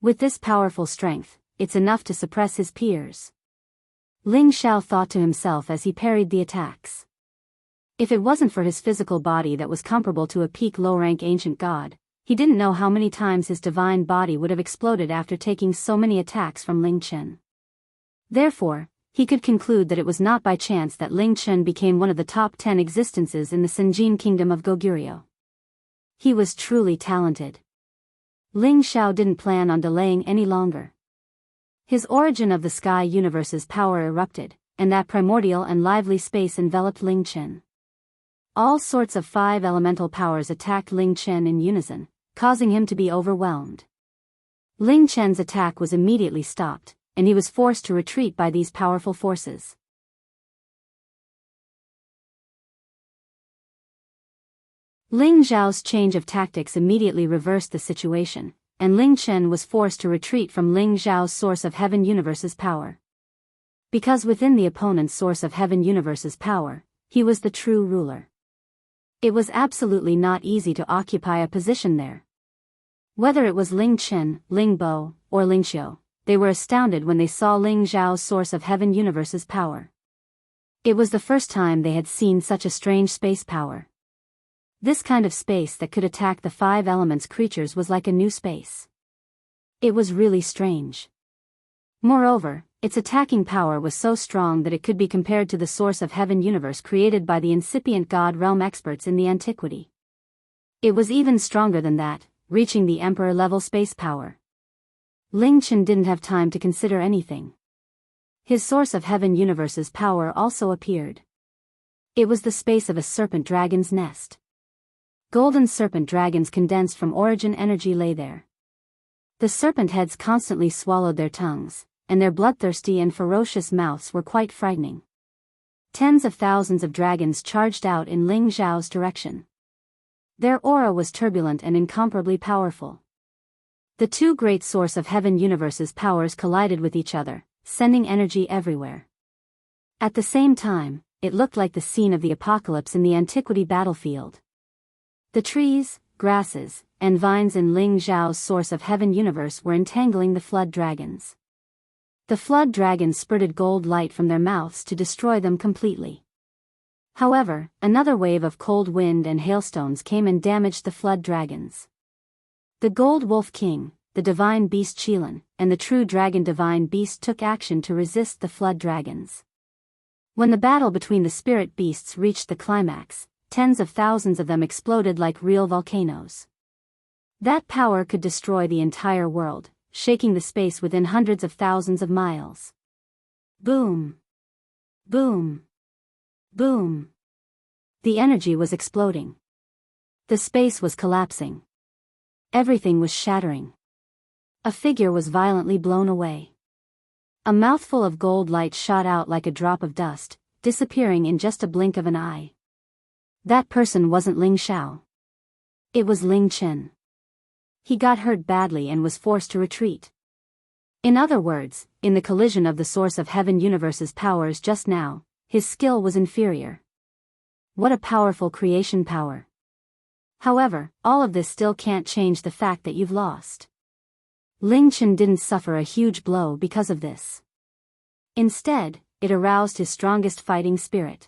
With this powerful strength, it's enough to suppress his peers. Ling Xiao thought to himself as he parried the attacks. If it wasn't for his physical body that was comparable to a peak low-rank ancient god, he didn't know how many times his divine body would have exploded after taking so many attacks from Ling Chen. Therefore, he could conclude that it was not by chance that Ling Chen became one of the top 10 existences in the Senjin kingdom of Goguryeo. He was truly talented. Ling Xiao didn't plan on delaying any longer. His origin of the sky universe's power erupted, and that primordial and lively space enveloped Ling Chen. All sorts of 5 elemental powers attacked Ling Chen in unison, causing him to be overwhelmed. Ling Chen's attack was immediately stopped, and he was forced to retreat by these powerful forces. Ling Zhao's change of tactics immediately reversed the situation, and Ling Chen was forced to retreat from Ling Zhao's source of heaven universe's power. Because within the opponent's source of heaven universe's power, he was the true ruler. It was absolutely not easy to occupy a position there. Whether it was Ling Chen, Ling Bo, or Ling Xiu, they were astounded when they saw Ling Zhao's source of heaven universe's power. It was the first time they had seen such a strange space power. This kind of space that could attack the 5 elements creatures was like a new space. It was really strange. Moreover, its attacking power was so strong that it could be compared to the source of heaven universe created by the incipient god realm experts in the antiquity. It was even stronger than that, reaching the emperor-level space power. Ling Chen didn't have time to consider anything. His source of heaven universe's power also appeared. It was the space of a serpent dragon's nest. Golden serpent dragons condensed from origin energy lay there. The serpent heads constantly swallowed their tongues, and their bloodthirsty and ferocious mouths were quite frightening. Tens of thousands of dragons charged out in Ling Zhao's direction. Their aura was turbulent and incomparably powerful. The 2 great source of heaven universe's powers collided with each other, sending energy everywhere. At the same time, it looked like the scene of the apocalypse in the antiquity battlefield. The trees, grasses, and vines in Ling Zhao's source of heaven universe were entangling the flood dragons. The flood dragons spurted gold light from their mouths to destroy them completely. However, another wave of cold wind and hailstones came and damaged the flood dragons. The Gold Wolf King, the Divine Beast Qilin, and the True Dragon Divine Beast took action to resist the flood dragons. When the battle between the spirit beasts reached the climax, tens of thousands of them exploded like real volcanoes. That power could destroy the entire world, shaking the space within hundreds of thousands of miles. Boom! Boom! Boom! The energy was exploding. The space was collapsing. Everything was shattering. A figure was violently blown away. A mouthful of gold light shot out like a drop of dust, disappearing in just a blink of an eye. That person wasn't Ling Xiao. It was Ling Chen. He got hurt badly and was forced to retreat. In other words, in the collision of the source of Heaven Universe's powers just now, his skill was inferior. What a powerful creation power. However, all of this still can't change the fact that you've lost. Ling Chen didn't suffer a huge blow because of this. Instead, it aroused his strongest fighting spirit.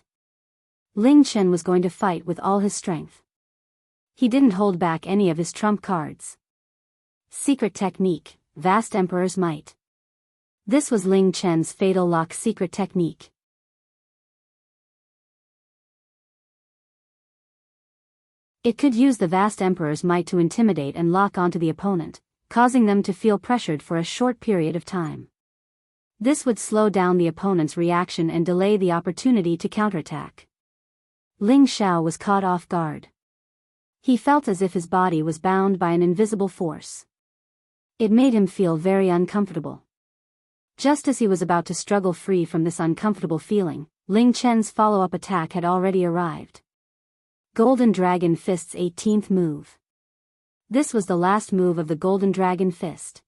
Ling Chen was going to fight with all his strength. He didn't hold back any of his trump cards. Secret technique, Vast Emperor's Might. This was Ling Chen's fatal lock secret technique. It could use the Vast Emperor's Might to intimidate and lock onto the opponent, causing them to feel pressured for a short period of time. This would slow down the opponent's reaction and delay the opportunity to counterattack. Ling Xiao was caught off guard. He felt as if his body was bound by an invisible force. It made him feel very uncomfortable. Just as he was about to struggle free from this uncomfortable feeling, Ling Chen's follow-up attack had already arrived. Golden Dragon Fist's 18th move. This was the last move of the Golden Dragon Fist.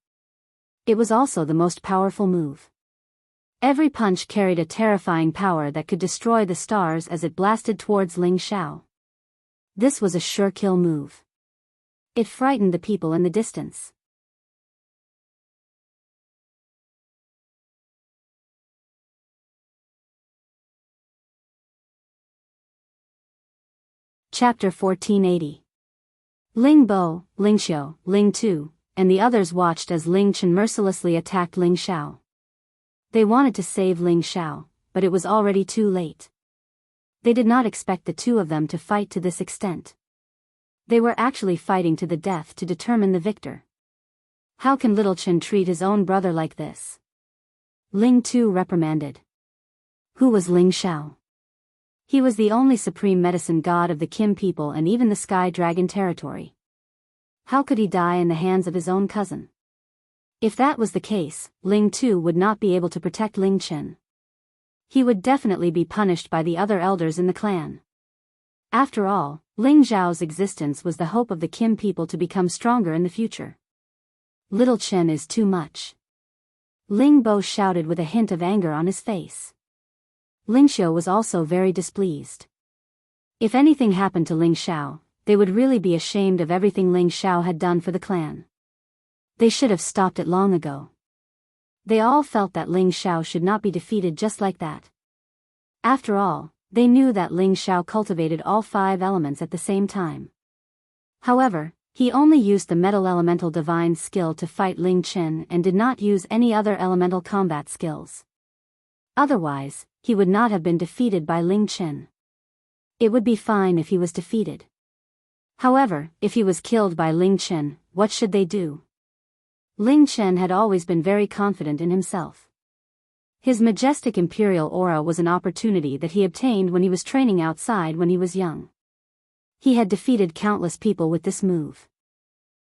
It was also the most powerful move. Every punch carried a terrifying power that could destroy the stars as it blasted towards Ling Xiao. This was a sure kill move. It frightened the people in the distance. Chapter 1480. Ling Bo, Ling Xiu, Ling Tu, and the others watched as Ling Chen mercilessly attacked Ling Xiao. They wanted to save Ling Xiao, but it was already too late. They did not expect the two of them to fight to this extent. They were actually fighting to the death to determine the victor. How can little Chen treat his own brother like this? Ling Tu reprimanded. Who was Ling Xiao? He was the only supreme medicine god of the Kim people and even the Sky Dragon territory. How could he die in the hands of his own cousin? If that was the case, Ling Tu would not be able to protect Ling Chen. He would definitely be punished by the other elders in the clan. After all, Ling Xiao's existence was the hope of the Kim people to become stronger in the future. Little Chen is too much. Ling Bo shouted with a hint of anger on his face. Ling Xiu was also very displeased. If anything happened to Ling Xiao, they would really be ashamed of everything Ling Xiao had done for the clan. They should have stopped it long ago. They all felt that Ling Xiao should not be defeated just like that. After all, they knew that Ling Xiao cultivated all 5 elements at the same time. However, he only used the Metal Elemental Divine skill to fight Ling Chen and did not use any other elemental combat skills. Otherwise, he would not have been defeated by Ling Chen. It would be fine if he was defeated. However, if he was killed by Ling Chen, what should they do? Ling Chen had always been very confident in himself. His majestic imperial aura was an opportunity that he obtained when he was training outside when he was young. He had defeated countless people with this move.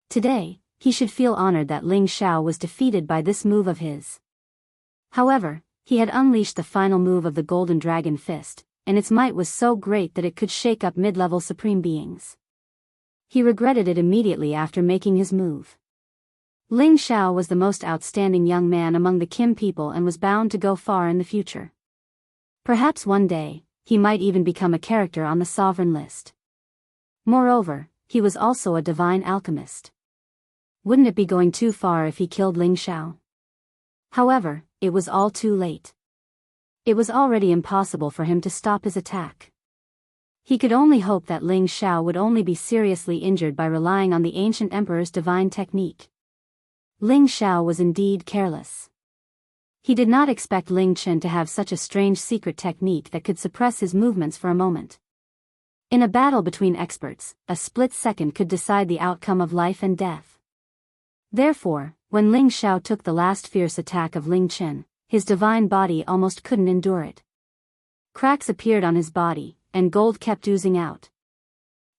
Today, he should feel honored that Ling Xiao was defeated by this move of his. However, he had unleashed the final move of the Golden Dragon Fist, and its might was so great that it could shake up mid-level supreme beings. He regretted it immediately after making his move. Ling Xiao was the most outstanding young man among the Kim people and was bound to go far in the future. Perhaps one day, he might even become a character on the sovereign list. Moreover, he was also a divine alchemist. Wouldn't it be going too far if he killed Ling Xiao? However, it was all too late. It was already impossible for him to stop his attack. He could only hope that Ling Xiao would only be seriously injured by relying on the ancient emperor's divine technique. Ling Xiao was indeed careless. He did not expect Ling Chen to have such a strange secret technique that could suppress his movements for a moment. In a battle between experts, a split second could decide the outcome of life and death. Therefore, when Ling Xiao took the last fierce attack of Ling Chen, his divine body almost couldn't endure it. Cracks appeared on his body, and gold kept oozing out.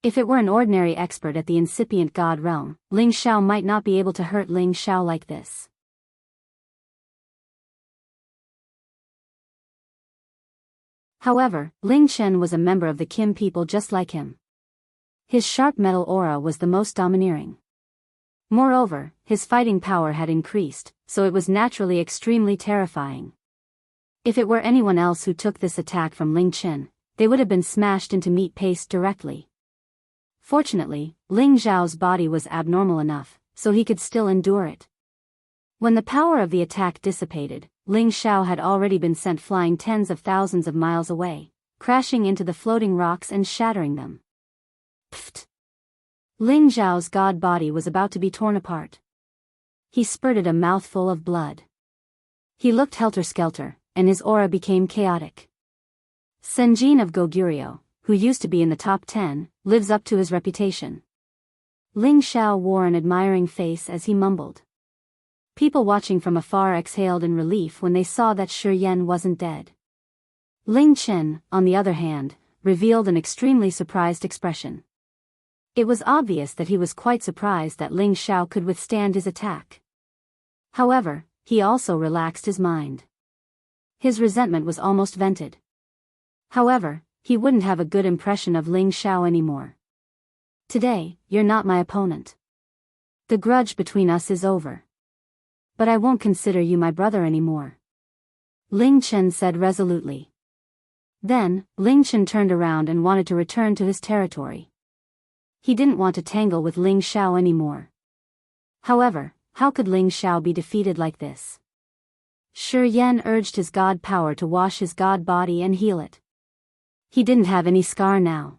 If it were an ordinary expert at the incipient god realm, Ling Xiao might not be able to hurt Ling Xiao like this. However, Ling Chen was a member of the Kim people just like him. His sharp metal aura was the most domineering. Moreover, his fighting power had increased, so it was naturally extremely terrifying. If it were anyone else who took this attack from Ling Chen, they would have been smashed into meat paste directly. Fortunately, Ling Xiao's body was abnormal enough, so he could still endure it. When the power of the attack dissipated, Ling Xiao had already been sent flying tens of thousands of miles away, crashing into the floating rocks and shattering them. Pfft! Ling Xiao's god body was about to be torn apart. He spurted a mouthful of blood. He looked helter-skelter, and his aura became chaotic. Senjin of Goguryeo, who used to be in the top 10, lives up to his reputation. Ling Xiao wore an admiring face as he mumbled. People watching from afar exhaled in relief when they saw that Shi Yan wasn't dead. Ling Chen, on the other hand, revealed an extremely surprised expression. It was obvious that he was quite surprised that Ling Xiao could withstand his attack. However, he also relaxed his mind. His resentment was almost vented. However, he wouldn't have a good impression of Ling Xiao anymore. Today, you're not my opponent. The grudge between us is over. But I won't consider you my brother anymore. Ling Chen said resolutely. Then, Ling Chen turned around and wanted to return to his territory. He didn't want to tangle with Ling Xiao anymore. However, how could Ling Xiao be defeated like this? Shi Yan urged his god power to wash his god body and heal it. He didn't have any scar now.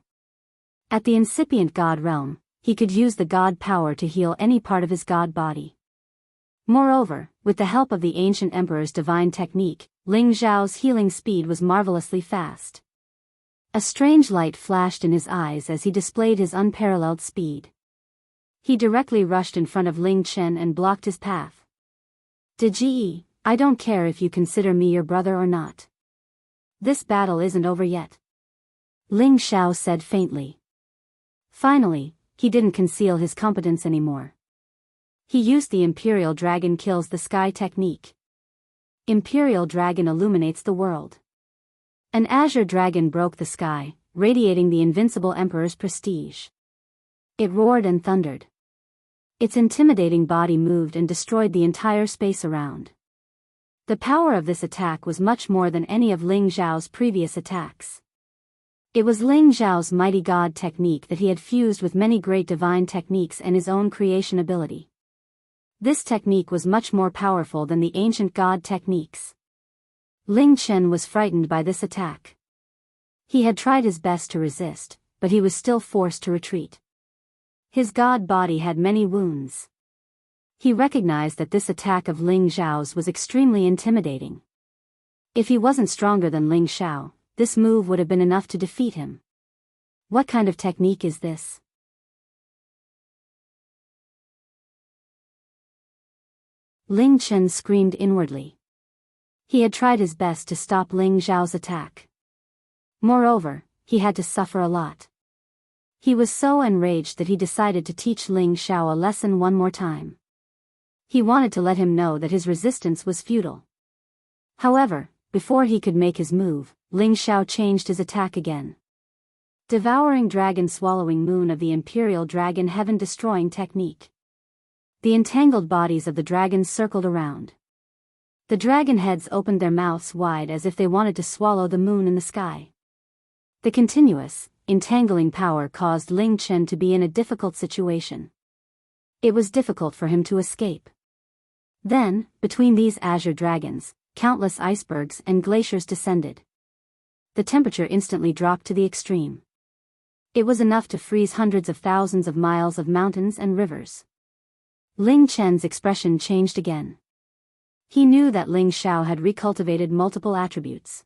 At the incipient god realm, he could use the god power to heal any part of his god body. Moreover, with the help of the ancient emperor's divine technique, Ling Xiao's healing speed was marvelously fast. A strange light flashed in his eyes as he displayed his unparalleled speed. He directly rushed in front of Ling Chen and blocked his path. Deji, I don't care if you consider me your brother or not. This battle isn't over yet. Ling Xiao said faintly. Finally, he didn't conceal his competence anymore. He used the Imperial Dragon kills the sky technique. Imperial Dragon illuminates the world. An azure dragon broke the sky, radiating the invincible emperor's prestige. It roared and thundered. Its intimidating body moved and destroyed the entire space around. The power of this attack was much more than any of Ling Xiao's previous attacks. It was Ling Xiao's mighty god technique that he had fused with many great divine techniques and his own creation ability. This technique was much more powerful than the ancient god techniques. Ling Chen was frightened by this attack. He had tried his best to resist, but he was still forced to retreat. His god body had many wounds. He recognized that this attack of Ling Xiao's was extremely intimidating. If he wasn't stronger than Ling Xiao, this move would have been enough to defeat him. What kind of technique is this? Ling Chen screamed inwardly. He had tried his best to stop Ling Xiao's attack. Moreover, he had to suffer a lot. He was so enraged that he decided to teach Ling Xiao a lesson one more time. He wanted to let him know that his resistance was futile. However, before he could make his move, Ling Xiao changed his attack again. Devouring Dragon Swallowing Moon of the Imperial Dragon Heaven Destroying Technique. The entangled bodies of the dragons circled around. The dragon heads opened their mouths wide as if they wanted to swallow the moon in the sky. The continuous, entangling power caused Ling Chen to be in a difficult situation. It was difficult for him to escape. Then, between these azure dragons, countless icebergs and glaciers descended. The temperature instantly dropped to the extreme. It was enough to freeze hundreds of thousands of miles of mountains and rivers. Ling Chen's expression changed again. He knew that Ling Xiao had recultivated multiple attributes.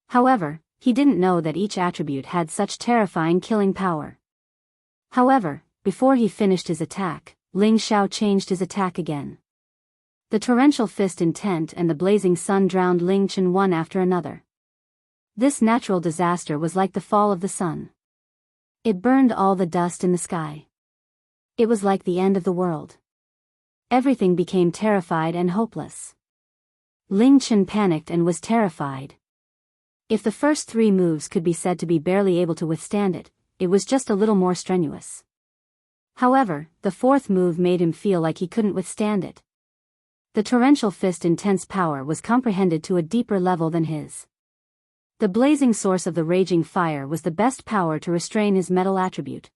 However, he didn't know that each attribute had such terrifying killing power. However, before he finished his attack, Ling Xiao changed his attack again. The torrential fist intent and the blazing sun drowned Ling Chen one after another. This natural disaster was like the fall of the sun. It burned all the dust in the sky. It was like the end of the world. Everything became terrified and hopeless. Ling Chen panicked and was terrified. If the first 3 moves could be said to be barely able to withstand it, it was just a little more strenuous. However, the 4th move made him feel like he couldn't withstand it. The torrential fist intense power was comprehended to a deeper level than his. The blazing source of the raging fire was the best power to restrain his metal attribute.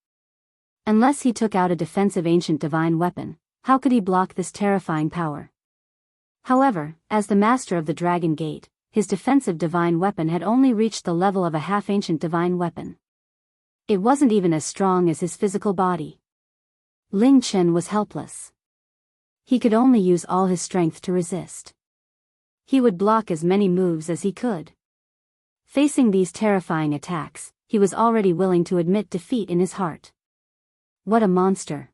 Unless he took out a defensive ancient divine weapon, how could he block this terrifying power? However, as the master of the Dragon Gate, his defensive divine weapon had only reached the level of a half-ancient divine weapon. It wasn't even as strong as his physical body. Ling Chen was helpless. He could only use all his strength to resist. He would block as many moves as he could. Facing these terrifying attacks, he was already willing to admit defeat in his heart. What a monster!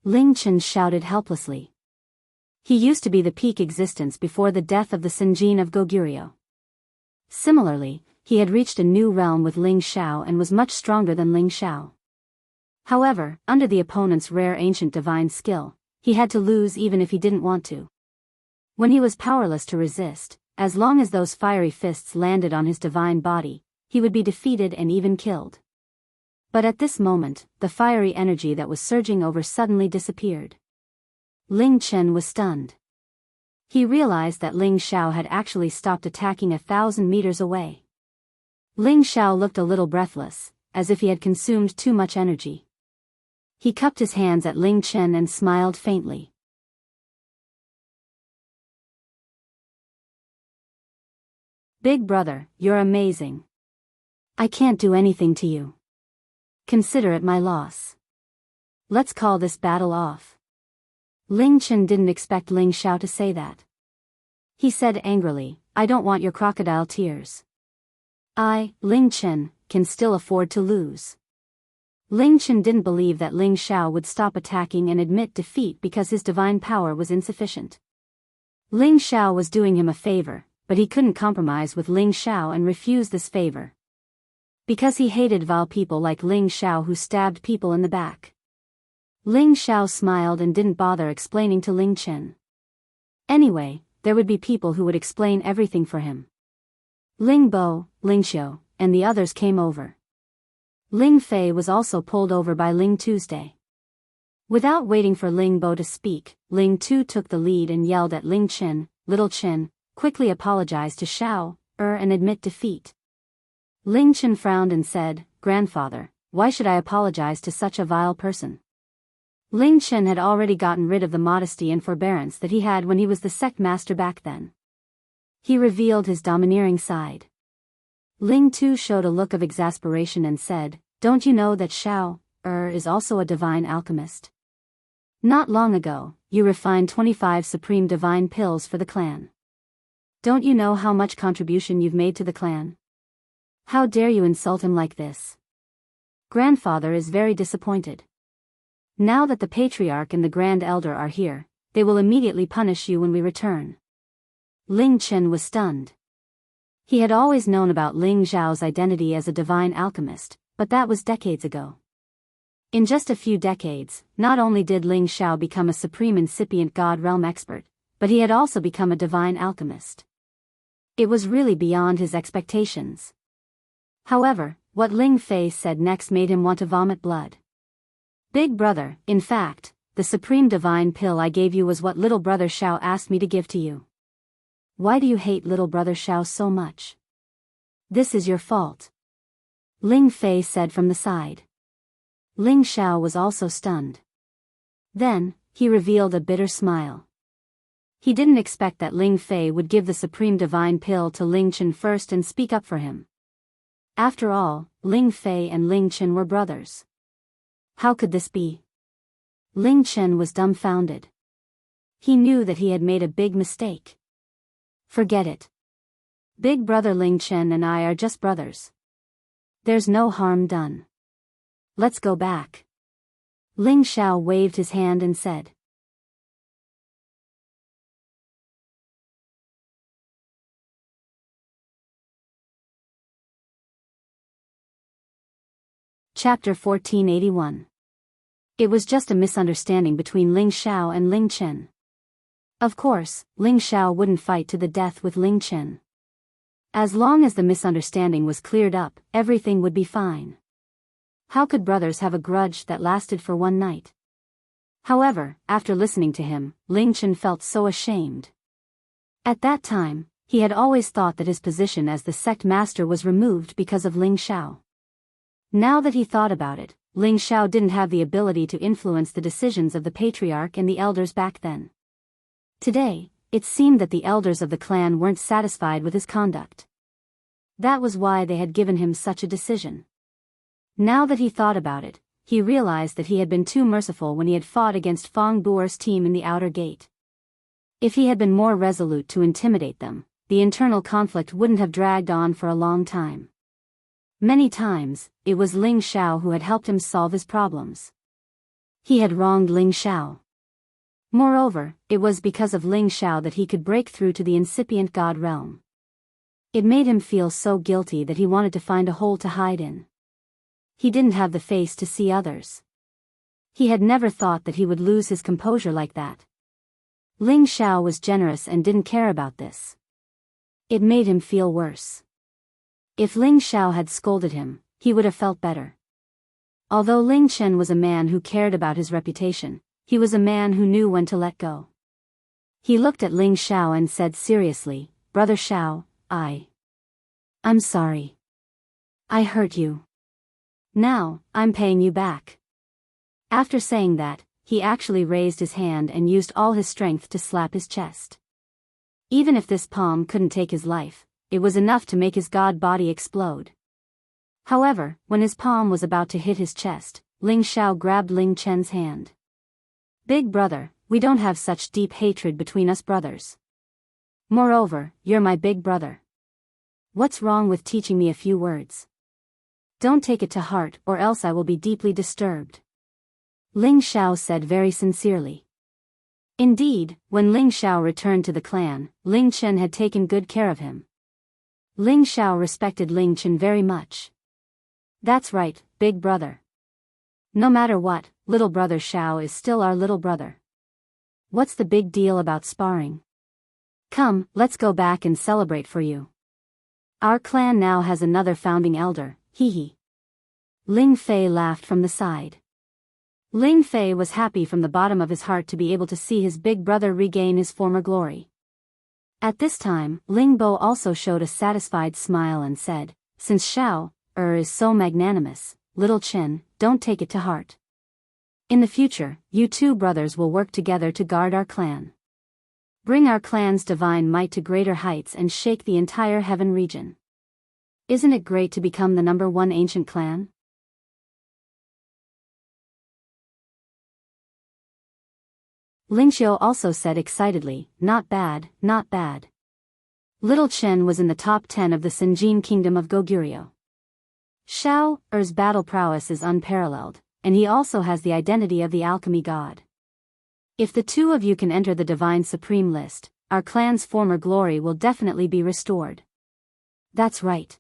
Ling Chen shouted helplessly. He used to be the peak existence before the death of the Senjin of Goguryeo. Similarly, he had reached a new realm with Ling Xiao and was much stronger than Ling Xiao. However, under the opponent's rare ancient divine skill, he had to lose even if he didn't want to. When he was powerless to resist, as long as those fiery fists landed on his divine body, he would be defeated and even killed. But at this moment, the fiery energy that was surging over suddenly disappeared. Ling Chen was stunned. He realized that Ling Xiao had actually stopped attacking 1,000 meters away. Ling Xiao looked a little breathless, as if he had consumed too much energy. He cupped his hands at Ling Chen and smiled faintly. Big brother, you're amazing. I can't do anything to you. Consider it my loss. Let's call this battle off. Ling Chen didn't expect Ling Xiao to say that. He said angrily, I don't want your crocodile tears. I, Ling Chen, can still afford to lose. Ling Chen didn't believe that Ling Xiao would stop attacking and admit defeat because his divine power was insufficient. Ling Xiao was doing him a favor, but he couldn't compromise with Ling Xiao and refuse this favor. Because he hated vile people like Ling Xiao who stabbed people in the back. Ling Xiao smiled and didn't bother explaining to Ling Chen. Anyway, there would be people who would explain everything for him. Ling Bo, Ling Xiu, and the others came over. Ling Fei was also pulled over by Ling Tuesday. Without waiting for Ling Bo to speak, Ling Tu took the lead and yelled at Ling Chen, Little Chen, quickly apologize to Xiao, and admit defeat. Ling Chen frowned and said, Grandfather, why should I apologize to such a vile person? Ling Chen had already gotten rid of the modesty and forbearance that he had when he was the sect master back then. He revealed his domineering side. Ling Tu showed a look of exasperation and said, Don't you know that Xiao, is also a divine alchemist? Not long ago, you refined 25 supreme divine pills for the clan. Don't you know how much contribution you've made to the clan? How dare you insult him like this? Grandfather is very disappointed. Now that the Patriarch and the Grand Elder are here, they will immediately punish you when we return. Ling Chen was stunned. He had always known about Ling Zhao's identity as a divine alchemist, but that was decades ago. In just a few decades, not only did Ling Xiao become a supreme incipient God realm expert, but he had also become a divine alchemist. It was really beyond his expectations. However, what Ling Fei said next made him want to vomit blood. Big brother, in fact, the supreme divine pill I gave you was what little brother Xiao asked me to give to you. Why do you hate little brother Xiao so much? This is your fault. Ling Fei said from the side. Ling Xiao was also stunned. Then, he revealed a bitter smile. He didn't expect that Ling Fei would give the supreme divine pill to Ling Chen first and speak up for him. After all, Ling Fei and Ling Chen were brothers. How could this be? Ling Chen was dumbfounded. He knew that he had made a big mistake. Forget it. Big brother Ling Chen and I are just brothers. There's no harm done. Let's go back. Ling Xiao waved his hand and said. Chapter 1481. It was just a misunderstanding between Ling Xiao and Ling Chen. Of course, Ling Xiao wouldn't fight to the death with Ling Chen. As long as the misunderstanding was cleared up, everything would be fine. How could brothers have a grudge that lasted for one night? However, after listening to him, Ling Chen felt so ashamed. At that time, he had always thought that his position as the sect master was removed because of Ling Xiao. Now that he thought about it, Ling Xiao didn't have the ability to influence the decisions of the patriarch and the elders back then. Today, it seemed that the elders of the clan weren't satisfied with his conduct. That was why they had given him such a decision. Now that he thought about it, he realized that he had been too merciful when he had fought against Fang Buer's team in the outer gate. If he had been more resolute to intimidate them, the internal conflict wouldn't have dragged on for a long time. Many times, it was Ling Xiao who had helped him solve his problems. He had wronged Ling Xiao. Moreover, it was because of Ling Xiao that he could break through to the incipient god realm. It made him feel so guilty that he wanted to find a hole to hide in. He didn't have the face to see others. He had never thought that he would lose his composure like that. Ling Xiao was generous and didn't care about this. It made him feel worse. If Ling Xiao had scolded him, he would have felt better. Although Ling Chen was a man who cared about his reputation, he was a man who knew when to let go. He looked at Ling Xiao and said seriously, "Brother Xiao, I'm sorry. I hurt you. Now, I'm paying you back." After saying that, he actually raised his hand and used all his strength to slap his chest. Even if this palm couldn't take his life, it was enough to make his god body explode. However, when his palm was about to hit his chest, Ling Xiao grabbed Ling Chen's hand. "Big brother, we don't have such deep hatred between us brothers. Moreover, you're my big brother. What's wrong with teaching me a few words? Don't take it to heart or else I will be deeply disturbed," Ling Xiao said very sincerely. Indeed, when Ling Xiao returned to the clan, Ling Chen had taken good care of him. Ling Xiao respected Ling Chen very much. "That's right, big brother. No matter what, little brother Xiao is still our little brother. What's the big deal about sparring? Come, let's go back and celebrate for you. Our clan now has another founding elder, hee." Ling Fei laughed from the side. Ling Fei was happy from the bottom of his heart to be able to see his big brother regain his former glory. At this time, Ling Bo also showed a satisfied smile and said, "Since Xiao is so magnanimous, little Chen, don't take it to heart. In the future, you two brothers will work together to guard our clan. Bring our clan's divine might to greater heights and shake the entire heaven region. Isn't it great to become the #1 ancient clan?" Ling Xiao also said excitedly, "Not bad, not bad." Little Chen was in the top 10 of the Sinjin kingdom of Goguryeo. Xiao's battle prowess is unparalleled, and he also has the identity of the alchemy god. If the two of you can enter the Divine Supreme list, our clan's former glory will definitely be restored. That's right.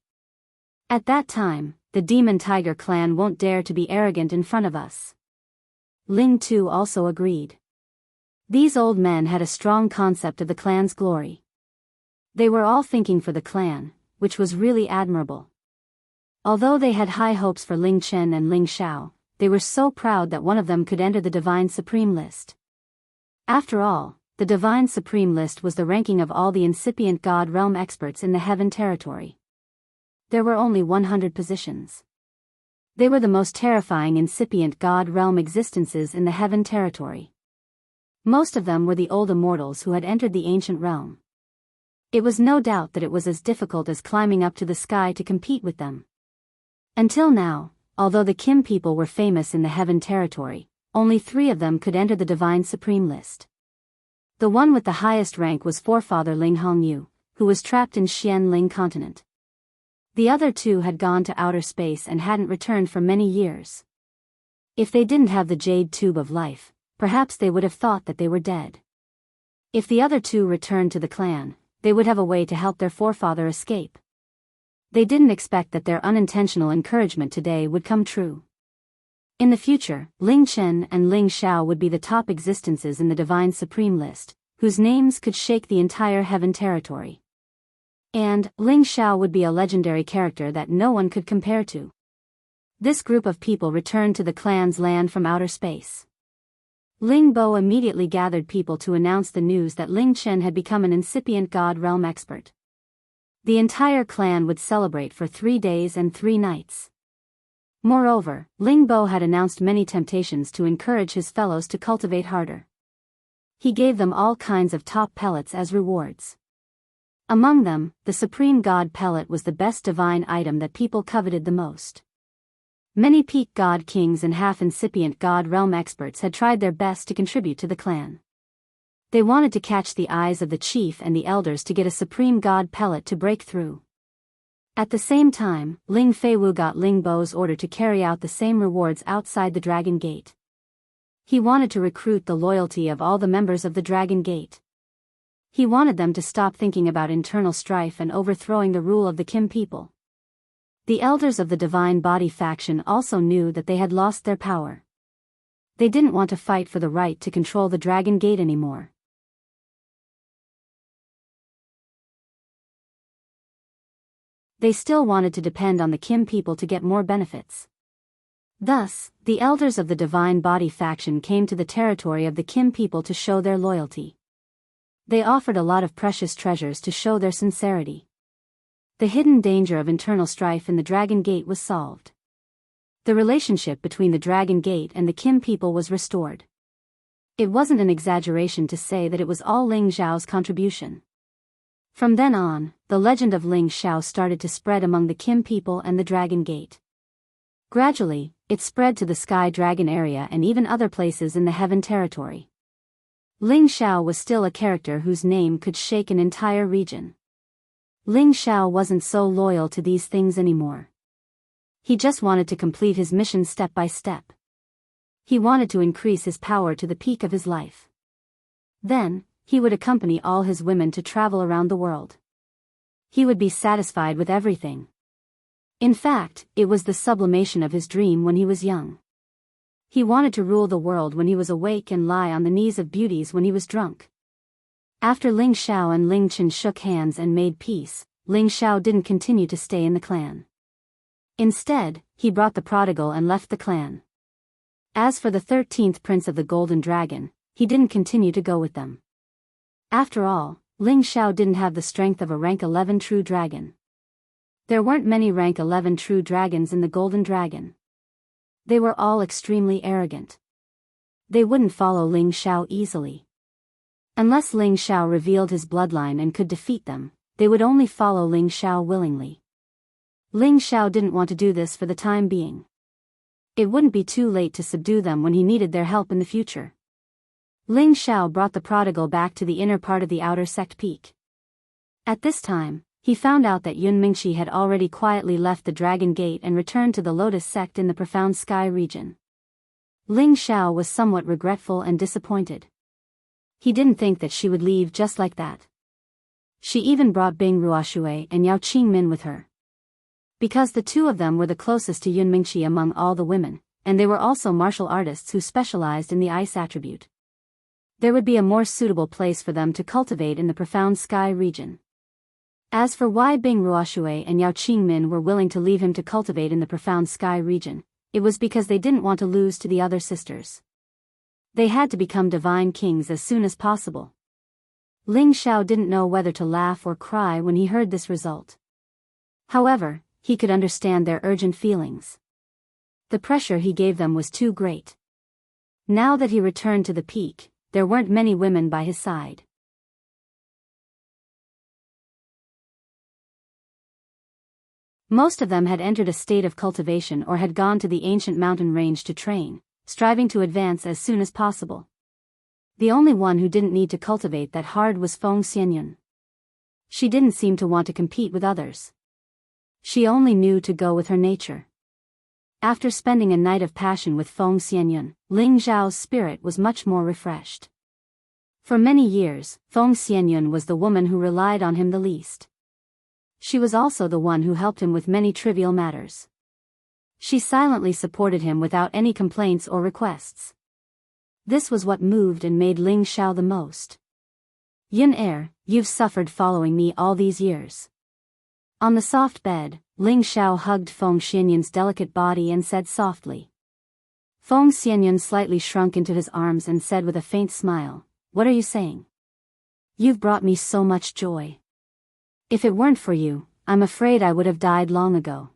At that time, the Demon Tiger clan won't dare to be arrogant in front of us. Ling Tu also agreed. These old men had a strong concept of the clan's glory. They were all thinking for the clan, which was really admirable. Although they had high hopes for Ling Chen and Ling Xiao, they were so proud that one of them could enter the Divine Supreme list. After all, the Divine Supreme list was the ranking of all the incipient God realm experts in the Heaven territory. There were only 100 positions. They were the most terrifying incipient God realm existences in the Heaven territory. Most of them were the old immortals who had entered the ancient realm. It was no doubt that it was as difficult as climbing up to the sky to compete with them. Until now, although the Kim people were famous in the Heaven territory, only 3 of them could enter the Divine Supreme list. The one with the highest rank was forefather Ling Hongyu, who was trapped in Xianling continent. The other 2 had gone to outer space and hadn't returned for many years. If they didn't have the jade tube of life, perhaps they would have thought that they were dead. If the other two returned to the clan, they would have a way to help their forefather escape. They didn't expect that their unintentional encouragement today would come true. In the future, Ling Chen and Ling Xiao would be the top existences in the Divine Supreme list, whose names could shake the entire heaven territory. And Ling Xiao would be a legendary character that no one could compare to. This group of people returned to the clan's land from outer space. Ling Bo immediately gathered people to announce the news that Ling Chen had become an incipient God realm expert. The entire clan would celebrate for 3 days and 3 nights. Moreover, Ling Bo had announced many temptations to encourage his fellows to cultivate harder. He gave them all kinds of top pellets as rewards. Among them, the Supreme God pellet was the best divine item that people coveted the most. Many peak God kings and half-incipient God realm experts had tried their best to contribute to the clan. They wanted to catch the eyes of the chief and the elders to get a Supreme God pellet to break through. At the same time, Ling Feiwu got Ling Bo's order to carry out the same rewards outside the Dragon Gate. He wanted to recruit the loyalty of all the members of the Dragon Gate. He wanted them to stop thinking about internal strife and overthrowing the rule of the Kim people. The elders of the Divine Body faction also knew that they had lost their power. They didn't want to fight for the right to control the Dragon Gate anymore. They still wanted to depend on the Kim people to get more benefits. Thus, the elders of the Divine Body faction came to the territory of the Kim people to show their loyalty. They offered a lot of precious treasures to show their sincerity. The hidden danger of internal strife in the Dragon Gate was solved. The relationship between the Dragon Gate and the Kim people was restored. It wasn't an exaggeration to say that it was all Ling Xiao's contribution. From then on, the legend of Ling Xiao started to spread among the Kim people and the Dragon Gate. Gradually, it spread to the Sky Dragon area and even other places in the Heaven territory. Ling Xiao was still a character whose name could shake an entire region. Ling Xiao wasn't so loyal to these things anymore. He just wanted to complete his mission step by step. He wanted to increase his power to the peak of his life. Then, he would accompany all his women to travel around the world. He would be satisfied with everything. In fact, it was the sublimation of his dream when he was young. He wanted to rule the world when he was awake and lie on the knees of beauties when he was drunk. After Ling Xiao and Ling Chen shook hands and made peace, Ling Xiao didn't continue to stay in the clan. Instead, he brought the prodigal and left the clan. As for the 13th prince of the Golden Dragon, he didn't continue to go with them. After all, Ling Xiao didn't have the strength of a rank 11 true dragon. There weren't many rank 11 true dragons in the Golden Dragon. They were all extremely arrogant. They wouldn't follow Ling Xiao easily. Unless Ling Xiao revealed his bloodline and could defeat them, they would only follow Ling Xiao willingly. Ling Xiao didn't want to do this for the time being. It wouldn't be too late to subdue them when he needed their help in the future. Ling Xiao brought the prodigal back to the inner part of the outer sect peak. At this time, he found out that Yun Mingxi had already quietly left the Dragon Gate and returned to the Lotus sect in the Profound Sky region. Ling Xiao was somewhat regretful and disappointed. He didn't think that she would leave just like that. She even brought Bing Ruoshui and Yao Qingmin with her. Because the two of them were the closest to Yun Mingxi among all the women, and they were also martial artists who specialized in the ice attribute. There would be a more suitable place for them to cultivate in the Profound Sky region. As for why Bing Ruoshui and Yao Qingmin were willing to leave him to cultivate in the Profound Sky region, it was because they didn't want to lose to the other sisters. They had to become divine kings as soon as possible. Ling Xiao didn't know whether to laugh or cry when he heard this result. However, he could understand their urgent feelings. The pressure he gave them was too great. Now that he returned to the peak, there weren't many women by his side. Most of them had entered a state of cultivation or had gone to the ancient mountain range to train, striving to advance as soon as possible. The only one who didn't need to cultivate that hard was Feng Xianyun. She didn't seem to want to compete with others. She only knew to go with her nature. After spending a night of passion with Feng Xianyun, Ling Zhao's spirit was much more refreshed. For many years, Feng Xianyun was the woman who relied on him the least. She was also the one who helped him with many trivial matters. She silently supported him without any complaints or requests. This was what moved and made Ling Zhao the most. Yun you've suffered following me all these years. On the soft bed, Ling Zhao hugged Feng Xianyun's delicate body and said softly. Feng Xianyun slightly shrunk into his arms and said with a faint smile, "What are you saying? You've brought me so much joy. If it weren't for you, I'm afraid I would have died long ago.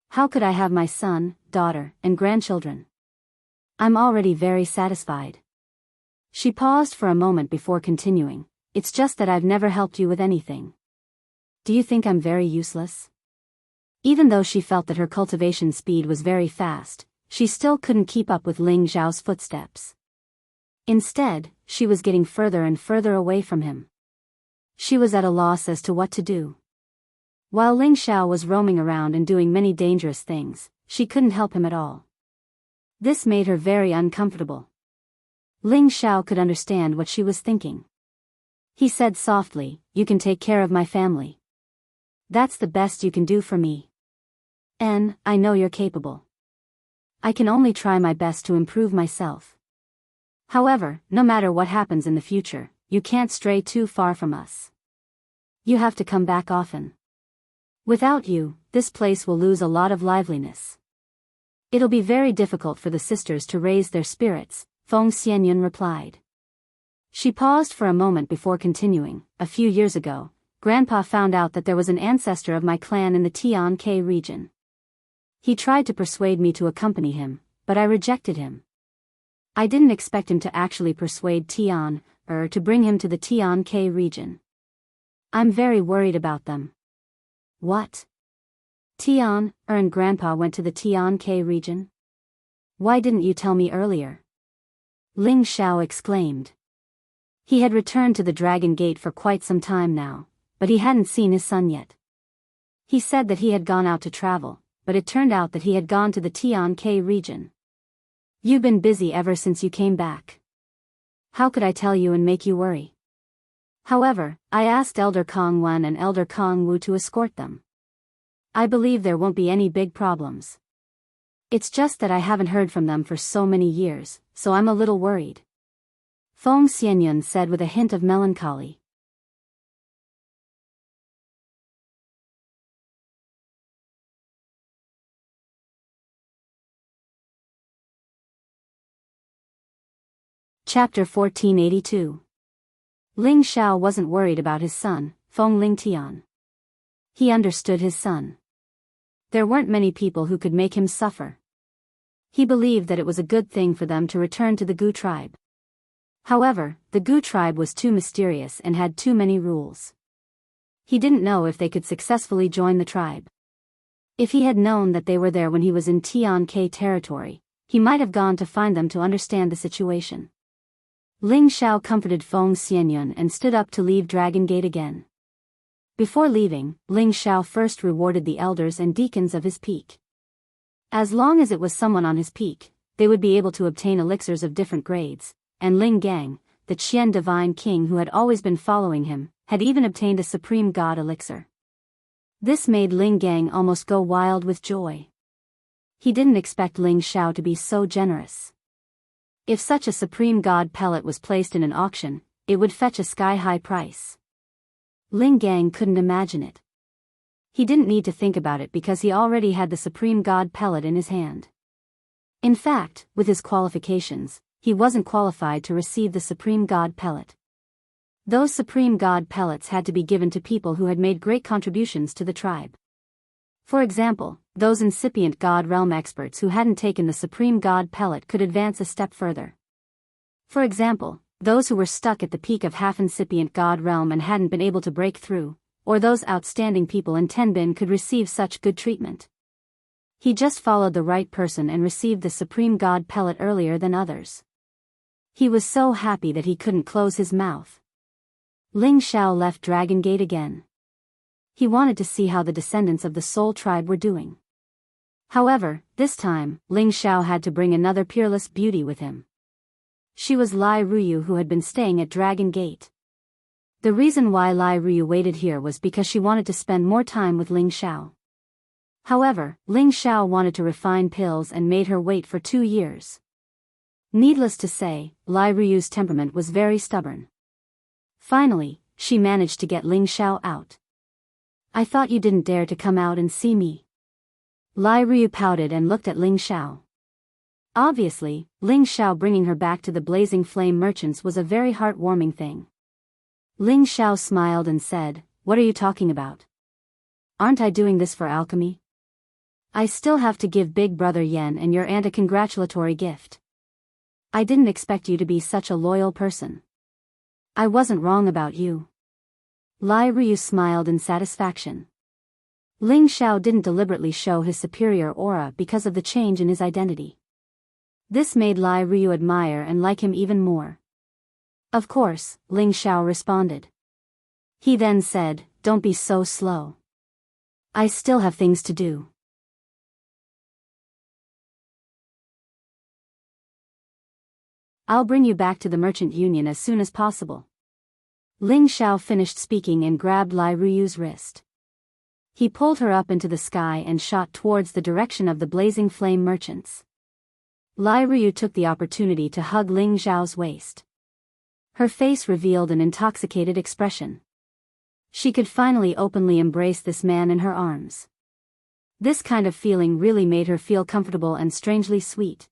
How could I have my son, daughter, and grandchildren? I'm already very satisfied." She paused for a moment before continuing, "It's just that I've never helped you with anything. Do you think I'm very useless?" Even though she felt that her cultivation speed was very fast, she still couldn't keep up with Ling Zhao's footsteps. Instead, she was getting further and further away from him. She was at a loss as to what to do. While Ling Zhao was roaming around and doing many dangerous things, she couldn't help him at all. This made her very uncomfortable. Ling Zhao could understand what she was thinking. He said softly, "You can take care of my family. That's the best you can do for me. I know you're capable. I can only try my best to improve myself. However, no matter what happens in the future, you can't stray too far from us. You have to come back often. Without you, this place will lose a lot of liveliness. It'll be very difficult for the sisters to raise their spirits," Feng Xianyun replied. She paused for a moment before continuing. "A few years ago, Grandpa found out that there was an ancestor of my clan in the Tian-Ke region. He tried to persuade me to accompany him, but I rejected him. I didn't expect him to actually persuade to bring him to the Tian-Ke region. I'm very worried about them." "What? And Grandpa went to the Tian-Ke region? Why didn't you tell me earlier?" Ling Zhao exclaimed. He had returned to the Dragon Gate for quite some time now, but he hadn't seen his son yet. He said that he had gone out to travel, but it turned out that he had gone to the Tian-Ke region. "You've been busy ever since you came back. How could I tell you and make you worry? However, I asked Elder Kong Wen and Elder Kong Wu to escort them. I believe there won't be any big problems. It's just that I haven't heard from them for so many years, so I'm a little worried," Feng Xianyun said with a hint of melancholy. Chapter 1482. Ling Zhao wasn't worried about his son, Feng Lingtian. He understood his son. There weren't many people who could make him suffer. He believed that it was a good thing for them to return to the Gu tribe. However, the Gu tribe was too mysterious and had too many rules. He didn't know if they could successfully join the tribe. If he had known that they were there when he was in Tian-Ke territory, he might have gone to find them to understand the situation. Ling Zhao comforted Feng Xianyun and stood up to leave Dragon Gate again. Before leaving, Ling Zhao first rewarded the elders and deacons of his peak. As long as it was someone on his peak, they would be able to obtain elixirs of different grades, and Ling Gang, the Qian divine king who had always been following him, had even obtained a supreme god elixir. This made Ling Gang almost go wild with joy. He didn't expect Ling Zhao to be so generous. If such a supreme god pellet was placed in an auction, it would fetch a sky-high price. Ling Gang couldn't imagine it. He didn't need to think about it because he already had the supreme god pellet in his hand. In fact, with his qualifications, he wasn't qualified to receive the supreme god pellet. Those supreme god pellets had to be given to people who had made great contributions to the tribe. For example, those incipient God realm experts who hadn't taken the supreme God pellet could advance a step further. For example, those who were stuck at the peak of half-incipient God realm and hadn't been able to break through, or those outstanding people in Tenbin could receive such good treatment. He just followed the right person and received the supreme God pellet earlier than others. He was so happy that he couldn't close his mouth. Ling Zhao left Dragon Gate again. He wanted to see how the descendants of the Soul tribe were doing. However, this time, Ling Xiao had to bring another peerless beauty with him. She was Lai Ruyu, who had been staying at Dragon Gate. The reason why Lai Ruyu waited here was because she wanted to spend more time with Ling Xiao. However, Ling Xiao wanted to refine pills and made her wait for 2 years. Needless to say, Lai Ruyu's temperament was very stubborn. Finally, she managed to get Ling Xiao out. "I thought you didn't dare to come out and see me." Lai Ruyu pouted and looked at Ling Xiao. Obviously, Ling Xiao bringing her back to the Blazing Flame Merchants was a very heartwarming thing. Ling Xiao smiled and said, "What are you talking about? Aren't I doing this for alchemy? I still have to give Big Brother Yen and your aunt a congratulatory gift. I didn't expect you to be such a loyal person. I wasn't wrong about you." Lai Ruyu smiled in satisfaction. Ling Xiao didn't deliberately show his superior aura because of the change in his identity. This made Lai Ruyu admire and like him even more. "Of course," Ling Xiao responded. He then said, "Don't be so slow. I still have things to do." "I'll bring you back to the Merchant Union as soon as possible." Ling Xiao finished speaking and grabbed Lai Ruyu's wrist. He pulled her up into the sky and shot towards the direction of the Blazing Flame Merchants. Lai Ruyu took the opportunity to hug Ling Xiao's waist. Her face revealed an intoxicated expression. She could finally openly embrace this man in her arms. This kind of feeling really made her feel comfortable and strangely sweet.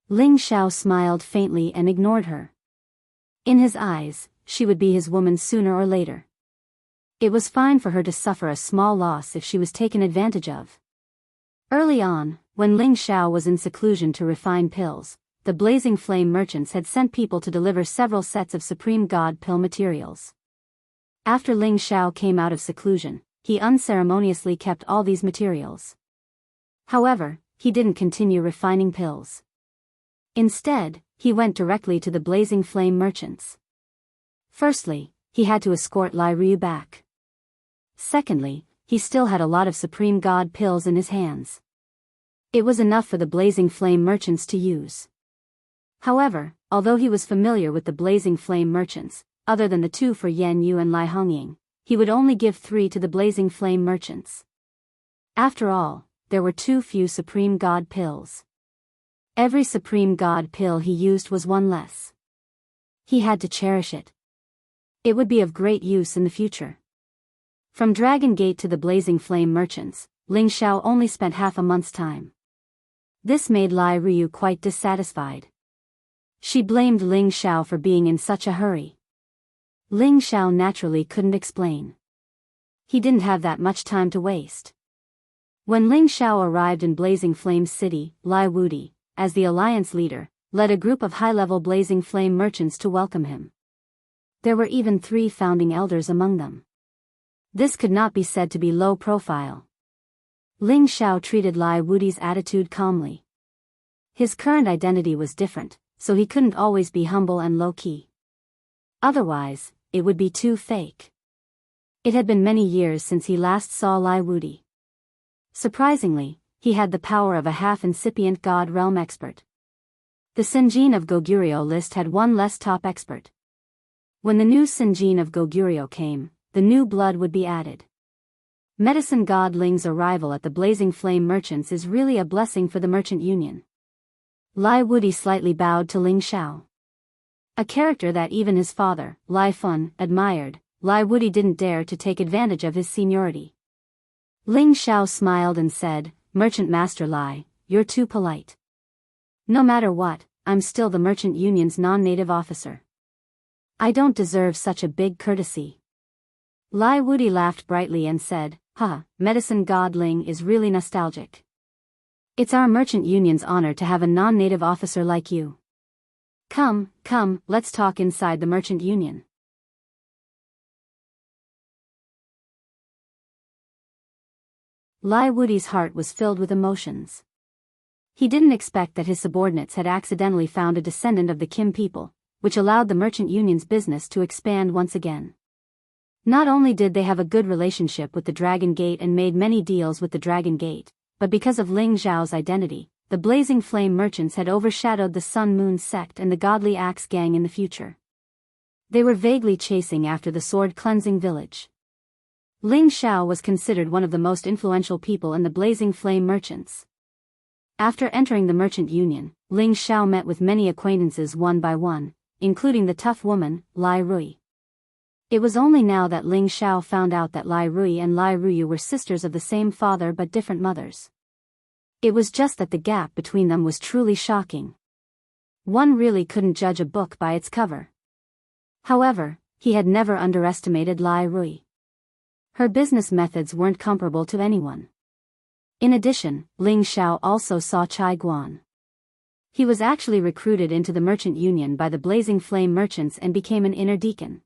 Ling Xiao smiled faintly and ignored her. In his eyes, she would be his woman sooner or later. It was fine for her to suffer a small loss if she was taken advantage of. Early on, when Ling Xiao was in seclusion to refine pills, the Blazing Flame Merchants had sent people to deliver several sets of Supreme God pill materials. After Ling Xiao came out of seclusion, he unceremoniously kept all these materials. However, he didn't continue refining pills. Instead, he went directly to the Blazing Flame Merchants. Firstly, he had to escort Lai Ruyu back. Secondly, he still had a lot of Supreme God pills in his hands. It was enough for the Blazing Flame Merchants to use. However, although he was familiar with the Blazing Flame Merchants, other than the 2 for Yan Yu and Lai Hongying, he would only give 3 to the Blazing Flame Merchants. After all, there were too few Supreme God pills. Every Supreme God pill he used was one less. He had to cherish it. It would be of great use in the future. From Dragon Gate to the Blazing Flame Merchants, Ling Xiao only spent half a month's time. This made Lai Ruyu quite dissatisfied. She blamed Ling Xiao for being in such a hurry. Ling Xiao naturally couldn't explain. He didn't have that much time to waste. When Ling Xiao arrived in Blazing Flame City, Lai Wudi, as the alliance leader, led a group of high-level Blazing Flame Merchants to welcome him. There were even 3 founding elders among them. This could not be said to be low profile. Ling Xiao treated Lai Wudi's attitude calmly. His current identity was different, so he couldn't always be humble and low-key. Otherwise, it would be too fake. It had been many years since he last saw Lai Wudi. Surprisingly, he had the power of a half-incipient God realm expert. The Senjin of Goguryeo list had 1 less top expert. When the new Senjin of Goguryeo came, the new blood would be added. Medicine God Ling's arrival at the Blazing Flame Merchants is really a blessing for the Merchant Union. Lai Wudi slightly bowed to Ling Xiao. A character that even his father, Lai Fun, admired, Lai Wudi didn't dare to take advantage of his seniority. Ling Xiao smiled and said, "Merchant Master Lai, you're too polite. No matter what, I'm still the Merchant Union's non-native officer. I don't deserve such a big courtesy." Lai Wudi laughed brightly and said, "Ha, Medicine God Ling is really nostalgic. It's our Merchant Union's honor to have a non-native officer like you. Come, let's talk inside the Merchant Union." Lai Wudi's heart was filled with emotions. He didn't expect that his subordinates had accidentally found a descendant of the Kim people, which allowed the Merchant Union's business to expand once again. Not only did they have a good relationship with the Dragon Gate and made many deals with the Dragon Gate, but because of Ling Zhao's identity, the Blazing Flame merchants had overshadowed the Sun Moon sect and the Godly Axe gang in the future. They were vaguely chasing after the sword cleansing village. Ling Zhao was considered one of the most influential people in the Blazing Flame merchants. After entering the merchant union, Ling Zhao met with many acquaintances one by one, including the tough woman, Lai Rui. It was only now that Ling Zhao found out that Lai Rui and Lai Ruyu were sisters of the same father but different mothers. It was just that the gap between them was truly shocking. One really couldn't judge a book by its cover. However, he had never underestimated Lai Rui. Her business methods weren't comparable to anyone. In addition, Ling Zhao also saw Chai Guan. He was actually recruited into the merchant union by the Blazing Flame merchants and became an inner deacon.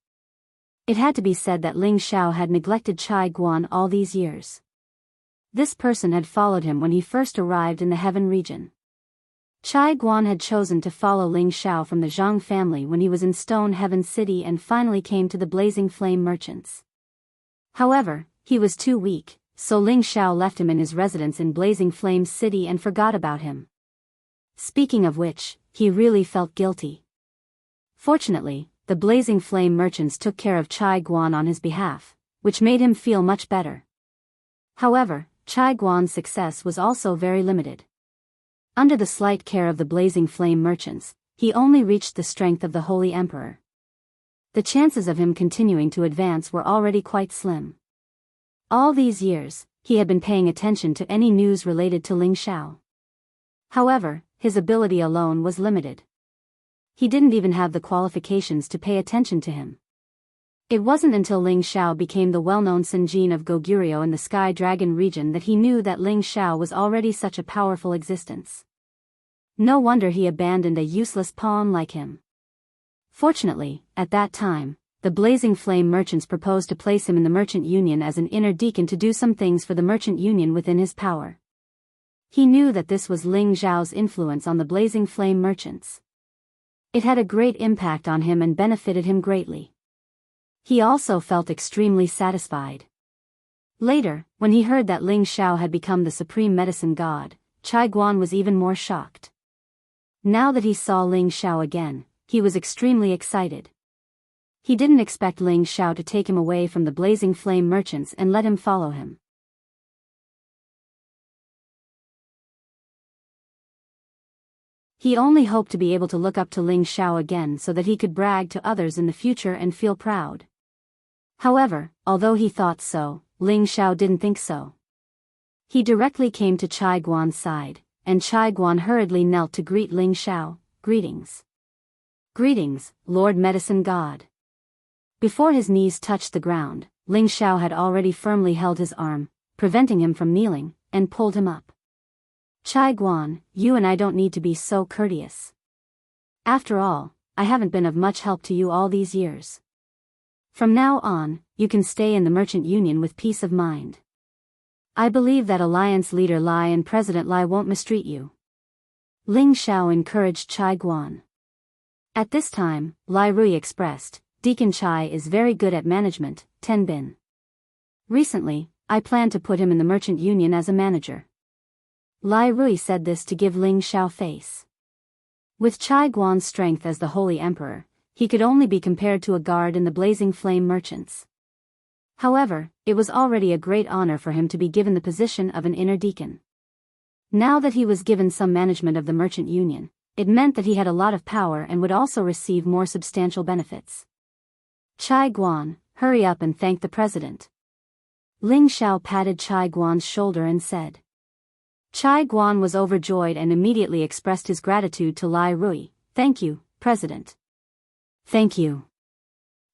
It had to be said that Ling Zhao had neglected Chai Guan all these years. This person had followed him when he first arrived in the Heaven region. Chai Guan had chosen to follow Ling Zhao from the Zhang family when he was in Stone Heaven City and finally came to the Blazing Flame merchants. However, he was too weak, so Ling Zhao left him in his residence in Blazing Flame City and forgot about him. Speaking of which, he really felt guilty. Fortunately, the Blazing Flame merchants took care of Chai Guan on his behalf, which made him feel much better. However, Chai Guan's success was also very limited. Under the slight care of the Blazing Flame merchants, he only reached the strength of the Holy Emperor. The chances of him continuing to advance were already quite slim. All these years, he had been paying attention to any news related to Ling Zhao. However, his ability alone was limited. He didn't even have the qualifications to pay attention to him. It wasn't until Ling Zhao became the well-known Senjin of Goguryeo in the Sky Dragon region that he knew that Ling Zhao was already such a powerful existence. No wonder he abandoned a useless pawn like him. Fortunately, at that time, the Blazing Flame merchants proposed to place him in the merchant union as an inner deacon to do some things for the merchant union within his power. He knew that this was Ling Zhao's influence on the Blazing Flame merchants. It had a great impact on him and benefited him greatly. He also felt extremely satisfied. Later, when he heard that Ling Zhao had become the supreme medicine god, Chai Guan was even more shocked. Now that he saw Ling Zhao again, he was extremely excited. He didn't expect Ling Zhao to take him away from the Blazing Flame merchants and let him follow him. He only hoped to be able to look up to Ling Zhao again so that he could brag to others in the future and feel proud. However, although he thought so, Ling Zhao didn't think so. He directly came to Chai Guan's side, and Chai Guan hurriedly knelt to greet Ling Zhao. Greetings. Greetings, Lord Medicine God. Before his knees touched the ground, Ling Zhao had already firmly held his arm, preventing him from kneeling, and pulled him up. Chai Guan, you and I don't need to be so courteous. After all, I haven't been of much help to you all these years. From now on, you can stay in the merchant union with peace of mind. I believe that Alliance Leader Lai and President Lai won't mistreat you. Ling Zhao encouraged Chai Guan. At this time, Lai Rui expressed, Deacon Chai is very good at management, Ten Bin. Recently, I plan to put him in the merchant union as a manager. Lai Rui said this to give Ling Zhao face. With Chai Guan's strength as the Holy Emperor, he could only be compared to a guard in the Blazing Flame merchants. However, it was already a great honor for him to be given the position of an inner deacon. Now that he was given some management of the merchant union, it meant that he had a lot of power and would also receive more substantial benefits. Chai Guan, hurry up and thank the president. Ling Zhao patted Chai Guan's shoulder and said. Chai Guan was overjoyed and immediately expressed his gratitude to Lai Rui. Thank you, President. Thank you.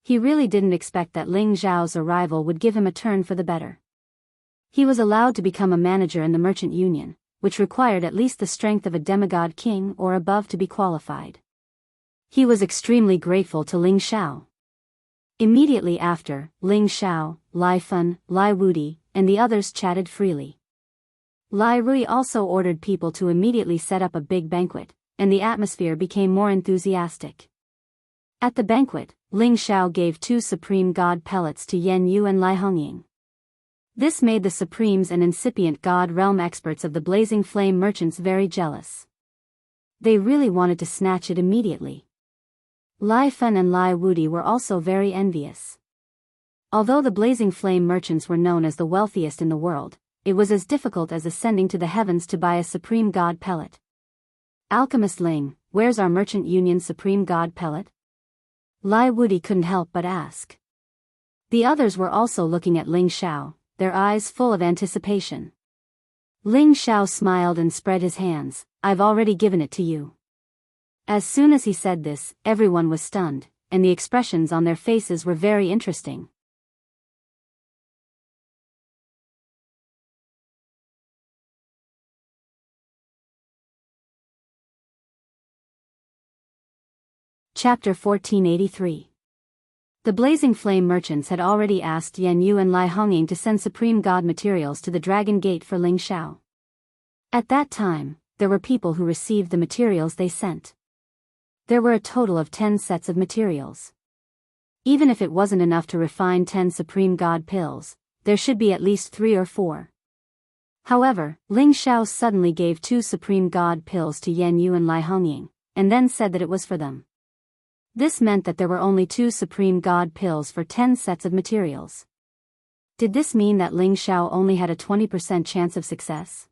He really didn't expect that Ling Zhao's arrival would give him a turn for the better. He was allowed to become a manager in the merchant union, which required at least the strength of a demigod king or above to be qualified. He was extremely grateful to Ling Zhao. Immediately after, Ling Zhao, Lai Fun, Lai Wudi, and the others chatted freely. Lai Rui also ordered people to immediately set up a big banquet, and the atmosphere became more enthusiastic. At the banquet, Ling Zhao gave 2 supreme god pellets to Yen Yu and Lai Hongying. This made the supremes and incipient god realm experts of the blazing flame merchants very jealous. They really wanted to snatch it immediately. Lai Fun and Lai Wudi were also very envious. Although the blazing flame merchants were known as the wealthiest in the world, it was as difficult as ascending to the heavens to buy a supreme god pellet. Alchemist Ling, where's our merchant union supreme god pellet? Lai Wudi couldn't help but ask. The others were also looking at Ling Xiao, their eyes full of anticipation. Ling Xiao smiled and spread his hands. I've already given it to you. As soon as he said this, everyone was stunned, and the expressions on their faces were very interesting. Chapter 1483. The Blazing Flame merchants had already asked Yan Yu and Lai Hongying to send Supreme God materials to the Dragon Gate for Ling Xiao. At that time, there were people who received the materials they sent. There were a total of 10 sets of materials. Even if it wasn't enough to refine 10 Supreme God pills, there should be at least 3 or 4. However, Ling Xiao suddenly gave 2 Supreme God pills to Yan Yu and Lai Hongying, and then said that it was for them. This meant that there were only 2 Supreme God pills for 10 sets of materials. Did this mean that Ling Xiao only had a 20% chance of success?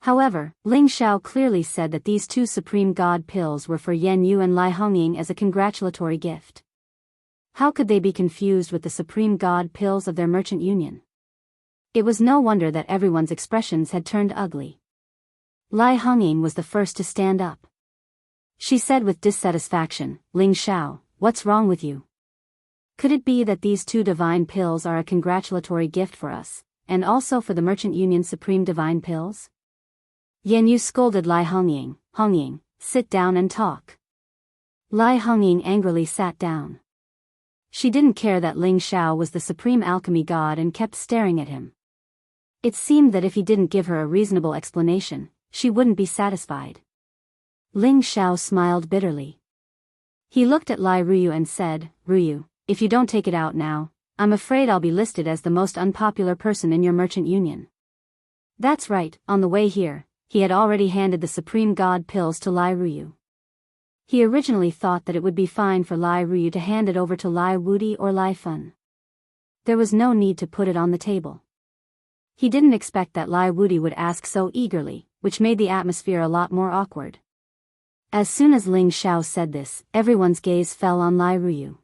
However, Ling Xiao clearly said that these 2 Supreme God pills were for Yan Yu and Lai Hongying as a congratulatory gift. How could they be confused with the Supreme God pills of their merchant union? It was no wonder that everyone's expressions had turned ugly. Lai Hongying was the first to stand up. She said with dissatisfaction, Ling Xiao, what's wrong with you? Could it be that these 2 divine pills are a congratulatory gift for us, and also for the Merchant Union Supreme Divine Pills? Yan Yu scolded Lai Hongying, Hongying, sit down and talk. Lai Hongying angrily sat down. She didn't care that Ling Xiao was the supreme alchemy god and kept staring at him. It seemed that if he didn't give her a reasonable explanation, she wouldn't be satisfied. Ling Xiao smiled bitterly. He looked at Lai Ruyu and said, Ruyu, if you don't take it out now, I'm afraid I'll be listed as the most unpopular person in your merchant union. That's right, on the way here, he had already handed the Supreme God pills to Lai Ruyu. He originally thought that it would be fine for Lai Ruyu to hand it over to Lai Wudi or Lai Fun. There was no need to put it on the table. He didn't expect that Lai Wudi would ask so eagerly, which made the atmosphere a lot more awkward. As soon as Ling Xiao said this, everyone's gaze fell on Lai Ruyu.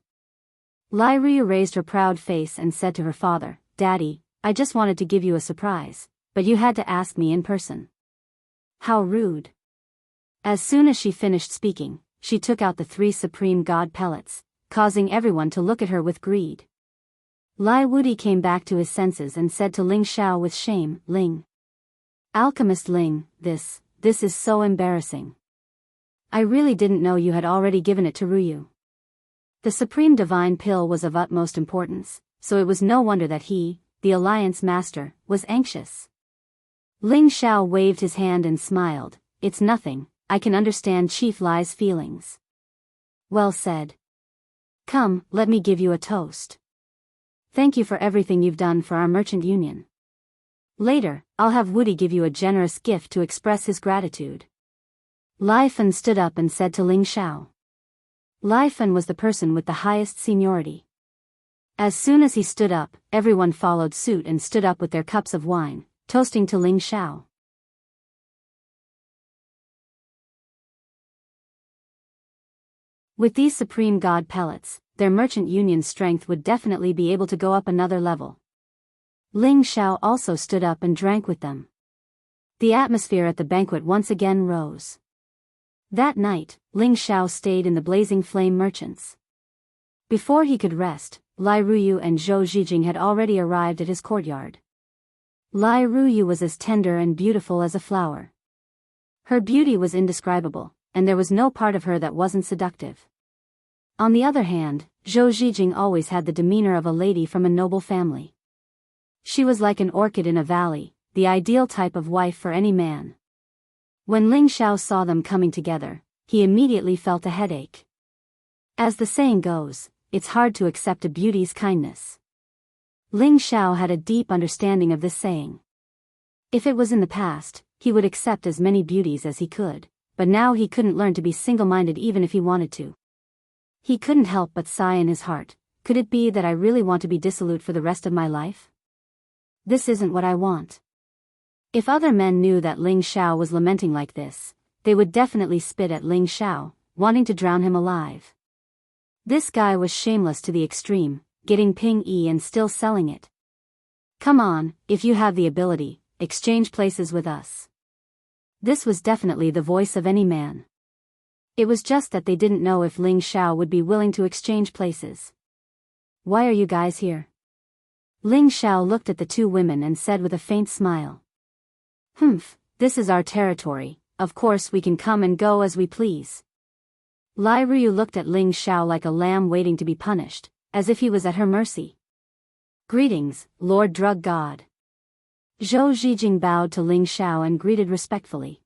Lai Ruyu raised her proud face and said to her father, Daddy, I just wanted to give you a surprise, but you had to ask me in person. How rude. As soon as she finished speaking, she took out the 3 Supreme God pellets, causing everyone to look at her with greed. Lai Wudi came back to his senses and said to Ling Xiao with shame, Ling. Alchemist Ling, this is so embarrassing. I really didn't know you had already given it to Ruyu. The Supreme Divine Pill was of utmost importance, so it was no wonder that he, the Alliance Master, was anxious. Ling Xiao waved his hand and smiled, It's nothing, I can understand Chief Lai's feelings. Well said. Come, let me give you a toast. Thank you for everything you've done for our merchant union. Later, I'll have Wudi give you a generous gift to express his gratitude. Lai Fun stood up and said to Ling Xiao. Lai Fun was the person with the highest seniority. As soon as he stood up, everyone followed suit and stood up with their cups of wine, toasting to Ling Xiao. With these Supreme God pellets, their merchant union's strength would definitely be able to go up another level. Ling Xiao also stood up and drank with them. The atmosphere at the banquet once again rose. That night, Ling Xiao stayed in the Blazing Flame Merchants. Before he could rest, Lai Ruyu and Zhou Zhijing had already arrived at his courtyard. Lai Ruyu was as tender and beautiful as a flower. Her beauty was indescribable, and there was no part of her that wasn't seductive. On the other hand, Zhou Zhijing always had the demeanor of a lady from a noble family. She was like an orchid in a valley, the ideal type of wife for any man. When Ling Xiao saw them coming together, he immediately felt a headache. As the saying goes, it's hard to accept a beauty's kindness. Ling Xiao had a deep understanding of this saying. If it was in the past, he would accept as many beauties as he could, but now he couldn't learn to be single-minded even if he wanted to. He couldn't help but sigh in his heart. Could it be that I really want to be dissolute for the rest of my life? This isn't what I want. If other men knew that Ling Xiao was lamenting like this, they would definitely spit at Ling Xiao, wanting to drown him alive. This guy was shameless to the extreme, getting Ping Yi and still selling it. Come on, if you have the ability, exchange places with us. This was definitely the voice of any man. It was just that they didn't know if Ling Xiao would be willing to exchange places. Why are you guys here? Ling Xiao looked at the two women and said with a faint smile. Humph, this is our territory, of course we can come and go as we please. Lai Ruyu looked at Ling Xiao like a lamb waiting to be punished, as if he was at her mercy. Greetings, Lord Drug God. Zhou Zhijing bowed to Ling Xiao and greeted respectfully.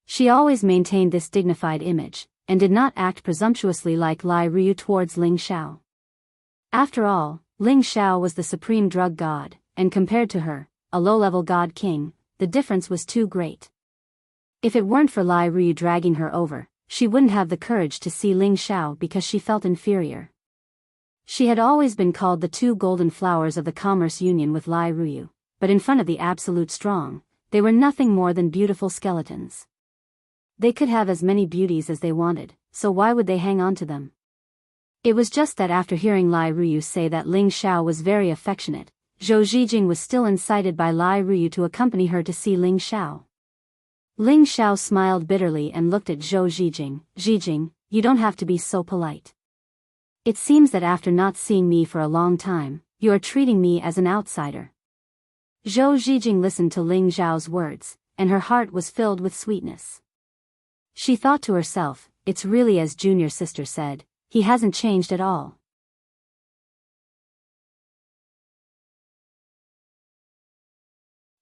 She always maintained this dignified image, and did not act presumptuously like Lai Ruyu towards Ling Xiao. After all, Ling Xiao was the supreme drug god, and compared to her, a low-level god king, the difference was too great. If it weren't for Lai Ruyu dragging her over, she wouldn't have the courage to see Ling Xiao because she felt inferior. She had always been called the two golden flowers of the commerce union with Lai Ruyu, but in front of the absolute strong, they were nothing more than beautiful skeletons. They could have as many beauties as they wanted, so why would they hang on to them? It was just that after hearing Lai Ruyu say that Ling Xiao was very affectionate, Zhou Zhijing was still incited by Lai Ruyu to accompany her to see Ling Xiao. Ling Xiao smiled bitterly and looked at Zhou Zhijing. Zhijing, you don't have to be so polite. It seems that after not seeing me for a long time, you are treating me as an outsider. Zhou Zhijing listened to Ling Xiao's words, and her heart was filled with sweetness. She thought to herself, it's really as junior sister said, he hasn't changed at all.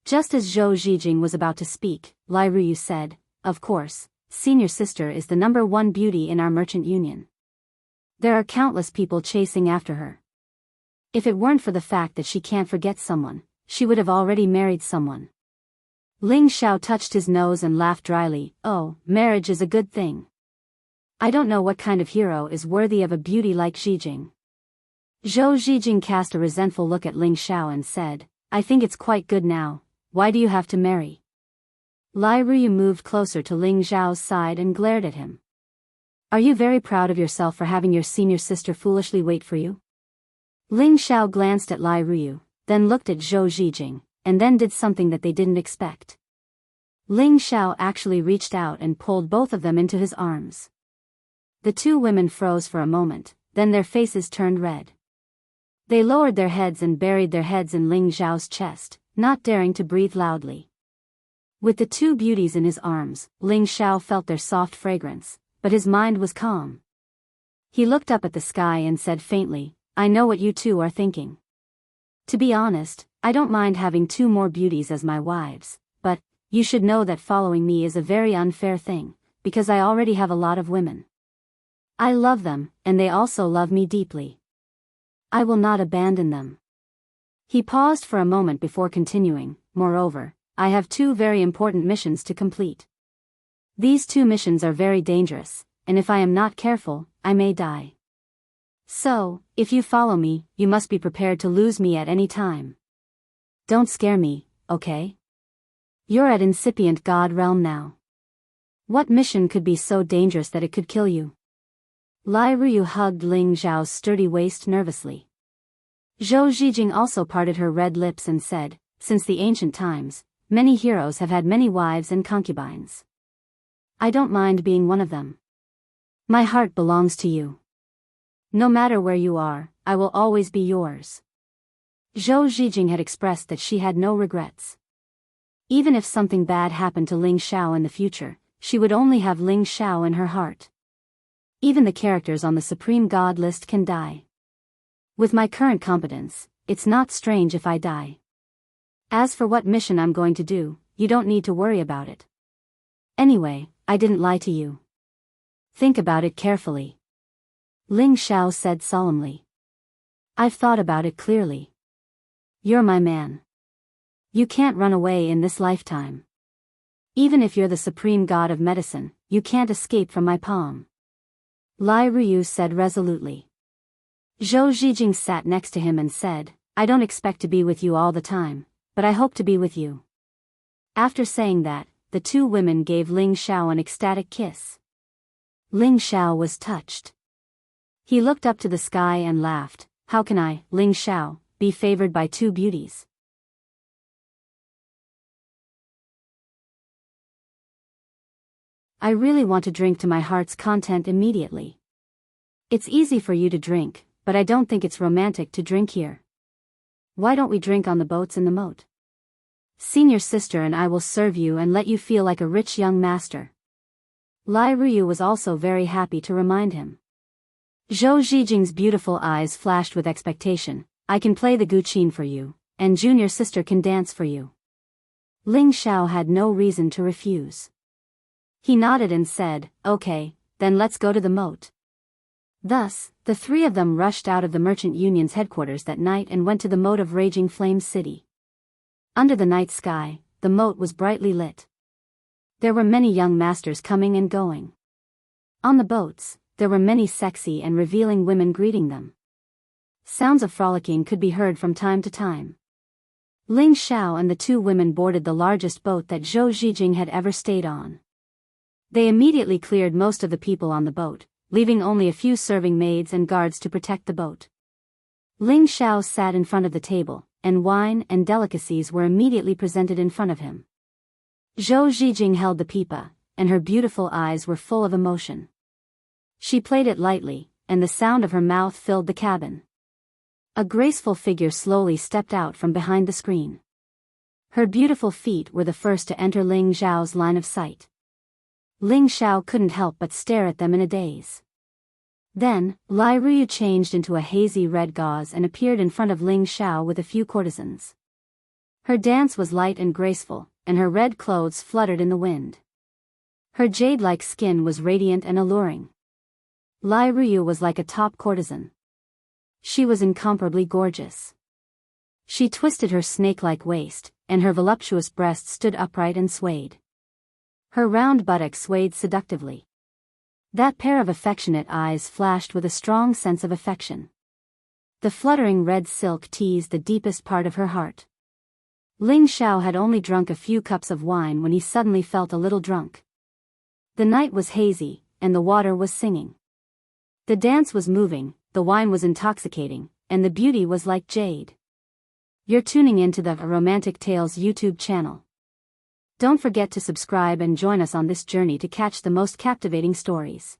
Just as Zhou Zhijing was about to speak, Lai Ruyu said, of course, senior sister is the #1 beauty in our merchant union. There are countless people chasing after her. If it weren't for the fact that she can't forget someone, she would have already married someone. Ling Xiao touched his nose and laughed dryly. Oh, marriage is a good thing. I don't know what kind of hero is worthy of a beauty like Zhijing. Zhou Zhijing cast a resentful look at Ling Xiao and said, I think it's quite good now. Why do you have to marry? Lai Ruyu moved closer to Ling Xiao's side and glared at him. Are you very proud of yourself for having your senior sister foolishly wait for you? Ling Xiao glanced at Lai Ruyu, then looked at Zhou Zhijing, and then did something that they didn't expect. Ling Xiao actually reached out and pulled both of them into his arms. The two women froze for a moment, then their faces turned red. They lowered their heads and buried their heads in Ling Xiao's chest, not daring to breathe loudly. With the two beauties in his arms, Ling Xiao felt their soft fragrance, but his mind was calm. He looked up at the sky and said faintly, I know what you two are thinking. To be honest, I don't mind having 2 more beauties as my wives, but, you should know that following me is a very unfair thing, because I already have a lot of women. I love them, and they also love me deeply. I will not abandon them. He paused for a moment before continuing, moreover, I have 2 very important missions to complete. These 2 missions are very dangerous, and if I am not careful, I may die. So, if you follow me, you must be prepared to lose me at any time. Don't scare me, okay? You're at incipient God realm now. What mission could be so dangerous that it could kill you? Lai Ruyu hugged Ling Xiao's sturdy waist nervously. Zhou Zhijing also parted her red lips and said, since the ancient times, many heroes have had many wives and concubines. I don't mind being one of them. My heart belongs to you. No matter where you are, I will always be yours. Zhou Zhijing had expressed that she had no regrets. Even if something bad happened to Ling Xiao in the future, she would only have Ling Xiao in her heart. Even the characters on the Supreme God list can die. With my current competence, it's not strange if I die. As for what mission I'm going to do, you don't need to worry about it. Anyway, I didn't lie to you. Think about it carefully. Ling Xiao said solemnly. I've thought about it clearly. You're my man. You can't run away in this lifetime. Even if you're the supreme god of medicine, you can't escape from my palm. Lai Ruyu said resolutely. Zhou Zhijing sat next to him and said, I don't expect to be with you all the time, but I hope to be with you. After saying that, the two women gave Ling Xiao an ecstatic kiss. Ling Xiao was touched. He looked up to the sky and laughed. How can I, Ling Xiao, be favored by two beauties? I really want to drink to my heart's content immediately. It's easy for you to drink, but I don't think it's romantic to drink here. Why don't we drink on the boats in the moat? Senior sister and I will serve you and let you feel like a rich young master. Lai Ruyu was also very happy to remind him. Zhou Zhijing's beautiful eyes flashed with expectation. I can play the guqin for you, and junior sister can dance for you. Ling Xiao had no reason to refuse. He nodded and said, okay, then let's go to the moat. Thus, the three of them rushed out of the Merchant Union's headquarters that night and went to the moat of Raging Flame City. Under the night sky, the moat was brightly lit. There were many young masters coming and going. On the boats, there were many sexy and revealing women greeting them. Sounds of frolicking could be heard from time to time. Ling Xiao and the two women boarded the largest boat that Zhou Zhijing had ever stayed on. They immediately cleared most of the people on the boat, leaving only a few serving maids and guards to protect the boat. Ling Xiao sat in front of the table, and wine and delicacies were immediately presented in front of him. Zhou Zhijing held the pipa, and her beautiful eyes were full of emotion. She played it lightly, and the sound of her mouth filled the cabin. A graceful figure slowly stepped out from behind the screen. Her beautiful feet were the first to enter Ling Xiao's line of sight. Ling Xiao couldn't help but stare at them in a daze. Then, Lai Ruyu changed into a hazy red gauze and appeared in front of Ling Xiao with a few courtesans. Her dance was light and graceful, and her red clothes fluttered in the wind. Her jade-like skin was radiant and alluring. Lai Ruyu was like a top courtesan. She was incomparably gorgeous. She twisted her snake-like waist, and her voluptuous breasts stood upright and swayed. Her round buttocks swayed seductively. That pair of affectionate eyes flashed with a strong sense of affection. The fluttering red silk teased the deepest part of her heart. Ling Xiao had only drunk a few cups of wine when he suddenly felt a little drunk. The night was hazy, and the water was singing. The dance was moving, the wine was intoxicating, and the beauty was like jade. You're tuning into the Romantic Tales YouTube channel. Don't forget to subscribe and join us on this journey to catch the most captivating stories.